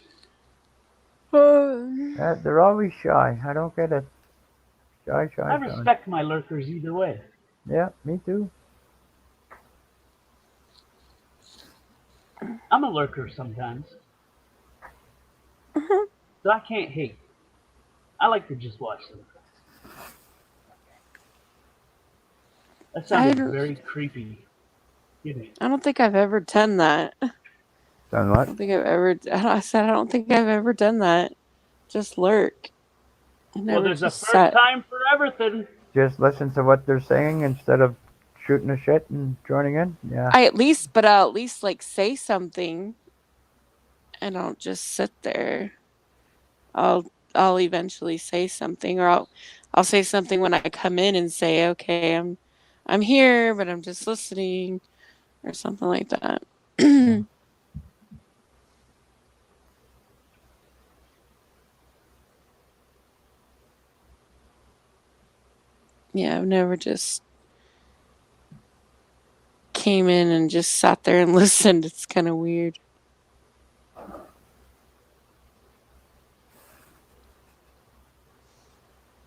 They're always shy. I don't get it. Shy, I shy, shy. respect my lurkers either way. Yeah, me too. I'm a lurker sometimes. So I can't hate. I like to just watch them. That I sounded don't, very creepy. Didn't it? I don't think I've ever done that. Done I what? don't think I've ever. I said I don't think I've ever done that. Just lurk. I Well, never there's a just first sat. time for everything. Just listen to what they're saying instead of shooting a shit and joining in. Yeah. I'll at least like say something, and I'll just sit there. I'll eventually say something, or I'll say something when I come in and say, okay, I'm here, but I'm just listening, or something like that. Yeah, I've never just came in and just sat there and listened. It's kind of weird.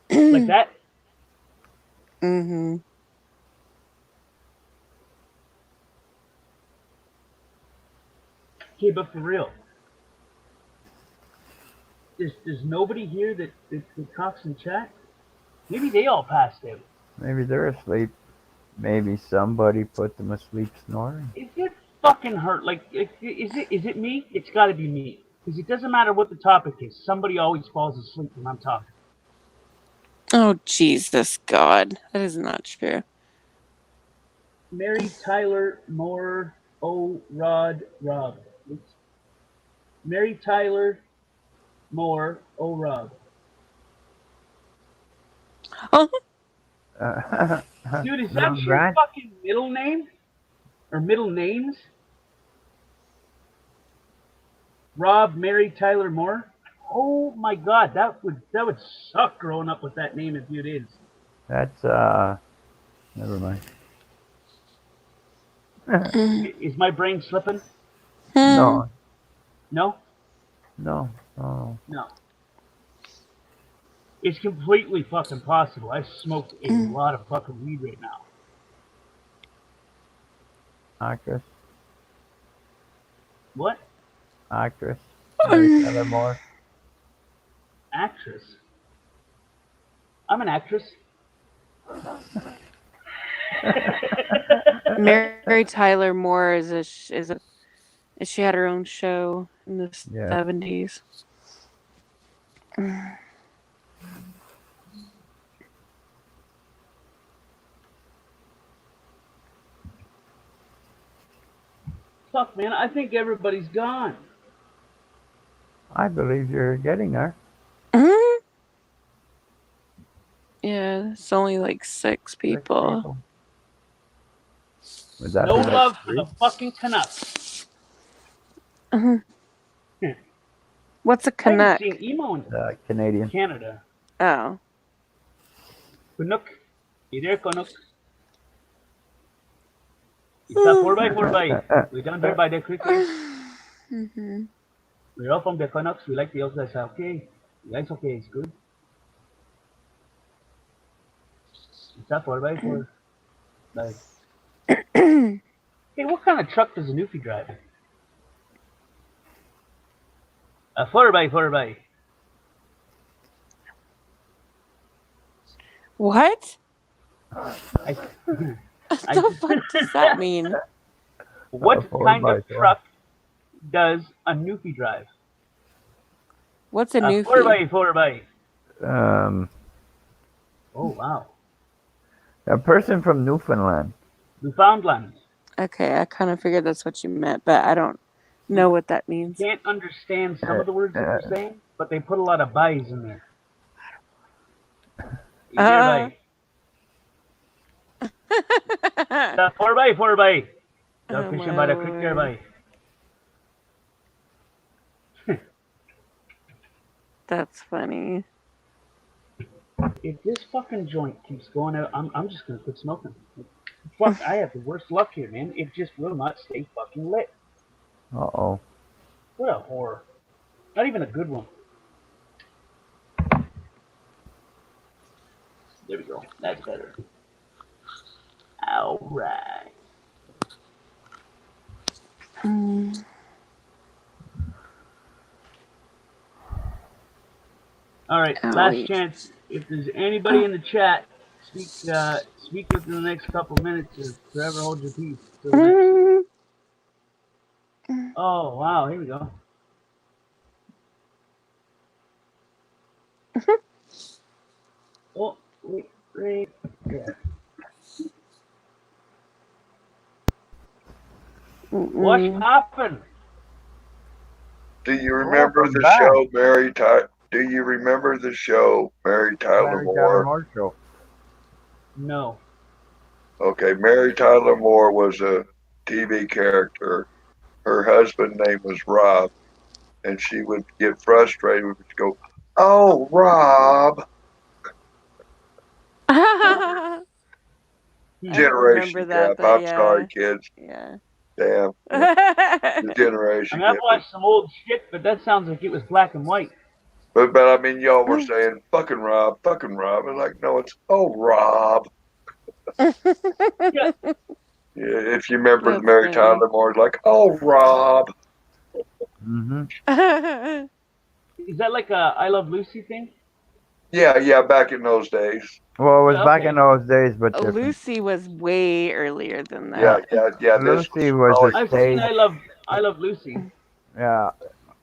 Like that? Mhm. Okay, but for real. There's nobody here that talks in chat? Maybe they all passed out. Maybe they're asleep. Maybe somebody put them asleep snoring. Is it fucking hurt? Like, is it me? It's got to be me. Because it doesn't matter what the topic is. Somebody always falls asleep when I'm talking. Oh Jesus God, that is not true. Mary Tyler Moore O Rod Rob. Oops. Mary Tyler Moore O Rob. Dude, is that your Grant? fucking middle name? Or middle names? Rob, Mary, Tyler Moore? Oh my god, that would suck growing up with that name if you did. That's never mind. Is my brain slipping? No, No? no, no. No. It's completely fucking possible. I smoked a lot of fucking weed right now. Actress, What? actress. Mary Tyler Moore. Actress? I'm an actress. Mary Tyler Moore she had her own show in the Yeah. 70s. Fuck, man, I think everybody's gone. I believe you're getting there. Yeah, it's only like 6 people. Would that No be like love for 3? the fucking Canucks. What's a I haven't Canuck? seen emo in Canadian. Canada. Oh. Canuck. You there, Canuck? It's a 4x4 bike. We done there by the cricket. We're all from the Canucks. We like the outside hockey. The ice hockey is good. It's a 4x4 bike. Hey, what kind of truck does a Newfie drive? A 4x4 bike. What? What the fuck does that mean? What kind of truck does a Newfie drive? What's a Newfie? 4x4 bike. Um. Oh, wow. A person from Newfoundland. Newfoundland. Okay, I kind of figured that's what you meant, but I don't know what that You means. can't understand some of the words that they're saying, but they put a lot of buys in there. Uh, 4x4 Oh fishing my by the creek there lord. That's funny. If this fucking joint keeps going out, I'm just gonna quit smoking. Fuck, I have the worst luck here, man. It just will not stay fucking lit. Uh-oh. What a horror. Not even a good one. There we go. That's better. Alright. Alright, last chance. If there's anybody in the chat, speak within the next couple minutes or forever hold your peace. Oh, wow, here we go. Oh, wait, right there. What's happened? Do you remember the show Mary Tyler? Do you remember the show Mary Tyler Moore? Show. No. Okay, Mary Tyler Moore was a TV character. Her husband's name was Rob, and she would get frustrated and go, "Oh, Rob." Generation gap. I'm sorry, kids. Yeah. Damn. The generation I mean, I've gap. watched some old shit, but that sounds like it was black and white. But I mean, y'all were saying fucking Rob. And like, no, it's Rob. Yeah. If you remember the Mary Tyler Moore, like, Rob. Mm-hmm. Is that like a I Love Lucy thing? Yeah, back in those days. Well, it was back in those days, but different. Lucy was way earlier than that. Yeah. Lucy was a I've stage. seen I Love Lucy. Yeah,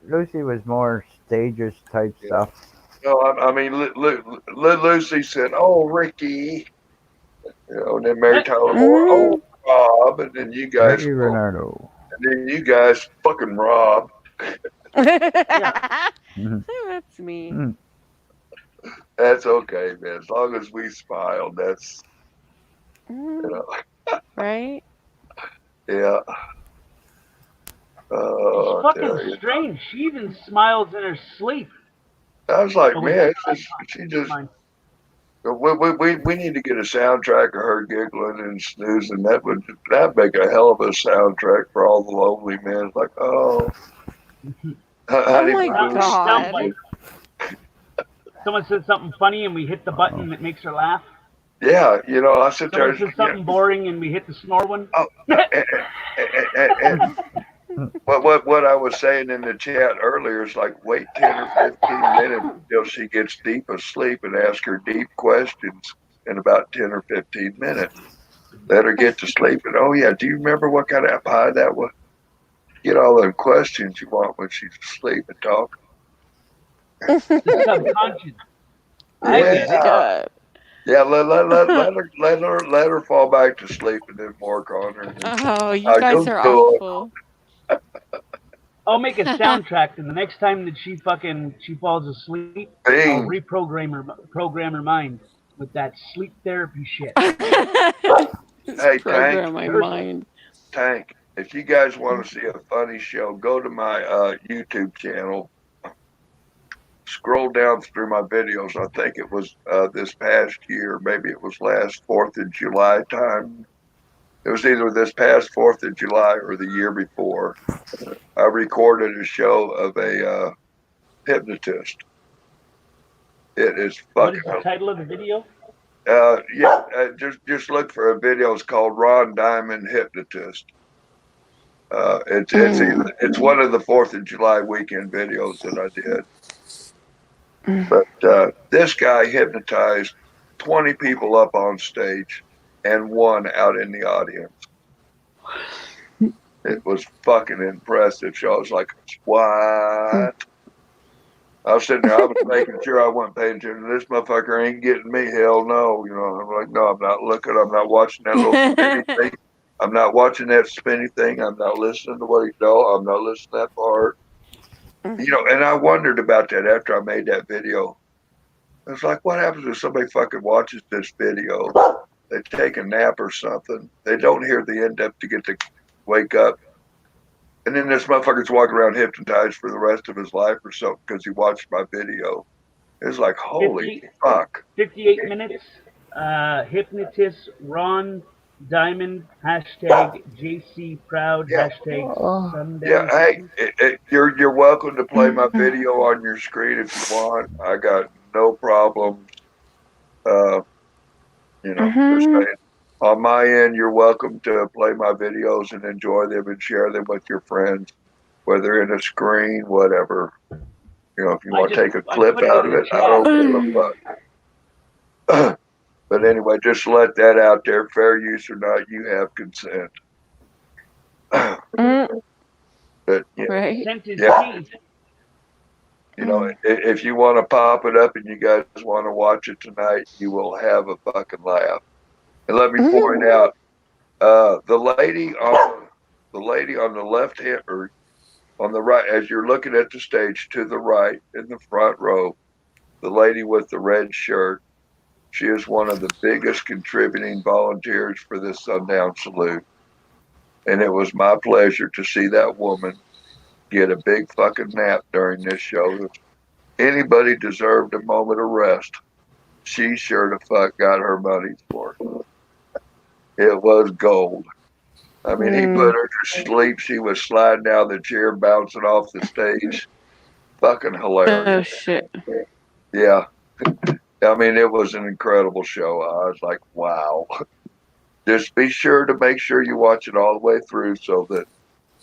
Lucy was more stages type stuff. No, I mean, Lucy said, "Oh, Ricky," and then Mary Tyler Moore, "Oh, Rob," and then you guys, Ricky Renardo. and then you guys, fucking Rob. That's me. That's okay, man. As long as we smiled, that's right. Yeah. It's fucking strange. She even smiles in her sleep. I was like, man, she just. We need to get a soundtrack of her giggling and snoozing. That'd make a hell of a soundtrack for all the lonely men. Like, oh my God. Someone said something funny and we hit the button that makes her laugh. Yeah, I sit there. Someone said something boring and we hit the snore one. Oh, what I was saying in the chat earlier is like, wait 10 or 15 minutes until she gets deep asleep and ask her deep questions in about 10 or 15 minutes. Let her get to sleep. And, oh, yeah, do you remember what kind of pie that was? Get all the questions you want when she's asleep and talking. The subconscious. I get it. Yeah, let her fall back to sleep and then work on her. Oh, you guys are awful. I'll make a soundtrack, and the next time that she falls asleep, I'll program her mind with that sleep therapy shit. Hey, program my mind. Tank, if you guys want to see a funny show, go to my YouTube channel. Scroll down through my videos. I think it was this past year, maybe it was last 4th of July time. It was either this past 4th of July or the year before. I recorded a show of a hypnotist. It is fucking. What is the title of the video? Just look for a video. It's called Ron Diamond Hypnotist. It's one of the 4th of July weekend videos that I did. But this guy hypnotized 20 people up on stage and 1 out in the audience. It was fucking impressive show. I was like, what? I was sitting there, I was making sure I wasn't paying attention. This motherfucker ain't getting me. Hell no. You know, I'm like, no, I'm not looking. I'm not watching that little spinny thing. I'm not watching that spinny thing. I'm not listening to what he does. I'm not listening to that part. You know, and I wondered about that after I made that video. I was like, what happens if somebody fucking watches this video? They take a nap or something. They don't hear the end up to get to wake up. And then this motherfucker's walking around hypnotized for the rest of his life or something because he watched my video. It's like, holy fuck. 58 minutes. Hypnotist Ron Diamond, hashtag JC Proud, hashtag Sunday. Yeah, hey, you're welcome to play my video on your screen if you want. I got no problems. You know, just saying. On my end, you're welcome to play my videos and enjoy them and share them with your friends, whether in a screen, whatever. You know, if you want to take a clip out of it, I don't give a fuck. But anyway, just let that out there. Fair use or not, you have consent. But yeah, you know, if you want to pop it up and you guys want to watch it tonight, you will have a fucking laugh. And let me point out, the lady on the left hand or on the right, as you're looking at the stage to the right in the front row, the lady with the red shirt, she is one of the biggest contributing volunteers for this Sundown Salute. And it was my pleasure to see that woman get a big fucking nap during this show. If anybody deserved a moment of rest, she sure the fuck got her money's worth. It was gold. I mean, he put her to sleep. She was sliding down the chair, bouncing off the stage. Fucking hilarious. Oh, shit. Yeah. I mean, it was an incredible show. I was like, wow. Just be sure to make sure you watch it all the way through so that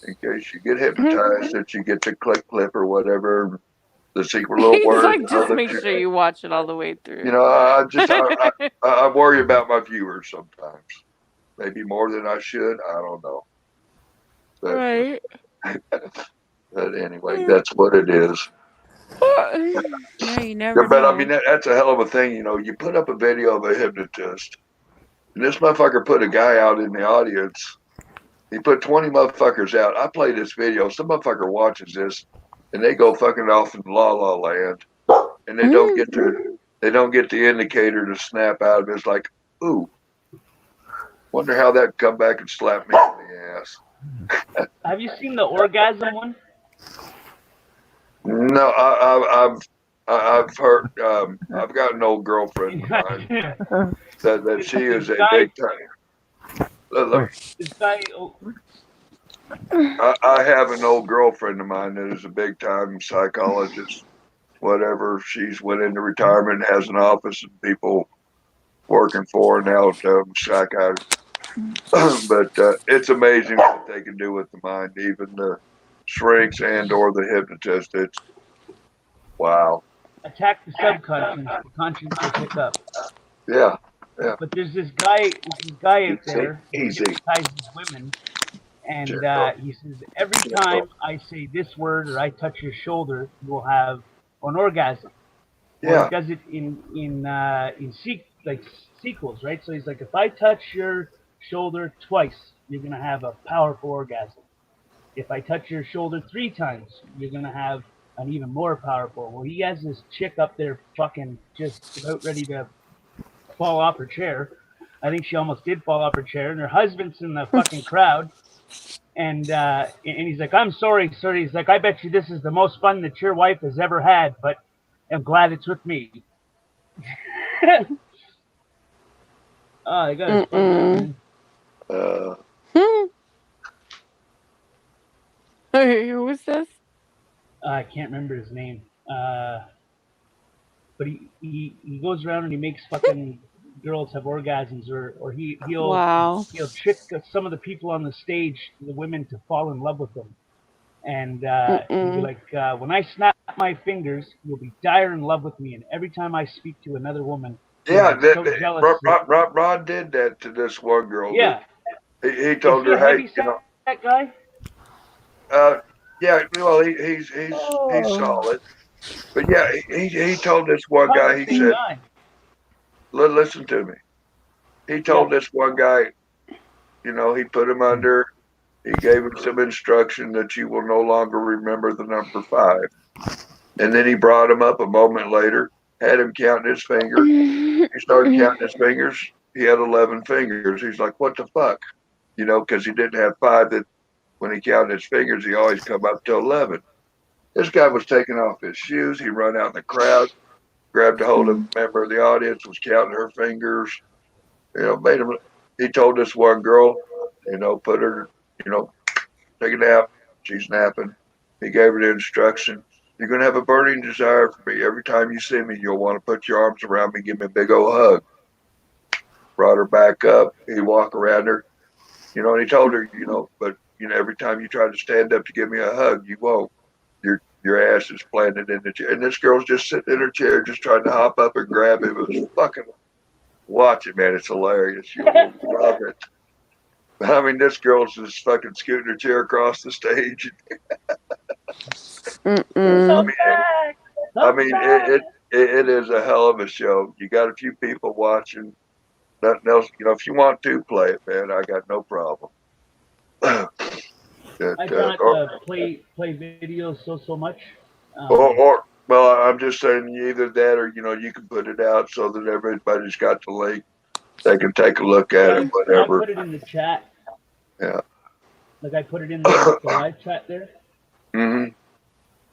in case you get hypnotized, that you get the clip or whatever, the secret little He's word. like, just make sure you watch it all the way through. You know, I worry about my viewers sometimes. Maybe more than I should. I don't know. But, right. But anyway, that's what it is. Yeah, you never But know. I mean, that's a hell of a thing. You know, you put up a video of a hypnotist, and this motherfucker put a guy out in the audience. He put 20 motherfuckers out. I play this video. Some motherfucker watches this, and they go fucking off in la la land, and they don't get the indicator to snap out of it. It's like, ooh, wonder how that come back and slap me in the ass. Have you seen the orgasm one? No, I've heard. I've got an old girlfriend of mine that she is a big time. This guy. I have an old girlfriend of mine that is a big time psychologist. Whatever, she's went into retirement, has an office, and people working for her now. Psychiatrist. But it's amazing what they can do with the mind, even the shrinks and or the hypnotist. It's wow. Attack the subconscious. The conscience will pick up. Yeah, yeah. But there's this guy out there who hypnotizes women, and he says every time I say this word or I touch your shoulder, you will have an orgasm. Yeah. Well, he does it in sequels, right? So he's like, if I touch your shoulder twice, you're gonna have a powerful orgasm. If I touch your shoulder 3 times, you're gonna have an even more powerful. Well, he has this chick up there fucking just about ready to fall off her chair. I think she almost did fall off her chair, and her husband's in the fucking crowd. And he's like, I'm sorry, sir. He's like, I bet you this is the most fun that your wife has ever had, but I'm glad it's with me. I got his phone. Who was this? I can't remember his name. But he goes around and he makes fucking girls have orgasms, or he'll trick some of the people on the stage, the women, to fall in love with him. And he'll be like, when I snap my fingers, you'll be dire in love with me. And every time I speak to another woman, yeah, jealous. Ron did that to this one girl. Yeah, he told her, hey, you know, that guy. Yeah, well, he's solid. But yeah, he told this one guy. He Same said, guy. "Listen to me." He told this one guy, you know, he put him under. He gave him some instruction that you will no longer remember the number 5. And then he brought him up a moment later, had him counting his fingers. He started counting his fingers. He had 11 fingers. He's like, what the fuck? You know, because he didn't have 5 that when he counted his fingers, he always come up to 11. This guy was taking off his shoes. He run out in the crowd, grabbed a hold of a member of the audience, was counting her fingers. You know, made him. He told this one girl, you know, put her, you know, take a nap. She's napping. He gave her the instruction. You're going to have a burning desire for me. Every time you see me, you'll want to put your arms around me, give me a big old hug. Brought her back up. He walked around her, you know, and he told her, you know, but, you know, every time you try to stand up to give me a hug, you won't. Your ass is planted in the chair. And this girl's just sitting in her chair, just trying to hop up and grab him. It was fucking, watch it, man. It's hilarious. You'll love it. I mean, this girl's just fucking scooting her chair across the stage. I mean, it is a hell of a show. You got a few people watching. Nothing else, you know. If you want to play it, man, I got no problem. I don't play videos so much. Or well, I'm just saying either that or you know you can put it out so that everybody's got the link. They can take a look at it, whatever. I put it in the chat. Yeah. Like I put it in the live chat there. Mm-hmm.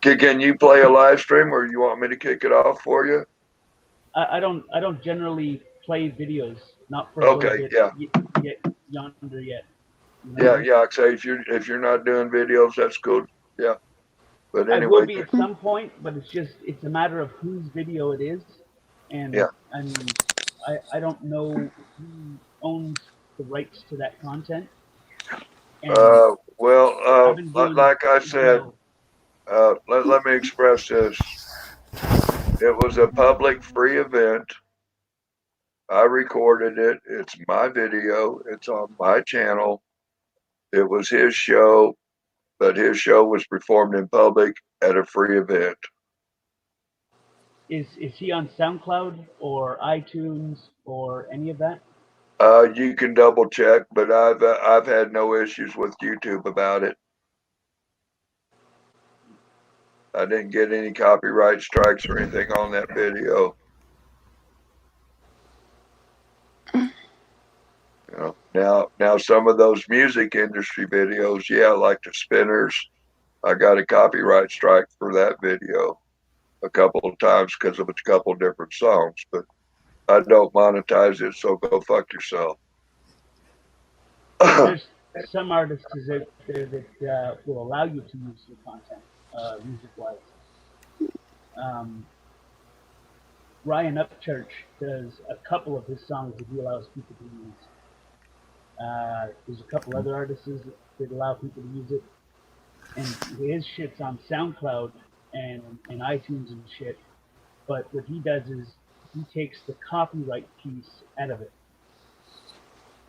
Can you play a live stream, or you want me to kick it off for you? I don't generally play videos. Not for okay. Yeah. Yonder yet. You know? Yeah. Say if you're not doing videos, that's good. Yeah. But anyway, I will be at some point, but it's a matter of whose video it is, and I mean, I don't know who owns the rights to that content. Well, like I said, let me express this. It was a public free event. I recorded it. It's my video. It's on my channel. It was his show, but his show was performed in public at a free event. Is he on SoundCloud or iTunes or any of that? You can double check, but I've had no issues with YouTube about it. I didn't get any copyright strikes or anything on that video. You know, now some of those music industry videos, like the Spinners, I got a copyright strike for that video a couple of times because of a couple of different songs, but I don't monetize it, so go fuck yourself. There's some artists out there that will allow you to use your content, music-wise. Ryan Upchurch does a couple of his songs that he allows people to use. There's a couple other artists that allow people to use it, and his shit's on SoundCloud and iTunes and shit. But what he does is he takes the copyright piece out of it,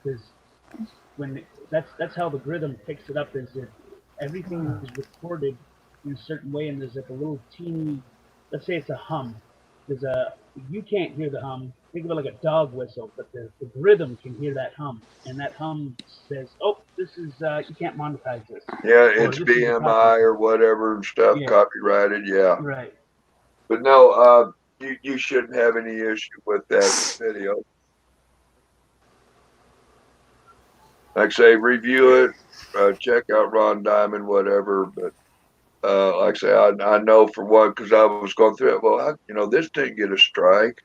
because that's how the rhythm picks it up. Is that everything is recorded in a certain way, and there's like a little teeny, let's say it's a hum. You can't hear the hum. Think of it like a dog whistle, but the rhythm can hear that hum, and that hum says, "Oh, this is you can't monetize this." Yeah, it's BMI or whatever and stuff, copyrighted. Yeah. Right. But no, you shouldn't have any issue with that video. Like I say, review it, check out Ron Diamond, whatever. But like I say, I know for one, because I was going through it. Well, this didn't get a strike.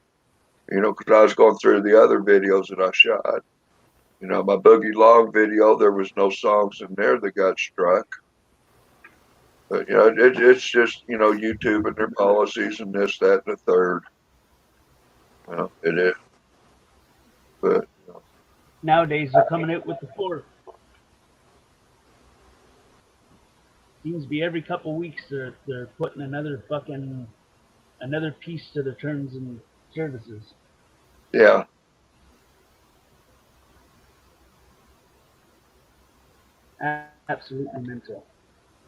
Because I was going through the other videos that I shot. My Boogie Long video, there was no songs in there that got struck. But it's just YouTube and their policies and this, that, and the third. It is. But nowadays they're coming out with the fourth. Seems to be every couple weeks they're putting another piece to the terms and services. Yeah. Absolutely mental.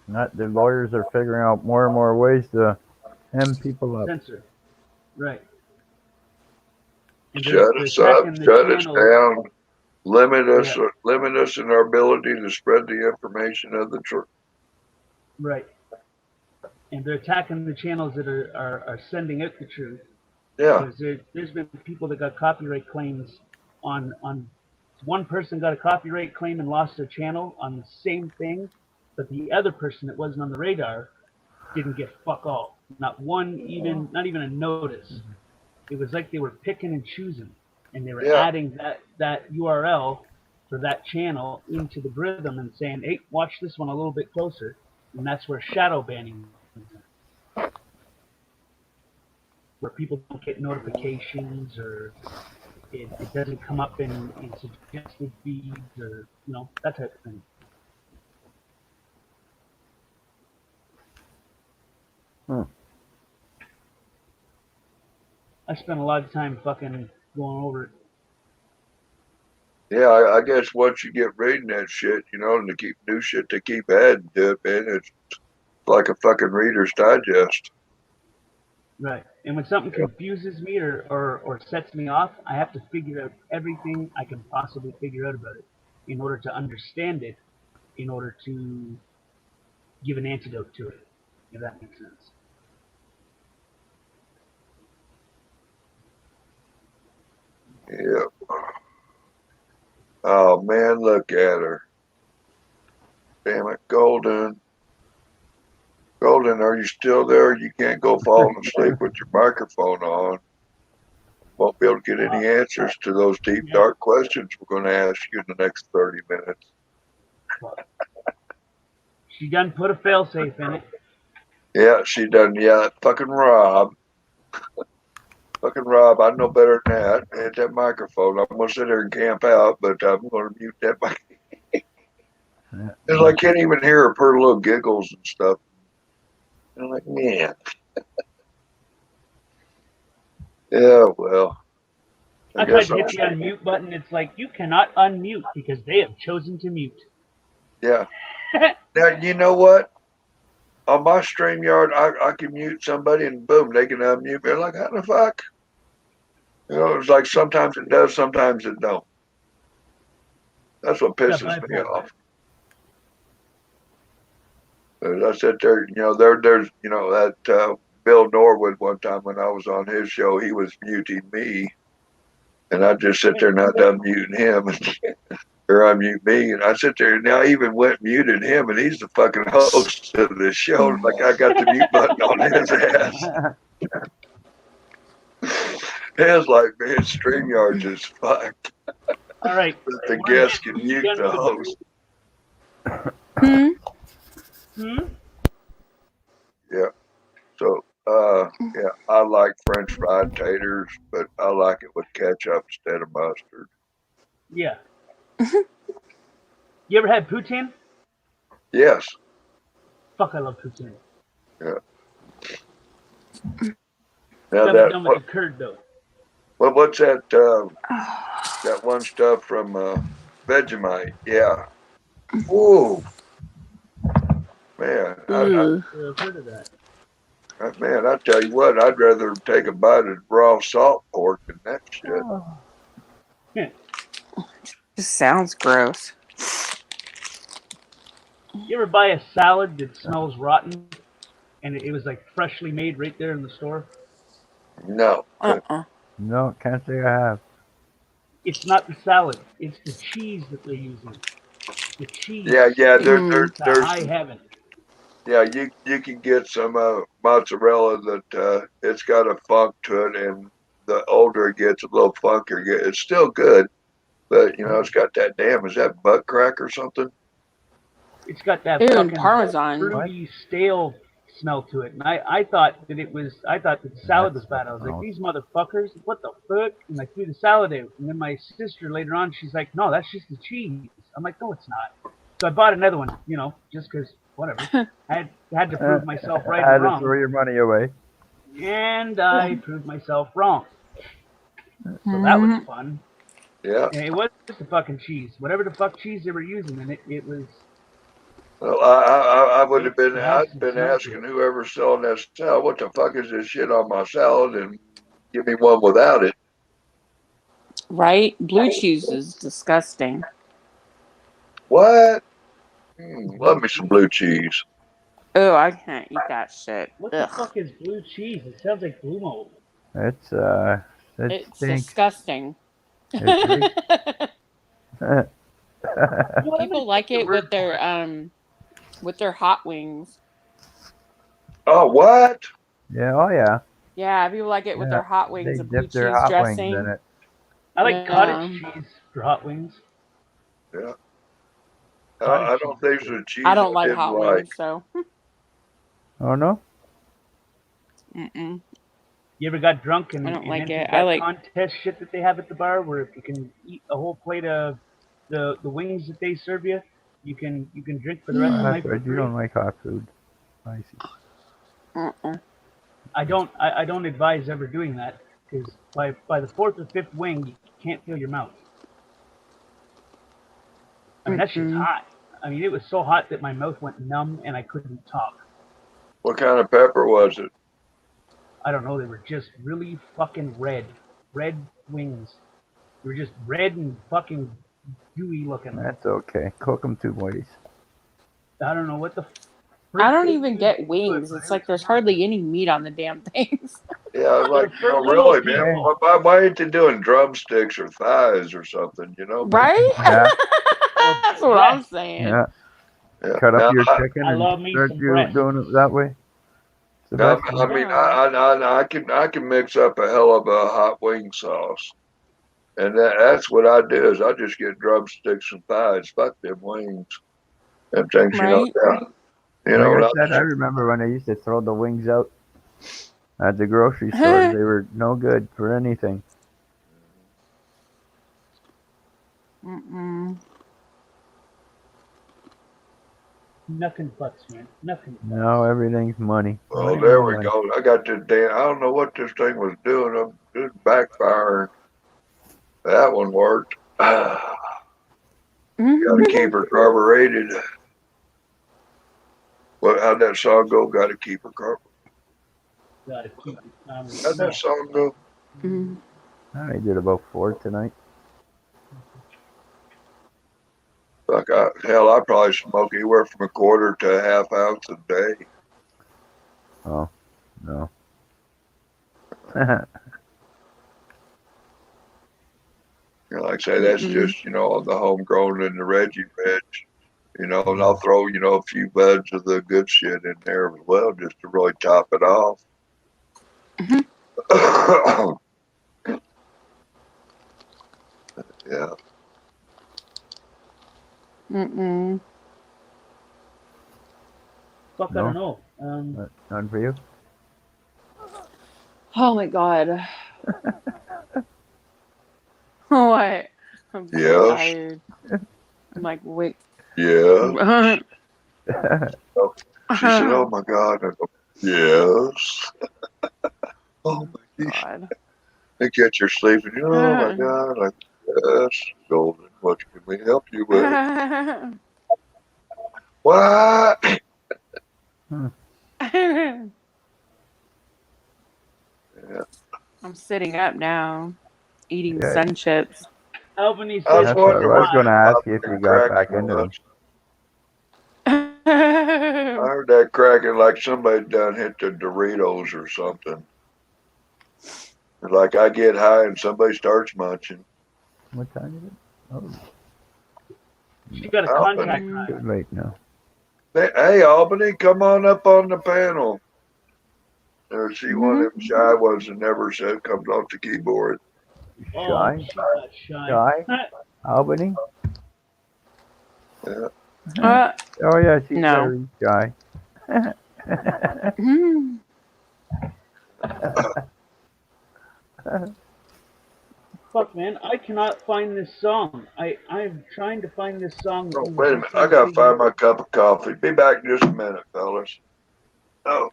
The lawyers are figuring out more and more ways to Hem people up. Censor. Right. And Shut they're us up, attacking the shut us channels. down, Yeah. limit us in our ability to spread the information of the truth. Right. And they're attacking the channels that are sending out the truth. Yeah. Because there's been people that got copyright claims on one person got a copyright claim and lost their channel on the same thing, but the other person that wasn't on the radar didn't get fuck all. Not even a notice. It was like they were picking and choosing, and they were Yeah. adding that URL for that channel into the rhythm and saying, hey, watch this one a little bit closer. And that's where shadow banning comes in. Where people don't get notifications, or it doesn't come up in suggested feeds, or that type of thing. I spent a lot of time fucking going over it. Yeah, I guess once you get reading that shit, and to keep new shit to keep adding to it, man, it's like a fucking Reader's Digest. Right. And when something confuses me or sets me off, I have to figure out everything I can possibly figure out about it in order to understand it, in order to give an antidote to it, if that makes sense. Yeah. Oh, man, look at her. Damn it, Golden. Golden, are you still there? You can't go falling asleep with your microphone on. Won't be able to get any answers to those deep, dark questions we're going to ask you in the next 30 minutes. She done put a failsafe in it. Yeah, she done. Yeah, fucking Rob. Fucking Rob, I know better than that. Hit that microphone. I'm going to sit there and camp out, but I'm going to mute that microphone. Because I can't even hear her little giggles and stuff. I'm like, man. Yeah, well. I tried to hit the unmute button. It's like, you cannot unmute because they have chosen to mute. Yeah. Now, you know what? On my StreamYard, I can mute somebody and boom, they can unmute me. I'm like, how the fuck? It's like sometimes it does, sometimes it don't. That's what pisses me off. As I sit there, there's that Bill Norwood one time when I was on his show, he was muting me. And I just sit there not unmuting him. Or unmute me, and I sit there, and I even went muted him, and he's the fucking host of the show. Like I got the mute button on his ass. It's like, man, StreamYard's just fucked. All right. The guest can mute the host. Yeah. So, yeah, I like French fried taters, but I like it with ketchup instead of mustard. Yeah. You ever had poutine? Yes. Fuck, I love poutine. Yeah. Now Haven't done with the curd though. Well, what's that? That one stuff from Vegemite? Yeah. Ooh. Man, I've heard of that. Man, I tell you what, I'd rather take a bite of raw salt pork than that shit. Just sounds gross. You ever buy a salad that smells rotten, and it was like freshly made right there in the store? No. No, can't say I have. It's not the salad; it's the cheese that they're using. The cheese. Yeah. There's high heaven. Yeah, you can get some mozzarella that it's got a funk to it, and the older it gets, a little funkier it gets. It's still good, but it's got that is that butt crack or something? It's got that fucking Parmesan, fruity, stale smell to it, and I thought that the salad was bad. I was like, these motherfuckers, what the fuck? And I threw the salad out, and then my sister later on, she's like, no, that's just the cheese. I'm like, no, it's not. So I bought another one, just because. Whatever. I had to prove myself right and wrong. Had to throw your money away. And I proved myself wrong. So that was fun. Yeah. And it was the fucking cheese. Whatever the fuck cheese they were using in it, it was Well, I would have been, To have I'd some been snap asking whoever's selling that salad, what the fuck is this shit on my salad, and give me one without it. Right? Blue cheese is disgusting. What? Love me some blue cheese. Oh, I can't eat that shit. What the Ugh. fuck is blue cheese? It sounds like blue mold. It It's stinks. disgusting. It People like it with their hot wings. Oh, what? Yeah, oh yeah. Yeah, people like it with Yeah. their hot wings They and blue dip their cheese hot wings dressing. in it. I like Yeah. cottage cheese for hot wings. Yeah. I don't think there's a cheese I don't like didn't hot like. wings, so. Oh no? Mm-mm. You ever got drunk and I don't like entered it. that I like. contest shit that they have at the bar, where if you can eat a whole plate of the wings that they serve you, you can drink for the rest of the night That's for right. You free? don't like hot food. I see. I don't advise ever doing that, because by the fourth or fifth wing, you can't feel your mouth. I mean, that shit's hot. I mean, it was so hot that my mouth went numb and I couldn't talk. What kind of pepper was it? I don't know. They were just really fucking red wings. They were just red and fucking gooey looking. That's okay. Cook them 2 ways. I don't know what the. I don't even get wings. It's like there's hardly any meat on the damn things. Yeah, like, really, man. Why ain't they doing drumsticks or thighs or something, you know? Right? Yeah. That's what I'm saying. Yeah. Yeah. Cut Now, up your chicken I and love me start some you breast. doing it that way. It's the I best I way. mean, I can mix up a hell of a hot wing sauce, and that's what I do is I just get drumsticks and thighs. Fuck them wings. Them things, Right? yeah. Like I I said, I remember when I used to throw the wings out at the grocery store. They were no good for anything. Mm-mm. Nothing butts, man. Nothing. No, everything's money. well, Money, there money, we money. go. I got this damn. I don't know what this thing was doing. It backfiring. That one worked. Got to keep her carbureted. How'd that song go? Got to keep her carbureted. Gotta keep it. How'd that song go? I did about 4 tonight. Fuck, hell, I probably smoke anywhere from a quarter to a half ounce a day. Oh, no. Like I say, that's just, on the homegrown and the Reggie Reg, and I'll throw, a few buds of the good shit in there as well, just to really top it off. Yeah. Mm-mm. Fuck, No? I don't know. None for you? Oh my god. What? I'm so Yes. tired. I'm like, wait. Yes. She said, "Oh my God." I go, "Yes." Oh my God. I get your sleeping. Oh my God. Like, yes, Golden. What can we help you with? What? Yeah. I'm sitting up now, eating Yeah. sun chips. Albany I was says, That's what I wondering was going to ask you if you got crack back so into them. much. I heard that cracking like somebody done hit the Doritos or something. Like I get high and somebody starts munching. What time is it? Oh, she got a Albany. contact high. too late now. Hey, Albany, come on up on the panel. There's one of them shy ones that never said comes off the keyboard. Oh, Shy? she got shy. Shy? Albany? Yeah. Oh, yeah, she's No. very shy. Fuck, man, I cannot find this song. I'm trying to find this song. Oh, wait a minute. I got to find my cup of coffee. Be back in just a minute, fellas. Oh.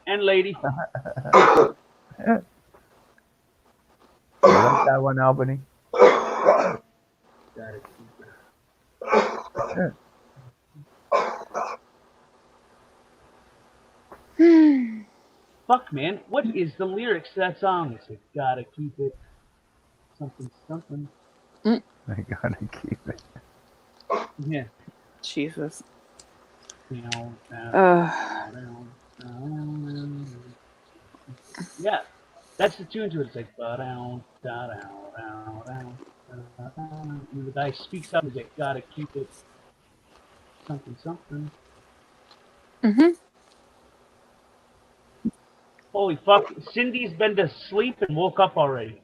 And lady. You like that one, Albany? Fuck, man. What is the lyrics to that song? It's like, gotta keep it something, something. I gotta keep it. Yeah. Jesus. Yeah. That's the tune to it. It's like, ba-down, da-down, down, down, da-down. And the guy speaks up and he's like, gotta keep it something, something. Holy fuck. Cindy's been to sleep and woke up already.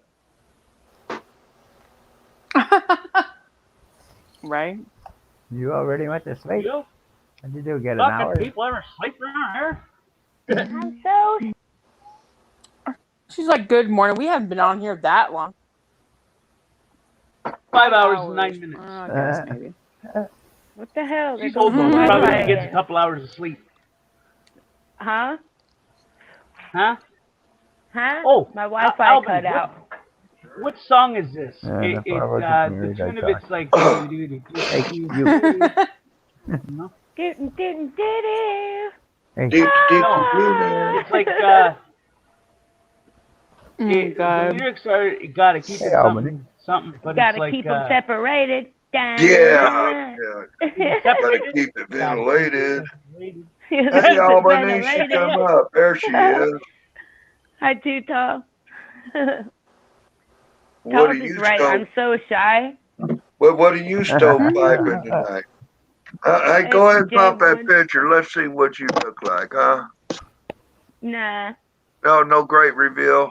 Right? You already went to sleep? You? What did you do? Get an Fucking hour? people ever sleep around here? I'm so. She's like, good morning. We haven't been on here that long. 5 hours and 9 minutes. I guess maybe. What the hell? She's There goes old my though. She probably Wi-Fi only gets a again. couple hours of sleep. Huh? Huh? Huh? Oh, My Wi-Fi Albany, cut out. What song is this? Yeah, It, that's why I wasn't the married, I tune of thought. it's like. Hey, you. No? Didn't. Hey. It's like. The lyrics are you gotta keep it something, something, but Gotta it's like. keep them separated. Yeah. Gotta keep it ventilated. Hey, Albany, she come up. There she is. Hi, Too Tall. What are Tall's you is right. I'm so shy. What are you stovepiping tonight? Hey, go ahead and pop that picture. Let's see what you look like, huh? Nah. No great reveal.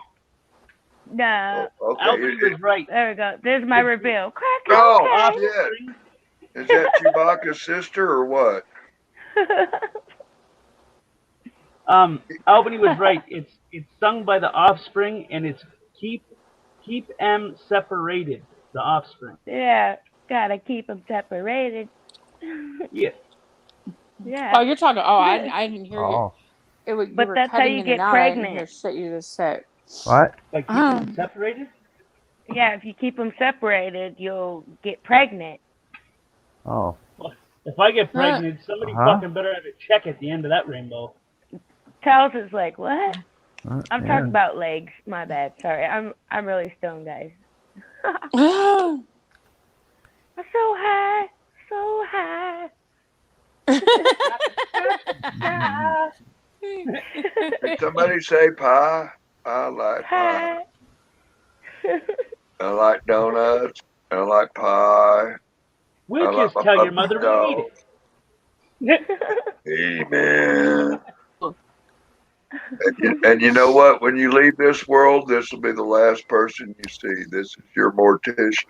No. Okay. Albany was right. There we go. There's my reveal. Crack. Oh, Okay. yeah. Is that Chewbacca's sister or what? Albany was right. It's sung by the Offspring, and it's keep them separated. The Offspring. Yeah. Gotta keep them separated. Yeah. Yeah. Oh, you're talking. Oh, I didn't hear you. It was, But you were that's how cutting you in get and out. I didn't hear pregnant. shit you just said. What? Like keep them separated? Yeah, if you keep them separated, you'll get pregnant. Oh. If I get pregnant, somebody fucking better have a check at the end of that rainbow. Tals is like, what? I'm yeah. talking about legs. My bad. Sorry. I'm really stoned, guys. Oh. I'm so high. So high. Did somebody say pie? I like pie. I like donuts. I like pie. We'll just tell your mother we ate it. Amen. And you know what? When you leave this world, this will be the last person you see. This is your mortician.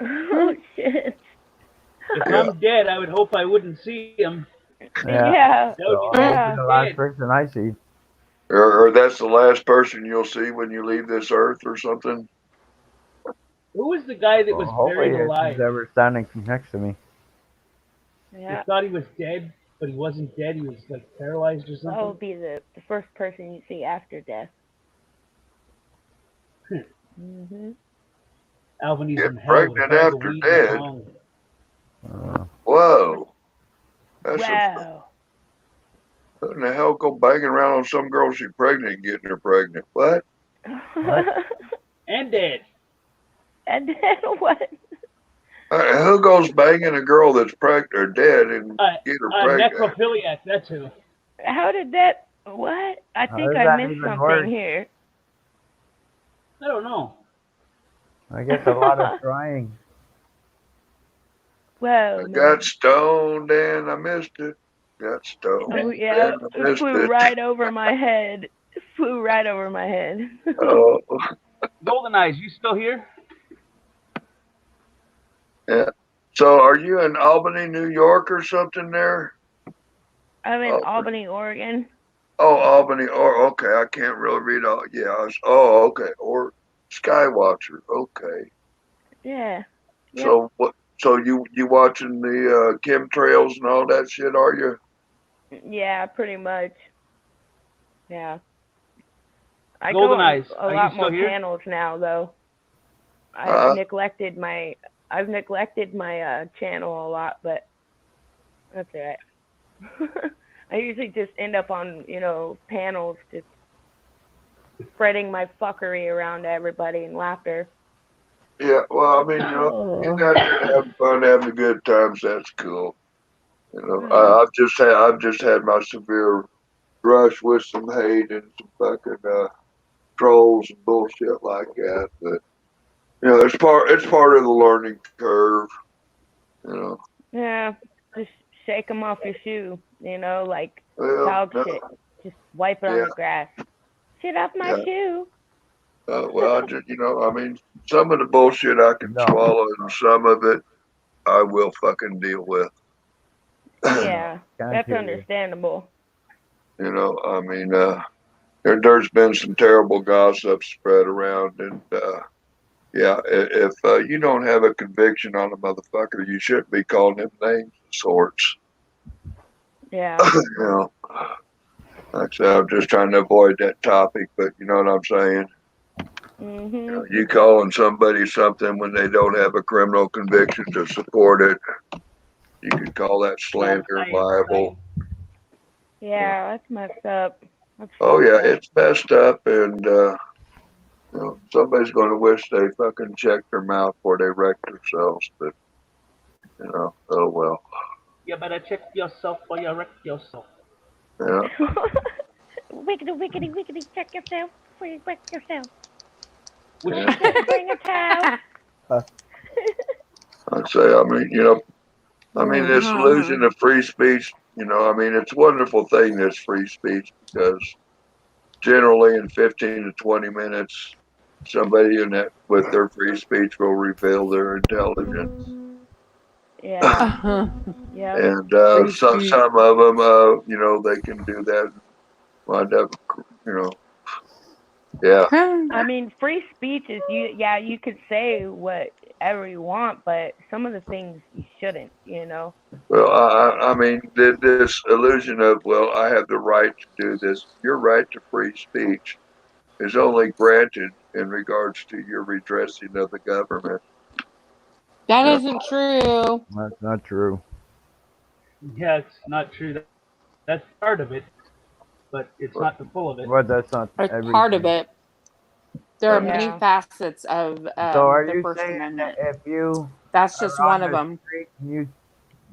Oh, shit. If I'm dead, I would hope I wouldn't see him. Yeah. That would be the last person I see. Or that's the last person you'll see when you leave this earth or something. Who was the guy that was Hopefully buried alive? he's ever standing next to me. Yeah. They thought he was dead, but he wasn't dead. He was like paralyzed or something. That would be the first person you see after death. Mm-hmm. Albany's Get in hell with pregnant a bag of after weed dead. and bong. Whoa. That's Wow. who in the hell go banging around on some girl she's pregnant and getting her pregnant? What? And dead. And then what? Who goes banging a girl that's pregnant or dead and get her pregnant? Necrophiliac, that's who. How did that? What? I think I missed something here. I don't know. I guess a lot of trying. Whoa. I got stoned and I missed it. Got stoned. Oh, yeah. and I missed Flew it. right over my head. Flew right over my head. Oh. Golden Eyes, you still here? Yeah. So are you in Albany, New York or something there? I'm in Albany, Oregon. Oh, Albany. Oh, okay. I can't really read all. Yeah. Okay. Or Skywatcher. Okay. Yeah. Yep. So what? So you watching the chemtrails and all that shit? Are you? Yeah, pretty much. Yeah. I Golden go on Eyes, a are you lot still more here? channels now, though. I've neglected my channel a lot, but that's all right. I usually just end up on, panels just spreading my fuckery around to everybody in laughter. Yeah, well, I mean, you're not having fun, having a good times. That's cool. I've just had my severe brush with some hate and some fucking trolls and bullshit like that. But it's part of the learning curve. Yeah, just shake them off your shoe, like Well, dog no, shit. Just wipe it on yeah, the grass. Shit off my yeah. shoe. Well, I just, I mean, some of the bullshit I can No. swallow, and some of it I will fucking deal with. Yeah, Can't that's hear you. understandable. I mean, there's been some terrible gossip spread around, and yeah, if you don't have a conviction on a motherfucker, you shouldn't be calling him names of sorts. Yeah. Like I said, I'm just trying to avoid that topic, but you know what I'm saying? Mhm. You calling somebody something when they don't have a criminal conviction to support it, you could call that slander and libel. Yeah, that's messed up. That's Oh fucked yeah, up. it's messed up, and somebody's going to wish they fucking checked their mouth before they wreck themselves. But oh well. You better check yourself or you wreck yourself. Yeah. Wickedy, wickedy, wickedy, check yourself before you wreck yourself. Yeah. Bring a towel. I'd say, this illusion of free speech, I mean, it's a wonderful thing, this free speech, because generally in 15 to 20 minutes, somebody with their free speech will reveal their intelligence. Yeah. Yep. And Free some speech. of them, they can do that and wind up, yeah. I mean, free speech is you could say whatever you want, but some of the things you shouldn't, Well, I mean, this illusion of, well, I have the right to do this. Your right to free speech is only granted in regards to your redressing of the government. That Yeah. isn't true. That's not true. Yeah, it's not true. That's part of it, but it's not the full of it. Well, that's not It's everything. part of it. There are many Yeah. facets of So are the you First saying Amendment. that if you That's just are one on of the them. street and you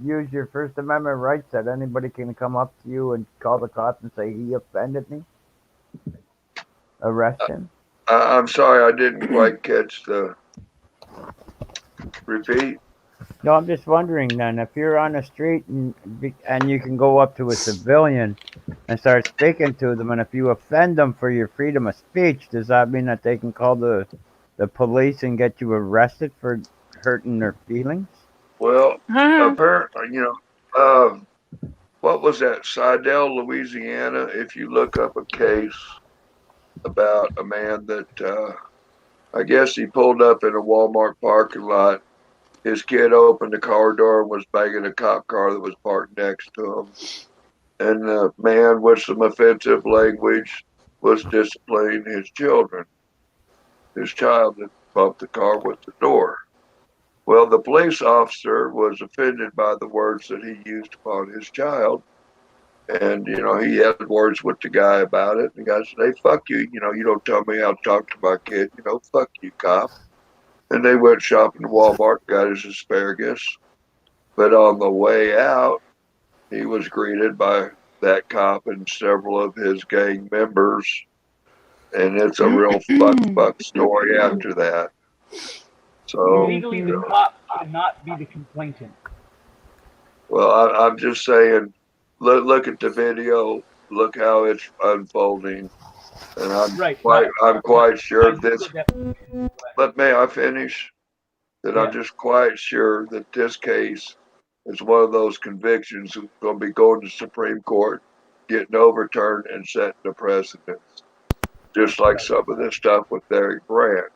use your First Amendment rights, that anybody can come up to you and call the cops and say he offended me? Arrest him? I'm sorry, I didn't quite catch the repeat. No, I'm just wondering then, if you're on the street and you can go up to a civilian and start speaking to them, and if you offend them for your freedom of speech, does that mean that they can call the police and get you arrested for hurting their feelings? Well, apparently, what was that? Sidell, Louisiana. If you look up a case about a man that I guess he pulled up in a Walmart parking lot. His kid opened the car door and was banging a cop car that was parked next to him. And the man with some offensive language was disciplining his children. His child had bumped the car with the door. Well, the police officer was offended by the words that he used upon his child. And, he had words with the guy about it. And the guy said, hey, fuck you. You don't tell me how to talk to my kid. Fuck you, cop. And they went shopping at Walmart, got his asparagus. But on the way out, he was greeted by that cop and several of his gang members. And it's a real fuck story after that. So, Legally, the cop should not be the complainant. well, I'm just saying, look at the video, look how it's unfolding. And I'm quite sure this, but may I finish? That I'm just quite sure that this case is one of those convictions that's going to be going to the Supreme Court, getting overturned and setting the precedents. Just like some of this stuff with Derek Brandt.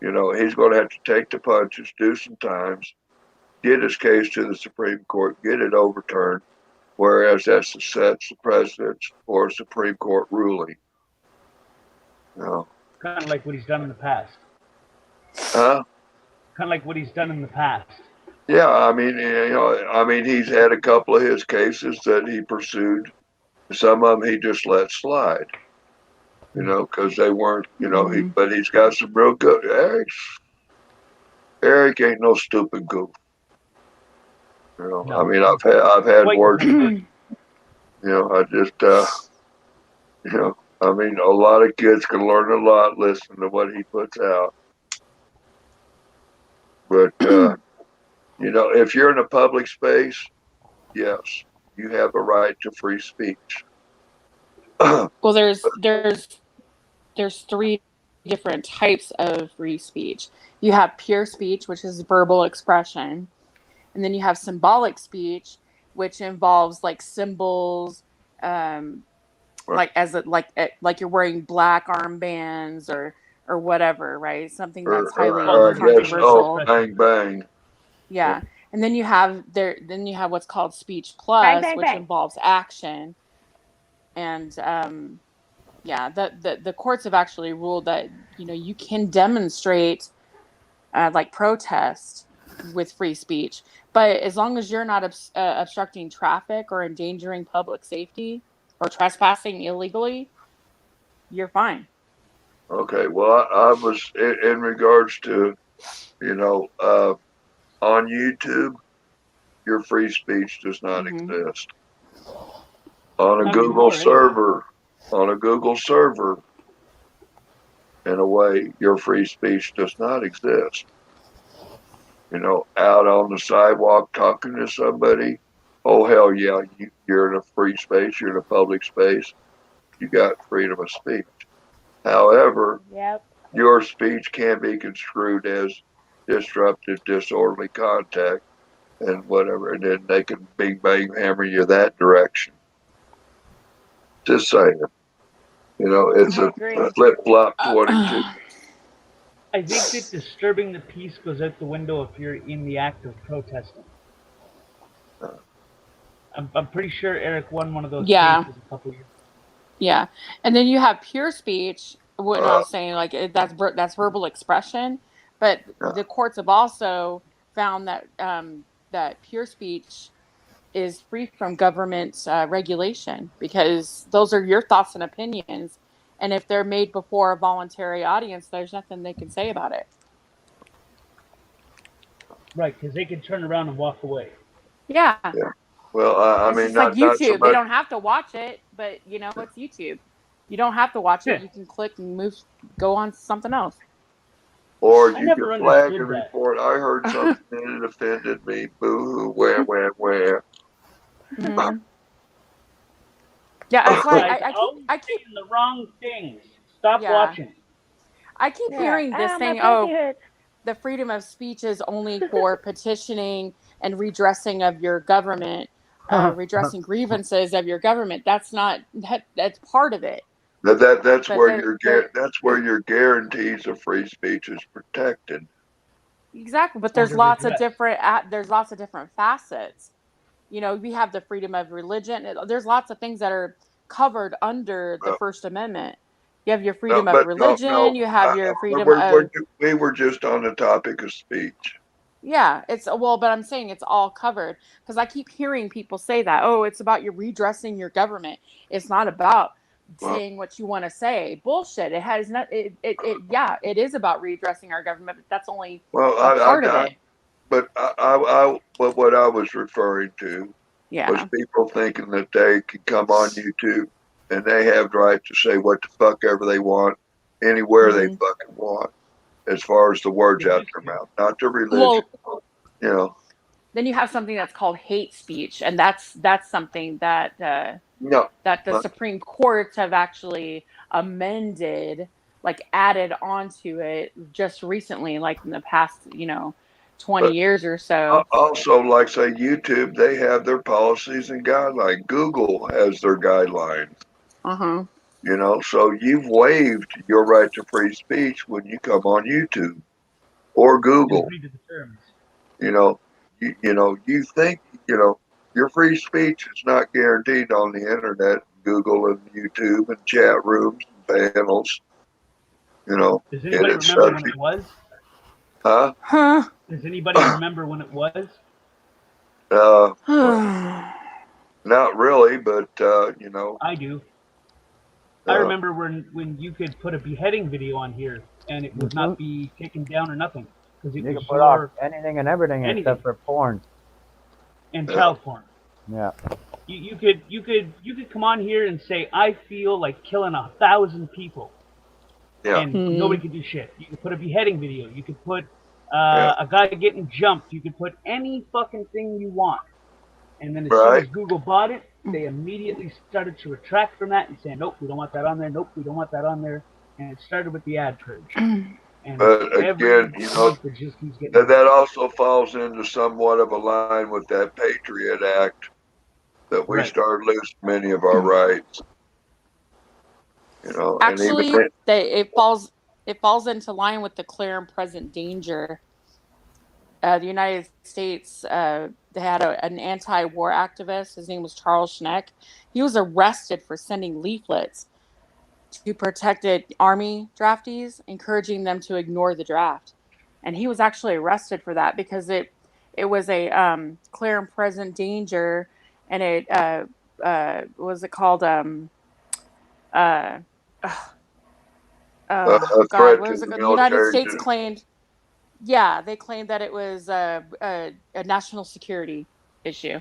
He's going to have to take the punches, do some times, get his case to the Supreme Court, get it overturned, whereas that's to set the precedents for a Supreme Court ruling. Kind of like what he's done in the past. Huh? Kind of like what he's done in the past. Yeah, I mean, he's had a couple of his cases that he pursued. Some of them he just let slide, because they weren't, Mhm. but he's got some real good. Eric ain't no stupid goof. I No, mean, I've had quite words. intelligent. I just, I mean, a lot of kids can learn a lot listening to what he puts out. But if you're in a public space, yes, you have a right to free speech. Well, there's three different types of free speech. You have pure speech, which is verbal expression, and then you have symbolic speech, which involves like symbols, like like you're wearing black armbands or whatever, right? Something that's highly Or I guess, controversial. bang bang. Yeah. And then you have what's called speech Bang, plus, bang, which bang. involves action. And yeah, the courts have actually ruled that you can demonstrate like protest with free speech, but as long as you're not obstructing traffic or endangering public safety or trespassing illegally, you're fine. Okay, well, I was in regards to, on YouTube, your free speech does not Mm-hmm. exist. On a Not Google anymore, anyway. server, on a Google server, in a way, your free speech does not exist. Out on the sidewalk talking to somebody, oh hell yeah, you're in a free space, you're in a public space, you got freedom of speech. However, Yep. your speech can be construed as disruptive, disorderly contact, and whatever, and then they can bing bang hammer you that direction. Just saying, it's I a agree. flip flop 22. I think that disturbing the peace goes out the window if you're in the act of protesting. I'm pretty sure Eric won one of those Yeah. cases a couple years ago. Yeah. And then you have pure speech, what I was saying, like that's verbal expression, but the courts have also found that that pure speech is free from government regulation, because those are your thoughts and opinions, and if they're made before a voluntary audience, there's nothing they can say about it. Right, because they can turn around and walk away. Yeah. Yeah. Well, I It's mean, just like not so YouTube. They much. don't have to watch it, but it's YouTube. You don't have to watch it. You can click and go on to something else. Or I you can never flag understood and that. report. I heard something and it offended me. Boo hoo, where. Mhm. Yeah, that's why Guys, always I keep saying the wrong things. Stop yeah. watching. I keep Yeah. hearing this My thing, pussy hurts. the freedom of speech is only for petitioning and redressing of your government, redressing grievances of your government. That's not that's part of it. That's But where your guarantees of free speech is protected. exactly, but Under redress. there's lots of different facets. We have the freedom of religion. There's lots of things that are covered under the Well, First Amendment. You have your no, freedom of but no, religion. You have your freedom we're, of we were just on the topic of speech. yeah. It's well, but I'm saying it's all covered, because I keep hearing people say that. Oh, it's about you redressing your government. It's not about Well, saying what you want to say. Bullshit. It has not. Yeah. It is about redressing our government, but that's only well, a part of it. but but what I was referring to was Yeah. people thinking that they can come on YouTube and they have the right to say what the fuck ever they want, anywhere they Hmm. fucking want, as far as the words They out used their to. mouth, not the religion. Well, You then you have something that's called hate speech, and that's something no, that the Supreme Courts have actually amended, like added onto it just recently, like in the past, 20 but years or so. also, like say YouTube, they have their policies and guidelines. Google has their guidelines. Uh-huh. So you've waived your right to free speech when you come on YouTube or You Google. agree to the terms. You think your free speech is not guaranteed on the internet, Google and YouTube and chat rooms and panels. Does And anybody it's remember when subject. it was? Huh? Does anybody remember when it was? Not really, but you know. I do. I remember when you could put a beheading video on here and it would not be taken down or nothing because it You was can put off your anything and everything anything except for porn. and child porn. Yeah. You could come on here and say I feel like killing 1,000 people. Yeah. And nobody could do shit. You could put a beheading video. You could put a guy getting jumped. You could put any fucking thing you want. And then as soon as Google bought it, they immediately started to retract from that and say, nope, we don't want that on there. Nope, we don't want that on there. And it started with the ad purge. And but again, you know, it just keeps getting that also falls into somewhat of a line with that Patriot Act that we started losing many of our rights. You know, Actually, and even it falls into line with the clear and present danger. The United States, they had an anti-war activist. His name was Charles Schneck. He was arrested for sending leaflets to protected Army draftees, encouraging them to ignore the draft. And he was actually arrested for that because it was a clear and present danger, and it was it called a God, threat what to was it? the The United military. States claimed, yeah, they claimed that it was a national security issue.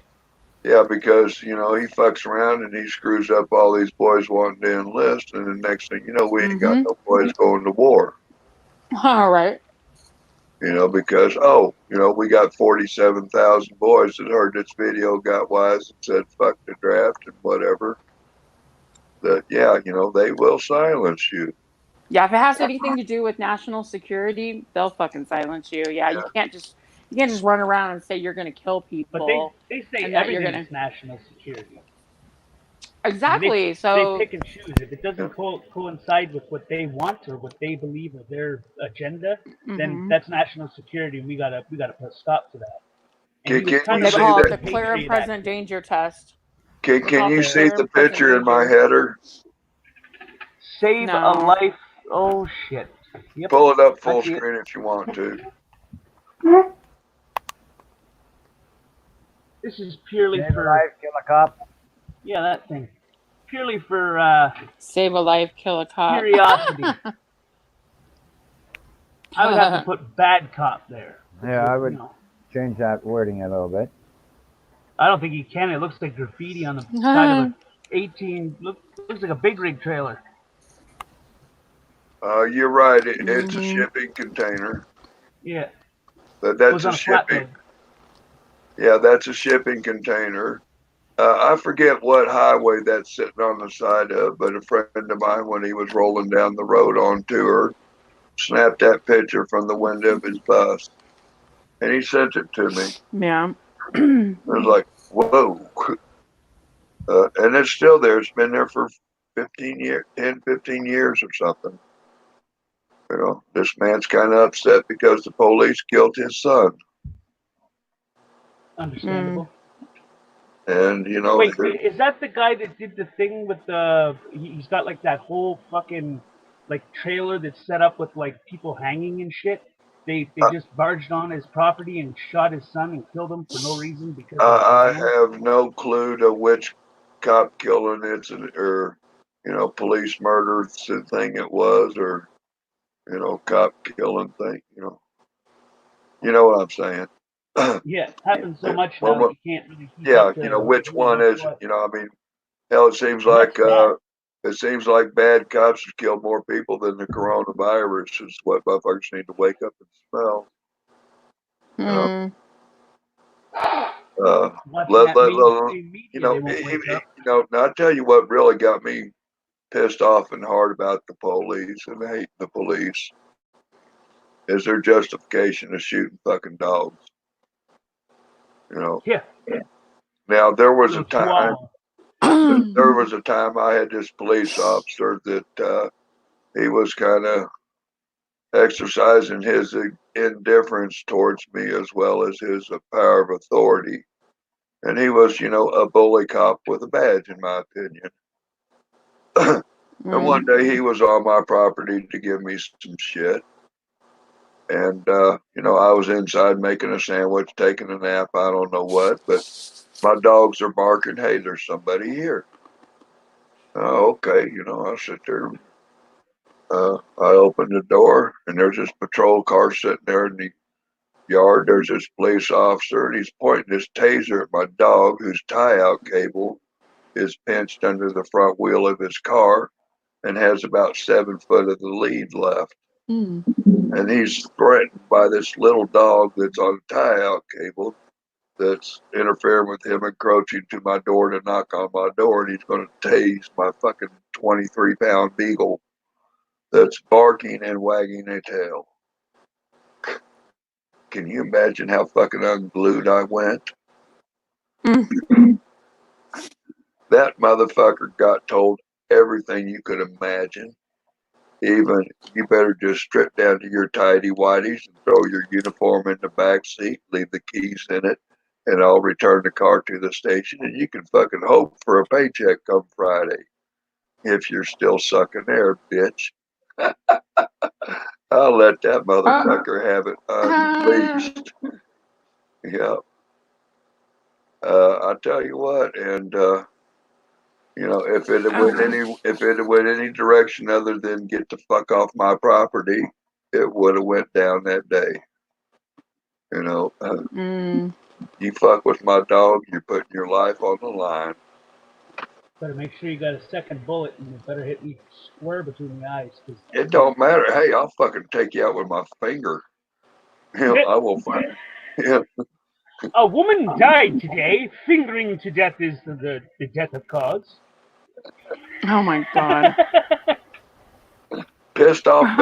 Yeah, because you know he fucks around and he screws up all these boys wanting to enlist, and the next thing you know, we ain't got no boys going to war. All right. You know, because you know, we got 47,000 boys that heard this video, got wise, and said fuck the draft and whatever. That you know, they will silence you. Yeah, if it has anything to do with national security, they'll fucking silence you. Yeah, you can't just run around and say you're going to kill people. But they say and that everything you're gonna is national security. exactly. They pick and choose. If it doesn't coincide with what they want or what they believe of their agenda, then that's national security, and we gotta put a stop to that. And Can you they see call it that? the clear and present danger test. Can you see the Clear and present picture in my danger. header? Save a life. Oh shit. Yep. Pull it up full I see it. screen if you want to. This is purely Save a for life, kill a cop. yeah, that thing. Purely for save a life, kill a cop. Curiosity. I would have to put bad cop there. Yeah, I would change that wording a little bit. I don't think you can. It looks like graffiti on the side of a 18. Looks like a big rig trailer. You're right. It's a shipping container. Yeah. That's a shipping. Yeah, that's a shipping container. I forget what highway that's sitting on the side of, but a friend of mine, when he was rolling down the road on tour, snapped that picture from the window of his bus, and he sent it to me. Yeah. I was like, whoa. And it's still there. It's been there for 10, 15 years or something. You know, this man's kind of upset because the police killed his son. Understandable. And, you know... Wait, is that the guy that did the thing with the... He's got, like, that whole fucking, like, trailer that's set up with, like, people hanging and shit? They just barged on his property and shot his son and killed him for no reason because... I have no clue to which cop killing it's or, you know, police murder thing it was, or, you know, cop killing thing, you know. You know what I'm saying? Yeah, it happens so much now that you can't really keep up to you know, which one is it? You know, I mean, hell, it seems like bad cops have killed more people than the coronavirus is what motherfuckers need to wake up and smell. You know? Now I tell you what really got me pissed off and hard about the police and hating the police is their justification of shooting fucking dogs. You know. Yeah. Now there was a time. There was a time I had this police officer that he was kind of exercising his indifference towards me as well as his power of authority. And he was, you know, a bully cop with a badge, in my opinion. And one day he was on my property to give me some shit. And, I was inside making a sandwich, taking a nap, I don't know what, but my dogs are barking, hey, there's somebody here. Oh, okay, I sit there. I open the door, and there's this patrol car sitting there in the yard. There's this police officer, and he's pointing his taser at my dog, whose tie-out cable is pinched under the front wheel of his car and has about 7 foot of the lead left. And he's threatened by this little dog that's on a tie-out cable that's interfering with him encroaching to my door to knock on my door, and he's going to tase my fucking 23-pound beagle that's barking and wagging a tail. Can you imagine how fucking unglued I went? That motherfucker got told everything you could imagine. Even, you better just strip down to your tidy whities and throw your uniform in the back seat, leave the keys in it, and I'll return the car to the station, and you can fucking hope for a paycheck come Friday. If you're still sucking air, bitch. I'll let that motherfucker have it unleashed. Yeah. I tell you what, and if it had went any direction other than get the fuck off my property, it would have went down that day. You fuck with my dog, you're putting your life on the line. Better make sure you got a second bullet, and it better hit me square between the eyes. It don't matter. Hey, I'll fucking take you out with my finger. I will find. Yeah. A woman died today. Fingering to death is the death of cause. Oh my god. Pissed off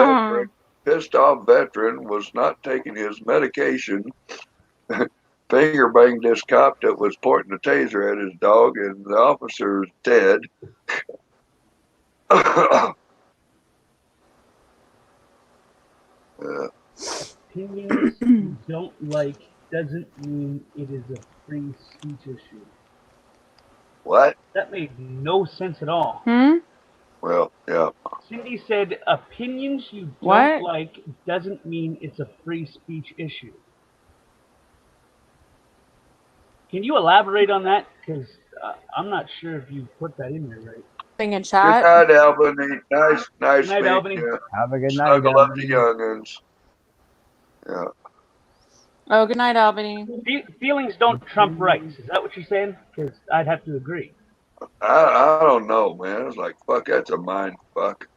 veteran was not taking his medication. Finger banged this cop that was pointing the taser at his dog, and the officer is dead. Opinions you don't like doesn't mean it is a free speech issue. What? That made no sense at all. Well, yeah. Cindy said opinions you don't What? like doesn't mean it's a free speech issue. Can you elaborate on that? Because I'm not sure if you put that in there right. Thing in Good chat. night, Albany. Nice Good night, meeting Albany. you. Have a good night, Snuggle up Albany. the youngins. Yeah. Oh, good night, Albany. Feelings don't trump rights. Is that what you're saying? Because I'd have to agree. I don't know, man. It's like, fuck, that's a mind fuck.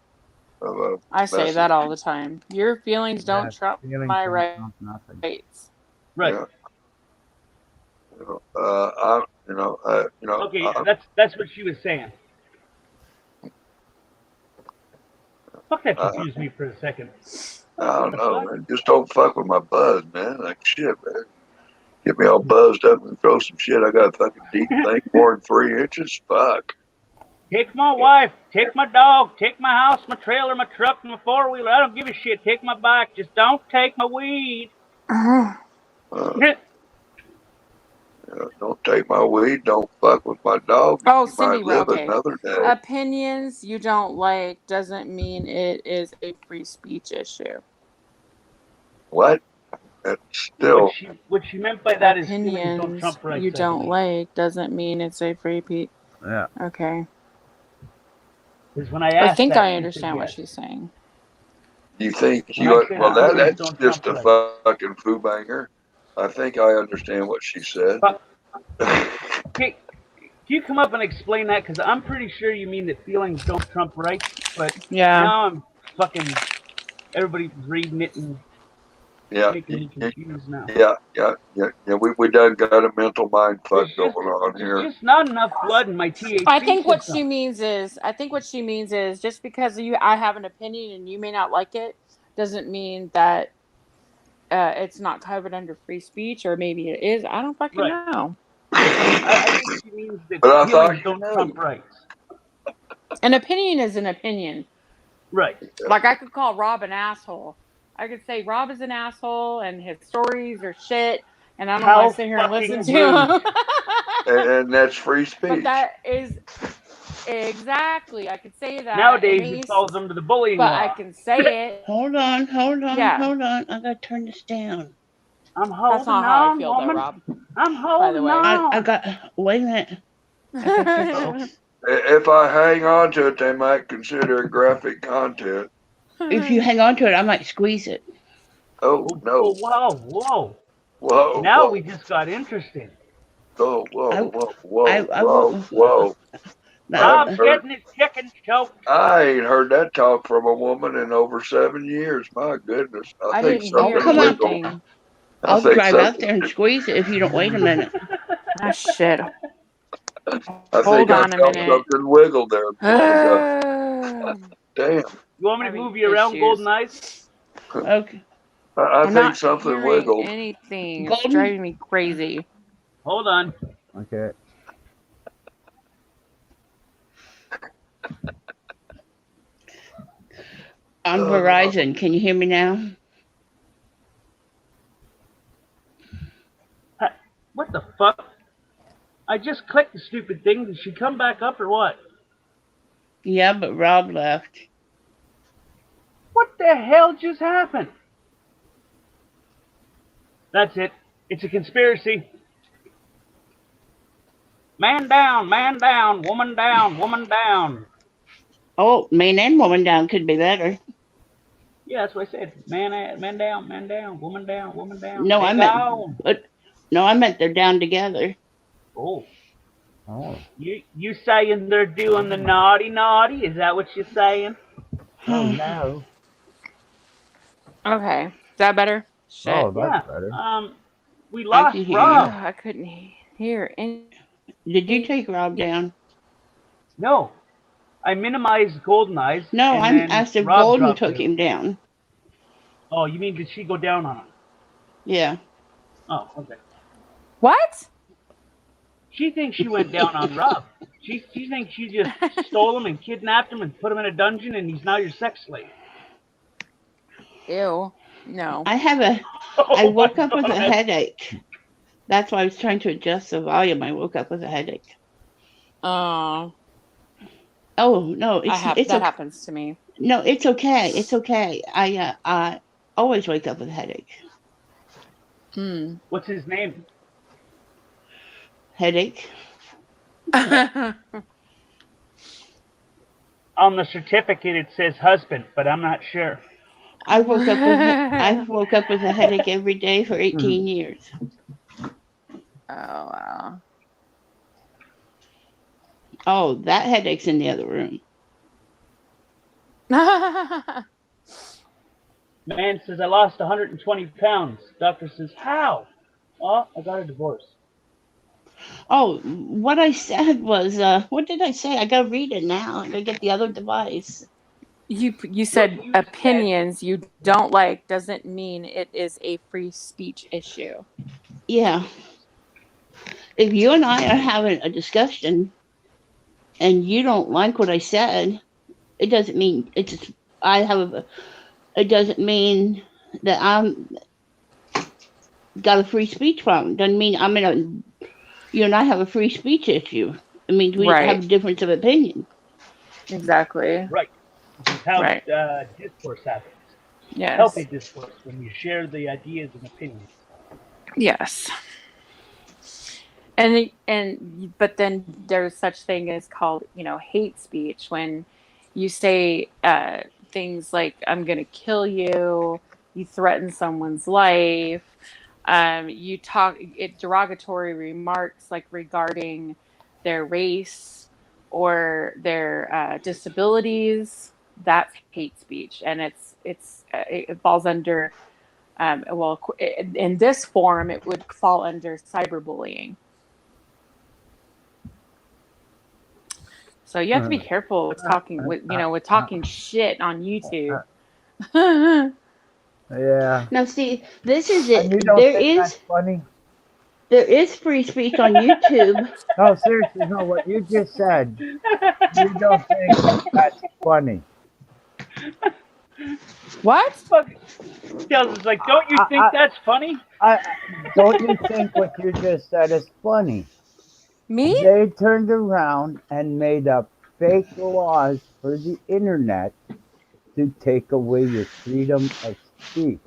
I say that all the time. Your feelings don't trump Feelings my don't trump nothing. rights. Right. Yeah. Okay, that's what she was saying. Fuck, that confused me for a second. I don't know, man. Just don't fuck with my buzz, man. Like, shit, man. Get me all buzzed up and throw some shit. I got a fucking deep thing more than 3 inches. Fuck. Take my wife, take my dog, take my house, my trailer, my truck, my four-wheeler. I don't give a shit. Take my bike. Just don't take my weed. Don't take my weed. Don't fuck with my dog. Oh, You Cindy, might live okay. another day. Opinions you don't like doesn't mean it is a free speech issue. What? That's still. What she meant by that is Opinions feelings don't trump rights. you don't like doesn't mean it's a free speech. Yeah. Okay. Because when I asked I think that, I she understand said what yes. she's saying. You think When I you? said Well, feelings that's don't just trump a rights. fucking foo banger. I think I understand what she said. Okay, can you come up and explain that? Because I'm pretty sure you mean that feelings don't trump rights, but Yeah. now I'm fucking. Everybody's reading it and Yeah, making me confused now. yeah. We done got a mental mind fuck going on There's here. just not enough blood in my THC I think what system. she means is just because I have an opinion and you may not like it doesn't mean that it's not covered under free speech, or maybe it is. I don't fucking know. I think she means that But I thought feelings don't trump rights. An opinion is an opinion. Right. Like I could call Rob an asshole. I could say Rob is an asshole and his stories are shit, and I don't want to sit here and listen to him. And that's free speech. But that is Exactly. I could say that. Nowadays, it falls under the bullying but law. I can say it. Hold on. Yeah. I gotta turn this down. I'm That's holding not how I on, feel, though, woman. Rob. I'm By the holding way. on. Wait a minute. I gotta fix this. If I hang on to it, they might consider it graphic content. If you hang on to it, I might squeeze it. Oh, Oh, no. whoa. Whoa, Now whoa. we just got interesting. Oh, whoa, I whoa. Rob's getting his chicken choked. I ain't heard that talk from a woman in over 7 years. My goodness. I think didn't hear something wiggled. anything. I'll drive out there and squeeze it if you don't wait a minute. Ah, shit. I Hold think I on a felt minute. something wiggle there. Damn. You want me to move you around, Golden Eyes? Okay. I I'm think not something hearing wiggled. anything. It's Golden? driving me crazy. Hold on. Okay. On Verizon, can you hear me now? What the fuck? I just clicked the stupid thing. Did she come back up or what? Yeah, but Rob left. What the hell just happened? That's it. It's a conspiracy. Man down, woman down, woman down. Oh, man and woman down could be better. Yeah, that's what I said. Man down, woman down, woman down. No, Man down. I meant they're down together. Oh. Oh. You saying they're doing the naughty? Is that what you're saying? Oh no. Okay. Is that better? Shit. Oh, that's better. We lost Rob. I couldn't hear any. Did you take Rob down? No. I minimized Golden Eyes. No, and I'm then asked if Rob Golden dropped took you. him down. Oh, you mean did she go down on him? Yeah. Oh, okay. What? She thinks she went down on Rob. She thinks you just stole him and kidnapped him and put him in a dungeon and he's now your sex slave. Ew. No. I woke up with a headache. That's why I was trying to adjust the volume. I woke up with a headache. Oh. Oh no, it's that happens to me. No, it's okay. It's okay. I always wake up with a headache. What's his name? Headache. On the certificate it says husband, but I'm not sure. I woke up with a headache every day for 18 years. Oh wow. Oh, that headache's in the other room. Man says I lost 120 pounds. Doctor says how? Oh, I got a divorce. Oh, what I said was, what did I say? I gotta read it now. I gotta get the other device. You said opinions you don't like doesn't mean it is a free speech issue. Yeah. If you and I are having a discussion and you don't like what I said, it doesn't mean it doesn't mean that I'm got a free speech problem. Doesn't mean you and I have a free speech issue. It means we have a difference of opinion. Exactly. Right. This is how discourse happens. Yes. Healthy discourse when you share the ideas and opinions. Yes. But then there's such thing as called, hate speech when you say things like I'm going to kill you, you threaten someone's life, you talk derogatory remarks like regarding their race or their disabilities. That's hate speech, and it falls under in this form it would fall under cyberbullying. So you have to be careful with talking with talking shit on YouTube. Yeah. Now see, this is it. And you don't think that's funny? There is free speech on YouTube. No, seriously, no. What you just said, you don't think that's funny? What? Tells us like, don't you think that's funny? Don't you think what you just said is funny? Me? They turned around and made a fake laws for the internet to take away your freedom of speech.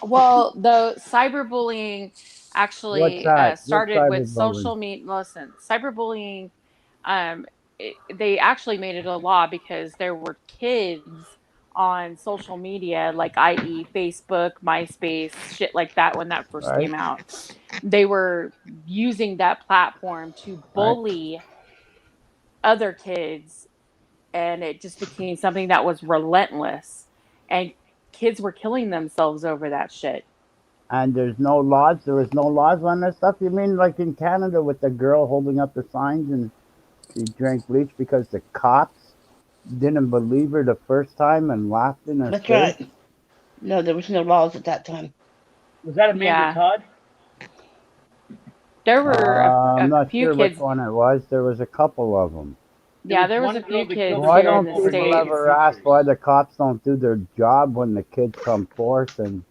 Well, the cyberbullying What's actually that? What's started with cyberbullying? social media. Listen, cyberbullying, they actually made it a law because there were kids on social media, like i.e. Facebook, MySpace, shit like that when that first Right? came out. They were using that platform to Right? bully other kids, and it just became something that was relentless. And kids were killing themselves over that shit. And there's no laws. There was no laws on that stuff. You mean like in Canada with the girl holding up the signs and she drank bleach because the cops didn't believe her the first time and laughed in her That's face? right. No, there was no laws at that time. Was that Amanda Yeah. Todd? There were I'm a not few sure kids. which one it was. There was a couple of them. Yeah, was there was one a girl few that kids killed Why here in don't the herself over people naked States. ever ask pictures. why the cops don't do their job when the kids come forth and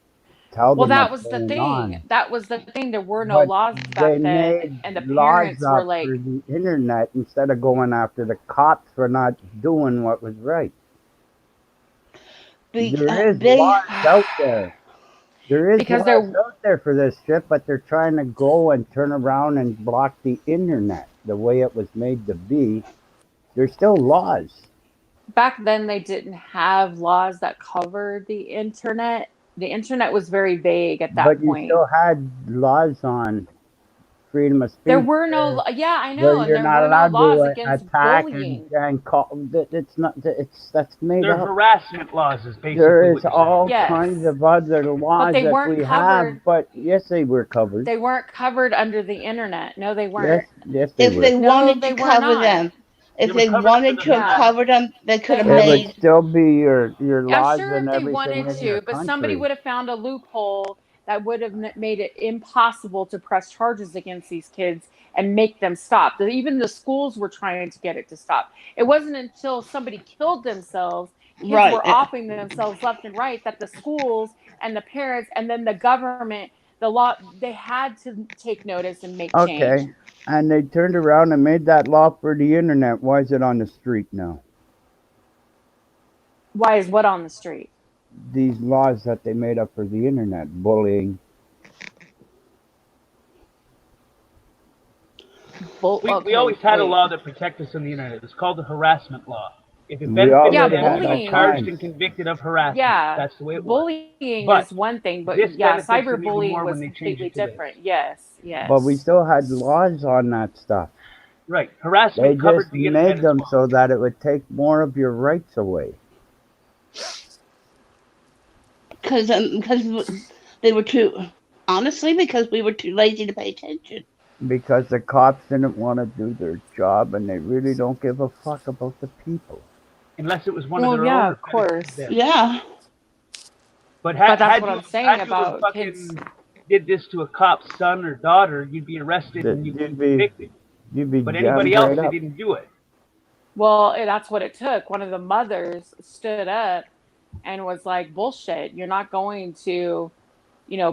tell Well, them that what's was the going thing. on? That was the thing. There were no But laws they back then, made and the laws parents were up like, for the internet instead of going after the cops for not doing what was right. There is They laws out there. There is because laws they're out there for this shit, but they're trying to go and turn around and block the internet the way it was made to be. There's still laws, back then they didn't have laws that covered the internet. The internet was very vague at that but you point. still had laws on freedom of There speech were no, yeah, I where know, and you're there not were no allowed laws to against attack bullying. and call. It's not. That's made Their up. harassment laws is basically There what is you're all saying. kinds Yes, of other but laws they that weren't we have, covered. but yes, they were covered. They weren't covered under the internet. No, they Yes, weren't. yes, they if were. they No, wanted to they were cover not. them, if They were they covered under wanted the to have Yeah, harassment. covered them, they could they have It had would made. to. still be your I'm laws sure and if they everything wanted in your to, but somebody country. would have found a loophole that would have made it impossible to press charges against these kids and make them stop. Even the schools were trying to get it to stop. It wasn't until somebody killed themselves, kids Right. were offing themselves left and right, that the schools and the parents and then the government, the law, they had to take notice and make change. Okay, and they turned around and made that law for the internet. Why is it on the street now? Why is what on the street? These laws that they made up for the internet, bullying. We Okay, always had a wait. law that protected us on the internet. It's called the harassment law. If it We benefited Yeah, already them, had they were that bullying. charged time. and convicted of harassment. Yeah, That's the way it was. bullying But is one thing, but this yeah, benefits them even cyberbullying more when was they change completely it to this. different. Yes, But we yes. still had laws on that stuff. Right. They Harassment covered just the internet made as them well. so that it would take more of your rights away. Because they were too, honestly, because we were too lazy to pay attention. Because the cops didn't want to do their job and they really don't give a fuck about the people. Unless it was one of Well, their yeah, own. of course. Yeah. But But that's had what you I'm saying had you have about kids. fucking did this to a cop's son or daughter, you'd be arrested and you'd be convicted. You'd be But jammed anybody else, right they up. didn't do it. Well, that's what it took. One of the mothers stood up and was like, "Bullshit! You're not going to,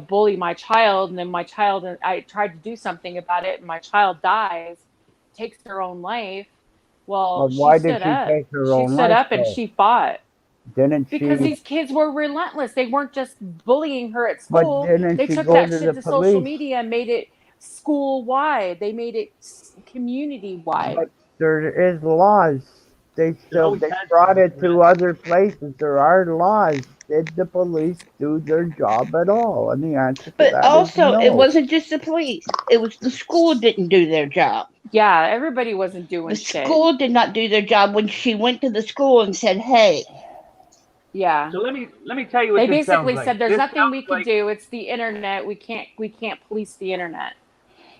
bully my child." And then my child, I tried to do something about it, and my child dies, takes her own life. Well, But she why did stood she up. take her She own stood life up and though? she fought. Didn't Because she? these kids were relentless. They weren't just bullying her at But school. didn't They she took go that to shit the to social police? media and made it school wide. They made it community wide. But there is laws. They always they has brought been it to other places. There are laws. Did the police do their job at all? And the answer to But that is also, it no. wasn't just the police. It was the school didn't do their job. Yeah, everybody wasn't The doing shit. school did not do their job when she went to the school and said, "Hey." Yeah. So let me tell you what They this sounds basically like. said there's This nothing we sounds could like do. It's the internet. We can't police the internet.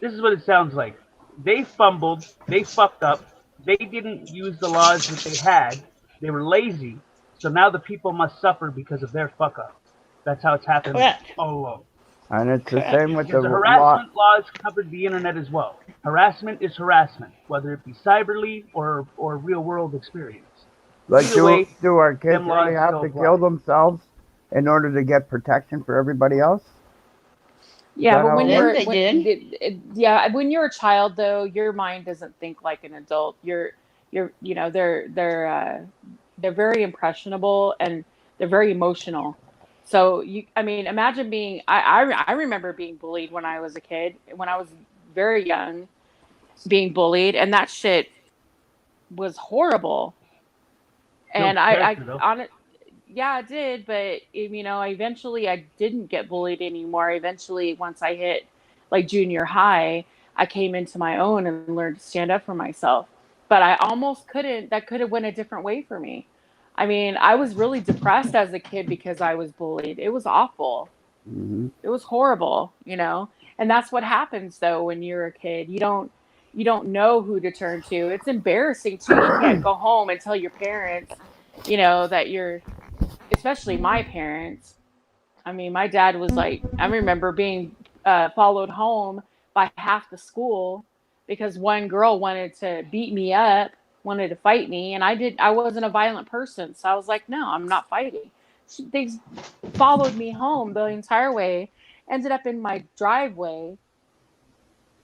this is what it sounds like. They fumbled, they fucked up, they didn't use the laws that they had, they were lazy, so now the people must suffer because of their fuck up. That's how it's happened Correct. all along. And it's the Correct. same with the Because the law. harassment laws covered the internet as well. Harassment is harassment, whether it be cyberly or real world experience. Like, Either way, do our kids them laws really have still to apply. kill themselves in order to get protection for everybody else? Yeah, that but how when it you're Then they did. yeah, when you're a child though, your mind doesn't think like an adult. they're very impressionable and they're very emotional. So I mean, imagine being. I remember being bullied when I was a kid, when I was very young, being bullied, and that shit was horrible. And Builds character, though. on it, yeah, I did, but eventually I didn't get bullied anymore. Eventually, once I hit like junior high, I came into my own and learned to stand up for myself. But I almost couldn't. That could have went a different way for me. I mean, I was really depressed as a kid because I was bullied. It was awful. Hmm. It was horrible. And that's what happens though when you're a kid. You don't know who to turn to. It's embarrassing too. You can't go home and tell your parents, that you're, especially my parents. I mean, my dad was like, I remember being followed home by half the school because one girl wanted to beat me up, wanted to fight me, and I wasn't a violent person, so I was like, no, I'm not fighting. They followed me home the entire way, ended up in my driveway,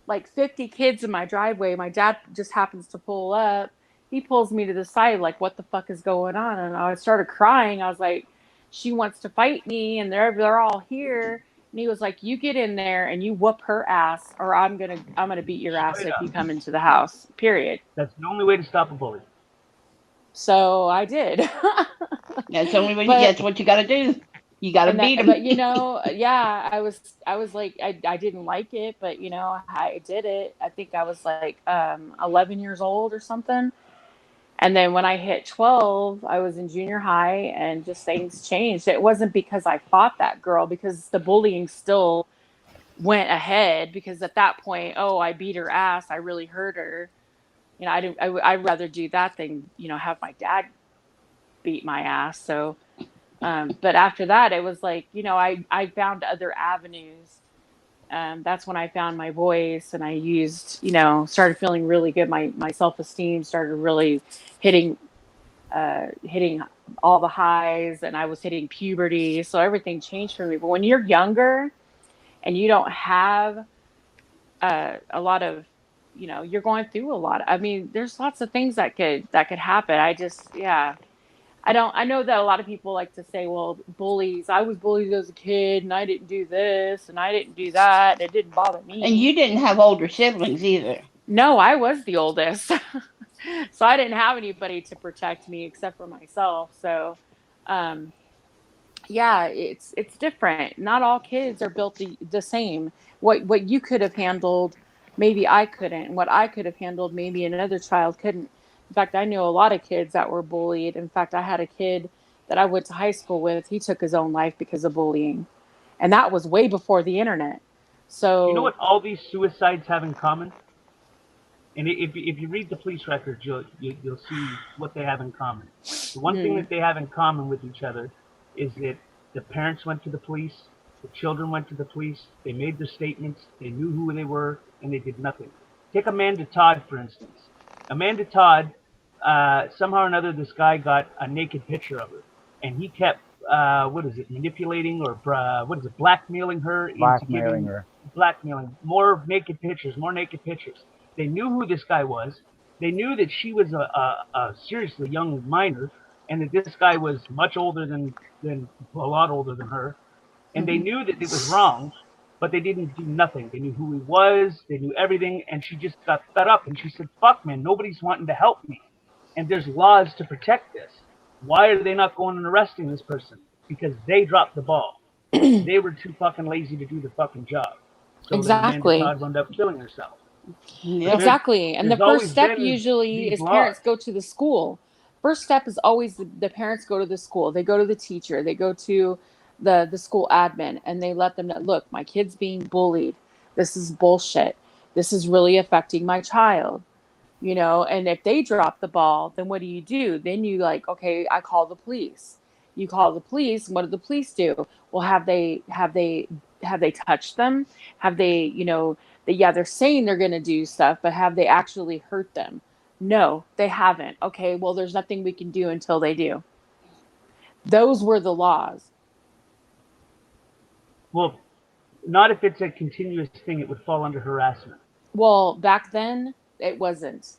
like 50 kids in my driveway. My dad just happens to pull up. He pulls me to the side, like, what the fuck is going on? And I started crying. I was like, she wants to fight me, and they're all here. And he was like, you get in there and you whoop her ass, or I'm gonna beat your ass Straight if up. you come into the house. Period. That's the only way to stop a bully. So I did. That's the only way. But That's what you got to do. You got to beat them. but yeah, I was like, I didn't like it, but I did it. I think I was like 11 years old or something. And then when I hit 12, I was in junior high and just things changed. It wasn't because I fought that girl, because the bullying still went ahead, because at that point, oh, I beat her ass, I really hurt her. I'd rather do that than have my dad beat my ass. So but after that, it was like, I found other avenues. That's when I found my voice, and I started feeling really good. My self-esteem started really hitting, hitting all the highs, and I was hitting puberty. So everything changed for me. But when you're younger and you don't have a lot of, you're going through a lot. I mean, there's lots of things that could happen. Yeah. I know that a lot of people like to say, well, bullies, I was bullied as a kid and I didn't do this and I didn't do that. And it didn't bother And me. you didn't have older siblings either. No, I was the oldest. So I didn't have anybody to protect me except for myself. So, um, yeah, it's different. Not all kids are built the same. What you could have handled, maybe I couldn't. And what I could have handled, maybe another child couldn't. In fact, I knew a lot of kids that were bullied. In fact, I had a kid that I went to high school with. He took his own life because of bullying, and that was way before the internet. You know So, what all these suicides have in common? And if you read the police records, you'll see what they have in common. The one thing that they have in common with each other is that the parents went to the police, the children went to the police, they made their statements, they knew who they were, and they did nothing. Take Amanda Todd, for instance. Amanda Todd, somehow or another, this guy got a naked picture of her, and he kept, manipulating or, blackmailing her into Blackmailing her. blackmailing, more naked pictures, more naked pictures. They knew who this guy was. They knew that she was a seriously young minor, and that this guy was much older than a lot older than her. And they knew that it was wrong, but they didn't do nothing. They knew who he was. They knew everything, and she just got fed up. And she said, "Fuck, man, nobody's wanting to help me, and there's laws to protect this. Why are they not going and arresting this person? Because they dropped the ball. They were too fucking lazy to do the fucking job." So then Amanda exactly. Todd wound up killing herself. Yep. Exactly. And the There's first always step been usually these is laws. parents go to the school. First step is always the parents go to the school. They go to the teacher. They go to the school admin, and they let them know, look, my kid's being bullied. This is bullshit. This is really affecting my child. And if they drop the ball, then what do? Then you like, okay, I call the police. You call the police. What do the police do? Well, have they touched them? Have they, yeah, they're saying they're going to do stuff, but have they actually hurt them? No, they haven't. Okay, well, there's nothing we can do until they do. Those were the laws. Well, not if it's a continuous thing. It would fall under harassment. Well, back then it wasn't.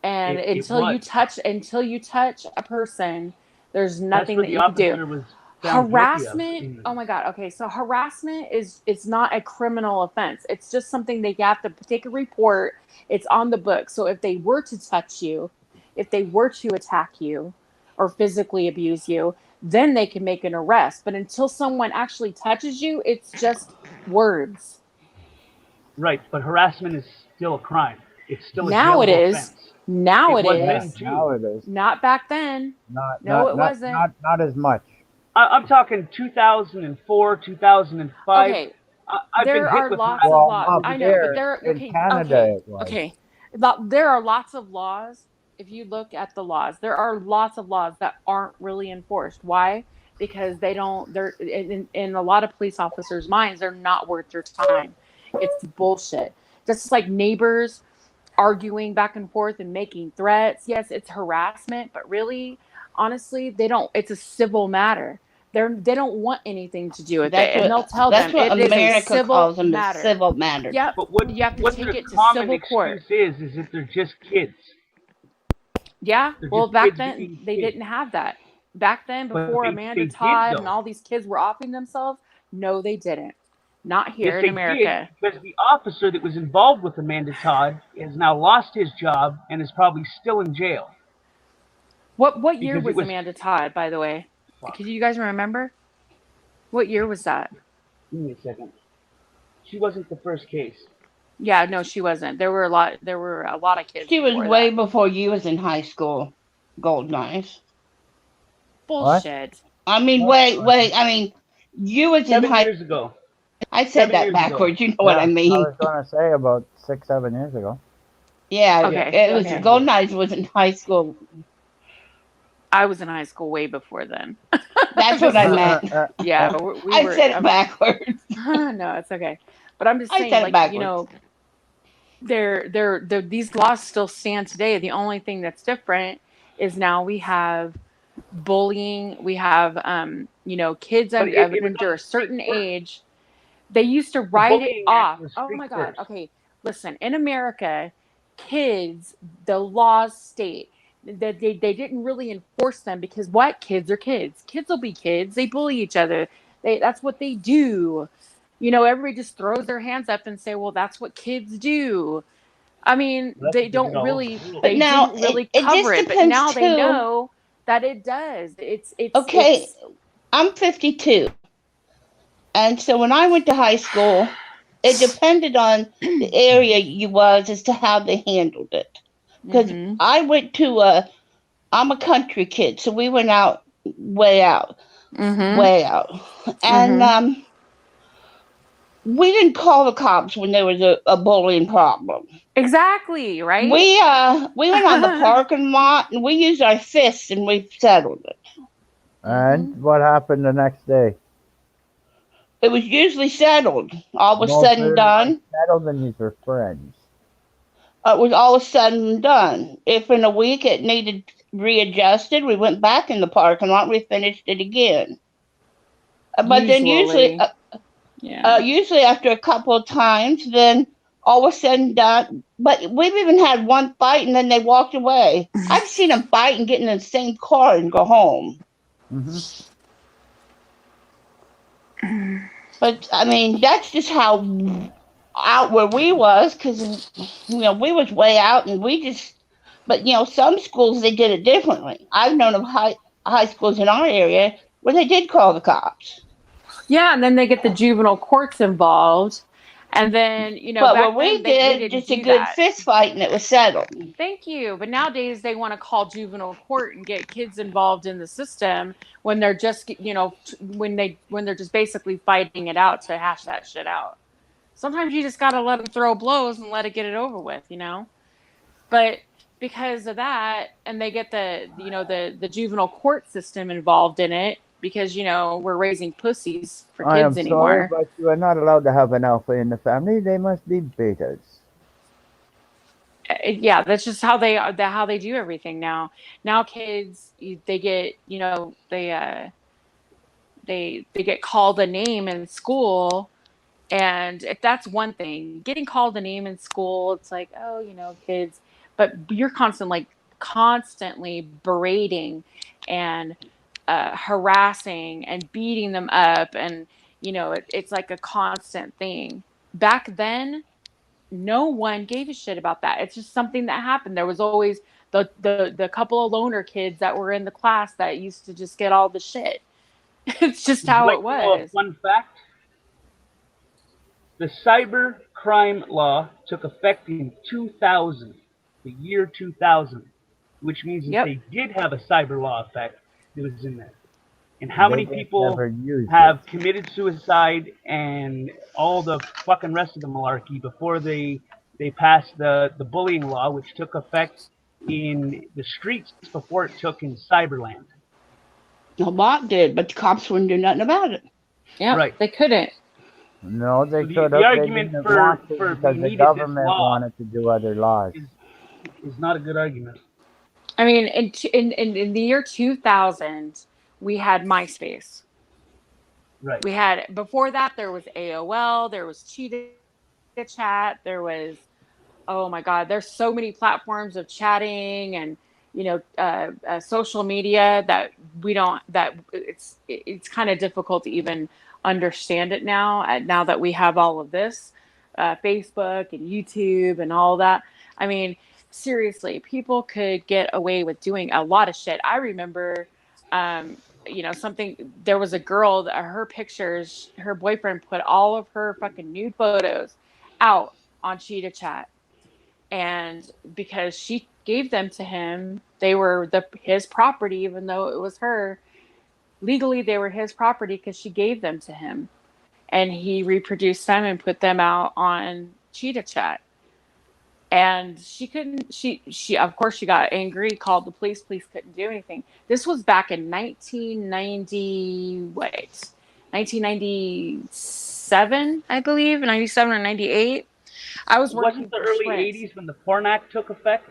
And It until you was. touch a person, there's That's nothing what that the you can do. officer was found guilty of. Harassment. Oh my God. Okay. So harassment it's not a criminal offense. It's just something that you have to take a report. It's on the book. So if they were to touch you, if they were to attack you or physically abuse you, then they can make an arrest. But until someone actually touches you, it's just words. Right, but harassment is still a crime. It's still a Now it jailable is. offense. Now It it was Yeah, then is. too. now it is. Not back then. Not No, not it not wasn't. not as much. I'm talking 2004, 2005. Okay. I've been There hit are with lots of Well, harassment laws. up over I the know, but years. there there in okay, Canada okay, it was. okay. There are lots of laws. If you look at the laws, there are lots of laws that aren't really enforced. Why? Because they're in a lot of police officers' minds, they're not worth their time. It's bullshit. Just like neighbors arguing back and forth and making threats. Yes, it's harassment, but really, honestly, they don't. It's a civil matter. They don't want anything to do with it, and they'll tell That's them what it is a America civil calls them, is matter. civil matters. Yep, But what you have to what take their it to common civil court. excuse is that they're just kids. Yeah, They're well, just back kids then being they kids. didn't have that. Back then, But before they Amanda did Todd and though. all these kids were offing themselves, no, they didn't. Not Yes, here in they did, America. because the officer that was involved with Amanda Todd has now lost his job and is probably still in jail What year because it was was. Amanda Todd, by the way? Fuck. Can you guys remember? What year was that? Give me a second. She wasn't the first case. Yeah, no, she wasn't. There were a lot of kids She was before way that. before you was in high school, Gold Knives. What? Bullshit. I mean, What? wait. I mean, you was in 7 high. years ago. I said 7 that years ago. backwards. You know what Yeah, I I mean? was gonna say about 6, 7 years ago. Yeah, Yeah, Okay, it was 7 years okay. Gold ago. Knives was in high school. I was in high school way before then. I'm That's what just I saying. meant. Yeah, but we I were. said it backwards. No, it's okay. But I'm just I saying, said it like, backwards. these laws still stand today. The only thing that's different is now we have bullying. We have, kids But it was under on a the street certain first. age. They used to The write it Bullying Act off. was Oh street my God. first. Okay, listen. In America, kids, the laws state that they didn't really enforce them because what? Kids are kids. Kids will be kids. They bully each other. That's what they do. Everybody just throws their hands up and say, "Well, that's what kids do." I mean, That's they what they did don't all over really, the world. But they now didn't really it cover just it, but depends now they too. know that it does. Okay, I'm 52, and so when I went to high school, it depended on the area you was as to how they handled it. Because Mm-hmm. I went to I'm a country kid, so we went out way out, Mm-hmm. way out, and Mm-hmm. we didn't call the cops when there was a bullying problem. Exactly, right? We went on the parking lot and we used our fists and we settled it. And Mm-hmm. what happened the next day? It was usually settled. All was Most said of and it was done. settled and these were friends. It was all said and done. If in a week it needed readjusted, we went back in the parking lot and we finished it again. But then Usually. Yeah. usually after a couple of times, then all was said and done. But we've even had one fight and then they walked away. I've seen them fight and get in the same car and go home. Mm-hmm. But I mean, that's just how out where we was, because we was way out, and we just. But some schools they did it differently. I've known of high schools in our area where they did call the cops. Yeah, and then they get the juvenile courts involved. And then, But back what we then they did, didn't just a do good that. fist fight, and it was settled. Thank you. But nowadays they want to call juvenile court and get kids involved in the system when they're just, when they're just basically fighting it out to hash that shit out. Sometimes you just got to let them throw blows and let it get it over with, But because of that, and they get the juvenile court system involved in it because, we're raising pussies for I am kids sorry, anymore. but you are not allowed to have an alpha in the family. They must be betas. Yeah, that's just how they do everything now. Now kids, they get, they get called a name in school. And if that's one thing, getting called a name in school, it's like, oh, kids. but you're constantly berating and harassing and beating them up, and it's like a constant thing. Back then, no one gave a shit about that. It's just something that happened. There was always the couple of loner kids that were in the class that used to just get all the shit. It's just how it was. Fun fact: the cyber crime law took effect in 2000, the year 2000, which means that they did have a cyber law effect. It was in there. And how many people have committed suicide and all the fucking rest of the malarkey before they passed the bullying law, which took effect in the streets before it took in cyberland? A lot did, but the cops wouldn't do nothing about it. Yeah, right. They couldn't. No, they could have. The argument they didn't for want to because we the needed government this law wanted to do other laws. is not a good argument. I mean, in the year 2000, we had MySpace. Right. We had, before that, there was AOL, there was Cheetah Chat, there was, oh my God, there's so many platforms of chatting and, social media that it's kind of difficult to even understand it now that we have all of this, Facebook and YouTube and all that. I mean, seriously, people could get away with doing a lot of shit. I remember, there was a girl that her pictures, her boyfriend put all of her fucking nude photos out on Cheetah Chat. And because she gave them to him, they were his property, even though it was her. Legally, they were his property because she gave them to him. And he reproduced them and put them out on Cheetah Chat. And she of course she got angry, called the police. Police couldn't do anything. This was back in 1997, I believe, 97 or 98. I was working. Wasn't the early '80s when the Porn Act took effect?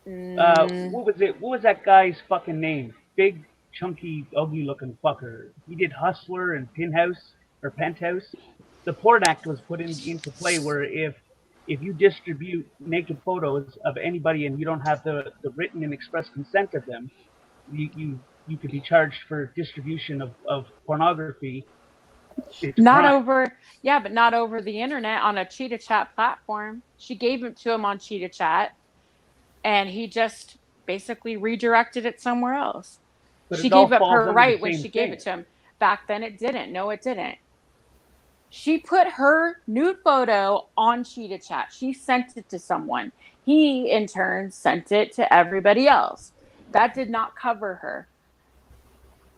What was it? What was that guy's fucking name? Big, chunky, ugly-looking fucker. He did Hustler and Penthouse. The Porn Act was put into play where if you distribute naked photos of anybody and you don't have the written and express consent of them, you could be charged for distribution of pornography. But not over the internet on a Cheetah Chat platform. She gave it to him on Cheetah Chat, and he just basically redirected it somewhere else. But she gave up her right when she gave it to him. Back then it didn't. No, it didn't. She put her nude photo on Cheetah Chat. She sent it to someone. He, in turn, sent it to everybody else. That did not cover her.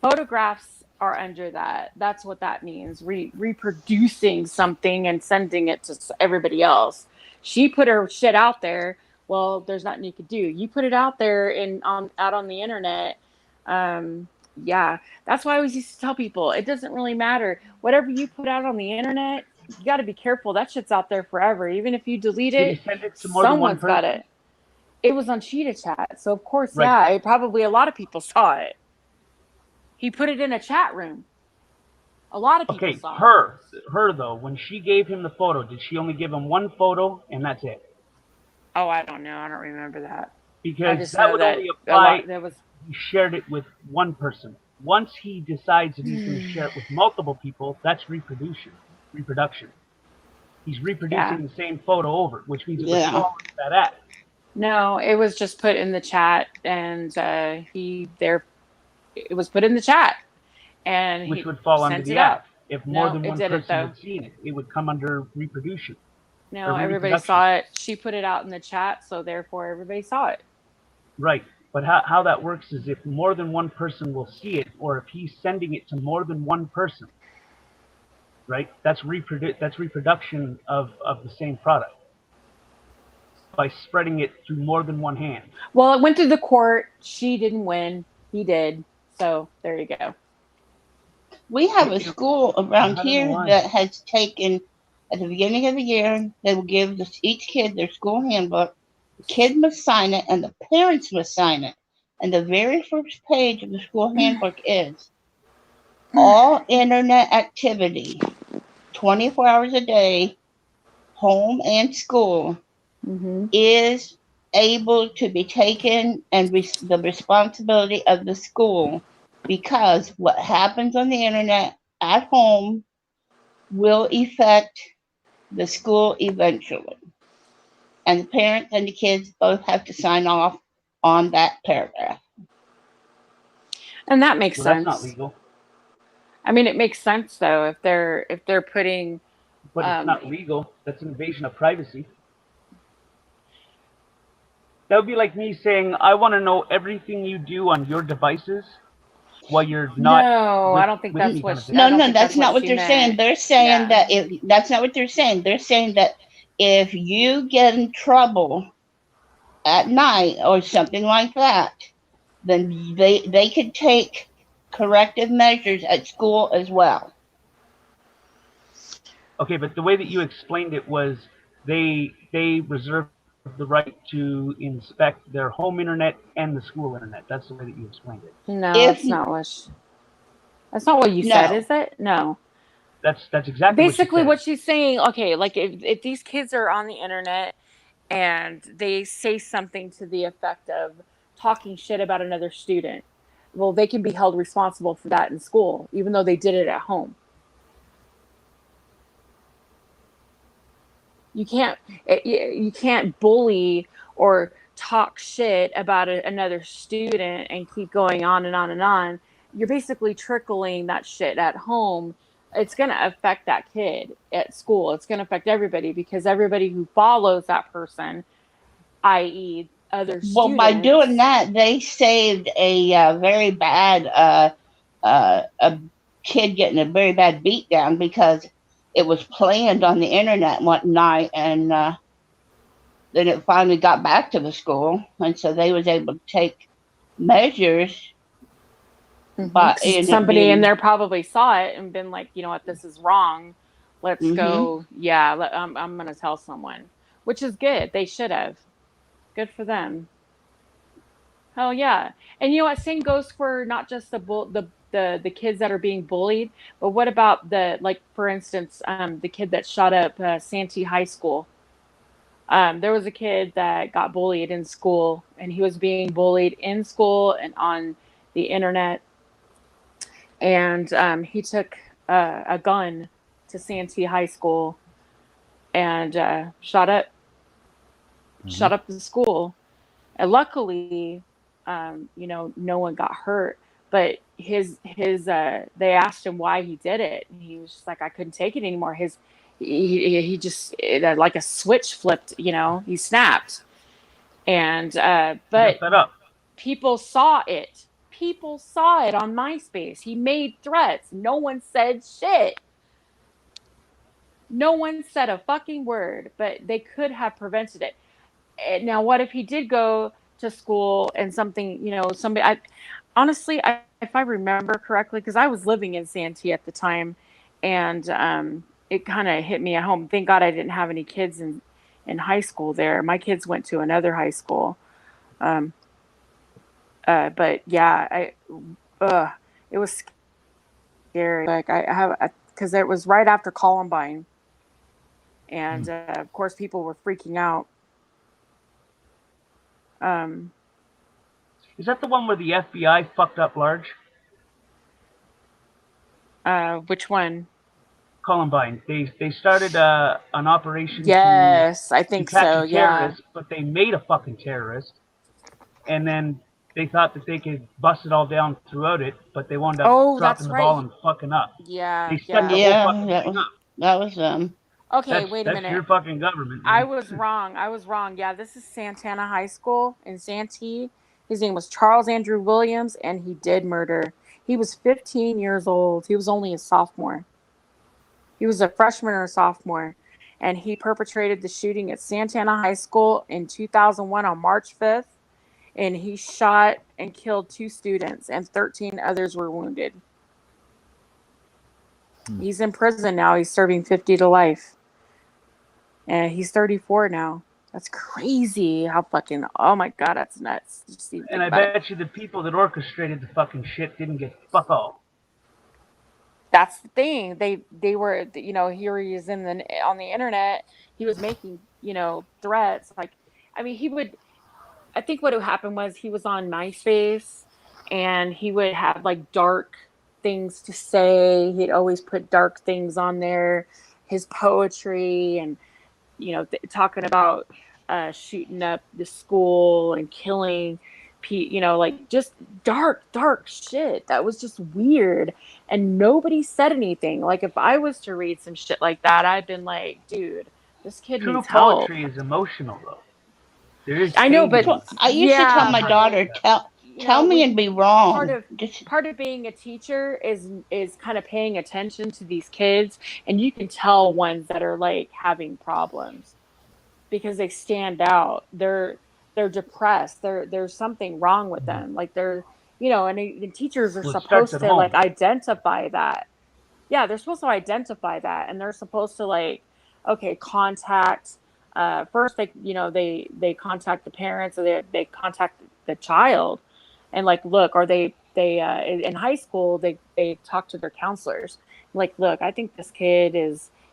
Photographs are under that. That's what that means. Reproducing something and sending it to everybody else. She put her shit out there. Well, there's nothing you could do. You put it out there out on the internet. Yeah, that's why I always used to tell people, it doesn't really matter. Whatever you put out on the internet, you got to be careful. That shit's out there forever. Even if you delete it, someone's got it. It was on Cheetah Chat. So, of course, right. Probably a lot of people saw it. He put it in a chat room. A lot of people saw it. Her, though, when she gave him the photo, did she only give him one photo and that's it? Oh, I don't know. I don't remember that. Because that would only apply he shared it with one person. Once he decides that he's going to share it with multiple people, that's reproduction. He's reproducing the same photo over, which means it was following that act. No, it was just put in the chat, and it was put in the chat, and which would fall under the act. If more than one person had seen it, it would come under reproduction. No, everybody saw it. She put it out in the chat, so therefore everybody saw it. Right. But how that works is if more than one person will see it, or if he's sending it to more than one person, right? That's reproduction of the same product by spreading it through more than one hand. Well, it went through the court. She didn't win. He did. So there you go. We have a school around here that has taken, at the beginning of the year, they will give each kid their school handbook. The kid must sign it, and the parents must sign it. And the very first page of the school handbook is all internet activity, 24 hours a day, home and school, is able to be taken and the responsibility of the school, because what happens on the internet at home will affect the school eventually. And the parents and the kids both have to sign off on that paragraph. And that makes Well, sense. that's not legal. I mean, it makes sense though if they're putting. But it's not legal. That's an invasion of privacy. That would be like me saying, I want to know everything you do on your devices while you're not. No, with, I don't think with that's me what. kind of thing. No, that's not what they're saying. They're saying that that's not what they're saying. They're saying that if you get in trouble at night or something like that, then they could take corrective measures at school as well. Okay, but the way that you explained it was they reserve the right to inspect their home internet and the school internet. That's the way that you explained it. No, that's not what you said, is it? No. That's exactly basically what she's saying. Okay, like if these kids are on the internet and they say something to the effect of talking shit about another student, well, they can be held responsible for that in school, even though they did it at home. You can't bully or talk shit about another student and keep going on and on and on. You're basically trickling that shit at home. It's going to affect that kid at school. It's going to affect everybody, because everybody who follows that person, i.e. other students. Well, by doing that, they saved a very bad a kid getting a very bad beat down, because it was planned on the internet one night, and then it finally got back to the school, and so they was able to take measures. But somebody in there probably saw it and been like, you know what, this is wrong. Let's go. Yeah, I'm going to tell someone, which is good. They should have. Good for them. Hell yeah. And you know what? Same goes for not just the kids that are being bullied, but what about for instance, the kid that shot up Santee High School? There was a kid that got bullied in school, and he was being bullied in school and on the internet. And he took a gun to Santee High School and shot up the school. And luckily, no one got hurt. But they asked him why he did it, and he was just like, I couldn't take it anymore. He just like a switch flipped. He snapped, and but people saw it. People saw it on MySpace. He made threats. No one said shit. No one said a fucking word, but they could have prevented it. Now, what if he did go to school and something, somebody, honestly, if I remember correctly, because I was living in Santee at the time, and it kind of hit me at home. Thank God I didn't have any kids in high school there. My kids went to another high school. But yeah, it was scary. Like because it was right after Columbine, and of course people were freaking out. Is that the one where the FBI fucked up large? Which one? Columbine. They started an operation. Yes, I think so. Yeah. But they made a fucking terrorist, and then they thought that they could bust it all down throughout it, but they wound up dropping the ball and fucking up. Yeah. They set the whole fucking thing up. That was them. Okay, wait a minute. That's your fucking government. Man. I was wrong. Yeah, this is Santana High School in Santee. His name was Charles Andrew Williams, and he did murder. He was 15 years old. He was only a sophomore. He was a freshman or a sophomore, and he perpetrated the shooting at Santana High School in 2001 on March 5th, and he shot and killed 2 students, and 13 others were wounded. He's in prison now. He's serving 50 to life. And he's 34 now. That's crazy. How fucking, oh my God, that's nuts. And I bet you the people that orchestrated the fucking shit didn't get fuck all. That's the thing. They were, here he is on the internet. He was making, threats. Like, I mean, he would, I think what happened was he was on MySpace, and he would have like dark things to say. He'd always put dark things on there, his poetry, and talking about shooting up the school and killing like just dark shit that was just weird, and nobody said anything. Like, if I was to read some shit like that, I'd been like, dude, this kid True needs help. poetry is emotional, though. There is I know, but I used to tell my daughter, tell me and be wrong. Part of being a teacher is kind of paying attention to these kids, and you can tell ones that are like having problems because they stand out. They're depressed. There's something wrong with them. Like, they're and the teachers are supposed to like identify that. Yeah, they're supposed to identify that, and they're supposed to like, okay, contact. First, they contact the parents, or they contact the child, and like, look, or they in high school they talk to their counselors. Like, look, I think this kid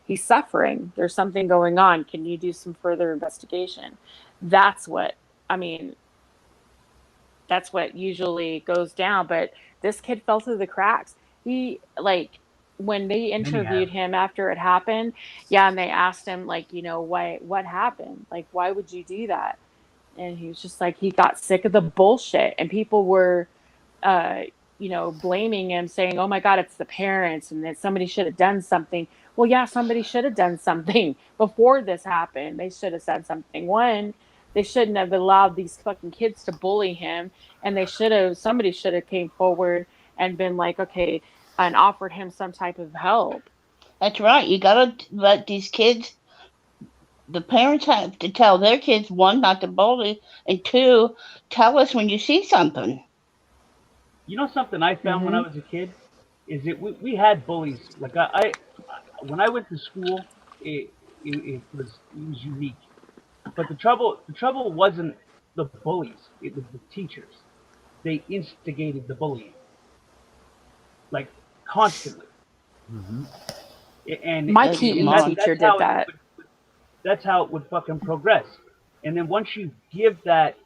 he's suffering. There's something going on. Can you do some further investigation? That's what usually goes down. But this kid fell through the cracks. He when they interviewed him after it happened, and they asked him why, what happened? Like, why would you do that? And he was just like, he got sick of the bullshit, and people were, blaming him, saying, oh my God, it's the parents, and that somebody should have done something. Well, yeah, somebody should have done something before this happened. They should have said something. One, they shouldn't have allowed these fucking kids to bully him, and somebody should have came forward and been like, okay, and offered him some type of help. That's right. You gotta let these kids. The parents have to tell their kids, one, not to bully, and two, tell us when you see something. You know something I found when I was a kid is that we had bullies. Like I when I went to school, it was unique. But the trouble wasn't the bullies; it was the teachers. They instigated the bullying, like constantly. Mm-hmm. And my teacher did that. That's how it would fucking progress. And then once you give that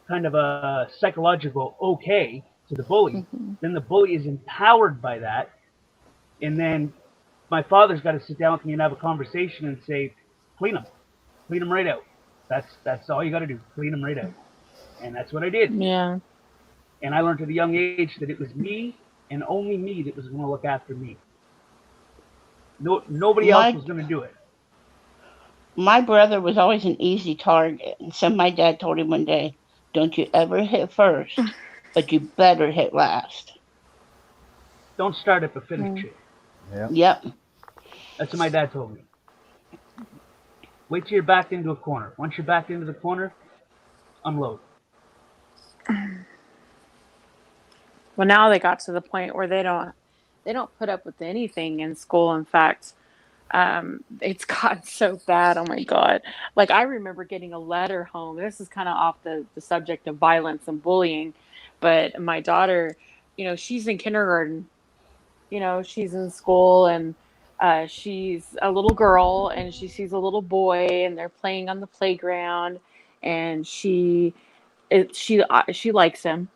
kind of a psychological okay to the bully, then the bully is empowered by that. And then my father's got to sit down with me and have a conversation and say, clean them right out. That's all you got to do, clean them right out. And that's what I did. Yeah. And I learned at a young age that it was me and only me that was going to look after me. Nobody else was going to do it. My brother was always an easy target. And so my dad told him one day, don't you ever hit first, but you better hit last. Don't start it, but finish it. Yep. That's what my dad told me. Wait till you're backed into a corner. Once you're backed into the corner, unload. Well, now they got to the point where they don't put up with anything in school. In fact, it's gotten so bad. Oh my God. Like, I remember getting a letter home. This is kind of off the subject of violence and bullying, but my daughter, she's in kindergarten, she's in school, and she's a little girl, and she sees a little boy, and they're playing on the playground, and she likes him.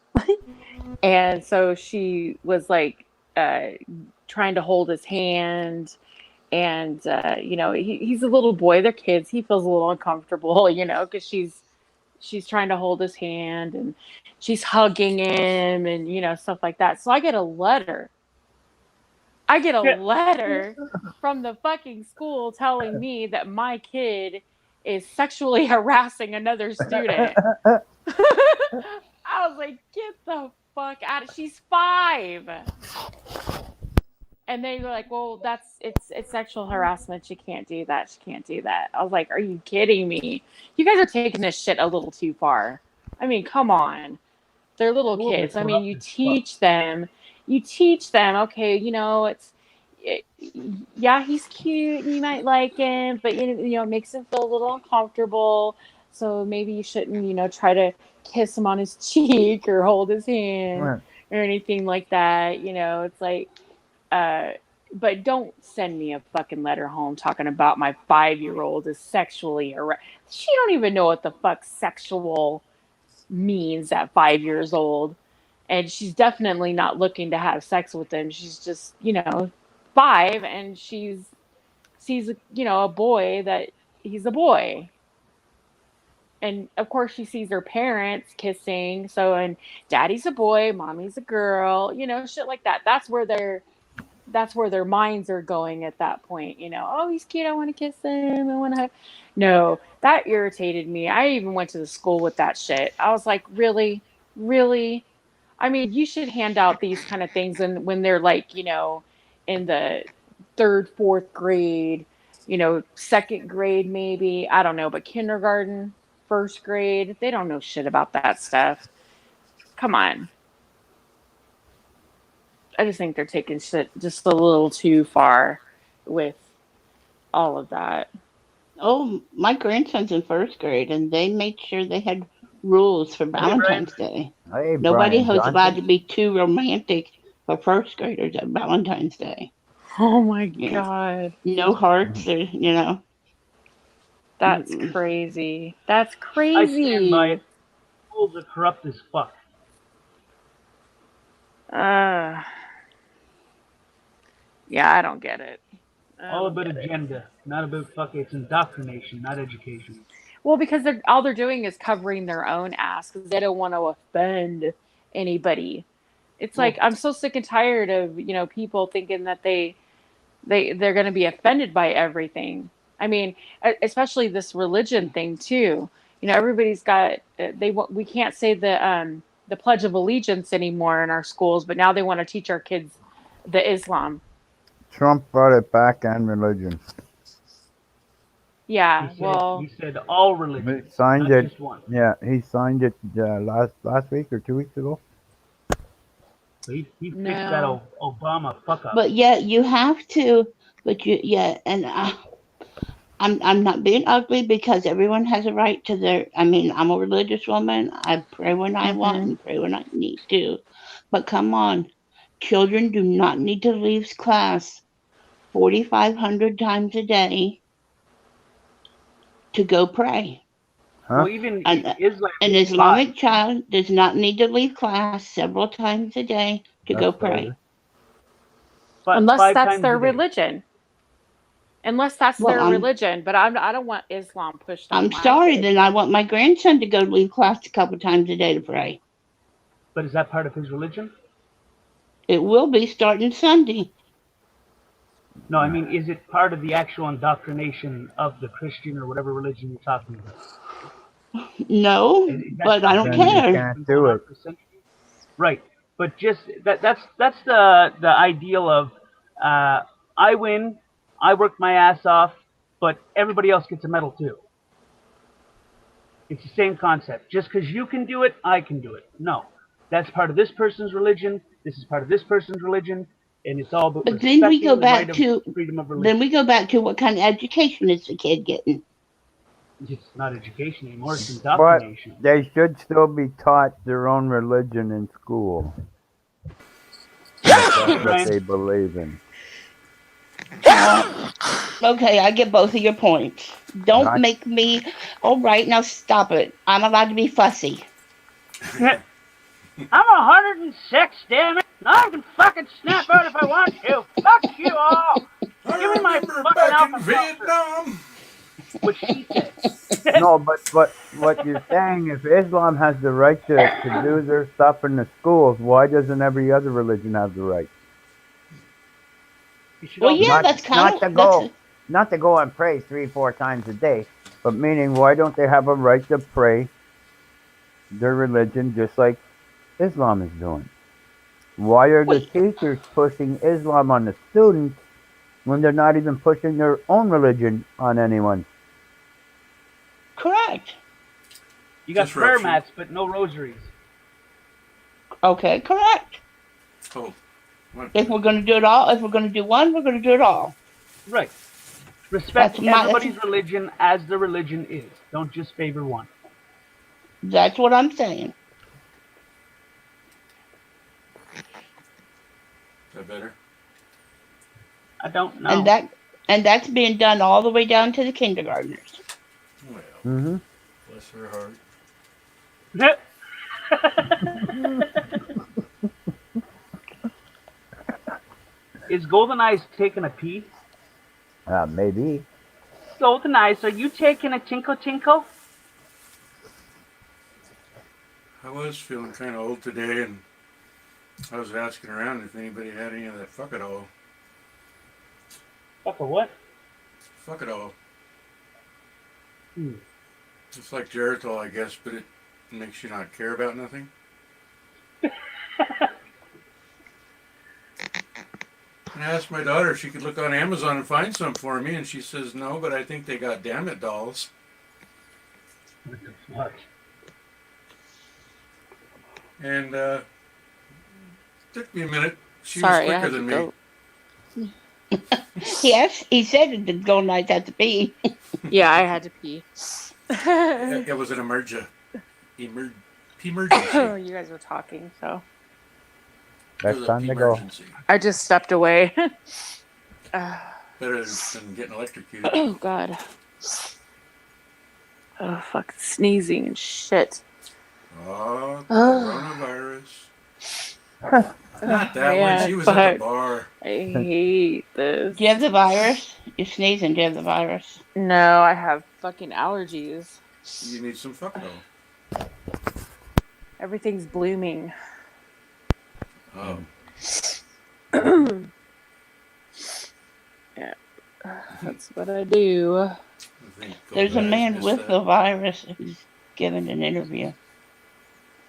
And so she was like, trying to hold his hand. And, he's a little boy. They're kids. He feels a little uncomfortable, because she's trying to hold his hand, and she's hugging him, and, stuff like that. So I get a letter. From the fucking school telling me that my kid is sexually harassing another student. I was like, get the fuck out of. She's 5. And they were like, well, it's sexual harassment. She can't do that. She can't do that. I was like, are you kidding me? You guys are taking this shit a little too far. I mean, come on. They're little kids. I mean, you teach them, okay, yeah, he's cute. You might like him, but, it makes him feel a little uncomfortable. So maybe you shouldn't, try to kiss him on his cheek or hold his hand or anything like that. It's like, but don't send me a fucking letter home talking about my 5-year-old is sexually harassed. She don't even know what the fuck sexual means at 5 years old. And she's definitely not looking to have sex with him. She's just, 5, and sees a boy that he's a boy. And of course she sees her parents kissing. So, and daddy's a boy, mommy's a girl, shit like that. That's where their minds are going at that point. Oh, he's cute. I want to kiss him. I want to have. No, that irritated me. I even went to the school with that shit. I was like, really, really. I mean, you should hand out these kind of things when they're like, in the third, fourth grade, second grade maybe. I don't know, but kindergarten, first grade, they don't know shit about that stuff. Come on. I just think they're taking shit just a little too far with all of that. Oh, my grandson's in first grade, and they made sure they had rules for Valentine's Day. Hey, Nobody Brian was allowed to Johnson. be too romantic for first graders at Valentine's Day. Oh my Yeah. God. No hearts, or That's Mm-mm. crazy. That's I stand by crazy. it. Schools are corrupt as fuck. Yeah, I don't get it. All about agenda, not about fuck. It's indoctrination, not education. Well, because all they're doing is covering their own ass because they don't want to offend anybody. It's like I'm so sick and tired of people thinking that they're going to be offended by everything. I mean, especially this religion thing too. Everybody's got we can't say the Pledge of Allegiance anymore in our schools, but now they want to teach our kids the Islam. Trump brought it back and religion. Yeah, He said all religions, He signed not it. just one. Yeah, he signed it last week or 2 weeks ago. He fixed that Obama fuck up. But yeah, you have to. And I'm not being ugly because everyone has a right to their. I mean, I'm a religious woman. I pray when I want and pray when I need to. But come on, children do not need to leave class 4,500 times a day to go pray. Well, even An Islam. Islamic child does not need to leave class several times a day to go pray. Unless that's their religion. Unless that's their I'm- religion, but I don't want Islam pushed on I'm my sorry, kids. then I want my grandson to go leave class a couple times a day to pray. But is that part of his religion? It will be starting Sunday. No, I mean, is it part of the actual indoctrination of the Christian or whatever religion you're talking about? No, but I don't care. You can't do it. Right, but just that's the ideal of I win, I worked my ass off, but everybody else gets a medal too. It's the same concept. Just because you can do it, I can do it. No, that's part of this person's religion. This is part of this person's religion, and it's all about. But then we go respecting the back right to of freedom of religion. then we go back to what kind of education is the kid getting? It's not education anymore. It's But indoctrination. they should still be taught their own religion in school. That's what they believe in. Okay, I get both of your points. Don't Right. make me. All right, now stop it. I'm allowed to be fussy. I'm 106, damn it! I can fucking snap out if I want to. Fuck you all! Give me my fucking alpha Vietnam. What she said. No, but what you're saying, if Islam has the right to do their stuff in the schools, why doesn't every other religion have the right? Well, yeah, Not- that's kind not of to go, not to go and pray 3-4 times a day, but meaning why don't they have a right to pray their religion just like Islam is doing? Why are the teachers pushing Islam on the students when they're not even pushing their own religion on anyone? correct. You got prayer mats, but no rosaries. Okay, correct. Oh. If we're going to do it all, if we're going to do one, we're going to do it all. Right. Respect That's my- everybody's religion as the religion is. Don't just favor one. That's what I'm saying. Is that better? I don't know. And that's being done all the way down to the kindergartners. Well, Mm-hmm. bless her heart. Is Golden Eyes taking a pee? Maybe. Golden Eyes, are you taking a tinkle tinkle? I was feeling kind of old today, and I was asking around if anybody had any of that fuck it all. Fuck a what? Fuck it all. Hmm. It's like Geritol, I guess, but it makes you not care about nothing. And I asked my daughter if she could look on Amazon and find some for me, and she says no, but I think they got Damn It dolls. What the fuck? And took me a minute. She Sorry, was I quicker had than to me. go. Yes, he said the Golden Eyes had to pee. Yeah, I had to pee. It was an emergency. Oh, you guys were talking, so Best time to go. I just stepped away. Better than getting electrocuted. Oh God. Oh fuck, sneezing and shit. Oh, coronavirus. Not that one. She was at the bar. I hate this. Do you have the virus? You're sneezing. Do you have the virus? No, I have fucking allergies. You need some fuck though. Everything's blooming. Oh. Yeah, that's what I do. There's a man with the virus who's giving an interview.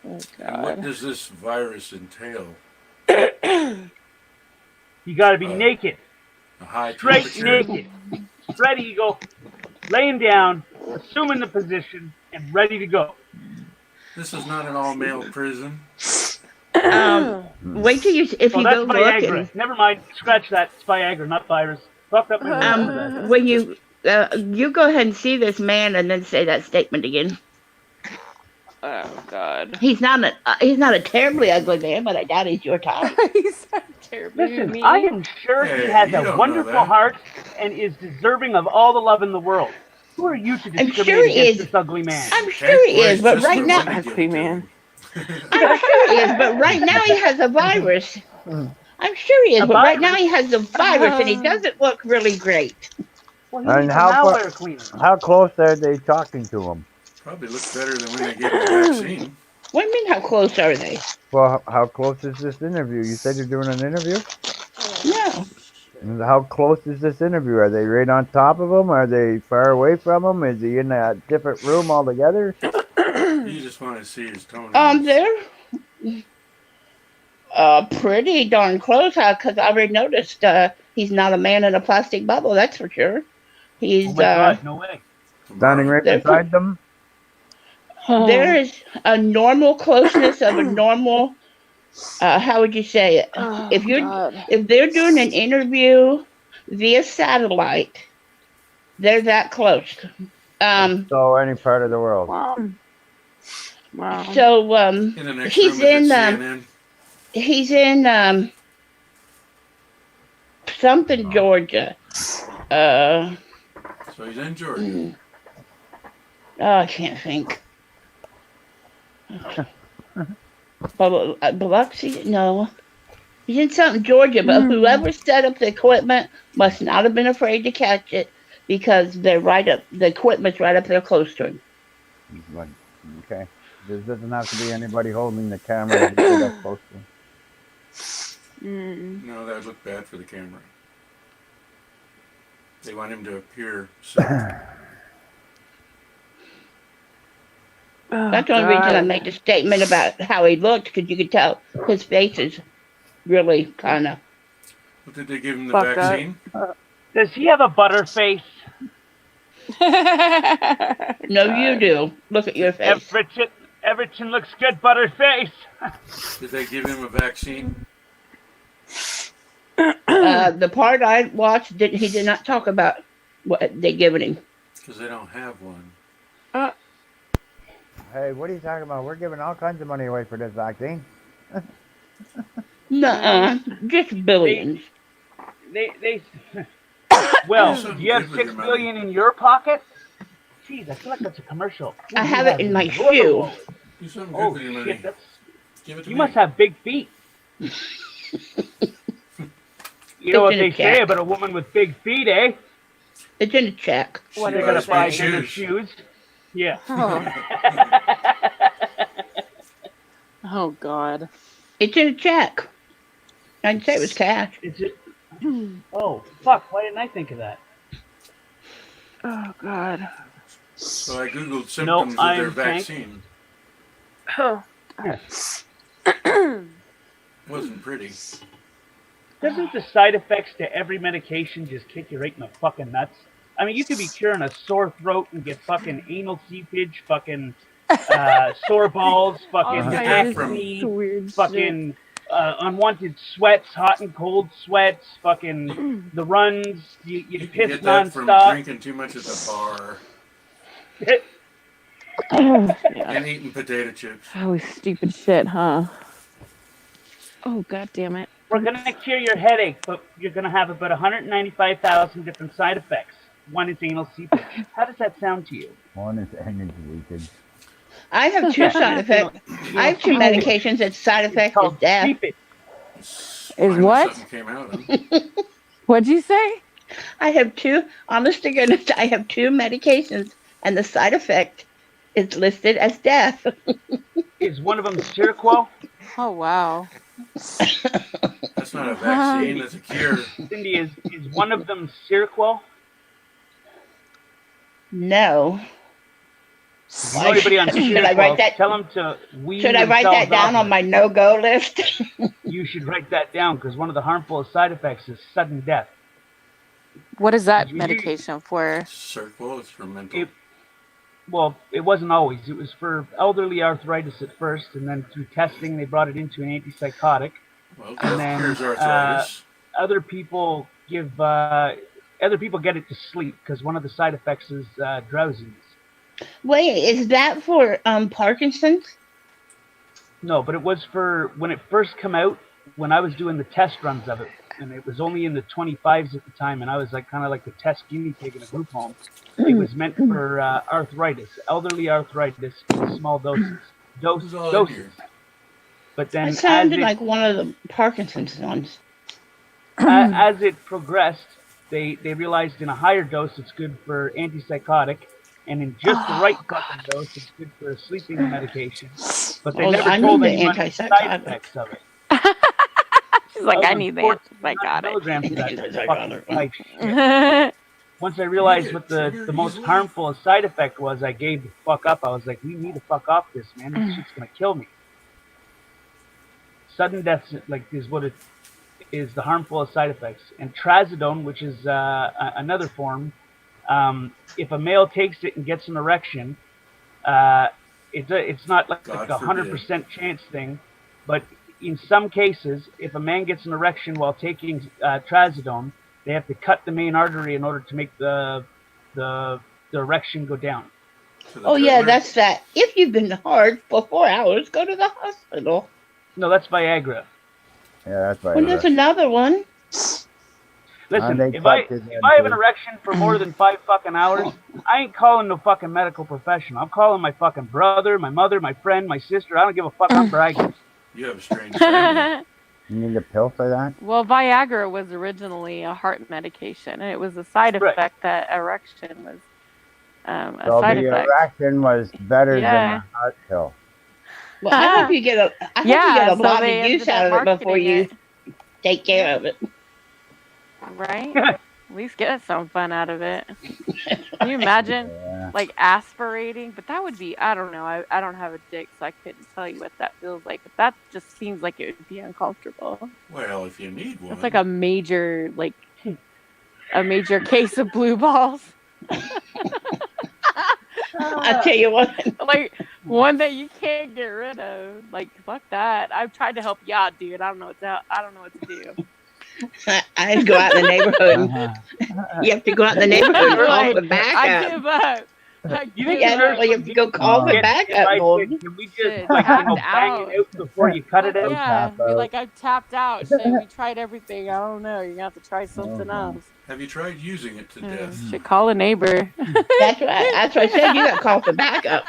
Oh And what does this virus entail? You gotta be naked. A high Straight temperature. naked. Ready to go. Laying down, assuming the position, and ready to go. This is not an all-male prison. Wait till if you that's go Viagra. look and, Never mind. Scratch that. It's Viagra, not virus. Fucked up my when you go ahead and see this man and then say that statement again. Oh God. He's not a terribly ugly man, but I doubt he's your type. He's not terribly Listen, mean. I am sure he has you don't a know wonderful that. heart and is deserving of all the love in the world. Who are you to I'm discriminate sure he against is. this ugly man? I'm sure he is, but right now, Ugly man. I'm sure he is, but right now he has a virus. I'm sure he is, but right now he has the virus and he doesn't look really great. Well, he And needs a how malware cleaner. how close are they talking to him? Probably looks better than when they gave him the vaccine. What do you mean, how close are they? Well, how close is this interview? You said you're doing an interview? No. And how close is this interview? Are they right on top of him? Are they far away from him? Is he in a different room altogether? You just want to see his toenails. They're pretty darn close, because I already noticed he's not a man in a plastic bubble, that's for sure. He's Oh my God, no way. Standing right beside them? there is a normal closeness of a normal. How would you say it? Oh, If they're doing an interview via satellite, they're that close. So any part of the world. Wow. So In the next he's room, in CNN. he's in something Georgia. So he's in Georgia. I can't think. Biloxi? No. He's in something Georgia, but whoever set up the equipment must not have been afraid to catch it because they're right up. The equipment's right up there close to him. Like, okay. There doesn't have to be anybody holding the camera to get up close to him. No, that would look bad for the camera. They want him to appear. That's the only reason I made the statement about how he looked, because you could tell his face is really kind of. What did they give him the Fucked up. vaccine? Does he have a butter face? No, you do. Look at your face. Everton looks good, butter face. Did they give him a vaccine? The part I watched, he did not talk about what they given him. Because they don't have one. Hey, what are you talking about? We're giving all kinds of money away for this vaccine. Nuh-uh. Just billions. They well, do you have $6 billion in your pocket? Jeez, I feel like that's a commercial. I have it in my shoe. Do something good Oh for your money. shit, Give it to you me. must have big feet. You know what in they a say check. about a woman with big feet, eh? It's in a check. What They is gotta it, buy Danny? bigger shoes. Yeah. Oh God. It's in a check. I didn't say it was cash. Oh, fuck. Why didn't I think of that? Oh God. So I googled No, symptoms of their I'm Tank. vaccine. Oh. Wasn't pretty. Doesn't the side effects to every medication just kick you right in the fucking nuts? I mean, you could be curing a sore throat and get fucking anal seepage, fucking sore balls, fucking acne, fucking unwanted sweats, hot and cold sweats, fucking the runs, you You can piss get that from nonstop. drinking too much at the bar Yeah. and eating potato chips. Oh, stupid shit, huh? Oh, God damn it. We're going to cure your headache, but you're going to have about 195,000 different side effects. One is anal seepage. How does that sound to you? One is energy leakage. I have two side effects. I have two medications that side effect is death. Is what? Something came out of them. What'd you say? I have two, honest to goodness, I have two medications, and the side effect is listed as death. Is one of them Seroquel? Oh wow. That's not a vaccine, that's a cure. Cindy, is one of them Seroquel? No. You know anybody on Should I write Seroquel, that? tell them to wean Should I write that themselves down off on my no-go list? You should write that down because one of the harmful side effects is sudden death. What is that You- medication for? Circle, it's for mental. It wasn't always. It was for elderly arthritis at first, and then through testing they brought it into an antipsychotic. Well, And then cures arthritis. other people get it to sleep because one of the side effects is drowsiness. Wait, is that for Parkinson's? No, but it was for when it first came out, when I was doing the test runs of it, and it was only in the 25s at the time, and I was like kind of like the test guinea pig in a group home. It was meant for arthritis, elderly arthritis, in small doses. Doses. But then It sounded like one of the Parkinson's ones. as it progressed, they realized in a higher dose it's good for antipsychotic, and in just the right fucking dose it's good for a sleeping medication. But they never told anyone the side effects of it. She's like, I need the antipsychotic. Once I realized what the most harmful side effect was, I gave the fuck up. I was like, we need to fuck off this, man. This shit's gonna kill me. Sudden death is what it is, the harmful side effects. And trazodone, which is another form, if a male takes it and gets an erection, it's not like a 100% chance thing, but in some cases, if a man gets an erection while taking trazodone, they have to cut the main artery in order to make the erection go down. Oh yeah, that's that. If you've been hard for 4 hours, go to the hospital. No, that's Viagra. Yeah, that's Viagra. Well, there's another one. Listen, if I have an erection for more than 5 fucking hours, I ain't calling no fucking medical professional. I'm calling my fucking brother, my mother, my friend, my sister. I don't give a fuck. I'm bragging. You have a strange family. You need a pill for that? Well, Viagra was originally a heart medication, and it was a side effect that erection was a So side the effect. erection was better than the heart pill. Well, I hope you get a so lot they of use ended out up of it before marketing you take care of it. Right? At least get some fun out of it. Can you imagine, like, aspirating? But that would be, I don't know. I don't have a dick, so I couldn't tell you what that feels like. But that just seems like it would be uncomfortable. Well, if you need one. It's like a major case of blue balls. I'll tell you what. Like, one that you can't get rid of. Like, fuck that. I've tried to help you out, dude. I don't know what to do. I go out in the neighborhood. You have to go out in the neighborhood and call for backup. I give up. You think you have to go call for backup. Can we just bang it out before you cut it out? Yeah, be like, I've tapped out. Shit, we tried everything. I don't know. You're going to have to try something else. Have you tried using it to death? Should call a neighbor. That's right. That's what I said. You got to call for backup.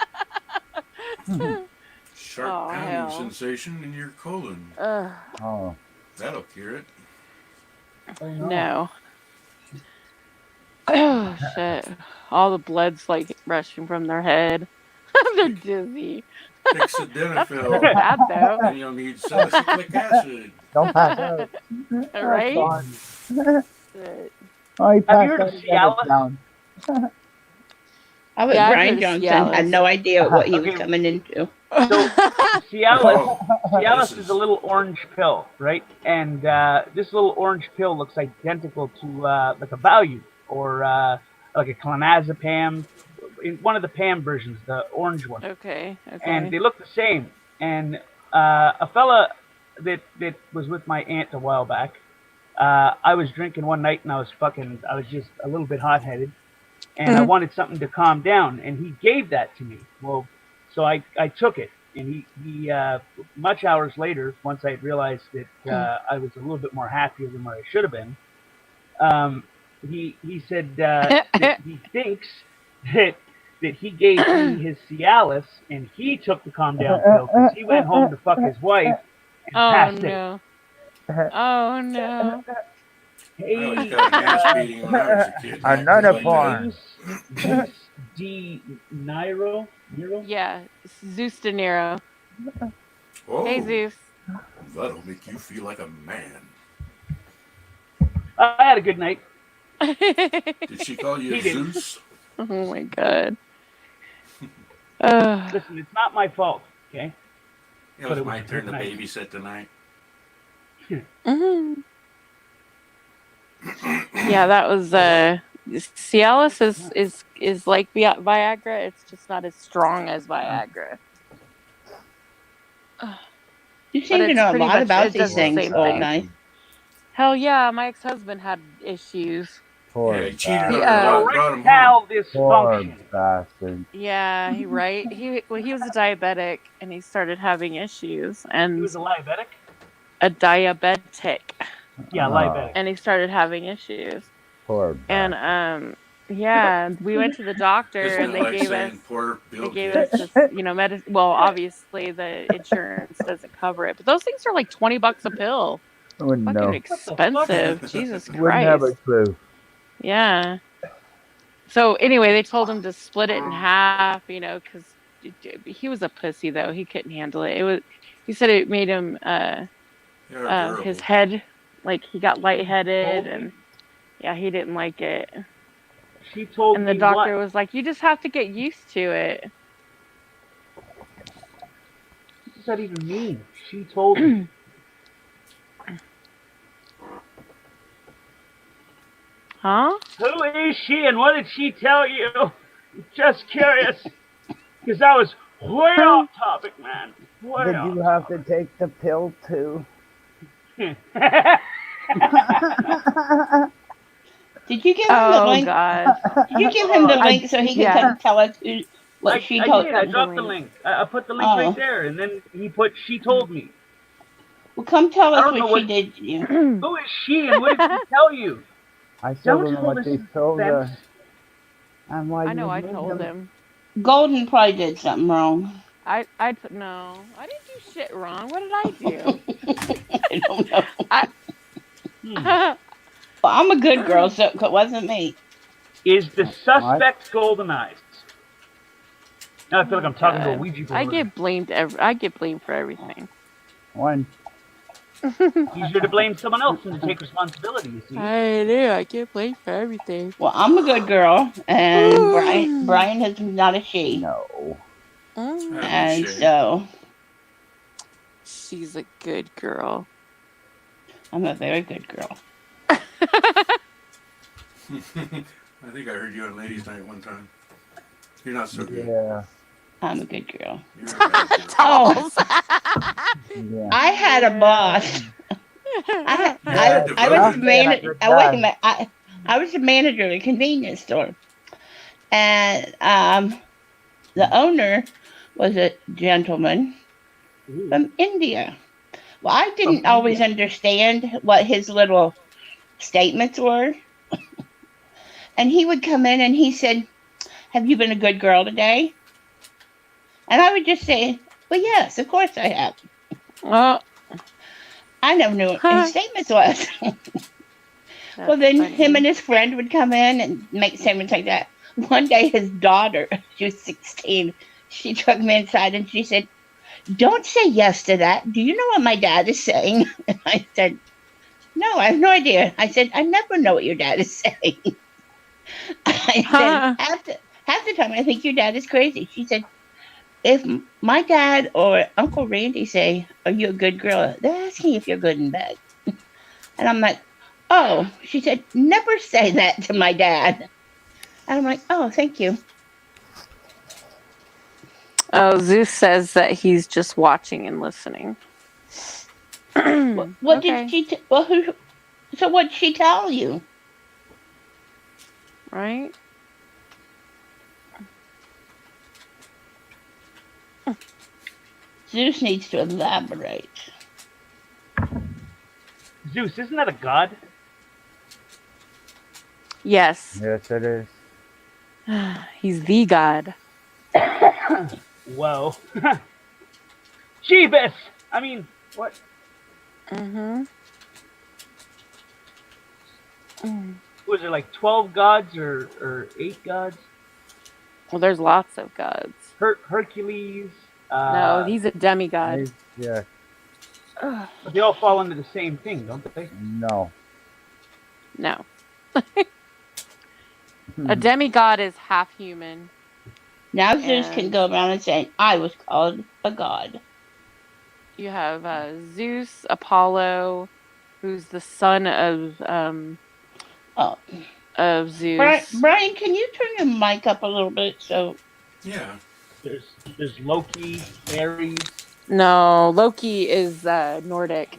Sharp pounding sensation in your colon. Oh. That'll cure it. Oh No. Oh shit! All the blood's like rushing from their head. They're dizzy. That's Sildenafil. bad though. And you'll need salicylic acid. Don't pass out. Right? Fun. Shit. Oh, he Have you passed heard out of again. It's Cialis? down. I was Yeah, I've Brian heard of Johnson. Had Cialis. no idea what he was Okay. coming into. So Cialis, Oh, Cialis this is a little orange pill, right? And this little orange pill looks identical to like a Valium or like a clonazepam, in one of the PAM versions, the orange one. Okay. And Okay. they look the same. And a fella that was with my aunt a while back, I was drinking one night and I was just a little bit hot-headed, and I wanted something to calm down, and he gave that to me. Well, so I took it, and he much hours later, once I had realized that I was a little bit more happier than what I should have been, he said that he thinks that he gave me his Cialis, and he took the calm down pill because he went home to fuck his wife and Oh passed no. Oh no. it. I always Hey, got an ass beating when I was a kid. Another Like that. porn. Zeus D. Niro? Yeah. Zeus De Niro. Oh, Hey Zeus. that'll make you feel like a man. I had a good night. Did she call you He didn't. Zeus? Oh my god. Listen, it's not my fault, okay? It But was it was my a turn good to night. babysit tonight. Yeah, that was Cialis is like Viagra. It's just not as strong as Viagra. You But seem to it's know a pretty lot much about it these does the things, same old thing. night. Hell yeah, my ex-husband had issues. Poor Yeah, he cheated on bastard. her wife, brought him Erectile home. Poor dysfunction. bastard. Yeah, he was a diabetic and he started having issues He and was a diabetic? a diabetic Yeah, diabetic. and he started having issues. Poor bastard. And yeah, we went to the doctor Isn't and it they like gave saying us poor Bill this, Gates? medicine. Well, obviously the insurance doesn't cover it, but those things are like $20 a pill. I wouldn't Fucking know. expensive. Jesus Wouldn't have a Christ. clue. Yeah. So anyway, they told him to split it in half, because he was a pussy though. He couldn't handle it. He said it made him his head, like he got lightheaded, and yeah, he didn't like it. She told And the me doctor what? was like, "You just have to get used to it." What does that even mean? She told me. Huh? Who is she and what did she tell you? Just curious. Because that was way off topic, man. Way Did off you have to take the pill too? Did you give him the link? God. Did you give him the link so he could come tell us what she told I dropped the link. I put the link Oh. right there, and then he put, she told me. Well, come tell I us don't know what she what- did to you. Who is she and what did she tell you? I still Don't don't know hold what us they in told suspense. her. And why I know. you I made told them. him. Golden probably did something wrong. No, I didn't do shit wrong. What did I do? I don't know. I Well, I'm a good girl, so it wasn't me. Is the suspect golden eyes? Now I feel like I'm talking to a God. Ouija board. I get blamed for everything. One. Easier to blame someone else than to take responsibility, you see. I do. I get blamed for everything. Well, I'm a good girl, and Brian is not a she. No. And so She's a good girl. I'm a very good girl. I think I heard you on Ladies' Night one time. You're not so good. Yeah. I'm a good girl. You're a bad girl. Oh, Yeah. I had a boss. I was the manager. Wait a minute. I was the manager of a convenience store, and the owner was a gentleman from India. Well, I didn't always understand what his little statements were, and he would come in and he said, "Have you been a good girl today?" And I would just say, "Well, yes, of course I have." Well, I never knew what his statements was. Well, then him and his friend would come in and make statements like that. One day, his daughter, she was 16, she took me inside and she said, "Don't say yes to that. Do you know what my dad is saying?" And I said, "No, I have no idea." I said, "I never know what your dad is saying." I said, half the time I think your dad is crazy. She said, "If my dad or Uncle Randy say, 'Are you a good girl?' They're asking if you're good in bed." And I'm like, "Oh," she said, "never say that to my dad." And I'm like, "Oh, thank you." Oh, Zeus says that he's just watching and listening. What Okay. did she? So what did she tell you? Right? Zeus needs to elaborate. Zeus, isn't that a god? Yes. Yes, it is. He's the god. Whoa. Jeebus! I mean, what? Mm-hmm. Was there like 12 gods or 8 gods? Well, there's lots of gods. Hercules. No, he's a demigod. Yeah. But they all fall under the same thing, don't they? No. No. A demigod is half human. Now Zeus can go around and say, "I was called a god." You have Zeus, Apollo, who's the son of Zeus. Brian, can you turn your mic up a little bit? So Yeah. There's Loki, Ares. No, Loki is Nordic.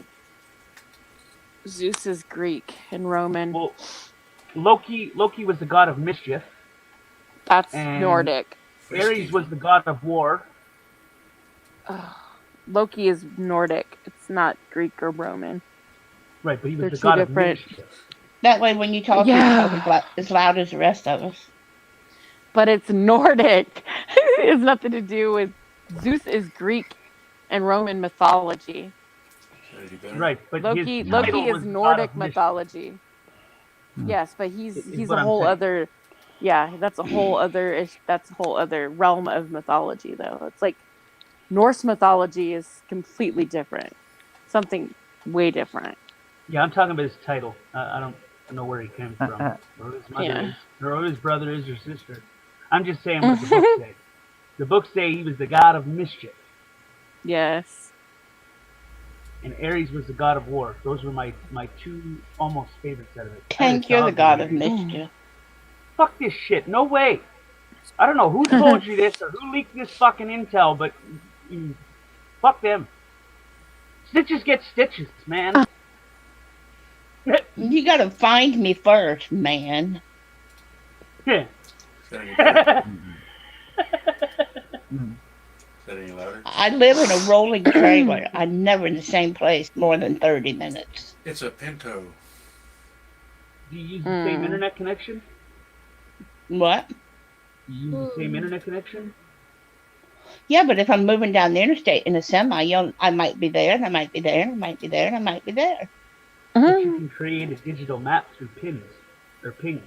Zeus is Greek and Roman. Well, Loki was the god of mischief. That's and Nordic. Ares was the god of war. Loki is Nordic. It's not Greek or Roman. Right, but he was They're the two god different. of mischief. that way when you talk, you talk as loud as the rest of us. But it's Nordic. It has nothing to do with Zeus is Greek and Roman mythology. Right, but Loki his title is was the god Nordic of mischief. mythology. Yes, but he's what a I'm whole saying. other. Yeah, that's a whole other realm of mythology, though. It's like Norse mythology is completely different. Something way different. Yeah, I'm talking about his title. I don't know where he came from, or who his mother is, or who his brother is or sister. I'm just saying what the books say. The books say he was the god of mischief. Yes. And Ares was the god of war. Those were my two almost favorites out of it. Tank, you're the god of mischief. Fuck this shit. No way. I don't know who told you this or who leaked this fucking intel, but fuck them. Stitches get stitches, man. You gotta find me first, man. Yeah. I live in a rolling trailer. I'm never in the same place more than 30 minutes. It's a Pinto. Do you use the same internet connection? What? Do you use the same internet connection? Yeah, but if I'm moving down the interstate in a semi, I might be there, and I might be there, and I might be there, and I might be there. But you can create a digital map through pins or pings.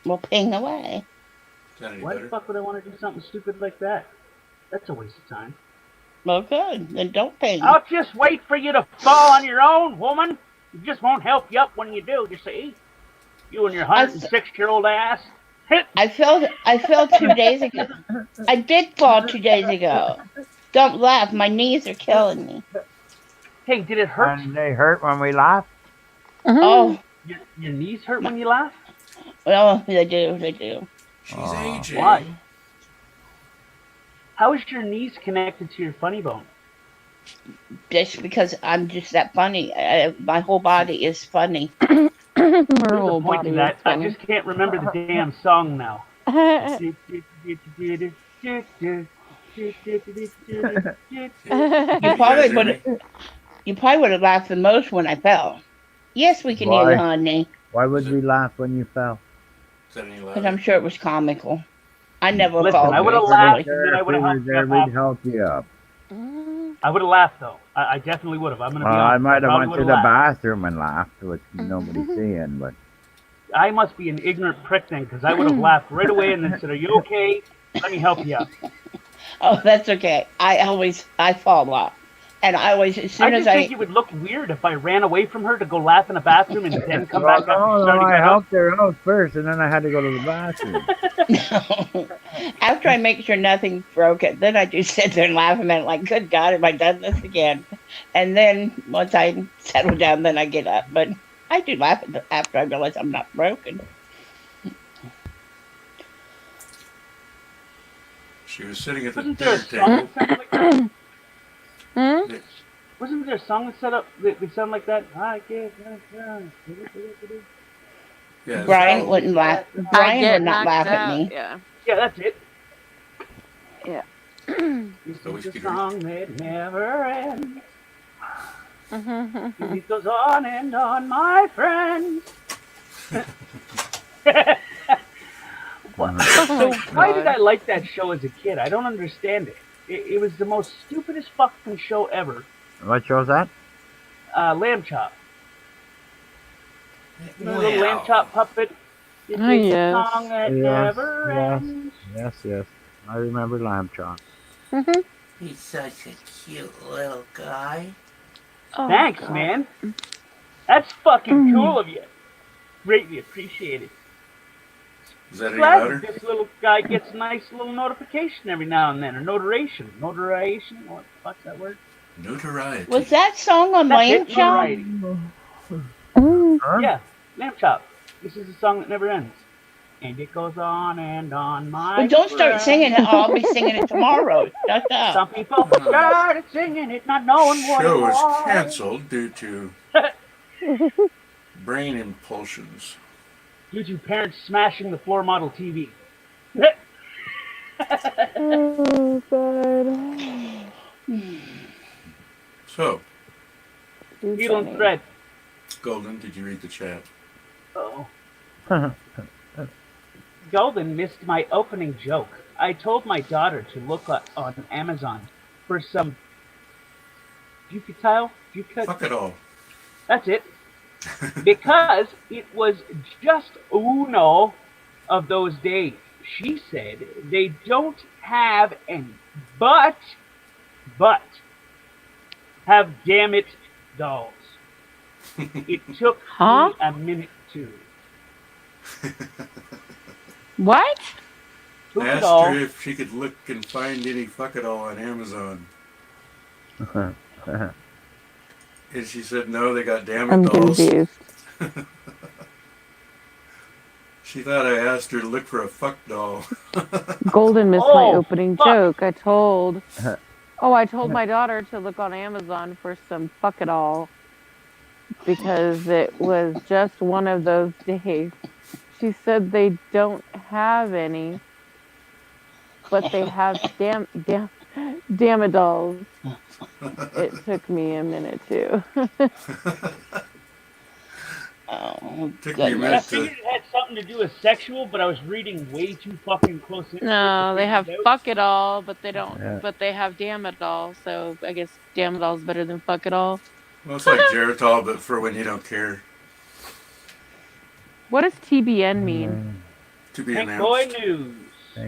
We'll ping away. Why the fuck would I want to do something stupid like that? That's a waste of time. Well, good. Then don't ping. I'll just wait for you to fall on your own, woman. It just won't help you up when you do, you see? You and your 106-year-old ass. I fell 2 days ago. I did fall 2 days ago. Don't laugh. My knees are killing me. Hey, did it hurt? And they hurt when we laugh? Oh. Your knees hurt when you laugh? Well, they do. They do. She's aging. Why? How is your knees connected to your funny bone? Just because I'm just that funny. My whole body is funny. There's a point to that. I just can't remember the damn song now. You probably would have laughed the most when I fell. Yes, we can hear you, honey. Why would we laugh when you fell? Because I'm sure it was comical. I never Listen, fall. I would have laughed, and then I would have helped you help you up. I would have laughed though. I definitely would have. I'm gonna be Well, honest. I might have probably went to would've the laughed. bathroom and laughed, which nobody's seeing, but I must be an ignorant prick then, because I would have laughed right away and then said, "Are you okay? Let me help you." Oh, that's okay. I fall off, and I always as soon I as just think it would look weird if I ran away from her to go laugh in the bathroom and then come well, back after no, starting I back up. helped her out first, and then I had to go to the bathroom. after I make sure nothing's broken, then I do sit there and laugh a minute, like, "Good God, have I done this again?" And then once I settle down, then I get up. But I do laugh after I realize I'm not broken. She was sitting at the Wasn't there a dinner song table. that sounded like that? Hmm? Wasn't there a song that set up that sound like that? I get Yeah, Brian wouldn't laugh. I Brian get would not knocked laugh at out. me. Yeah. Yeah, that's it. Yeah. This is a song that never ends. It goes on and on, my friends. So why did I like that show as a kid? I don't understand it. It was the most stupidest fucking show ever. What show's that? Lamb Chop. You know the little Lamb Chop puppet? This Oh, is yes. a song that never ends. Yes. I remember Lamb Chop. He's such a cute little guy. Oh, Thanks, God. man. That's fucking cool of you. Greatly appreciated. Is that any Glad louder? that this little guy gets a nice little notification every now and then, or notarization. Notarization? What the fuck's that word? Notoriety. Was that song on That's Lamb it, Chop? notoriety. Yeah, Lamb Chop. This is a song that never ends. And it goes on and on, my Well, don't start friend. singing it. I'll be singing it tomorrow. Shut up. Some people started singing it, not knowing what it Show was was. canceled due to brain impulsions. Due to parents smashing the floor model TV. Oh, God. So, Needle and thread. Golden, did you read the chat? Oh. Golden missed my opening joke. I told my daughter to look on Amazon for some bucatile. Fuck it all. That's it. Because it was just uno of those days. She said they don't have any, but have damn it dolls. It took me a minute to. What? I asked her if she could look and find any fuck it all on Amazon. And she said no, they got damn it I'm dolls. confused. She thought I asked her to look for a fuck doll. Golden missed my opening fuck. joke. I told my daughter to look on Amazon for some fuck it all because it was just one of those days. She said they don't have any, but they have damn it dolls. It took me a minute too. Oh, Took me a I minute figured to. it had something to do with sexual, but I was reading way too fucking close into it. No, they have fuck it all, but they don't. Yeah. But they have damn it all. So I guess damn it all is better than fuck it all. Well, it's like Geritol, but for when you don't care. What does TBN mean? To be Tank announced. Boy News.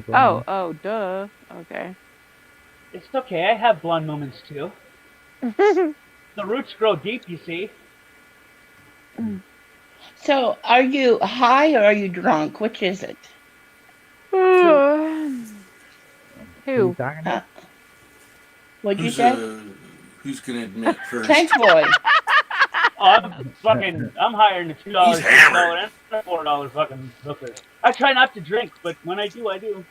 Oh, duh. Okay. It's okay, I have blonde moments too. The roots grow deep, you see. So, are you high or are you drunk? Which is it? Who? What'd you say? Who's gonna admit first? Tank Boy. I'm higher than the $2, $6, and the $4 fucking hookers. I try not to drink, but when I do, I do.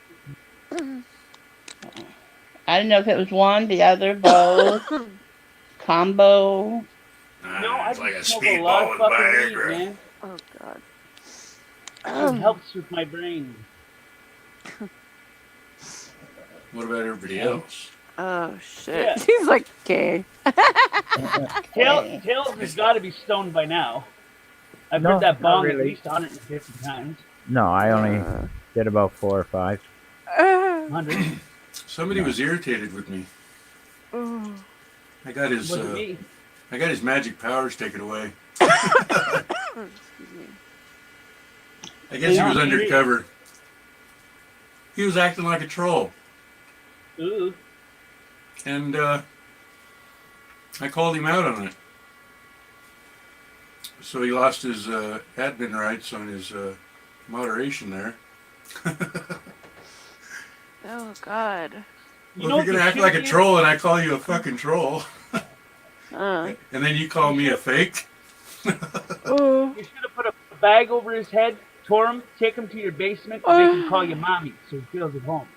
I don't know if it was one, the other, both, combo. No, I it's like a just smoke a lot of speedball fucking and weed, Viagra. man. Oh God. It helps with my brain. What about everybody else? Oh shit. Yeah. He's like, okay. Tails has got to be stoned by now. I've No, heard that not bong at really. least 150 times. No, I only did about 4 or 5. 100. Somebody was irritated with me. I got his Wasn't me. I got his magic powers taken away. Excuse me. I guess he was Yeah. undercover. He was acting like a troll. Ooh. And I called him out on it. So he lost his admin rights on his moderation there. Oh God. Well, if you're gonna act like a troll and I call you a fucking troll, Uh. and then you call me a fake. You should have put a bag over his head, tore him, take him to your basement, and make him call you mommy so he feels at home.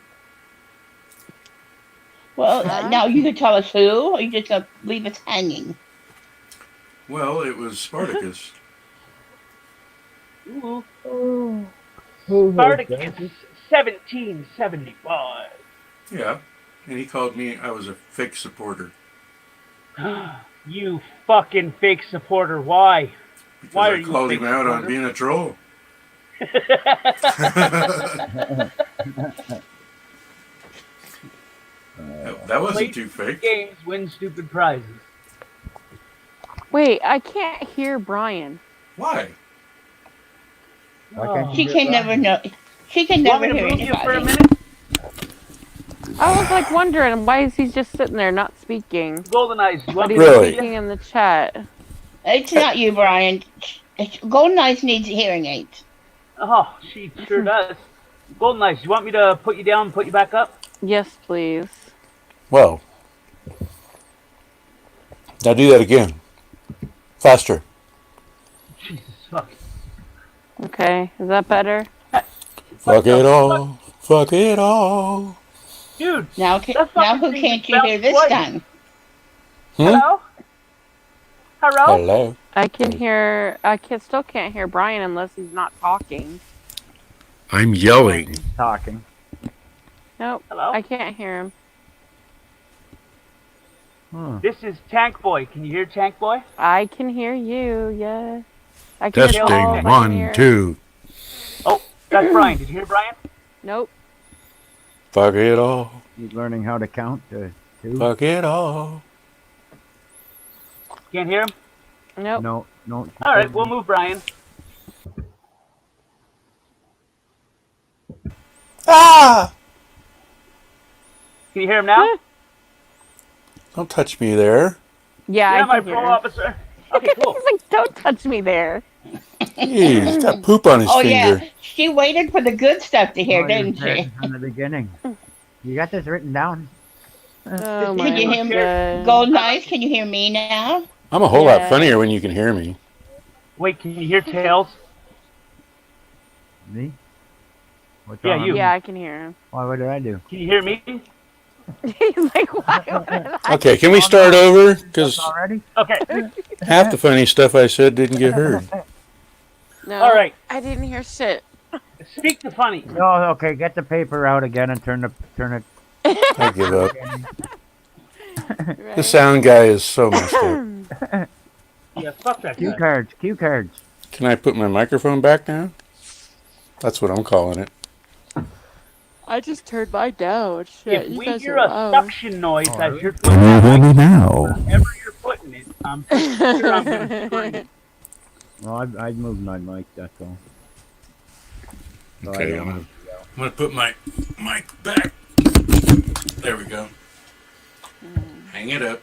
Well, now you can tell us who, or you just leave us hanging. Well, it was Spartacus. Ooh. Spartacus, 1775. Yeah, and he called me. I was a fake supporter. You fucking fake supporter. Why? Because Why are I you called a him fake out on supporter? being a troll. That wasn't too fake. Games win stupid prizes. Wait, I can't hear Brian. Why? She can never know. She can Want never me to hear move you for a anybody. minute? I was like wondering why is he just sitting there not speaking? Golden Eyes, you want But me he's to move speaking you? in the chat. It's not you, Brian. Golden Eyes needs hearing aids. Oh, she sure does. Golden Eyes, you want me to put you down and put you back up? Yes, please. Well, now do that again. Faster. Jesus fuck. Okay, is that better? Fuck it all. Fuck it all. Dude, now who can't you hear this time? Hello? Hello? Hello. I can hear. I still can't hear Brian unless he's not talking. I'm yelling. Talking. Nope. Hello? I can't hear him. This is Tank Boy. Can you hear Tank Boy? I can hear you. Yeah. I can hear Testing Paul, I can 1, hear- 2. Oh, that's Brian. Did you hear Brian? Nope. Fuck it all. He's learning how to count to 2. Fuck it all. Can't hear him? Nope. No. All right, we'll move Brian. Ah! Can you hear him now? Don't touch me there. Yeah, Yeah, I my can hear parole him. officer. Okay, cool. He's like, don't touch me there. He's got poop on his Oh finger. yeah, she waited for the good stuff to hear, Oh, didn't you said she? from the beginning. You got this written down? Oh Can you hear me? God. Golden Eyes, can you hear me now? I'm a whole Yeah. lot funnier when you can hear me. Wait, can you hear Tails? Me? What's Yeah, wrong? you. Yeah, I can hear him. Why? What did I do? Can you hear me? He's like, why would I? Okay, can we start over? Because Already? Okay. half the funny stuff I said didn't get heard. No. All right. I didn't hear shit. Speak to funny. No, okay, get the paper out again and turn it. I give up. Right. The sound guy is so messed up. Yeah, fuck that Cue guy. cards, cue cards. Can I put my microphone back now? That's what I'm calling it. I just turned mine down. Shit, If you we guys hear are a loud. suction noise Oh, as you're Can putting you that hear me mic now? wherever you're putting it, I'm pretty sure I'm going to scream. Well, I moved my mic, that's all. So I Okay, don't I'm have to yell. gonna put my mic back. There we go. Hang it up.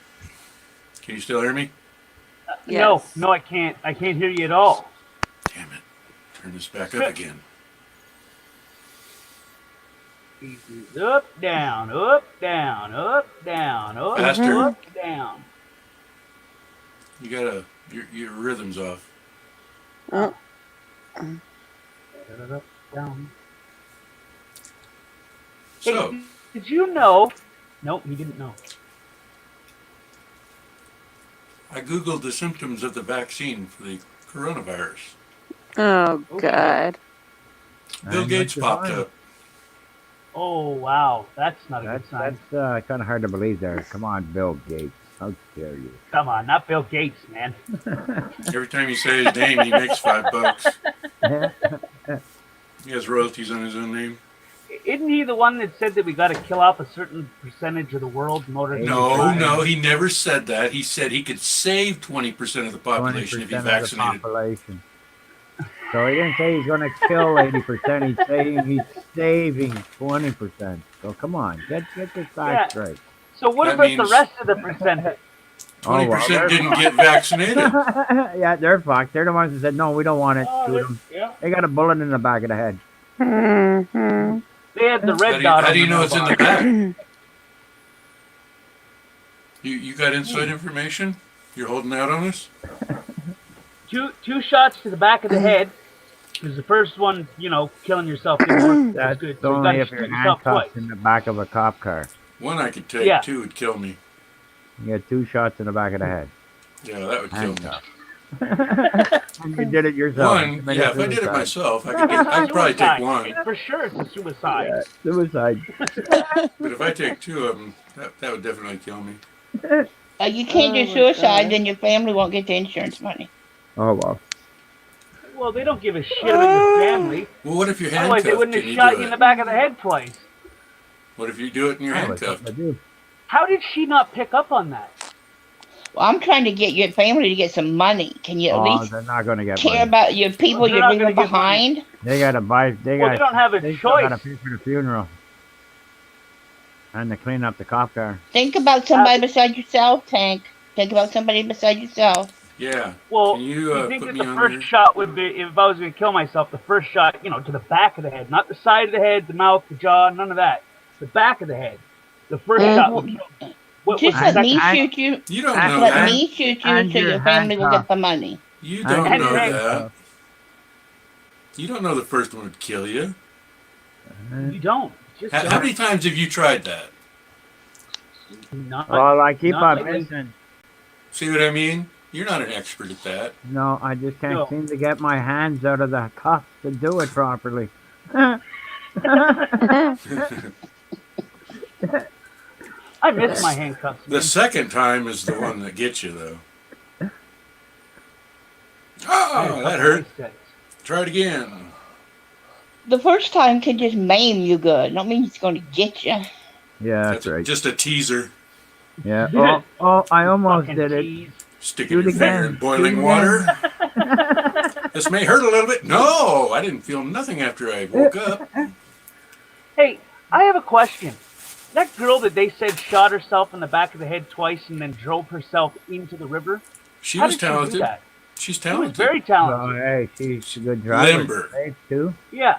Can you still hear me? Yes. No, I can't. I can't hear you at all. Damn it. Turn this back up again. Up, down, up, down, up, down, up, Faster. up, down. You gotta, your rhythm's off. Up, down. So, Hey, did you know? Nope, he didn't know. I Googled the symptoms of the vaccine for the coronavirus. Oh, God. Bill And Gates what's your popped file? up. Oh, wow. That's not a good sign. That's kind of hard to believe there. Come on, Bill Gates. How dare you? Come on, not Bill Gates, man. Every time you say his name, he makes $5. He has royalties on his own name. Isn't he the one that said that we got to kill off a certain percentage of the world in order to No, he never said that. He said he could save 20% of the population if he 20% of the vaccinated. population. So he didn't say he's going to kill 80%. He's saying he's saving 20%. So come on, get your facts straight. So what That about the means- rest of the percentage? 20% didn't get vaccinated. Yeah, they're fucked. They're the ones that said, no, we don't want it. Shoot 'em. They got a bullet in the back of the head. They had the red dot. How do you on know the it's in the bottom. back? You got inside information? You're holding out on us? Two shots to the back of the head. Because the first one, killing yourself didn't work. That's good. So you only gotta if shoot you're yourself handcuffed twice. in the back of a cop car. One I could take, Yeah. two would kill me. You get 2 shots in the back of the head. Yeah, that would kill me. And you did it yourself. One, yeah, if I did it myself, I'd probably take Suicide. one. For sure, it's a suicide. Yeah, suicide. But if I take 2 of them, that would definitely kill me. You can't do suicide, then your family won't get the insurance money. Oh, well. Well, they don't give a shit about your family. Well, what if you're Otherwise, handcuffed? they wouldn't Can have you shot do you in it? the back of the head twice. What if you do it and you're handcuffed? How did she not pick up on that? Well, I'm trying to get your family to get some money. Can you at least they're not going to get care money. about your people Well, they're you're not leaving gonna get behind? They got to buy. They Well, got. they don't have a They still got to choice. pay for the funeral. And to clean up the cop car. Think about somebody beside yourself, Tank. Think about somebody beside yourself. Yeah. Well, Can you you think put that me the on first your... shot would be, if I was going to kill myself, the first shot, to the back of the head, not the side of the head, the mouth, the jaw, none of that. The back of the head. The first shot would kill me. Just let me shoot you. You don't know Let that. me shoot you and so you're your family will get handcuffed. the money. You don't And know you're that. handcuffed. You don't know the first one would kill you. You don't. Just How don't. many times have you tried that? Not, Well, I keep not on lately. missing. See what I mean? You're not an expert at that. No, I just can't No. seem to get my hands out of the cuffs to do it properly. I miss my handcuffs. The second time is the one that gets you, though. Oh, that hurt. Try it again. The first time can just maim you good. Don't mean it's going to get you. Yeah, that's right. Just a teaser. Yeah. Oh, I almost did it. Sticking Do your it finger again. in boiling Do it water. This may hurt a little bit. No, I didn't feel nothing after I woke up. Hey, I have a question. That girl that they said shot herself in the back of the head twice and then drove herself into the river. She How was did she do talented. that? She's She was talented. very Oh, talented. hey, she's a good driver. Limber. Safe, too. Yeah.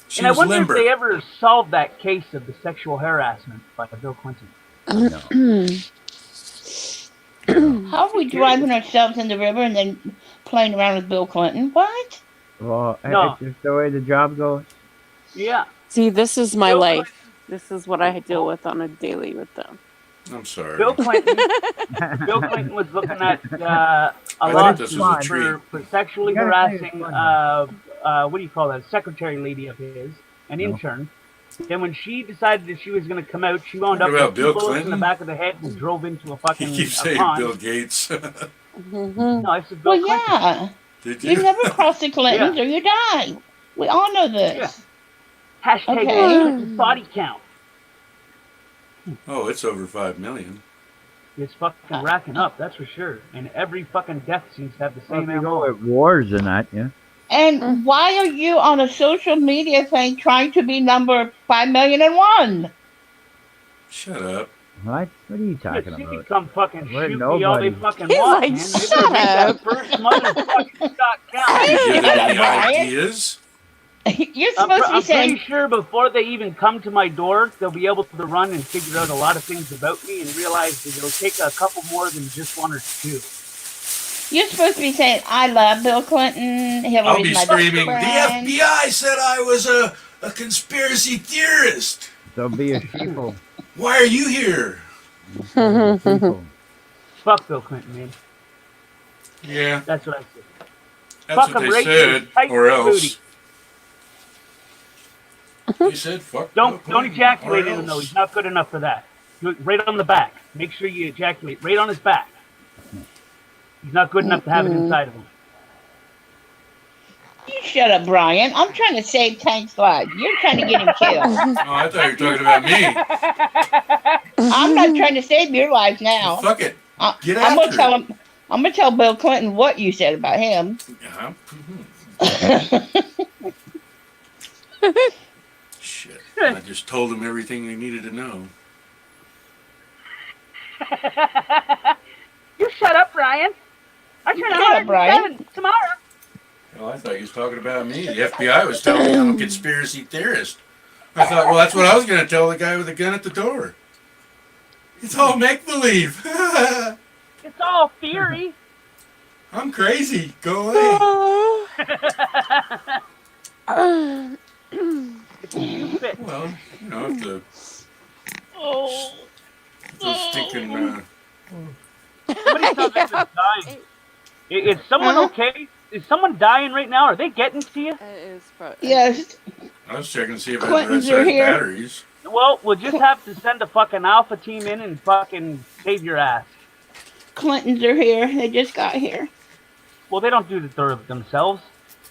She And I was wonder limber. if they ever solved that case of the sexual harassment by Bill Clinton. How are we driving ourselves in the river and then playing around with Bill Clinton? What? Well, No. it's just the way the job goes. Yeah. See, this is my Bill life. This is what I deal with on a daily with them. I'm sorry. Bill Clinton. Bill Clinton was looking at a I thought this lawsuit was a treat. for sexually You gotta say it's harassing what do you call that? Secretary lady of his, an No. intern. Then when she decided that she was going to come out, she wound What up about with Bill 2 bullets in the Clinton? back of the head and drove into a fucking You keep saying pond. Bill Gates. No, I said Bill Well, Clinton. yeah. Did You never cross the Clintons or you die. We all know this. Yeah. Hashtag Okay. Clinton body count. Oh, it's over 5 million. It's fucking racking up, that's for sure. And every fucking death seems to have the Well, same if you go MO. with wars and that, yeah. And why are you on a social media thing trying to be number 5,000,001? Shut up. What? What are you talking You can about? come fucking We're shoot me all they nobody. fucking He's want, like, man. They shut better make that up. first motherfucking shot count. You Yeah, got any Brian. ideas? You're I'm, supposed to be I'm saying, pretty sure before they even come to my door, they'll be able to run and figure out a lot of things about me and realize that it'll take a couple more than just 1 or 2. you're supposed to be saying, I love Bill Clinton. I'll Hillary's be my screaming, best the friend. FBI said I was a conspiracy theorist. So be a sheeple. Why are you here? Sheeple. Fuck Bill Clinton, man. Yeah, That's what I said. that's Fuck what him they right said, in the tight or else. booty. They said, fuck. Don't Bill ejaculate Clinton, in him, or though. else. He's not good enough for that. Do it right on the back. Make sure you ejaculate right on his back. He's not good enough to have it inside of him. You shut up, Brian. I'm trying to save Tank's life. You're trying to get him killed. Oh, I thought you were talking about me. I'm not trying to save your life now. Fuck it. Get I'm gonna after tell it. him. I'm gonna tell Bill Clinton what you said about him. Shit. I just told him everything they needed to know. You shut up, Brian. I turn Shut up, Brian. 107 tomorrow. Well, I thought you was talking about me. The FBI was telling me I'm a conspiracy theorist. I thought, well, that's what I was going to tell the guy with the gun at the door. It's all make-believe. It's all theory. I'm crazy. Go away. Well, you know, if the stinking... Somebody sounds like they're dying. Is someone okay? Is someone dying right now? Are they getting to you? Yes. I was checking to see if I Clintons had are red-sized here. batteries. Well, we'll just have to send a fucking alpha team in and fucking save your ass. Clintons are here. They just got here. Well, they don't do the dirt themselves.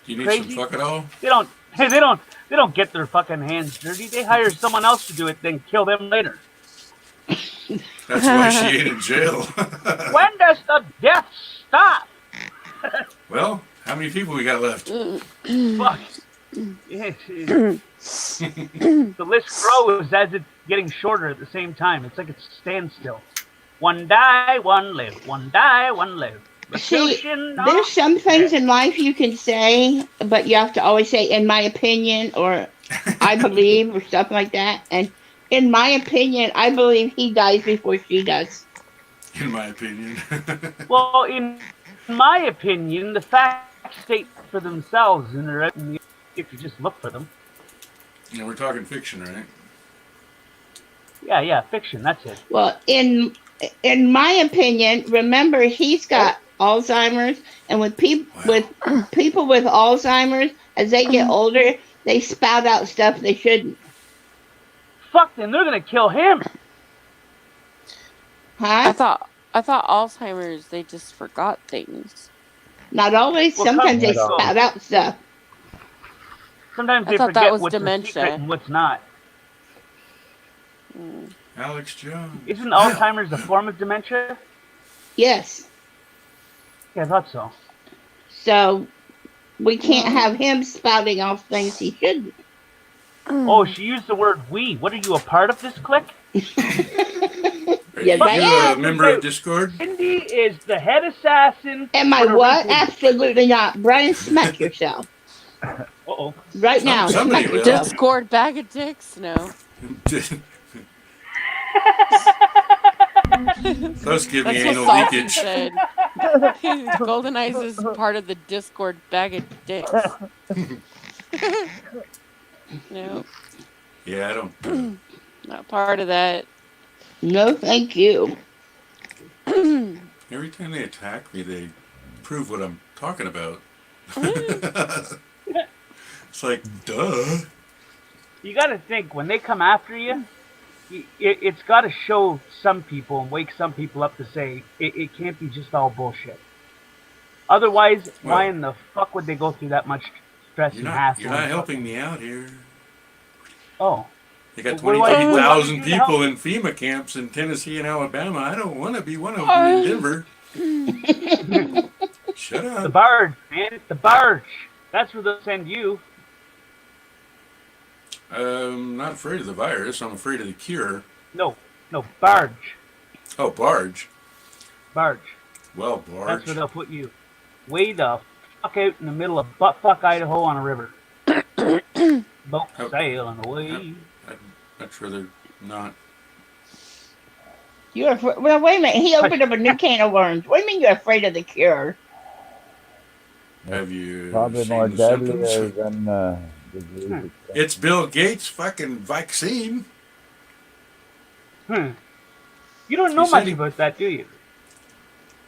Do you need Crazy? some fuck it all? They don't. Hey, they don't get their fucking hands dirty. They hire someone else to do it, then kill them later. That's why she ain't in jail. When does the death stop? Well, how many people we got left? Fuck. The list grows as it's getting shorter at the same time. It's like it's standstill. One die, one live. One die, one live. See, there's some things in life you can say, but you have to always say, in my opinion, or I believe, or stuff like that. And in my opinion, I believe he dies before she does. In my opinion. Well, in my opinion, the facts state for themselves, and they're if you just look for them. You know, we're talking fiction, right? Yeah, fiction. That's it. Well, in my opinion, remember he's got Alzheimer's, and with people with Alzheimer's, as they get older, they spout out stuff they shouldn't. Fuck them! They're gonna kill him. Huh? I thought Alzheimer's they just forgot things. Not always. Well, sometimes they spout out stuff. Sometimes I they thought forget that was what's dementia. a secret and what's not. Alex Jones. Isn't Alzheimer's a form of dementia? Yes. Yeah, I thought so. So we can't have him spouting off things he shouldn't. Oh, she used the word we. What are you, a part of this clique? Yes, I You am. a member of Discord? Cindy is the head assassin. Am I what? Absolutely not. Brian, smack yourself. Uh-oh. Right now, Somebody smack will. yourself. Discord bag of dicks? No. Those give me That's anal what Salty leakage. said. Golden Eyes is part of the Discord bag of dicks. No, Yeah, I don't. not part of that. No, thank you. Every time they attack me, they prove what I'm talking about. It's like, duh. You got to think, when they come after you, it's got to show some people and wake some people up to say, it can't be just all bullshit. Otherwise, why in the fuck would they go through that much stress and hassle? You're not helping me out here. Oh. They got What do I- 23,000 what do I do to people help? in FEMA camps in Tennessee and Alabama. I don't want to be one of them in Denver. Shut up. The barge, man. It's the barge. That's where they'll send you. I'm not afraid of the virus. I'm afraid of the cure. No, barge. Oh, barge. Barge. Well, That's barge. where they'll put you. Way the fuck out in the middle of buttfuck Idaho on a river. Boat sailing away. I'd rather not. You're well, wait a minute. He opened up a new can of worms. What do you mean you're afraid of the cure? Have you Probably seen more the deadlier symptoms? than disease itself. It's Bill Gates' fucking vaccine. You don't know He said much he- about that, do you?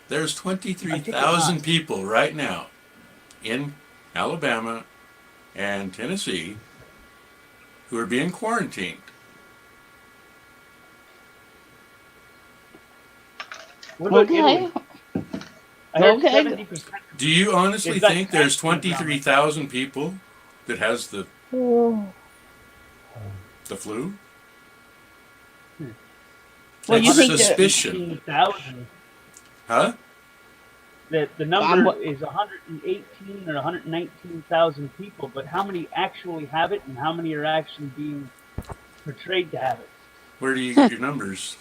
There's 23,000 people right now in Alabama and Tennessee who are being quarantined. What about Okay. Italy? I heard Okay. 70%. Do you honestly They've got think there's tanks around it. 23,000 people that has the Oh. flu? Well, That's you think suspicion. 18,000. Huh? The number is 118 or 119,000 people, but how many actually have it, and how many are actually being portrayed to have it? Where do you get your numbers?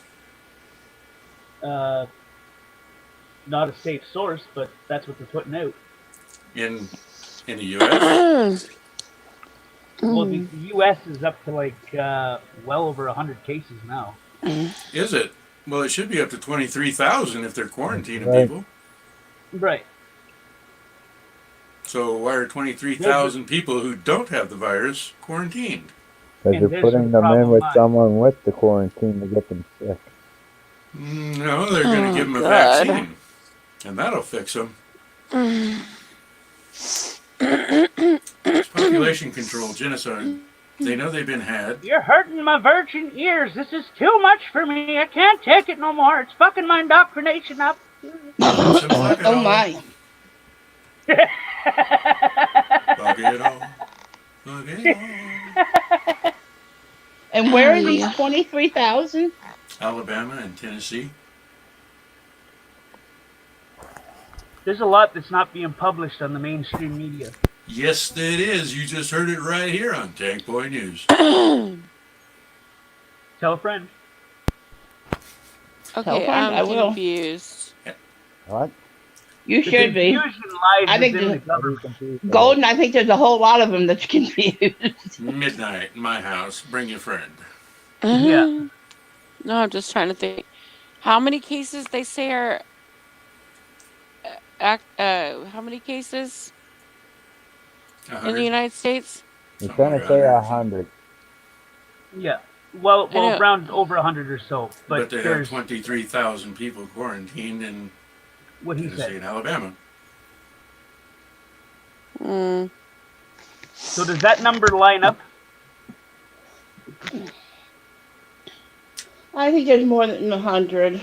Not a safe source, but that's what they're putting out. In the U.S.? Well, the U.S. is up to like well over 100 cases now. Is it? Well, it should be up to 23,000 if they're quarantining Right. people. Right. So why are 23,000 people who don't have the virus quarantined? Because And they're there's putting the them in problem with lies. someone with the quarantine to get them sick. No, they're going to give them a God. vaccine. And that'll fix them. It's population control, genocide. They know they've been had. You're hurting my virgin ears. This is too much for me. I can't take it no more. It's fucking my indoctrination up. Oh my. Fuck it all. Fuck it all. And where are these 23,000? Alabama and Tennessee. There's a lot that's not being published on the mainstream media. Yes, it is. You just heard it right here on Tank Boy News. Tell a friend. Okay, I I'm will. confused. What? You The should be. confusion lies I think within the the- government. Golden, I think there's a whole lot of them that's confused. Midnight in my house. Bring your friend. Yeah. No, I'm just trying to think. How many cases they say are... how many cases in the 100. United States? He's Something trying to like say 100. 100. Yeah. Well, I know. around over 100 or so. But But they have there's 23,000 people quarantined in what he Tennessee said. and Alabama. Mm. So does that number line up? I think there's more than 100.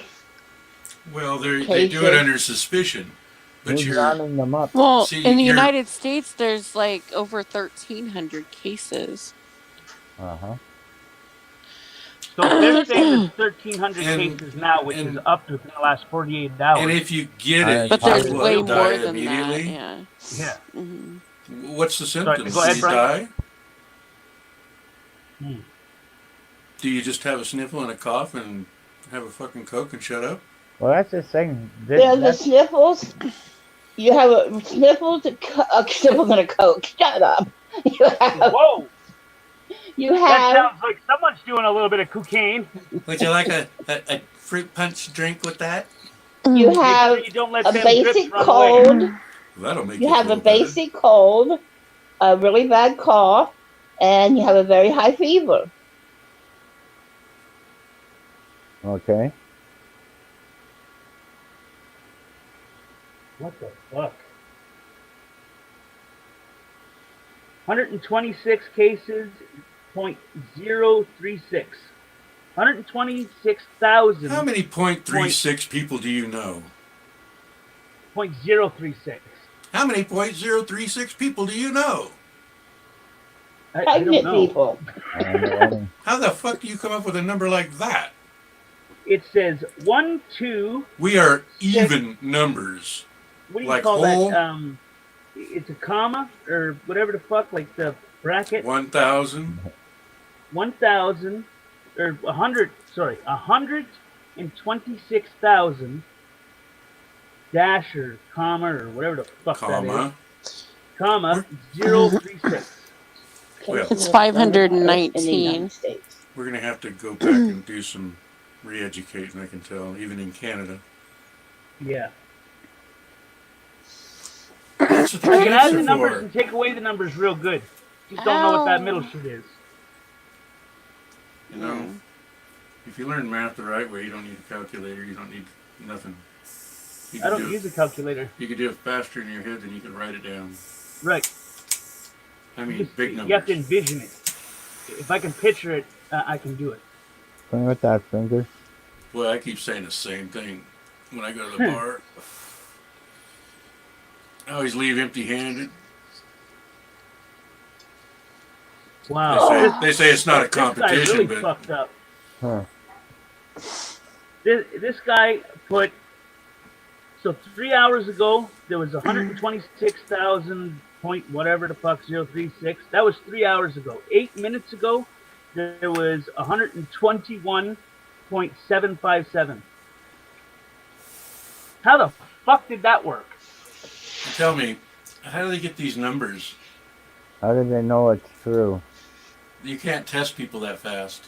Well, they do it Cases. under suspicion. But Who's you're rounding them up? Well, See, in the you're- United States, there's like over 1,300 cases. Uh-huh. So if they're saying there's 1,300 And- cases now, which and- is up within the last 48 hours. and if you get it, But you there's will way die more than that. immediately. Yeah. Yeah. hmm What's the symptoms? go ahead, Do you Brian. die? Hmm. Do you just have a sniffle and a cough and have a fucking Coke and shut up? Well, that's the thing. There's the That's, sniffles. You have a sniffles, a sniffles and a Coke. Shut up. You have. Whoa! You That have. sounds like someone's doing a little bit of cocaine. Would you like a fruit punch drink with that? You Make sure have you don't let a them basic drips run cold. away. That'll make You you have feel a basic cold, a really bad cough, and you have a very high fever. okay. What the fuck? 126 cases, 0.036. 126,000. How many .36 people do you know? 0.036. How many .036 people do you know? I don't Pregnant know. people. I don't know any. How the fuck do you come up with a number like that? It says 1, 2. We are even numbers. What do you Like call whole? that? It's a comma or whatever the fuck, like the bracket. 1,000. 1,000 or 100. Sorry, 126,000 dash or comma or whatever the fuck that Comma. is. Comma 036. Well, It's In the 519. United States. we're going to have to go back and do some re-educating, I can tell, even in Canada. Yeah. That's what the I can add kids the are numbers for. and take away the numbers real good. Just don't know what that middle shit is. You know, if you learn math the right way, you don't need a calculator. You don't need nothing. You I can don't do use it. a calculator. You can do it faster in your head than you can write it down. Right. I mean, Just- big You have to numbers. envision it. If I can picture it, I can do it. Play with that finger. Boy, I keep saying the same thing when I go to the bar. always leave empty-handed. Wow. They say it's not a competition, this guy really but fucked up. Huh. This guy put. So 3 hours ago, there was 126,000 point whatever the fuck 036. That was 3 hours ago. 8 minutes ago, there was 121.757. How the fuck did that work? tell me, how do they get these numbers? How do they know it's true? You can't test people that fast.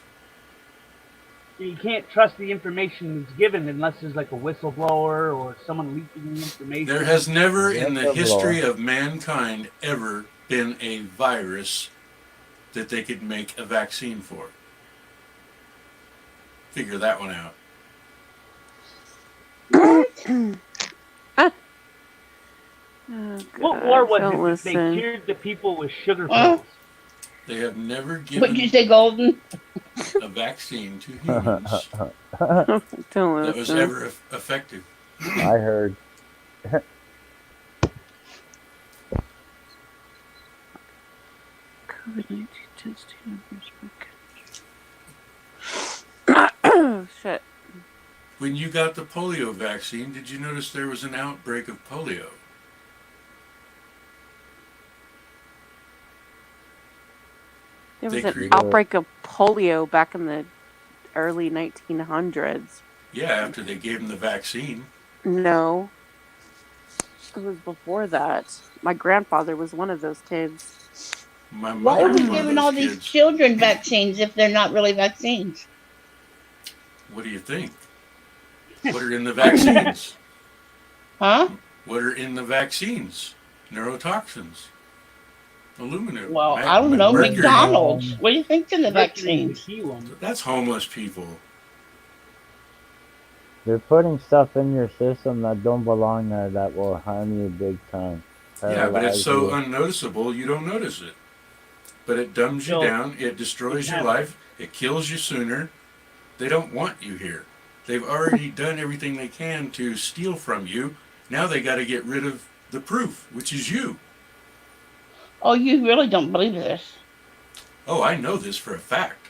You can't trust the information that's given unless there's like a whistleblower or someone leaking the information. There has never in the history of mankind ever been a virus that they could make a vaccine for. Figure that one out. What war was it that they cured the people with sugar pills? They have never given What'd you say, Golden? a vaccine to humans Don't that was listen. ever effective. I heard. COVID-19 testing numbers. Shit. When you got the polio vaccine, did you notice there was an outbreak of polio? There was They an created- outbreak of polio back in the early 1900s. Yeah, after they gave them the vaccine. No. It was before that. My grandfather was one of those kids. My Why mother are was we one of giving those all kids. these children vaccines if they're not really vaccines? What do you think? What are in the vaccines? Huh? What are in the vaccines? Neurotoxins. Aluminum. Well, I don't know. mercury. McDonald's. What do you think's in the vaccines? That's homeless people. They're putting stuff in your system that don't belong there that will harm you big time. Yeah, but it's so Paralyze unnoticeable you don't notice it. But it dumbs you So, down, it destroys your life, it kills you sooner. They don't want you here. They've already done everything they can to steal from you. Now they got to get rid of the proof, which is you. Oh, you really don't believe this? Oh, I know this for a fact.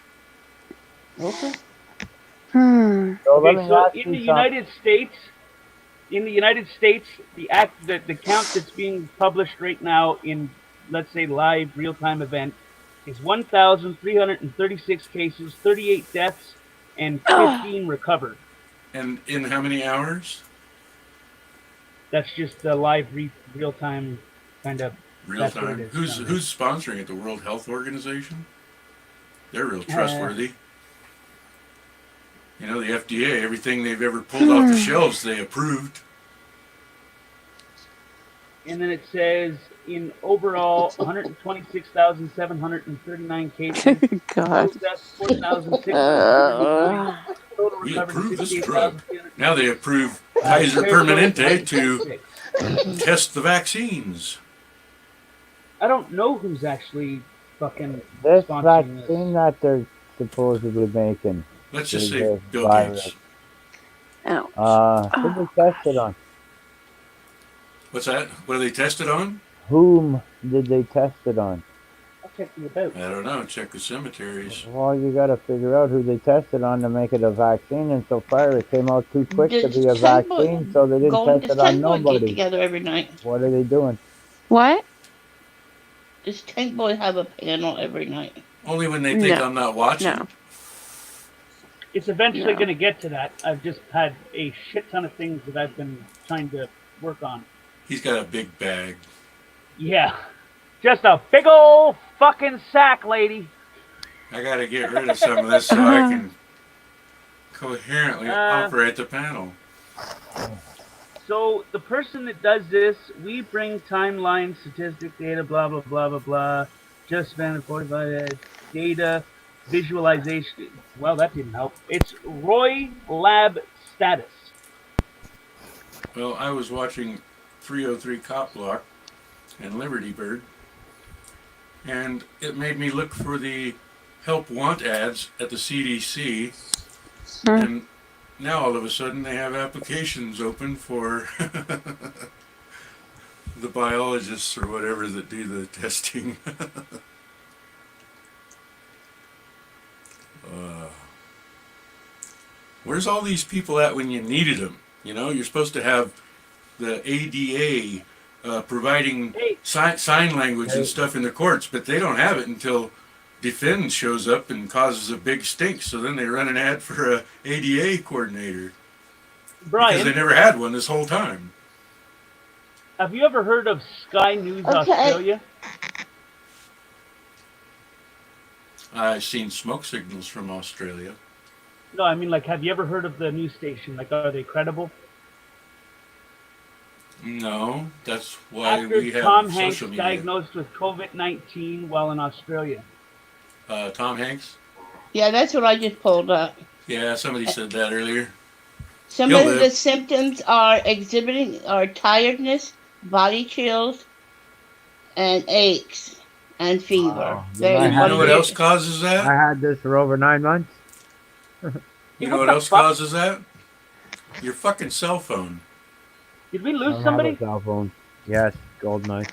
Okay. So let Okay, me so ask in you the something. United States, the count that's being published right now in, let's say, live real-time event is 1,336 cases, 38 deaths, and 15 recovered. And in how many hours? That's just the live real-time kind of. Real that's what it time. is. Who's sponsoring it? The World Health Organization? They're real trustworthy. You know, the FDA, everything they've ever pulled off the shelves, they approved. And then it says in overall 126,739 cases. God. 4,600. We approve this drug. Now they approve Kaiser Permanente to test the vaccines. I don't know who's actually fucking This sponsoring this. vaccine that they're supposedly making. Let's just is say this Bill virus. Gates. Who they tested on? What's that? What are they tested on? Whom did they test it on? I'll check you about. I don't know. Check the cemeteries. Well, you got to figure out who they tested on to make it a vaccine, and so far it came out too quick to be a vaccine, so they didn't test it on Get nobody. together every night. What are they doing? What? Does Tank Boy have a panel every night? Only when they think I'm not watching. No. It's eventually No. going to get to that. I've just had a shit ton of things that I've been trying to work on. He's got a big bag. Yeah. Just a big old fucking sack, lady. I got to get rid of some of this so I can coherently operate the panel. So the person that does this, we bring timeline, statistic, data, blah, blah, blah, blah, blah. Just spend 45 data, visualization. Well, that didn't help. It's Roy Lab Status. Well, I was watching 303 Cop Block and Liberty Bird, and it made me look for the help want ads at the CDC, and now all of a sudden they have applications open for the biologists or whatever that do the testing. Where's all these people at when you needed them? You know, you're supposed to have the ADA providing sign language and stuff in the courts, but they don't have it until Defend shows up and causes a big stink. So then they run an ad for a ADA coordinator. Brian, because they never had one this whole time. Have you ever heard of Sky News Australia? I've seen smoke signals from Australia. No, I mean, like, have you ever heard of the news station? Like, are they credible? No, that's why After we have Tom Hanks social media. diagnosed with COVID-19 while in Australia. Tom Hanks? Yeah, that's what I just pulled up. Yeah, somebody said that earlier. Some of the symptoms are tiredness, body chills, and aches and fever. You know what else causes that? I had this for over 9 months. You know what else causes that? Your fucking cell phone. Did we I lose don't somebody? have a cell phone. Yes, GoldenEye.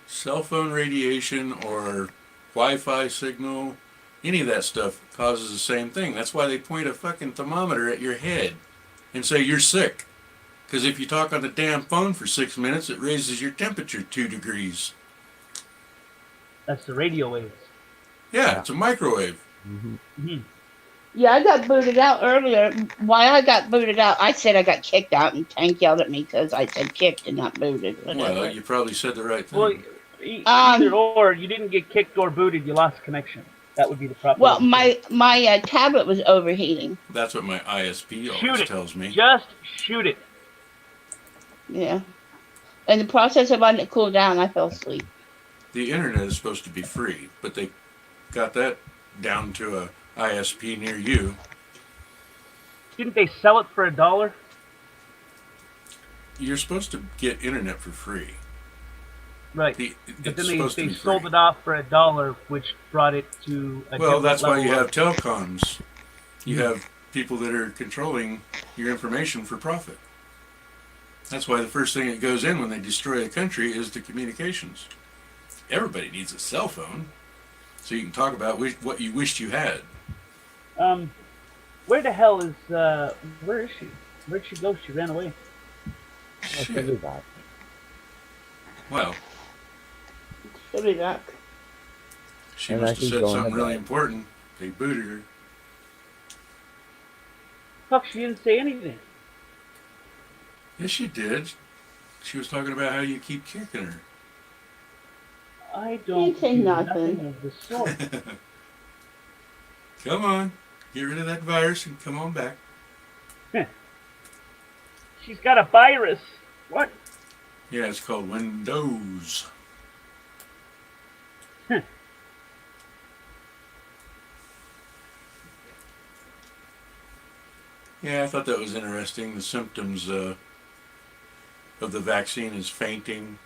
Cell phone radiation or Wi-Fi signal, any of that stuff causes the same thing. That's why they point a fucking thermometer at your head and say you're sick. Because if you talk on the damn phone for 6 minutes, it raises your temperature 2 degrees. That's the radio waves. Yeah, it's a microwave. Yeah, I got booted out earlier. Why I got booted out, I said I got kicked out, and Tank yelled at me because I said kicked and not booted. Whatever. Well, you probably said the right thing. Well, either or, you didn't get kicked or booted, you lost connection. That would be the proper Well, way. my tablet was overheating. That's what my ISP Shoot always it. tells me. Just shoot it. Yeah. In the process of letting it cool down, I fell asleep. The internet is supposed to be free, but they got that down to a ISP near you. Didn't they sell it for $1? You're supposed to get internet for free. Right. It's But then supposed to they be sold free. it off for $1, which brought it to a Well, different that's why you level have of- telecoms. You have people that are controlling your information for profit. That's why the first thing that goes in when they destroy a country is the communications. Everybody needs a cell phone, so you can talk about what you wished you had. Where the hell is, where is she? Where'd she go? She ran away. Shit. Well, She'll be back. she And must have she's said going something to really bed. important. They booted her. Fuck, she didn't say anything. Yes, she did. She was talking about how you keep kicking her. I don't say do nothing. nothing of the sort. Come on, get rid of that virus and come on back. She's got a virus. What? Yeah, it's called Windows. Yeah, I thought that was interesting. The symptoms of the vaccine is fainting,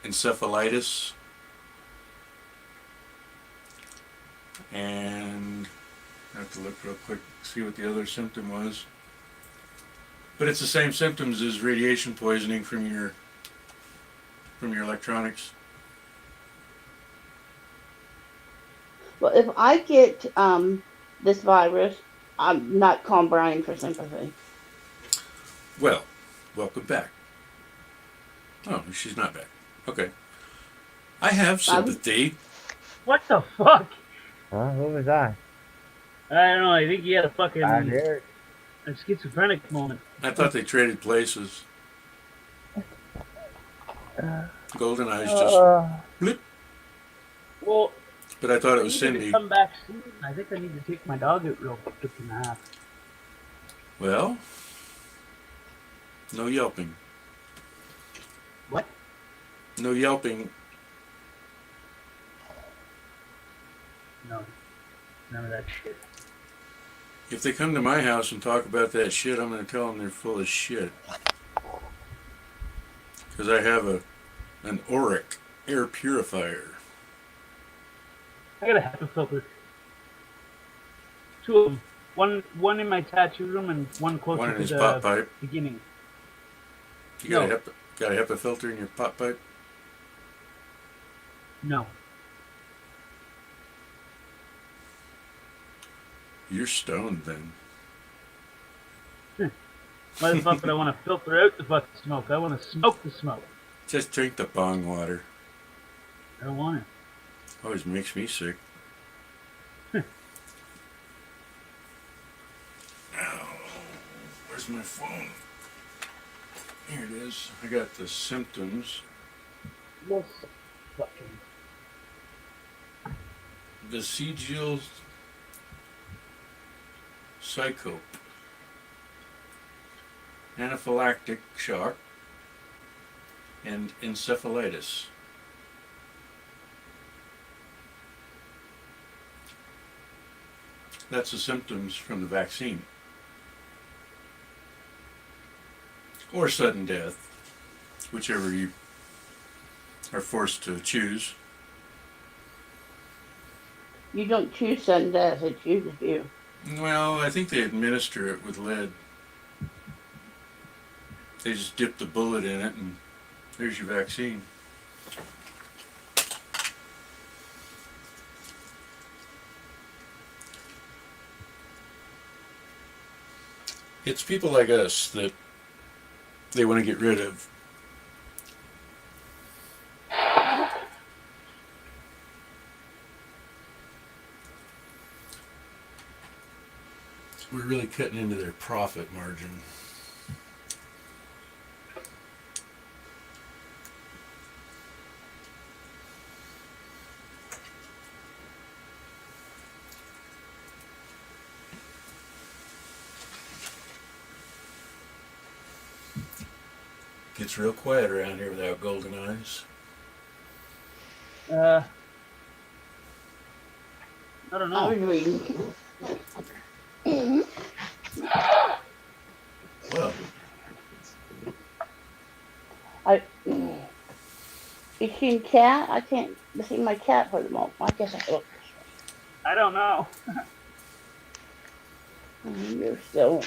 encephalitis, and I have to look real quick, see what the other symptom was. But it's the same symptoms as radiation poisoning from your electronics. Well, if I get this virus, I'm not calling Brian for sympathy. Well, welcome back. Oh, she's not back. Okay. I have sympathy. What the fuck? What was that? I don't know. I think he had a fucking I hear a schizophrenic moment. I thought they traded places. Golden Eyes just blip. Well, But I thought it was I need to Cindy. come back soon. I think I need to take my dog out real quick and a half. Well, no yelping. What? No yelping. No. None of that shit. If they come to my house and talk about that shit, I'm going to tell them they're full of shit. Because I have an Auric air purifier. I got a HEPA filter. 2 of them. One in my tattoo room and one closer One in to his the pot pipe. beginning. You got No. got a HEPA filter in your pot pipe? No. You're stoned then. Why the fuck would I want to filter out the fucking smoke? I want to smoke the smoke. Just drink the bong water. I don't want it. Always makes me sick. Now, where's my phone? Here it is. I got the symptoms. Yes. Fucking. Vestigial psychope. Anaphylactic shock. And encephalitis. That's the symptoms from the vaccine. Or sudden death, whichever you are forced to choose. You don't choose sudden death, it chooses you. Well, I think they administer it with lead. They just dip the bullet in it and there's your vaccine. It's people like us that they want to get rid of. We're really cutting into their profit margin. Gets real quiet around here without golden eyes. I don't know. I was reading. Well, You seen cat? I can't see my cat for the moment. I guess I look. I don't know. You're so.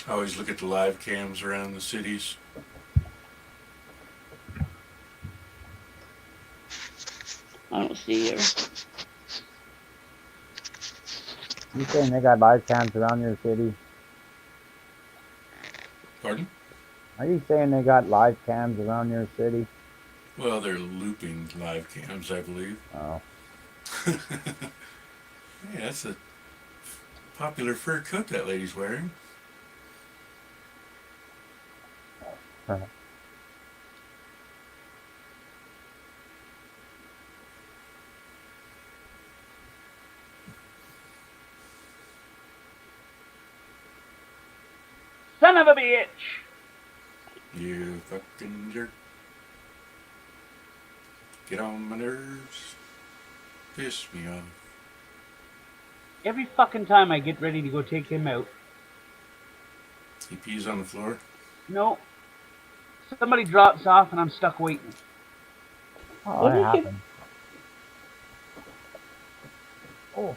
I always look at the live cams around the cities. I don't see her. You saying they got live cams around your city? Pardon? Are you saying they got live cams around your city? Well, they're looping live cams, I believe. Oh. Yeah, that's a popular fur coat that lady's wearing. Son of a bitch! You fucking jerk. Get on my nerves. Piss me off. Every fucking time I get ready to go take him out. He pees on the floor. No. Somebody drops off and I'm stuck waiting. Oh, What that did you- happened. Oh.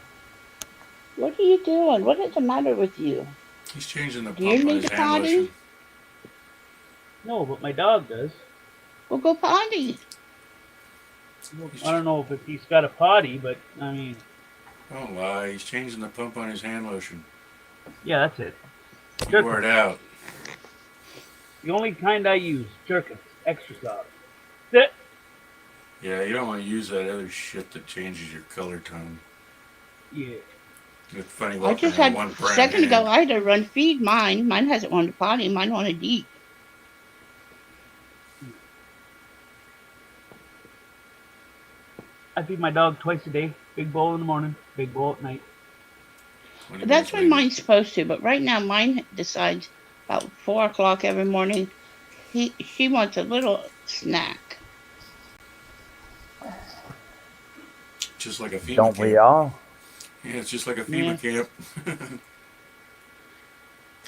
What are you doing? What is the matter with you? He's changing the Do you pump on need his to hand potty? lotion. No, but my dog does. Well, go potty. I don't know if he's got a potty, but I mean, Don't lie. He's changing the pump on his hand lotion. yeah, that's it. You wore it out. The only kind I use, Jerkin, extra sauce. That's it. Yeah, you don't want to use that other shit that changes your color tone. Yeah. It's funny I walking just around had one a brown second ago. hand. I had to run feed mine. Mine hasn't wanted to potty. Mine wanted to eat. I feed my dog twice a day. Big bowl in the morning, big bowl at night. That's when mine's supposed to. But right now, mine decides about 4 o'clock every morning. She wants a little snack. Just like a FEMA Don't camp. we all? Yeah, it's just like a FEMA camp.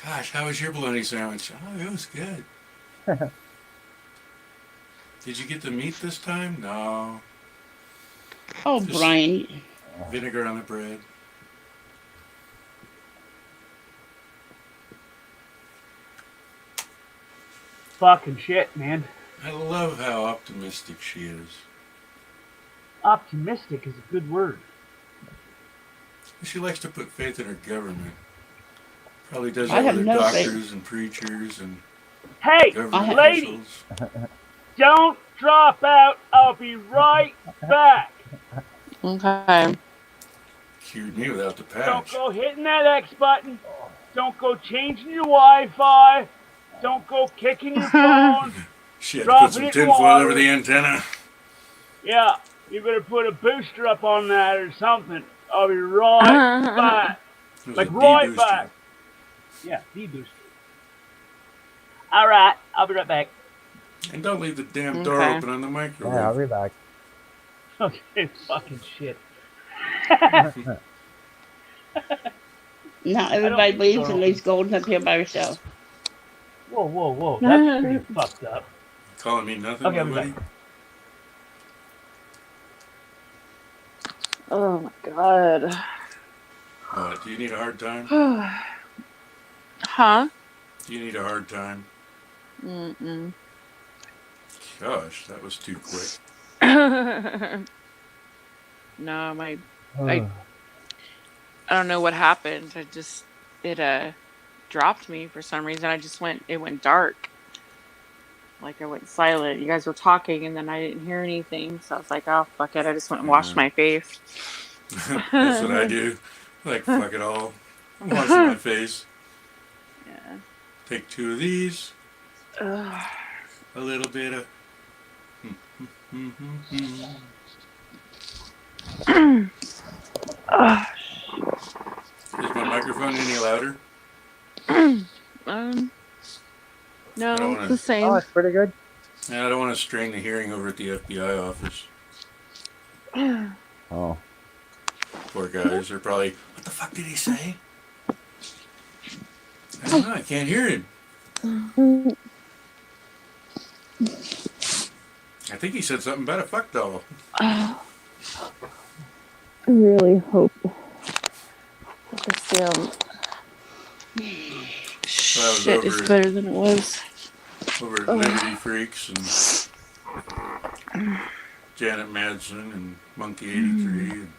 Gosh, how was your bologna sandwich? Oh, it was good. Did you get the meat this time? No. Oh, Just Brian. vinegar on the bread. fucking shit, man. I love how optimistic she is. Optimistic is a good word. She likes to put faith in her government. Probably does I that have with her no doctors faith. and preachers and Hey, government lady, officials. don't drop out. I'll be right back. Okay. Cured me without the Don't patch. go hitting that X button. Don't go changing your Wi-Fi. Don't go kicking your phone. She had to put dropping some it in tinfoil over water. the antenna. Yeah, you better put a booster up on that or something. I'll be right back. It was Like a right D-booster. back. Yeah, D-booster. All right, I'll be right back. And don't leave the damn door Okay. open on the microwave. Yeah, I'll be back. Okay, fucking shit. Now everybody leaves and leaves Golden up here by herself. Whoa. That's pretty fucked up. Calling me nothing, Okay, I'll be nobody? back. Oh my god. What, do you need a hard time? Huh? Do you need a hard time? Mm-mm. Gosh, that was too quick. No, I don't know what happened. It dropped me for some reason. It went dark. Like I went silent. You guys were talking and then I didn't hear anything. So I was like, oh fuck it. I just went and washed my face. That's what I do. Like, fuck it all. I'm washing my face. Yeah. Take 2 of these. Ugh. A little bit of... Is my microphone any louder? No, I don't it's wanna- the same. Oh, it's pretty good. Yeah, I don't want to strain the hearing over at the FBI office. Oh. Poor guys. They're probably, what the fuck did he say? I don't know. I can't hear him. I think he said something about a fuck doll. I really hope that the sound shit is better than it was. Over at Liberty Freaks and Janet Madsen and Monkey 83 and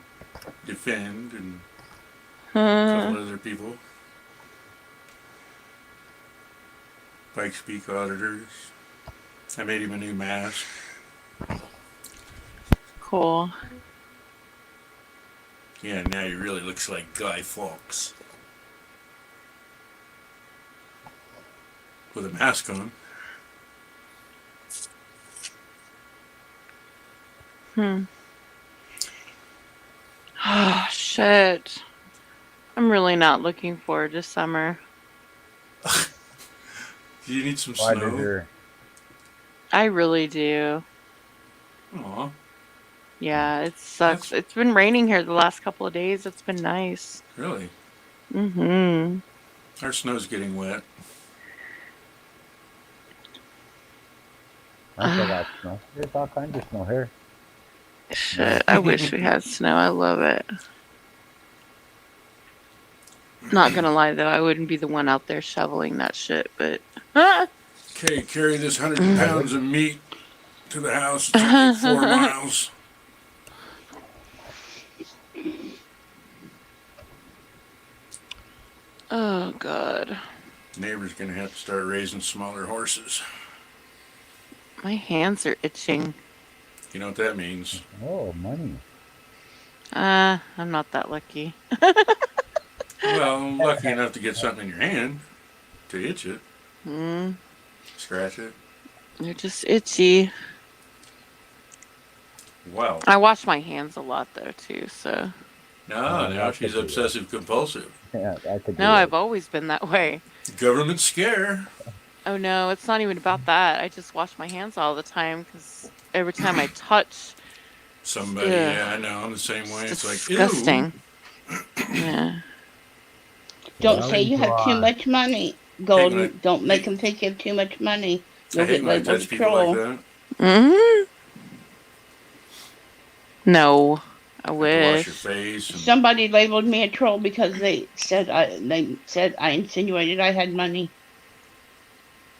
Defend and a couple other people. Bike Speak auditors. I made him a new mask. Cool. Yeah, now he really looks like Guy Fawkes. With a mask on. Oh, shit. I'm really not looking forward to summer. Do you need some Why snow? did your... I really do. Aw. Yeah, it sucks. It's been raining here the last couple of days. It's been nice. Really? Mm-hmm. Our snow's getting wet. I still got snow. There's all kinds of snow here. Shit, I wish we had snow. I love it. Not gonna lie though, I wouldn't be the one out there shoveling that shit, but Okay, carry this 100 pounds of meat to the house. It's only 4 miles. oh god. Neighbor's gonna have to start raising smaller horses. My hands are itching. You know what that means? Oh, money. I'm not that lucky. Well, I'm lucky enough to get something in your hand to itch it. Scratch it. They're just itchy. Wow. I wash my hands a lot though too, so. No, now she's obsessive compulsive. Yeah, I could do No, that. I've always been that way. Government scare. Oh no, it's not even about that. I just wash my hands all the time because every time I touch Somebody, Ugh. yeah, I know. I'm the same way. It's like, disgusting. Yeah. Don't say you have too much money, Golden. Hey, Don't make them think you have too much money. You'll I hate get when I labeled touch a people troll. like that. No, I Wash wish. your face. And Somebody labeled me a troll because they said I insinuated I had money.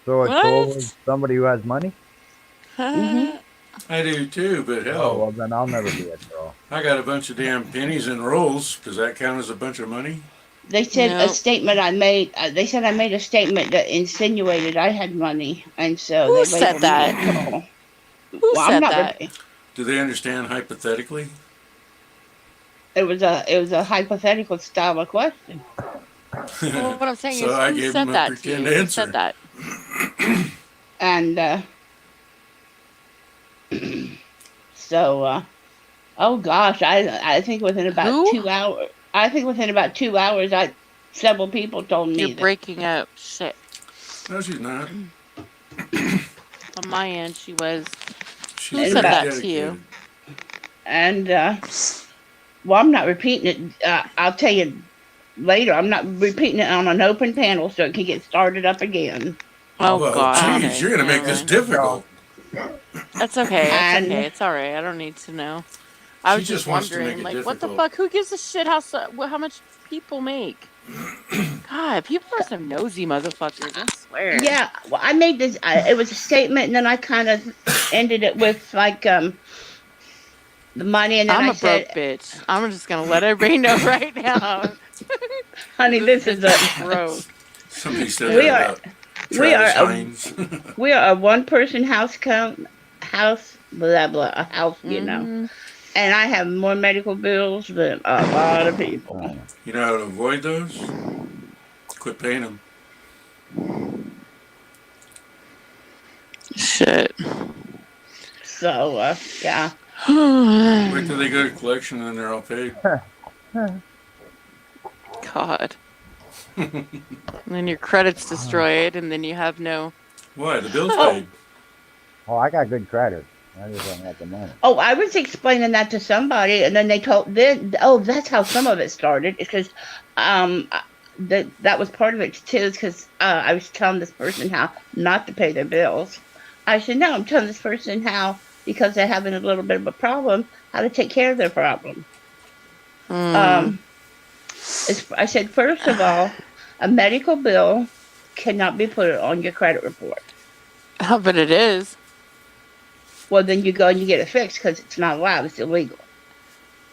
So a troll is What? somebody who has money? Mm-hmm. I do too, but Oh, hell, well, then I'll never be a troll. I got a bunch of damn pennies and rolls. Does that count as a bunch of money? They said a No. statement I made. They said I made a statement that insinuated I had money, and so Who they said labeled me a that? troll. Who Well, I'm said not. that? Do they understand hypothetically? It was a hypothetical style of question, Well, what I'm saying So is, I who gave said them a that to pretend you? Who answer. said that? and so oh gosh, I think within about Who? 2 hours. I think within about 2 hours, several people told You're me that. breaking up. Shit. No, she's not. On my end, she was. She's Who In said pretty about that to you? dedicated. and well, I'm not repeating it. I'll tell you later. I'm not repeating it on an open panel, so it can get started up again. Oh Well, God. geez, Okay. you're gonna make Never this mind. difficult. That's okay. That's And okay. It's all right. I don't need to know. I She was just just wants to make wondering, it like, what the difficult. fuck? Who gives a shit how much people make? God, people are some nosy motherfuckers. I swear. yeah, well, I made this. It was a statement, and then I kind of ended it with like the money, and then I'm I a broke said, bitch. I'm just gonna let everybody know right now. "Honey, this is Bitch is broke. Somebody said we that are about we are Travis a Hines. we are a one-person house blah blah a house, Mm-hmm. and I have more medical bills than a lot of people. You know how to avoid those? Quit paying them. Shit. So yeah, Wait till they go to collection and they're all paid. God. And then your credit's destroyed, and then you have no. Why? The bill's Oh. paid. Oh, I got good credit. I just don't have the money. Oh, I was explaining that to somebody, and then they told that's how some of it started. Because that was part of it too. Because I was telling this person how not to pay their bills. I said, no, I'm telling this person how, because they're having a little bit of a problem, how to take care of their problem. I said, first of all, a medical bill cannot be put on your credit report. Oh, but it is. Well, then you go and you get it fixed because it's not allowed. It's illegal.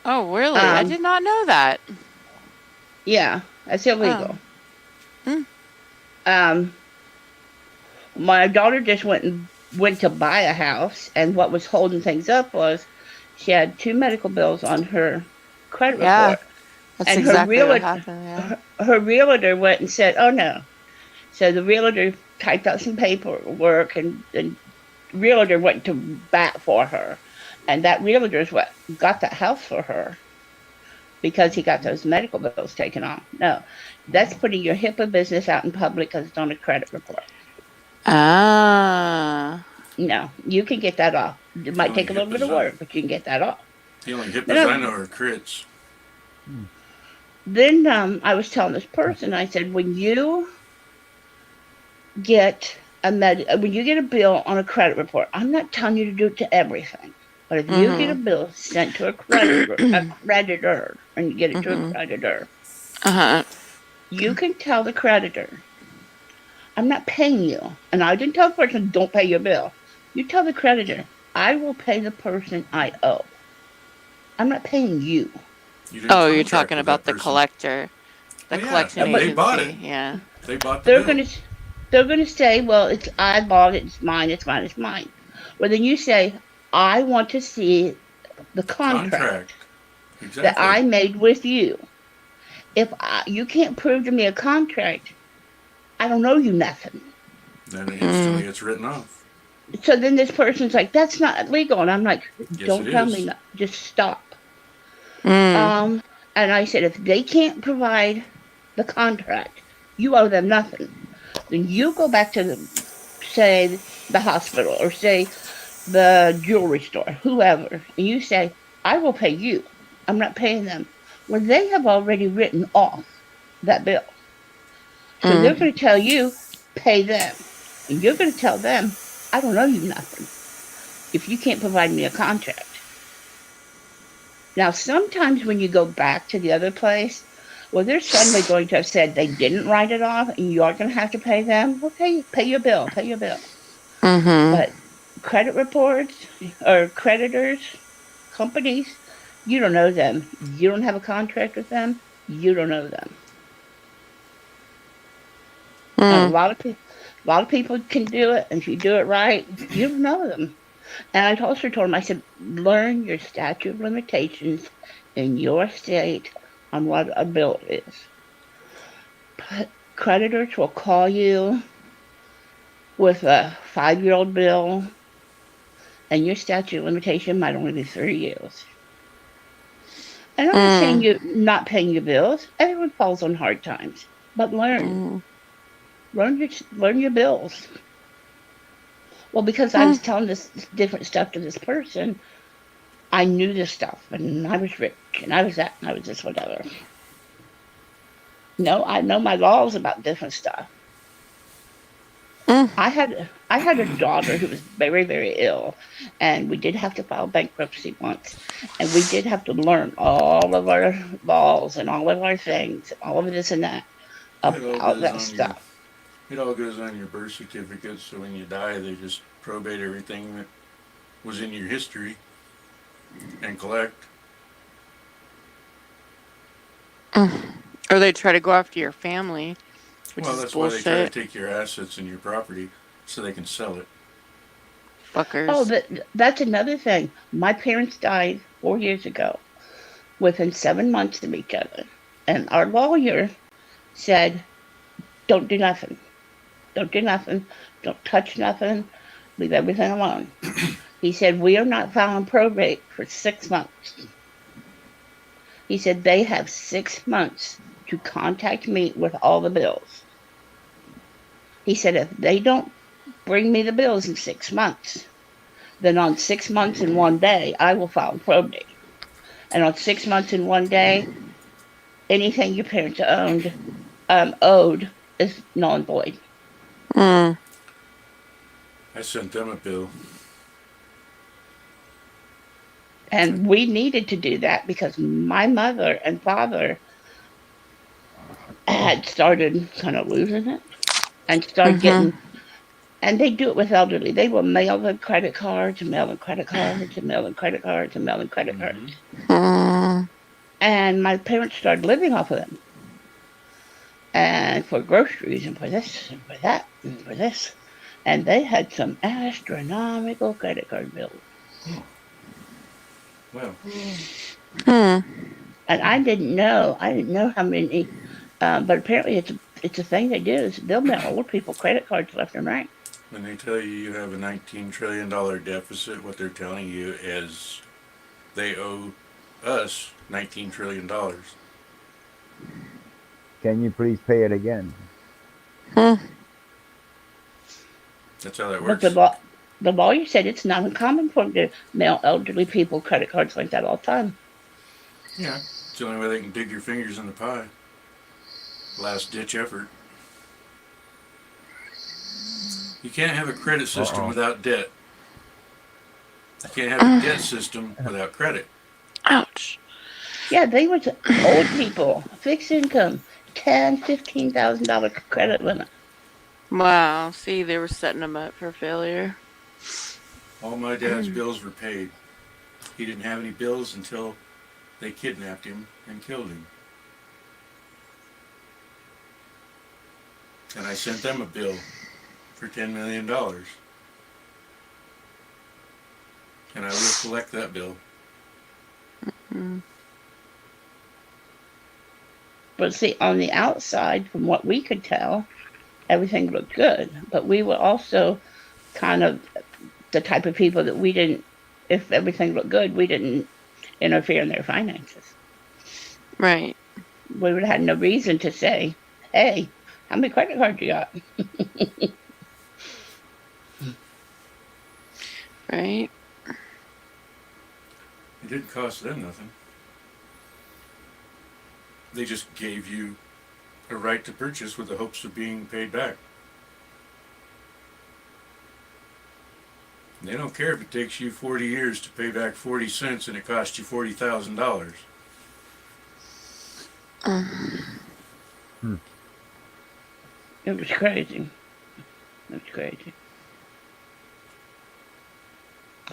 Oh, really? I did not know that. Yeah, that's illegal. Hmm. My daughter just went to buy a house, and what was holding things up was she had 2 medical bills on her credit report. That's And exactly what happened. Yeah. her realtor went and said, "Oh no." So the realtor typed out some paperwork, and realtor went to bat for her, and that realtor is what got that house for her, because he got those medical bills taken off. No, that's putting your HIPAA business out in public because it's on a credit report. Ah. No, you can get that off. It might take a little bit of work, but you can get that off. The only HIPAAs I know are crits. Then I was telling this person, I said, when you get a bill on a credit report, I'm not telling you to do it to everything, but if you get a bill sent to a creditor, and you get it to a creditor, you can tell the creditor, I'm not paying you. And I didn't tell the person, don't pay your bill. You tell the creditor, I will pay the person I owe. I'm not paying you. Oh, you're talking about the collector, the collection agency. They bought it. Yeah. They bought the bill. They're gonna say, well, I bought it. It's mine. It's mine. It's mine. Well, then you say, I want to see the contract. Exactly. That I made with you. If you can't prove to me a contract, I don't owe you nothing. Then instantly it's written off. So then this person's like, that's not legal. And I'm like, don't tell me, just stop. And I said, if they can't provide the contract, you owe them nothing. Then you go back to, say, the hospital, or say the jewelry store, whoever, and you say, I will pay you. I'm not paying them. Well, they have already written off that bill. So they're going to tell you, pay them. And you're going to tell them, I don't owe you nothing if you can't provide me a contract. Now, sometimes when you go back to the other place, Well, they're suddenly going to have said they didn't write it off, and you're going to have to pay them. Well, pay your bill, pay your bill. Mm-hmm. But credit reports or creditors, companies, you don't know them. You don't have a contract with them. You don't know them. And Mm. a lot of people can do it, and if you do it right, you don't know them. And I also told him, I said, learn your statute of limitations in your state on what a bill is. Creditors will call you with a 5-year-old bill, and your statute of limitation might only be 3 years. And I'm not saying you're not paying your bills. Everyone falls on hard times, but learn your bills. Well, because I was telling this different stuff to this person, I knew this stuff, and I was rich, and I was that, and I was this, whatever. No, I know my laws about different stuff. I had a daughter who was very, very ill, and we did have to file bankruptcy once, and we did have to learn all of our laws and all of our things, all of this and that about that stuff. It all goes on your birth certificate, so when you die, they just probate everything that was in your history and collect. Or they try to go after your family, which Well, is that's bullshit. why they try to take your assets and your property so they can sell it. Fuckers. Oh, that's another thing. My parents died 4 years ago, within 7 months of each other. And our lawyer said, don't do nothing. Don't do nothing. Don't touch nothing. Leave everything alone. He said, we are not filing probate for 6 months. He said, they have 6 months to contact me with all the bills. He said, if they don't bring me the bills in 6 months, then on 6 months and 1 day, I will file probate. And on 6 months and 1 day, anything your parents owed is null and void. I sent them a bill. And we needed to do that because my mother and father had started kind of losing it and started getting, and they do it with elderly. They will mail them credit cards and mail them credit cards and mail them credit cards and mail them credit cards. And my parents started living off of them. And for groceries and for this and for that and for this. And they had some astronomical credit card bills. Well. And I didn't know how many, but apparently it's a thing they do. Is they'll mail old people credit cards left and right. When they tell you have a $19 trillion deficit, what they're telling you is they owe us $19 trillion. Can you please pay it again? That's how that works. But the lawyer said it's not uncommon for them to mail elderly people credit cards like that all the time. Yeah, it's the only way they can dig your fingers in the pie. Last ditch effort. You can't have a credit system without debt. You can't have a debt system without credit. Ouch. Yeah, they were old people, fixed income, $10,000, $15,000 credit limit. Wow. See, they were setting them up for failure. All my dad's bills were paid. He didn't have any bills until they kidnapped him and killed him. And I sent them a bill for $10 million. And I will collect that bill. But see, on the outside, from what we could tell, everything looked good. But we were also kind of the type of people that we didn't, if everything looked good, we didn't interfere in their finances. Right. We would have had no reason to say, hey, how many credit cards you got? Right. It didn't cost them nothing. They just gave you a right to purchase with the hopes of being paid back. They don't care if it takes you 40 years to pay back 40 cents and it costs you $40,000. Hmm. It was crazy. It was crazy.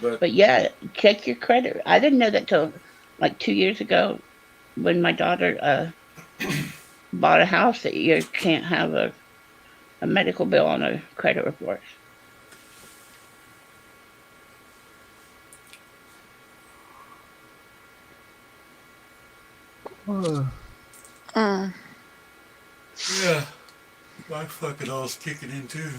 But yeah, check your credit. I didn't know that till like 2 years ago when my daughter bought a house that you can't have a medical bill on a credit report. Yeah, my fucking all's kicking in too.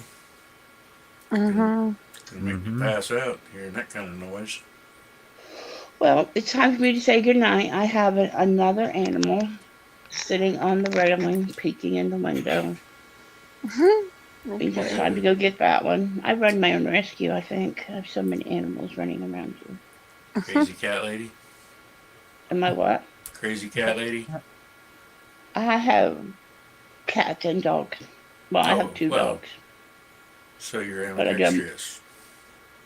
Mm-hmm. Gonna make me pass out hearing that kind of noise. Well, it's time for me to say goodnight. I have another animal sitting on the railing, peeking in the window. I think it's time to go get that one. I run my own rescue, I think. I have so many animals running around here. Crazy cat lady. Am I what? Crazy cat lady. I have cats and dogs. Well, I have two dogs. So you're But ambidextrous.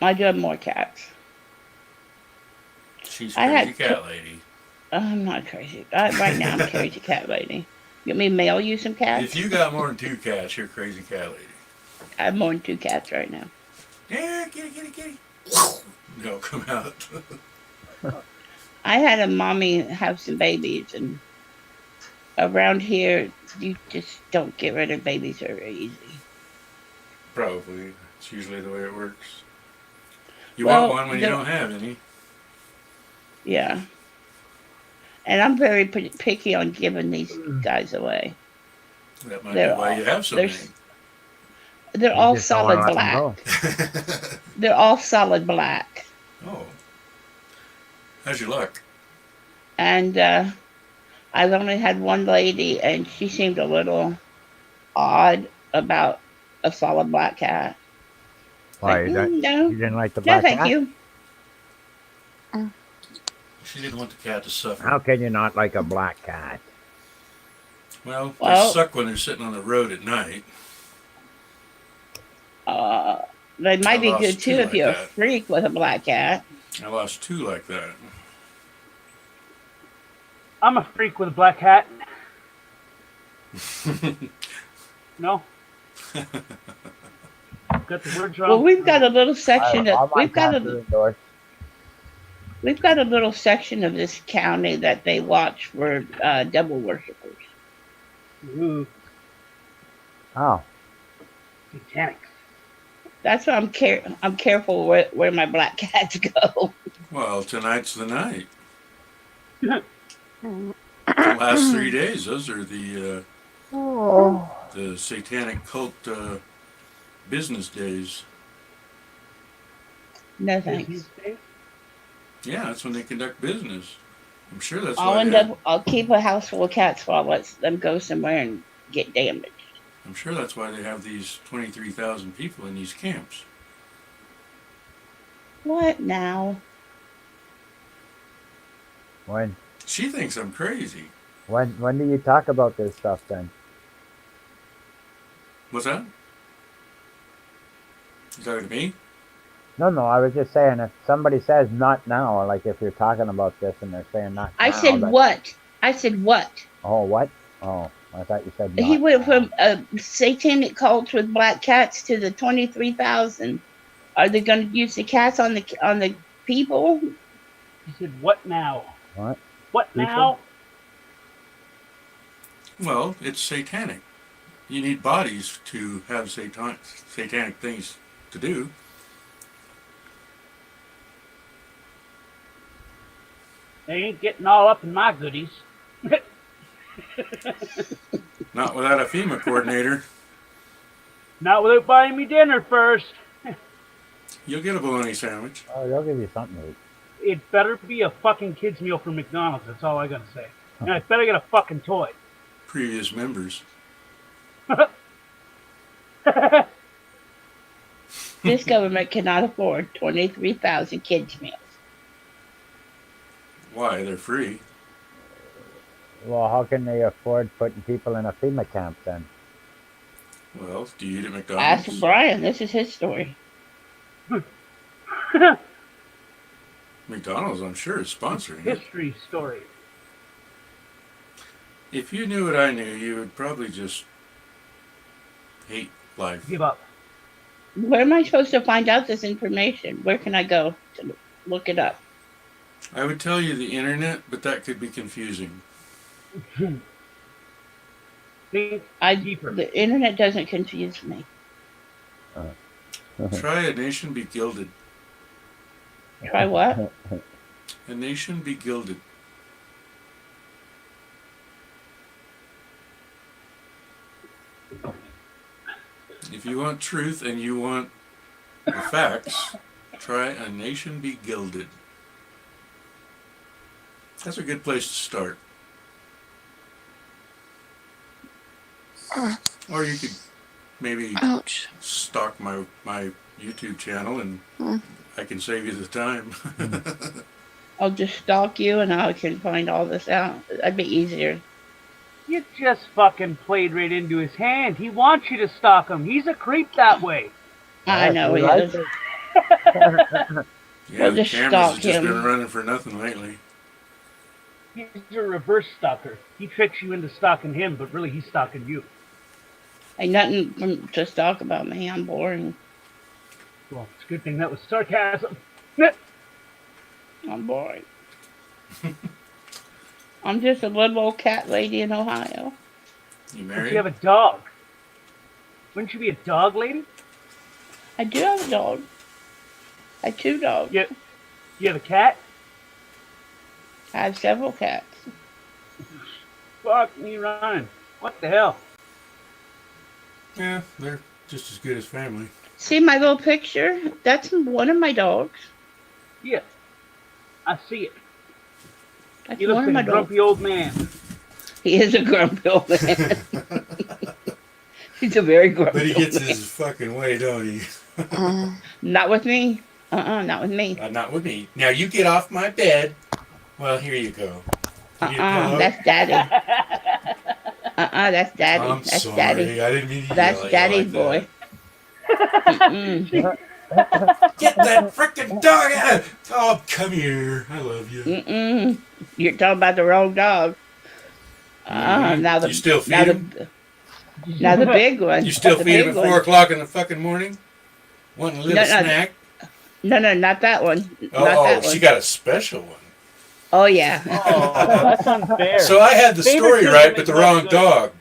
I do have more cats. She's I crazy had cat lady. I'm not crazy. Right now, I'm crazy cat lady. You want me to mail you some cats? If you got more than 2 cats, you're crazy cat lady. I have more than 2 cats right now. Yeah, kitty. They'll come out. I had a mommy have some babies, and around here, you just don't get rid of babies very easy. Probably. It's usually the way it works. You Well, want one when you don't have any. Yeah. And I'm very picky on giving these guys away. That might be why you have so many. They're all solid black. They're all solid black. Oh. How's your luck? And I've only had one lady, and she seemed a little odd about a solid black cat. Why? No. You didn't like the No, black thank cat? you. She didn't want the cat to suffer. How can you not like a black cat? Well, they suck when they're sitting on the road at night. They might be good too if like you're a that. freak with a black cat. I lost 2 like that. I'm a freak with a black hat. No? Got the words wrong. Well, we've got a little section All of my cats are indoors. we've got a little section of this county that they watch for devil worshippers. Ooh. Oh. Satanic. That's why I'm careful where my black cats go. Well, tonight's the night. The last 3 days, those are the satanic cult business days. No thanks. Yeah, that's when they conduct business. I'm sure that's I'll keep a house full of cats while I let them go somewhere and get damaged. I'm sure that's why they have these 23,000 people in these camps. What now? When? She thinks I'm crazy. When do you talk about this stuff then? What's that? You talking to me? No, I was just saying if somebody says not now, like if you're talking about this and they're saying not I now. said what? I said what? Oh, what? Oh, I thought you said not. He went from satanic cults with black cats to the 23,000. Are they going to use the cats on the people? He said, "What now? What? What People? now?" Well, it's satanic. You need bodies to have satanic things to do. They ain't getting all up in my goodies. Not without a FEMA coordinator. Not without buying me dinner first. You'll get a bologna sandwich. Oh, they'll give you something to eat. It better be a fucking kid's meal from McDonald's. That's all I gotta say. And I better get a fucking toy. Previous members. This government cannot afford 23,000 kids' meals. Why? They're free. Well, how can they afford putting people in a FEMA camp then? Well, do you eat at McDonald's? Ask Brian. This is his story. McDonald's, I'm sure, is sponsoring it. History story. If you knew what I knew, you would probably just hate life. Give up. Where am I supposed to find out this information? Where can I go to look it up? I would tell you the internet, but that could be confusing. The internet doesn't confuse me. Try A Nation Be Gilded. Try what? A Nation Be Gilded. If you want truth and you want the facts, try A Nation Be Gilded. That's a good place to start. Or you could maybe stalk my YouTube channel and I can save you the time. I'll just stalk you and I can find all this out. That'd be easier. You just fucking played right into his hand. He wants you to stalk him. He's a creep that way. I know he is. Yeah, We'll the just cameras stalk have just him. been running for nothing lately. He's a reverse stalker. He tricks you into stalking him, but really he's stalking you. Ain't nothing to talk about me. I'm boring. Well, it's a good thing that was sarcasm. I'm boring. I'm just a little old cat lady in Ohio. You But married? you have a dog. Wouldn't you be a dog lady? I do have a dog. I have 2 dogs. You have a cat? I have several cats. Fuck me running. What the hell? Yeah, they're just as good as family. See my little picture? That's one of my dogs. Yeah. I see it. That's He looks one of like my a grumpy old man. He is a grumpy old man. He's a very grumpy But he old gets man. his fucking way, don't he? Not with me. Not with me. Not with me. Now you get off my bed. Well, here you go. You need a pillow? That's daddy. That's daddy. I'm That's sorry. daddy. I didn't mean to That's yell at you daddy's like boy. Get that frickin' dog out! Oh, come here. I love you. You're talking about the wrong dog. Now the You still feed now him? now the big one. You still The feed him big at one. 4 o'clock in the fucking morning? Wanting a little snack? No, not that one. Oh, Not that she one. got a special one. Oh yeah. Oh, that's unfair. So I had the story Favoritism right, but is the not wrong good. dog.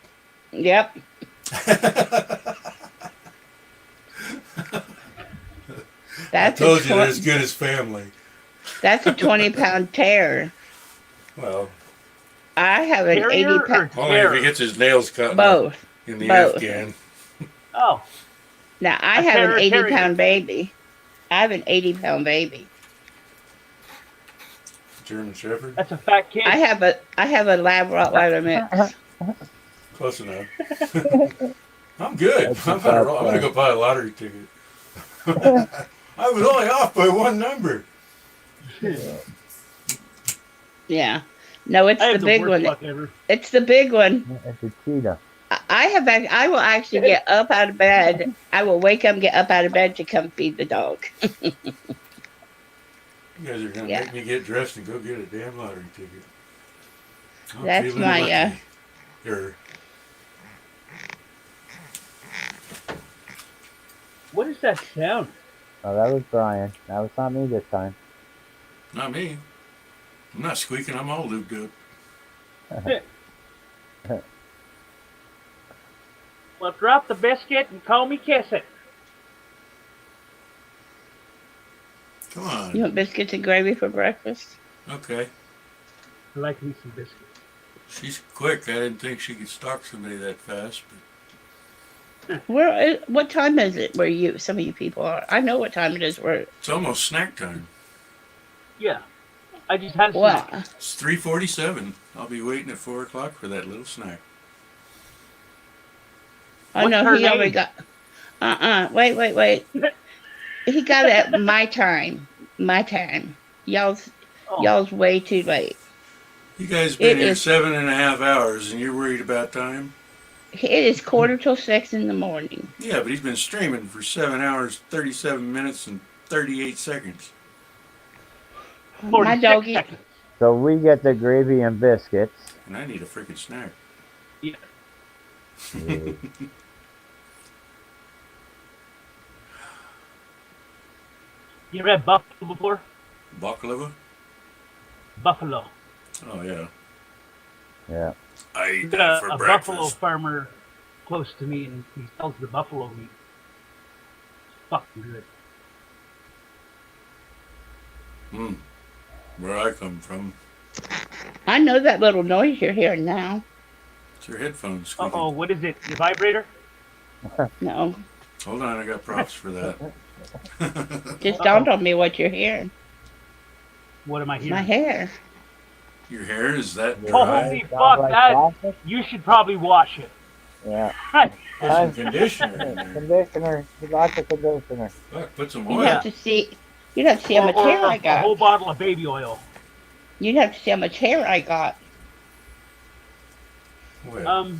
Yep. I That's told a you they're as good as family. That's a 20-pound terrier. Well, I have an Terrier 80-pound. only if he gets his nails cut Both. in the Both. Afghan. Oh. Now I A have an terrier. 80-pound baby. I have an 80-pound baby. German Shepherd? That's a fat kid. I have a Lab Rottweiler mix. Close enough. I'm good. I'm gonna go buy a lottery ticket. I was only off by 1 number. Yeah. No, it's I the have the big worst one. luck ever. It's the big one. It's a cheetah. I will actually get up out of bed. I will wake up and get up out of bed to come feed the dog. You guys are gonna make me get dressed and go get a damn lottery ticket. I'm That's feeling my lucky. You're What is that sound? Oh, that was Brian. That was not me this time. not me. I'm not squeaking. I'm all lubed up. Well, drop the biscuit and call me Kiss It. Come on. You want biscuits and gravy for breakfast? Okay. I like me some biscuits. She's quick. I didn't think she could stalk somebody that fast. But What time is it where some of you people are? I know what time it is where. it's almost snack time. Yeah. I just had a Well, snack. It's 3:47. I'll be waiting at 4 o'clock for that little snack. I What's know her he already name? got. Wait. He got it at my time. My time. Y'all's way too late. You guys been It here is- 7.5 hours and you're worried about time? It is 5:45 in the morning. Yeah, but he's been streaming for 7 hours, 37 minutes, and 38 seconds. My doggy. So we get the gravy and biscuits. And I need a freaking snack. Yeah. You ever had buffalo before? Baklava? Buffalo. Oh, yeah. Yeah. I We eat got that for a buffalo breakfast. farmer close to me, and he sells the buffalo meat. It's fucking good. Where I come from. I know that little noise you're hearing now. It's your headphones squeaking. Uh-oh, what is it? The vibrator? No. Hold on, I got props for that. Just dawned on me what you're hearing. What am I hearing? My hair. Your hair is that Oh, dry? holy fuck, that, you should probably wash it. Yeah. Put some conditioner in there. Conditioner. Lots of conditioner. Fuck, put some You'd oil. have to see how much hair I A got. whole bottle of baby oil. You'd have to see how much hair I got. Well,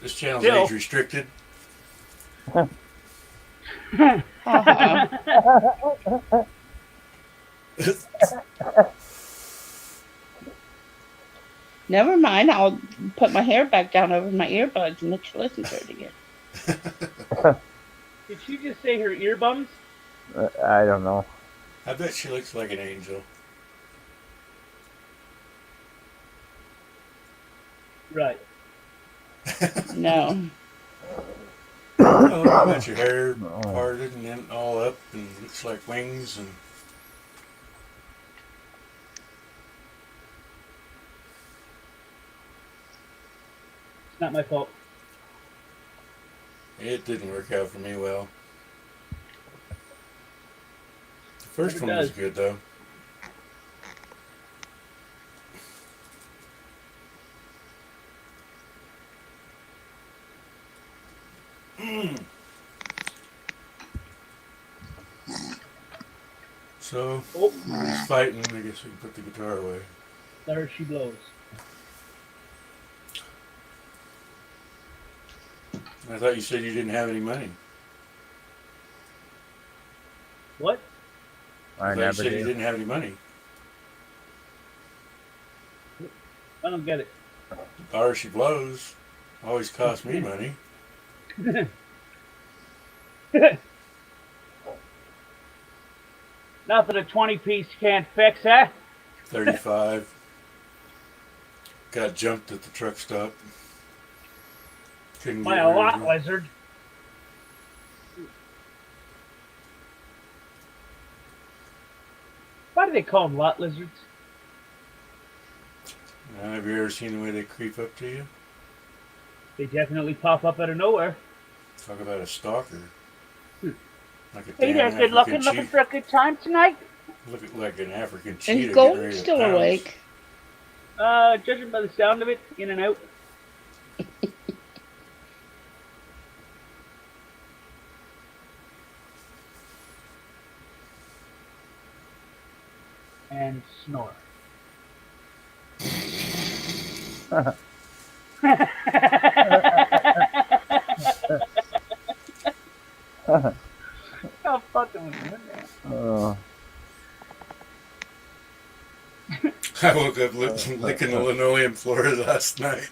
this channel's Still. age restricted. Never mind. I'll put my hair back down over my earbuds and let you listen to it again. Did she just say her ear bums? I don't know. I bet she looks like an angel. Right. No. Oh, you got your hair parted and then all up and looks like wings and. It's not my fault. It didn't work out for me well. The first one was good though. So, he's fighting. I guess we can put the guitar away. There she blows. I thought you said you didn't have any money. What? I thought you said you didn't have any money. I don't get it. The hour she blows always costs me money. Nothing a 20-piece can't fix, eh? 35. Got jumped at the truck stop. Couldn't By get a rid of lot him. lizard. Why do they call them lot lizards? Have you ever seen the way they creep up to you? They definitely pop up out of nowhere. Talk about a stalker. Like a Hey there, damn good looking, African looking cheetah. for a good time tonight? Look like an African cheetah. Is getting Golden ready to still pounce. awake? Judging by the sound of it, in and out. And snore. How fucking was that? Oh. I woke up licking the linoleum floor last night.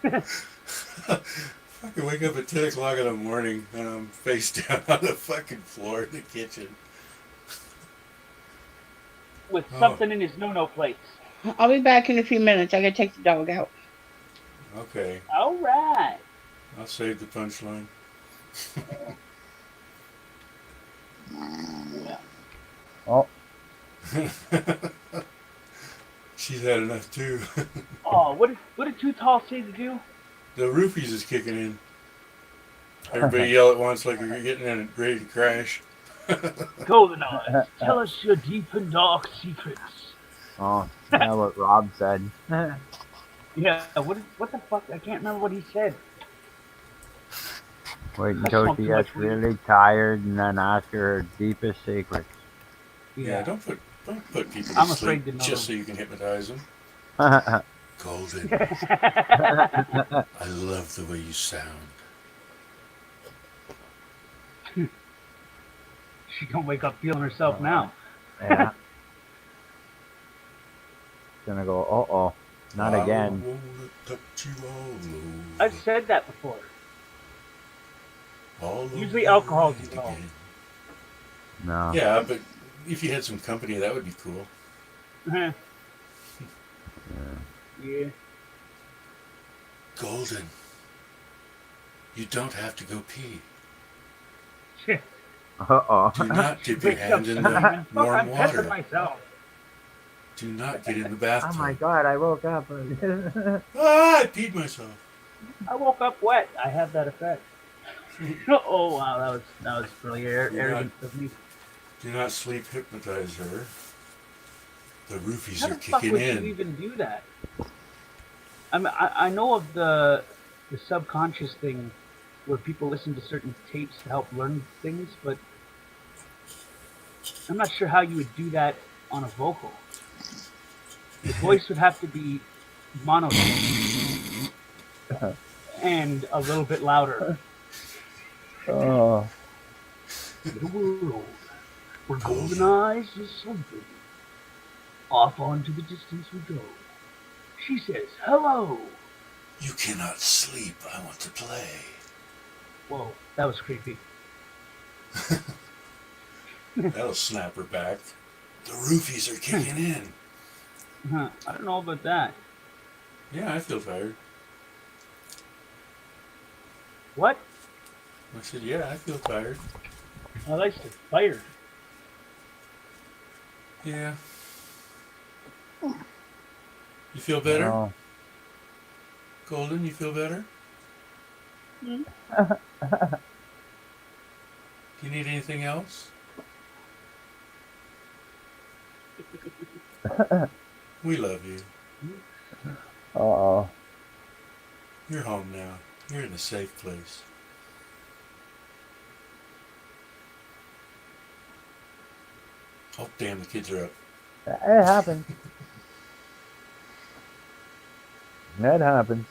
Fucking wake up at 10 o'clock in the morning and I'm face down on the fucking floor in the kitchen. With something in his no-no plates. I'll be back in a few minutes. I gotta take the dog out. Okay, All right. I'll save the punchline. Oh. She's had enough too. Oh, what did Too Tall say to do? The roofies is kicking in. Everybody yell at once like you're getting in ready to crash. Golden Eyes, tell us your deep and dark secrets. Oh, that's what Rob said. Yeah, what the fuck? I can't remember what he said. Wait I until smoked she too much gets weed. really tired and then ask her deepest secrets. Yeah, don't put people to I'm sleep afraid to know just so them. you can hypnotize them. Golden, I love the way you sound. She gonna wake up feeling herself now. Yeah. gonna go, uh-oh, not again. I've said that before. Usually alcohol as well. No. Yeah, but if you had some company, that would be cool. Yeah. Yeah. Golden. You don't have to go pee. Uh-oh. Do not dip your hand in the warm I'm pissing water. myself. Do not get in the Oh bathtub. my god, I woke up. Ah, I peed myself. I woke up wet. I have that effect. Oh wow, that was really arrogant of me. Do not sleep hypnotize her. The roofies How are the fuck kicking would you in. even do that? I mean, I know of the subconscious thing where people listen to certain tapes to help learn things, but I'm not sure how you would do that on a vocal. The voice would have to be monotone and a little bit louder. Oh. In a world where golden eyes is sleeping, off onto the distance we go. She says, hello. You cannot sleep. I want to play. Whoa, that was creepy. That'll snap her back. The roofies are kicking in. I don't know about that. Yeah, I feel tired. What? I said, yeah, I feel tired. I like to fire. Yeah. You feel better? No. Golden, you feel better? Do you need anything else? We love you. Uh-oh. You're home now. You're in a safe place. Oh, damn, the kids are up. It happens. That happens.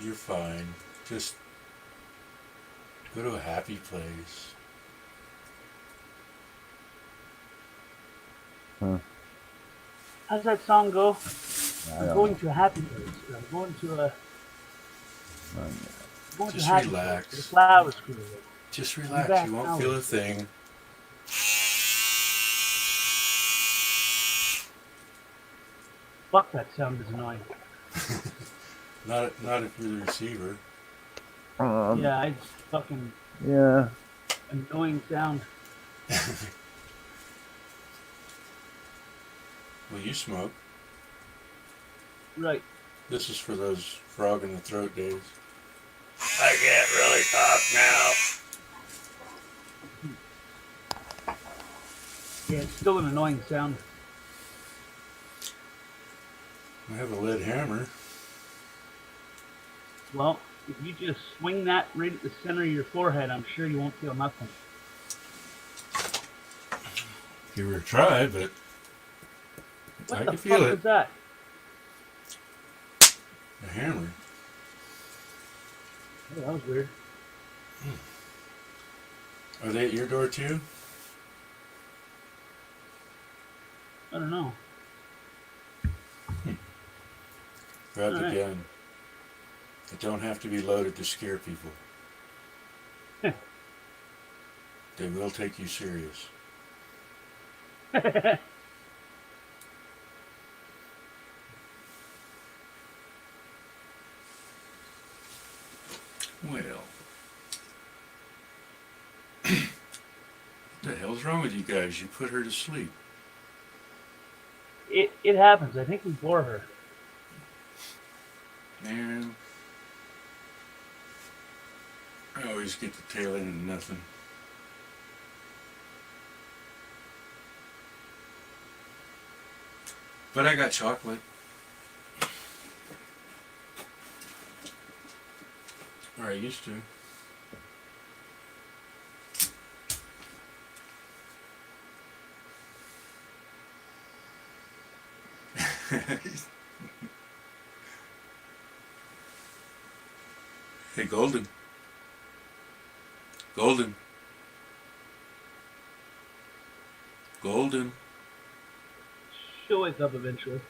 You're fine. Just go to a happy place. How's that song go? I'm don't going to a happy place. Or I'm going to a... Going Just to a happy relax. place. The flowers grew. Just I'm relax. back You won't now. feel a thing. Fuck, that sound is annoying. Not if you're the receiver. Yeah, it's fucking Yeah. annoying sound. Well, you smoke. Right. This is for those frog in the throat days. I can't really talk now. Yeah, it's still an annoying sound. I have a lead hammer. Well, if you just swing that right at the center of your forehead, I'm sure you won't feel nothing. Give her a try, but What I the can feel fuck it. was that? A hammer. Oh, that was weird. Are they at your door too? I don't know. Grab the Alright. gun. It don't have to be loaded to scare people. They will take you serious. Well. What the hell's wrong with you guys? You put her to sleep. It happens. I think we bore her. Man. I always get the tail end of nothing. But I got chocolate. Or I used to. Hey, Golden. Golden. Golden. She'll wake up eventually.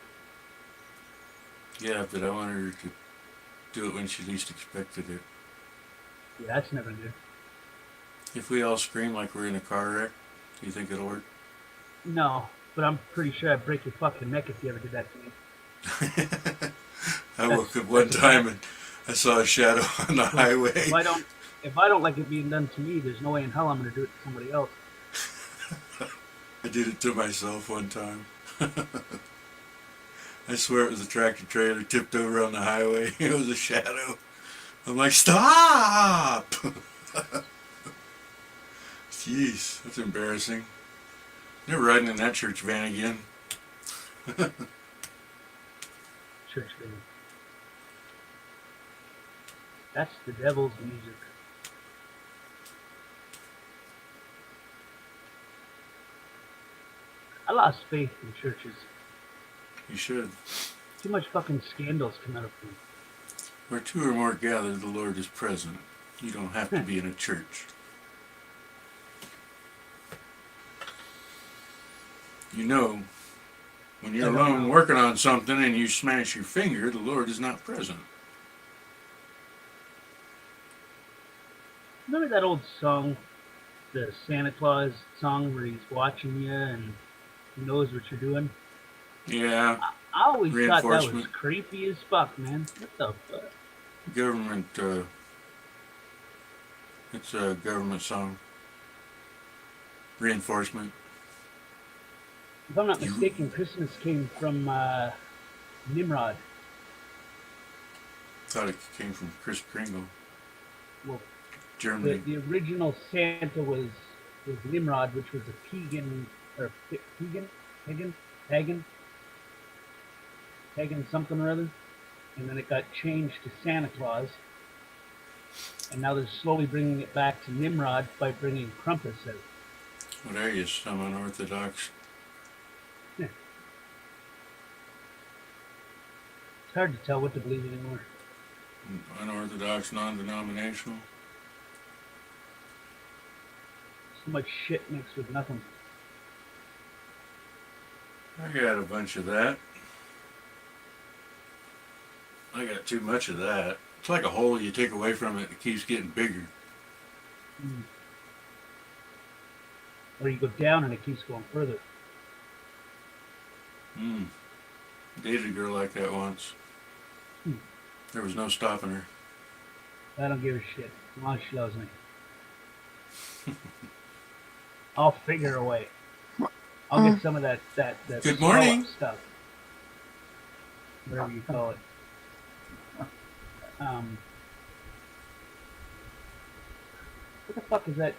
Yeah, but I want her to do it when she least expected it. Yeah, that's never good. If we all scream like we're in a car wreck, do you think it'll work? No, but I'm pretty sure I'd break your fucking neck if you ever did that to me. I woke up one time and I saw a shadow on the highway. If I don't like it being done to me, there's no way in hell I'm gonna do it to somebody else. I did it to myself one time. I swear it was a tractor trailer tipped over on the highway. It was a shadow. I'm like, stop! Jeez, that's embarrassing. Never riding in that church van again. Church van. That's the devil's music. I lost faith in churches. You should. Too much fucking scandals come out of them. Where two or more gather, the Lord is present. You don't have to be in a church. You know, when you're alone working on something and you smash your finger, the Lord is not present. Remember that old song, the Santa Claus song where he's watching you and he knows what you're doing? Yeah. I always thought that was Reinforcement. creepy as fuck, man. What the fuck? Government, it's a government song. Reinforcement. If I'm not mistaken, Christmas came from Nimrod. Thought it came from Kris Kringle. Well, Germany. the original Santa was Nimrod, which was a pagan something or other, and then it got changed to Santa Claus, and now they're slowly bringing it back to Nimrod by bringing Krampus out. What are you, some unorthodox? Yeah. It's hard to tell what to believe anymore. Unorthodox, non-denominational? So much shit mixed with nothing. I got a bunch of that. I got too much of that. It's like a hole you take away from it, it keeps getting bigger. Mm. Or you go down and it keeps going further. Dated a girl like that once. There was no stopping her. I don't give a shit as long as she loves me. I'll figure a way. I'll get some of that Good morning stuff. Whatever you call it. What the fuck is that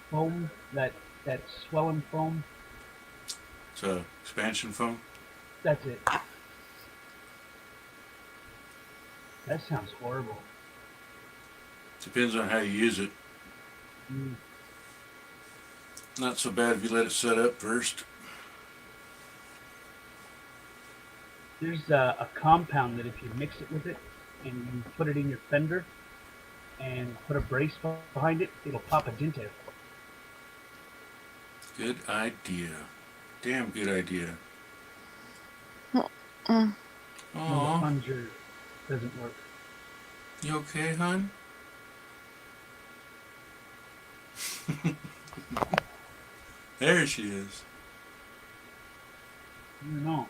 foam? That swelling foam? It's a expansion foam. That's it. That sounds horrible. Depends on how you use it. Not so bad if you let it set up first. There's a compound that if you mix it with it and you put it in your fender and put a brace behind it, it'll pop a dent out. Good idea. Damn good idea. No, the Aw. plunger doesn't work. You okay, hon? There she is. I don't know.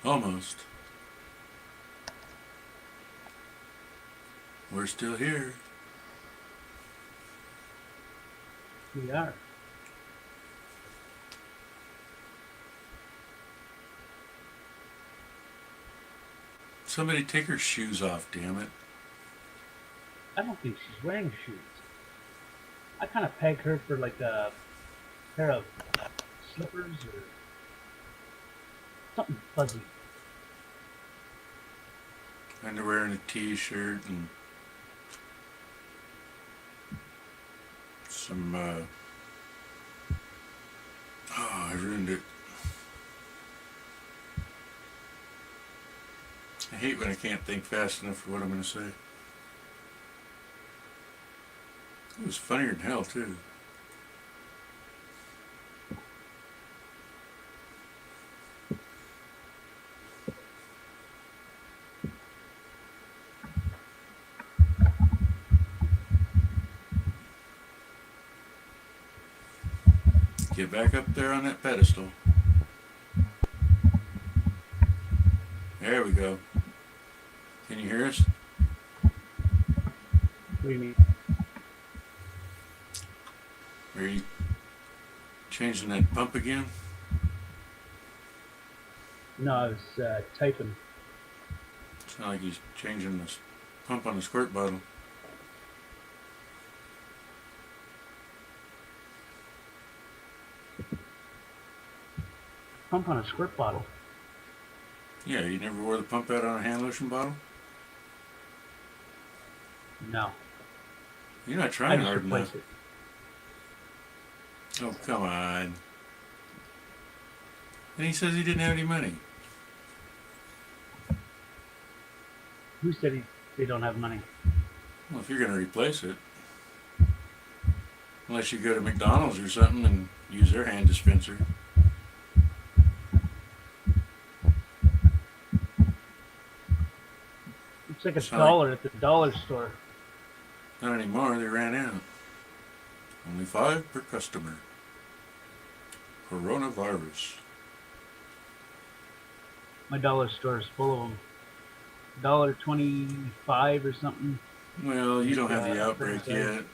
Almost. We're still here. We are. Somebody take her shoes off, damn it. I don't think she's wearing shoes. I kind of peg her for like a pair of slippers or something fuzzy. Underwear and a t-shirt and some, I ruined it. I hate when I can't think fast enough for what I'm going to say. It was funnier than hell, too. Get back up there on that pedestal. There we go. Can you hear us? What do you mean? Are you changing that pump again? No, I was typing. It's not like he's changing the pump on the squirt bottle. Pump on a squirt bottle. Yeah, you never wore the pump out on a hand lotion bottle? No. You're not I trying just hard replaced enough. it. Oh, come on. And he says he didn't have any money. Who said they don't have money? Well, if you're going to replace it, unless you go to McDonald's or something and use their hand dispenser. It's like a It's not dollar at the dollar store. Not anymore, they ran out. Only 5 per customer. Coronavirus. My dollar store is full of them. $1.25 or something. Well, you don't have the outbreak yet.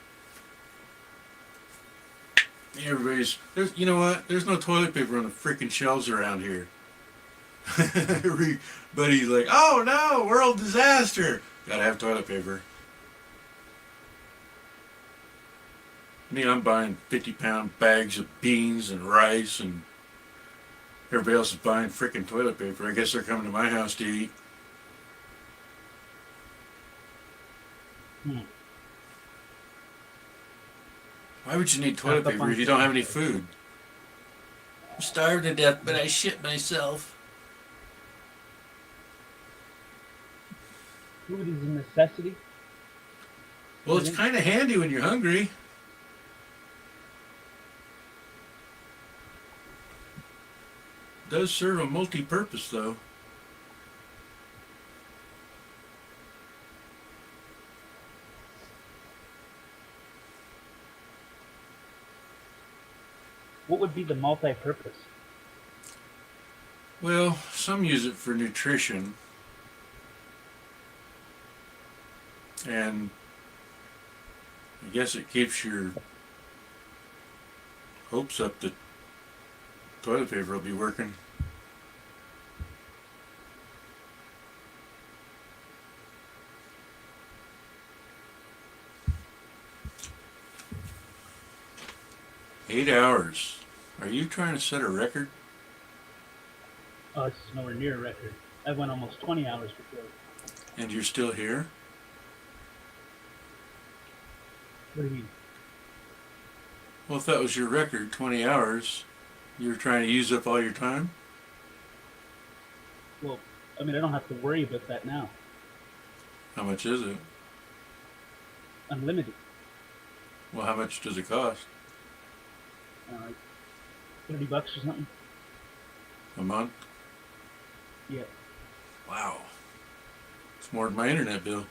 You know what? There's no toilet paper on the freaking shelves around here. Everybody's like, oh no, world disaster. Gotta have toilet paper. I'm buying 50-pound bags of beans and rice, and everybody else is buying freaking toilet paper. I guess they're coming to my house to eat. Why would you need toilet paper if you don't have any food? I'm starved to death, but I shit myself. Food is a necessity. Well, it's kind of handy when you're hungry. It does serve a multi-purpose, though. What would be the multi-purpose? Well, some use it for nutrition. And I guess it keeps your hopes up that toilet paper will be working. Eight hours. Are you trying to set a record? Oh, it's nowhere near a record. I went almost 20 hours before. And you're still here? What do you mean? Well, if that was your record, 20 hours, you were trying to use up all your time? Well, I mean, I don't have to worry about that now. How much is it? Unlimited. Well, how much does it cost? Like $30 or something. A month? Yeah. Wow. It's more than my internet bill.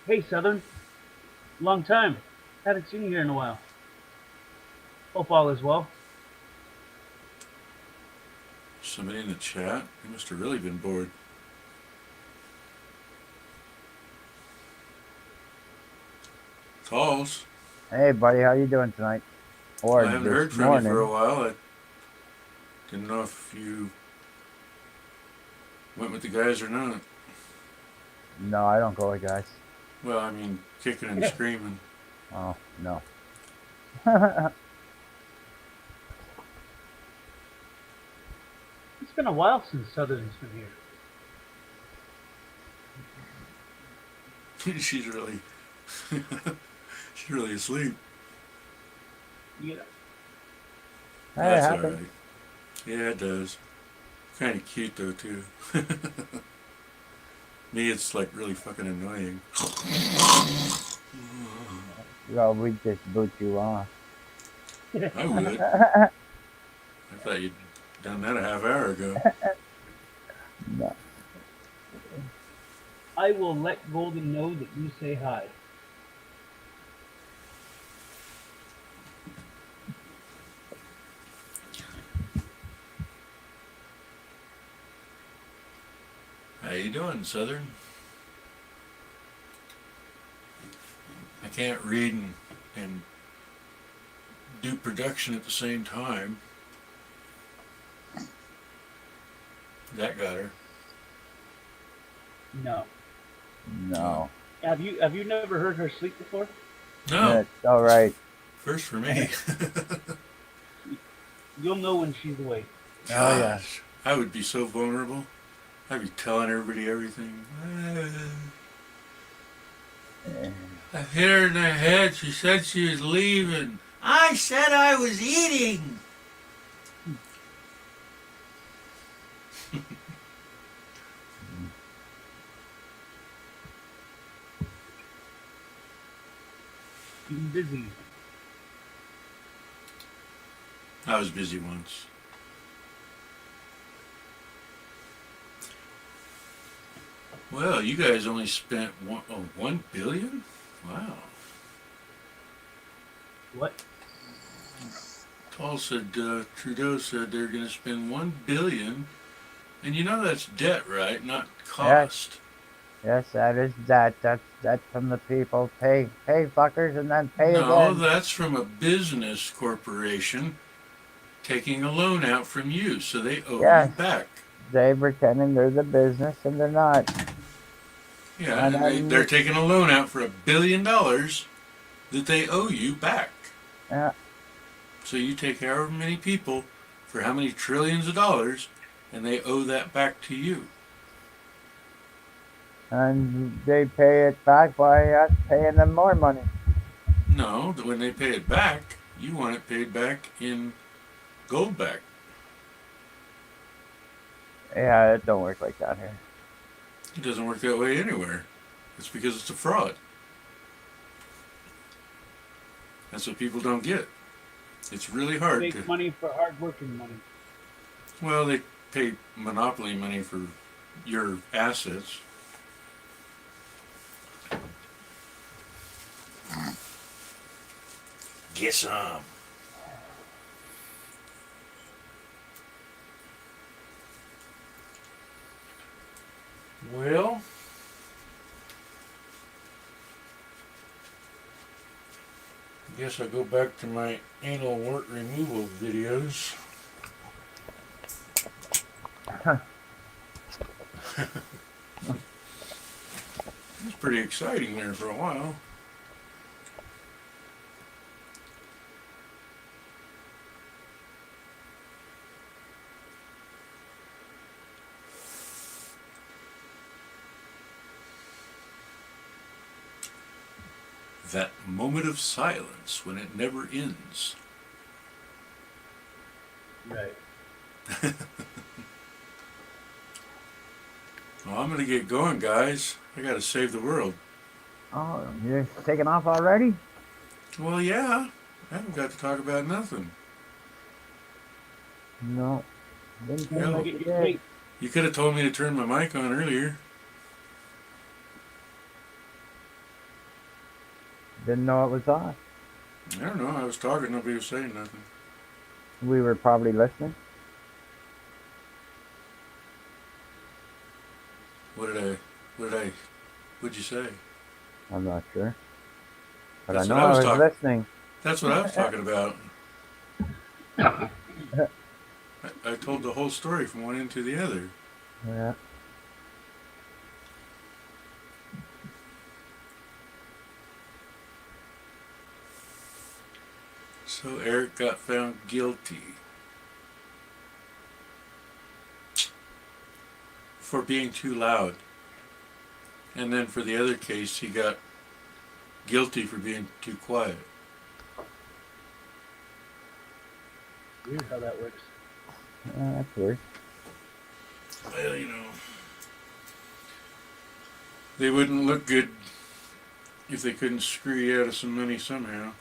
Hey, Southern. Long time. Haven't seen you here in a while. Hope all is well. Somebody in the chat? They must have really been bored. Calls. Hey, buddy, how you doing tonight? Or I haven't heard from you for a while. I didn't know if you went with the guys or not. No, I don't go with guys. Well, I mean, kicking and screaming. Oh, no. It's been a while since Southern's been here. She's really asleep. Yeah. That's all right. Yeah, it does. Kind of cute though too. Me, it's like really fucking annoying. Well, we just boot you off. I would. I thought you'd done that a half hour ago. No. I will let Golden know that you say hi. doing, Southern? I can't read and do production at the same time. That got her. No. No. Have you never heard her sleep before? No. That's all right. First for me. You'll know when she's awake. Oh, yeah. Gosh, I would be so vulnerable. I'd be telling everybody everything. I hit her in the head. She said she was leaving. I said I was eating. She's busy. I was busy once. Well, you guys only spent $1 billion? Wow. What? Trudeau said they're going to spend $1 billion, and you know that's debt, right? Not cost. Yes, that is that. That's from the people. Pay fuckers and then pay No, again. that's from a business corporation taking a loan out from you, so they owe Yes. you back. They pretending they're the business and they're not. Yeah, and they're taking a loan out for $1 billion that they owe you back. Yeah. So you take however many people for how many trillions of dollars, and they owe that back to you. And they pay it back by us paying them more money. No, when they pay it back, you want it paid back in gold back. Yeah, it don't work like that here. It doesn't work that way anywhere. It's because it's a fraud. That's what people don't get. It's really hard Make to... money for hard-working money. Well, they pay monopoly money for your assets. Get some. Well, I guess I'll go back to my anal wart removal videos. It was pretty exciting there for a while. That moment of silence when it never ends. Right. Well, I'm going to get going, guys. I got to save the world. Oh, you're taking off already? Well, yeah. I haven't got to talk about nothing. No. Didn't seem Yeah. like you did. You could have told me to turn my mic on earlier. Didn't know it was on. I don't know. I was talking. Nobody was saying nothing. We were probably listening. What'd you say? I'm not sure. But That's I know what I was talking- listening. That's what I was talking about. I told the whole story from one end to the other. Yeah. So Eric got found guilty for being too loud. And then for the other case, he got guilty for being too quiet. Weird how that works. That's weird. Well, you know, they wouldn't look good if they couldn't screw you out of some money somehow.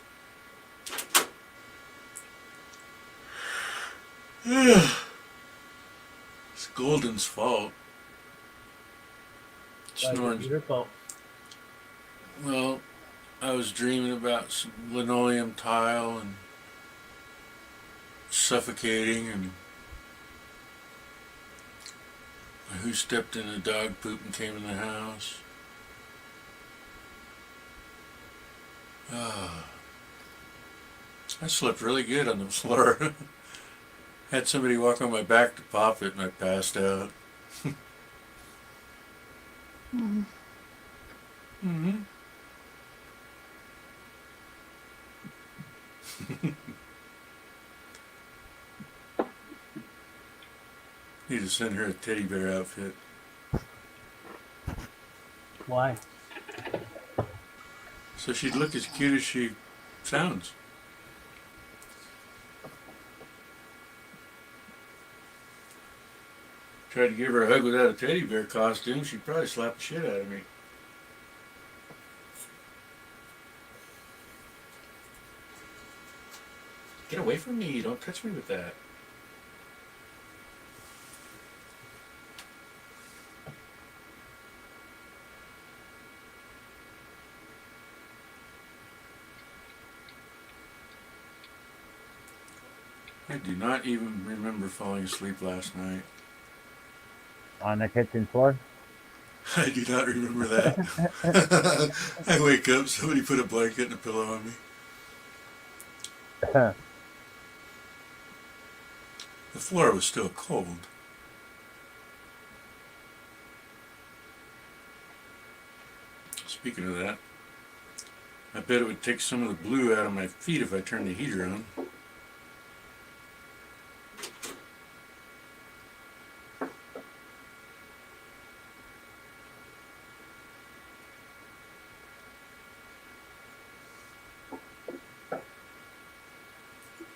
It's Golden's fault. Snoring. Your fault. Well, I was dreaming about some linoleum tile and suffocating, and Who stepped in the dog poop and came in the house? I slept really good on the floor. Had somebody walk on my back to pop it and I passed out. Mm-hmm. Need to send her a teddy bear outfit. Why? So she'd look as cute as she sounds. Tried to give her a hug without a teddy bear costume, she'd probably slap the shit out of me. Get away from me, don't touch me with that. I do not even remember falling asleep last night. On the kitchen floor? I do not remember that. I wake up, somebody put a blanket and a pillow on me. The floor was still cold. Speaking of that, I bet it would take some of the blue out of my feet if I turned the heater on.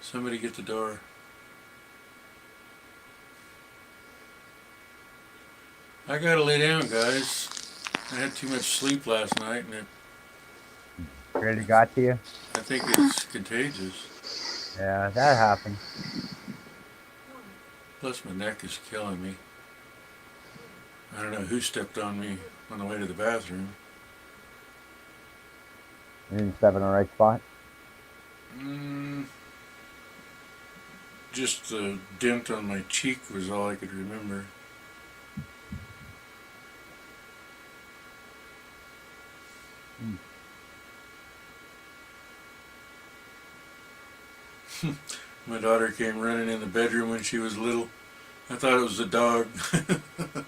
Somebody get the door. I gotta lay down, guys. I had too much sleep last night and it Really got to you? I think it's contagious. Yeah, that happened. Plus my neck is killing me. I don't know who stepped on me on the way to the bathroom. You didn't step in the right spot? Just the dent on my cheek was all I could remember. My daughter came running in the bedroom when she was little. I thought it was a dog. Thought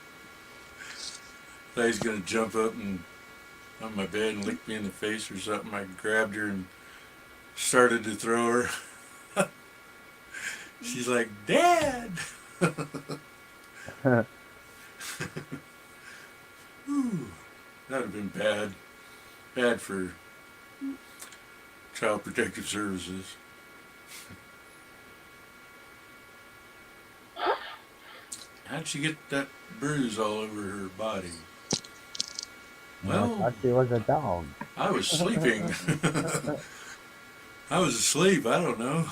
he was gonna jump up and on my bed and lick me in the face or something. I grabbed her and started to throw her. She's like, "Dad!" Ooh, that'd have been bad. Bad for Child Protective Services. How'd she get that bruise all over her body? Well, I thought she was a dog. I was sleeping. I was asleep. I don't know.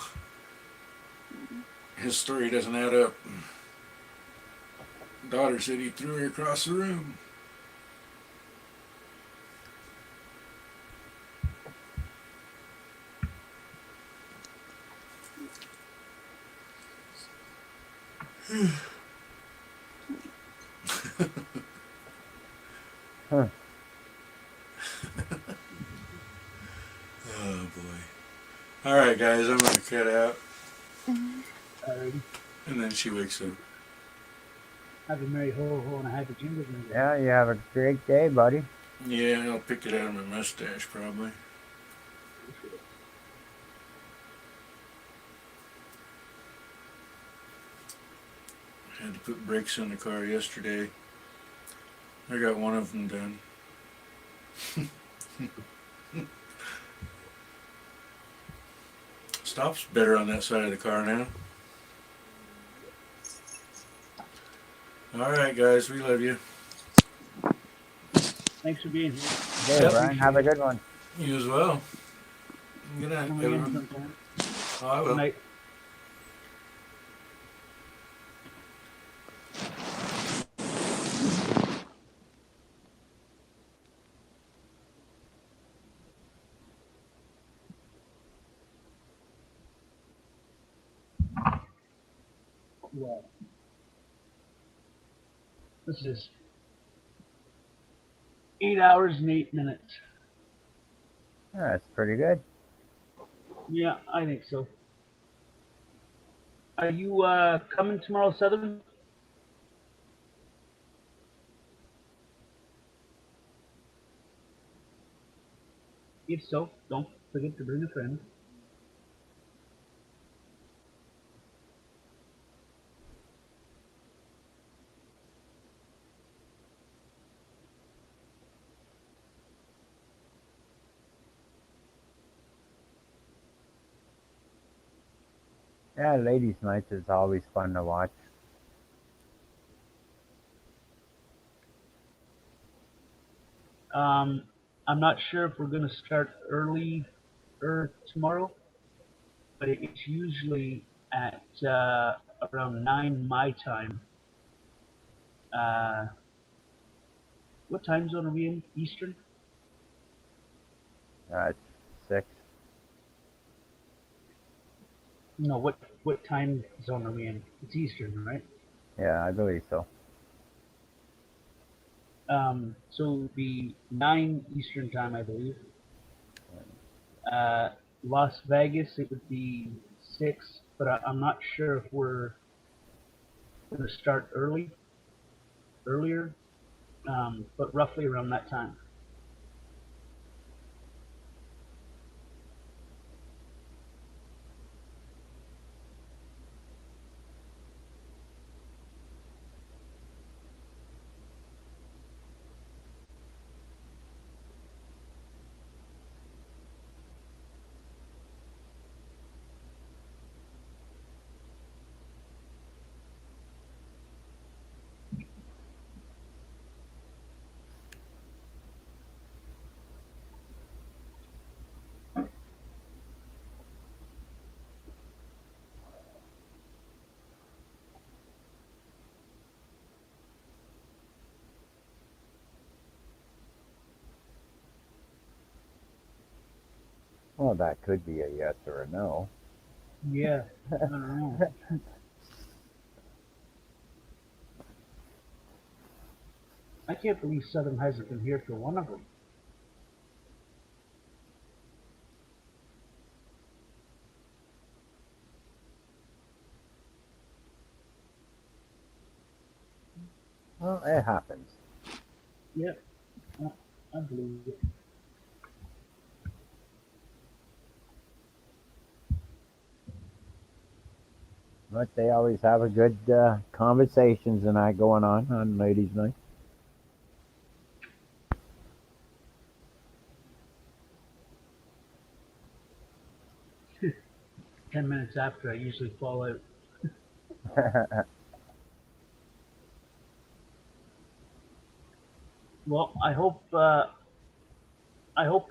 His story doesn't add up. Daughter said he threw her across the room. Huh. Oh boy. Alright guys, I'm gonna cut out. Alrighty. And then she wakes up. Have a merry ho ho and a happy jingle jingle. Yeah, you have a great day, buddy. Yeah, I'll pick it out of my mustache probably. Had to put brakes on the car yesterday. I got one of them done. Stops better on that side of the car now. Alright guys, we love you. Thanks for being here. Okay, Brian, have a good one. You as well. Good night, Come again everyone. sometime. Oh, I will. Good night. Wow. This is 8 hours and 8 minutes. That's pretty good. Yeah, I think so. Are you coming tomorrow, Southern? If so, don't forget to bring a friend. Yeah, ladies' nights is always fun to watch. I'm not sure if we're gonna start early tomorrow, but it's usually at around 9 my time. What time zone are we in? Eastern? It's 6. No, what time zone are we in? It's Eastern, right? Yeah, I believe so. So it would be 9 Eastern time, I believe. Las Vegas, it would be 6, but I'm not sure if we're going to start earlier, but roughly around that time. Well, that could be a yes or a no. Yeah, I don't know. I can't believe Southern hasn't been here for one of them. Well, it happens. Yeah, I believe it. But they always have a good conversations and that going on ladies' night. Ten minutes after, I usually fall out. Well, I hope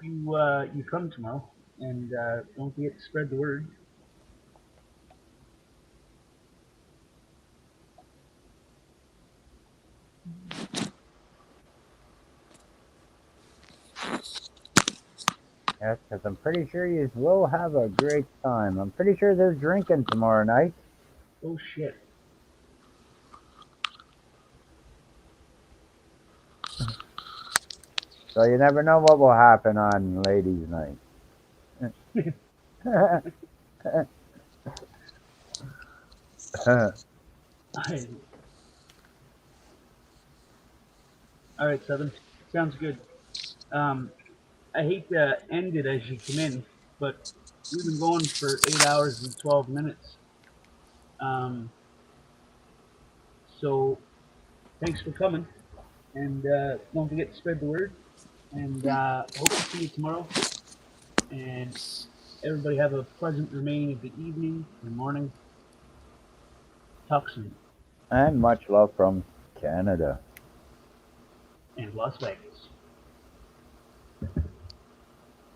you come tomorrow, and don't forget to spread the word. Yes, because I'm pretty sure you will have a great time. I'm pretty sure they're drinking tomorrow night. Oh shit. So you never know what will happen on ladies' night. All right, Seven. Sounds good. I hate to end it as you come in, but we've been going for 8 hours and 12 minutes. So thanks for coming, and don't forget to spread the word. And hope to see you tomorrow. And everybody have a pleasant remaining of the evening and morning. Talk soon. And much love from Canada. And Las Vegas.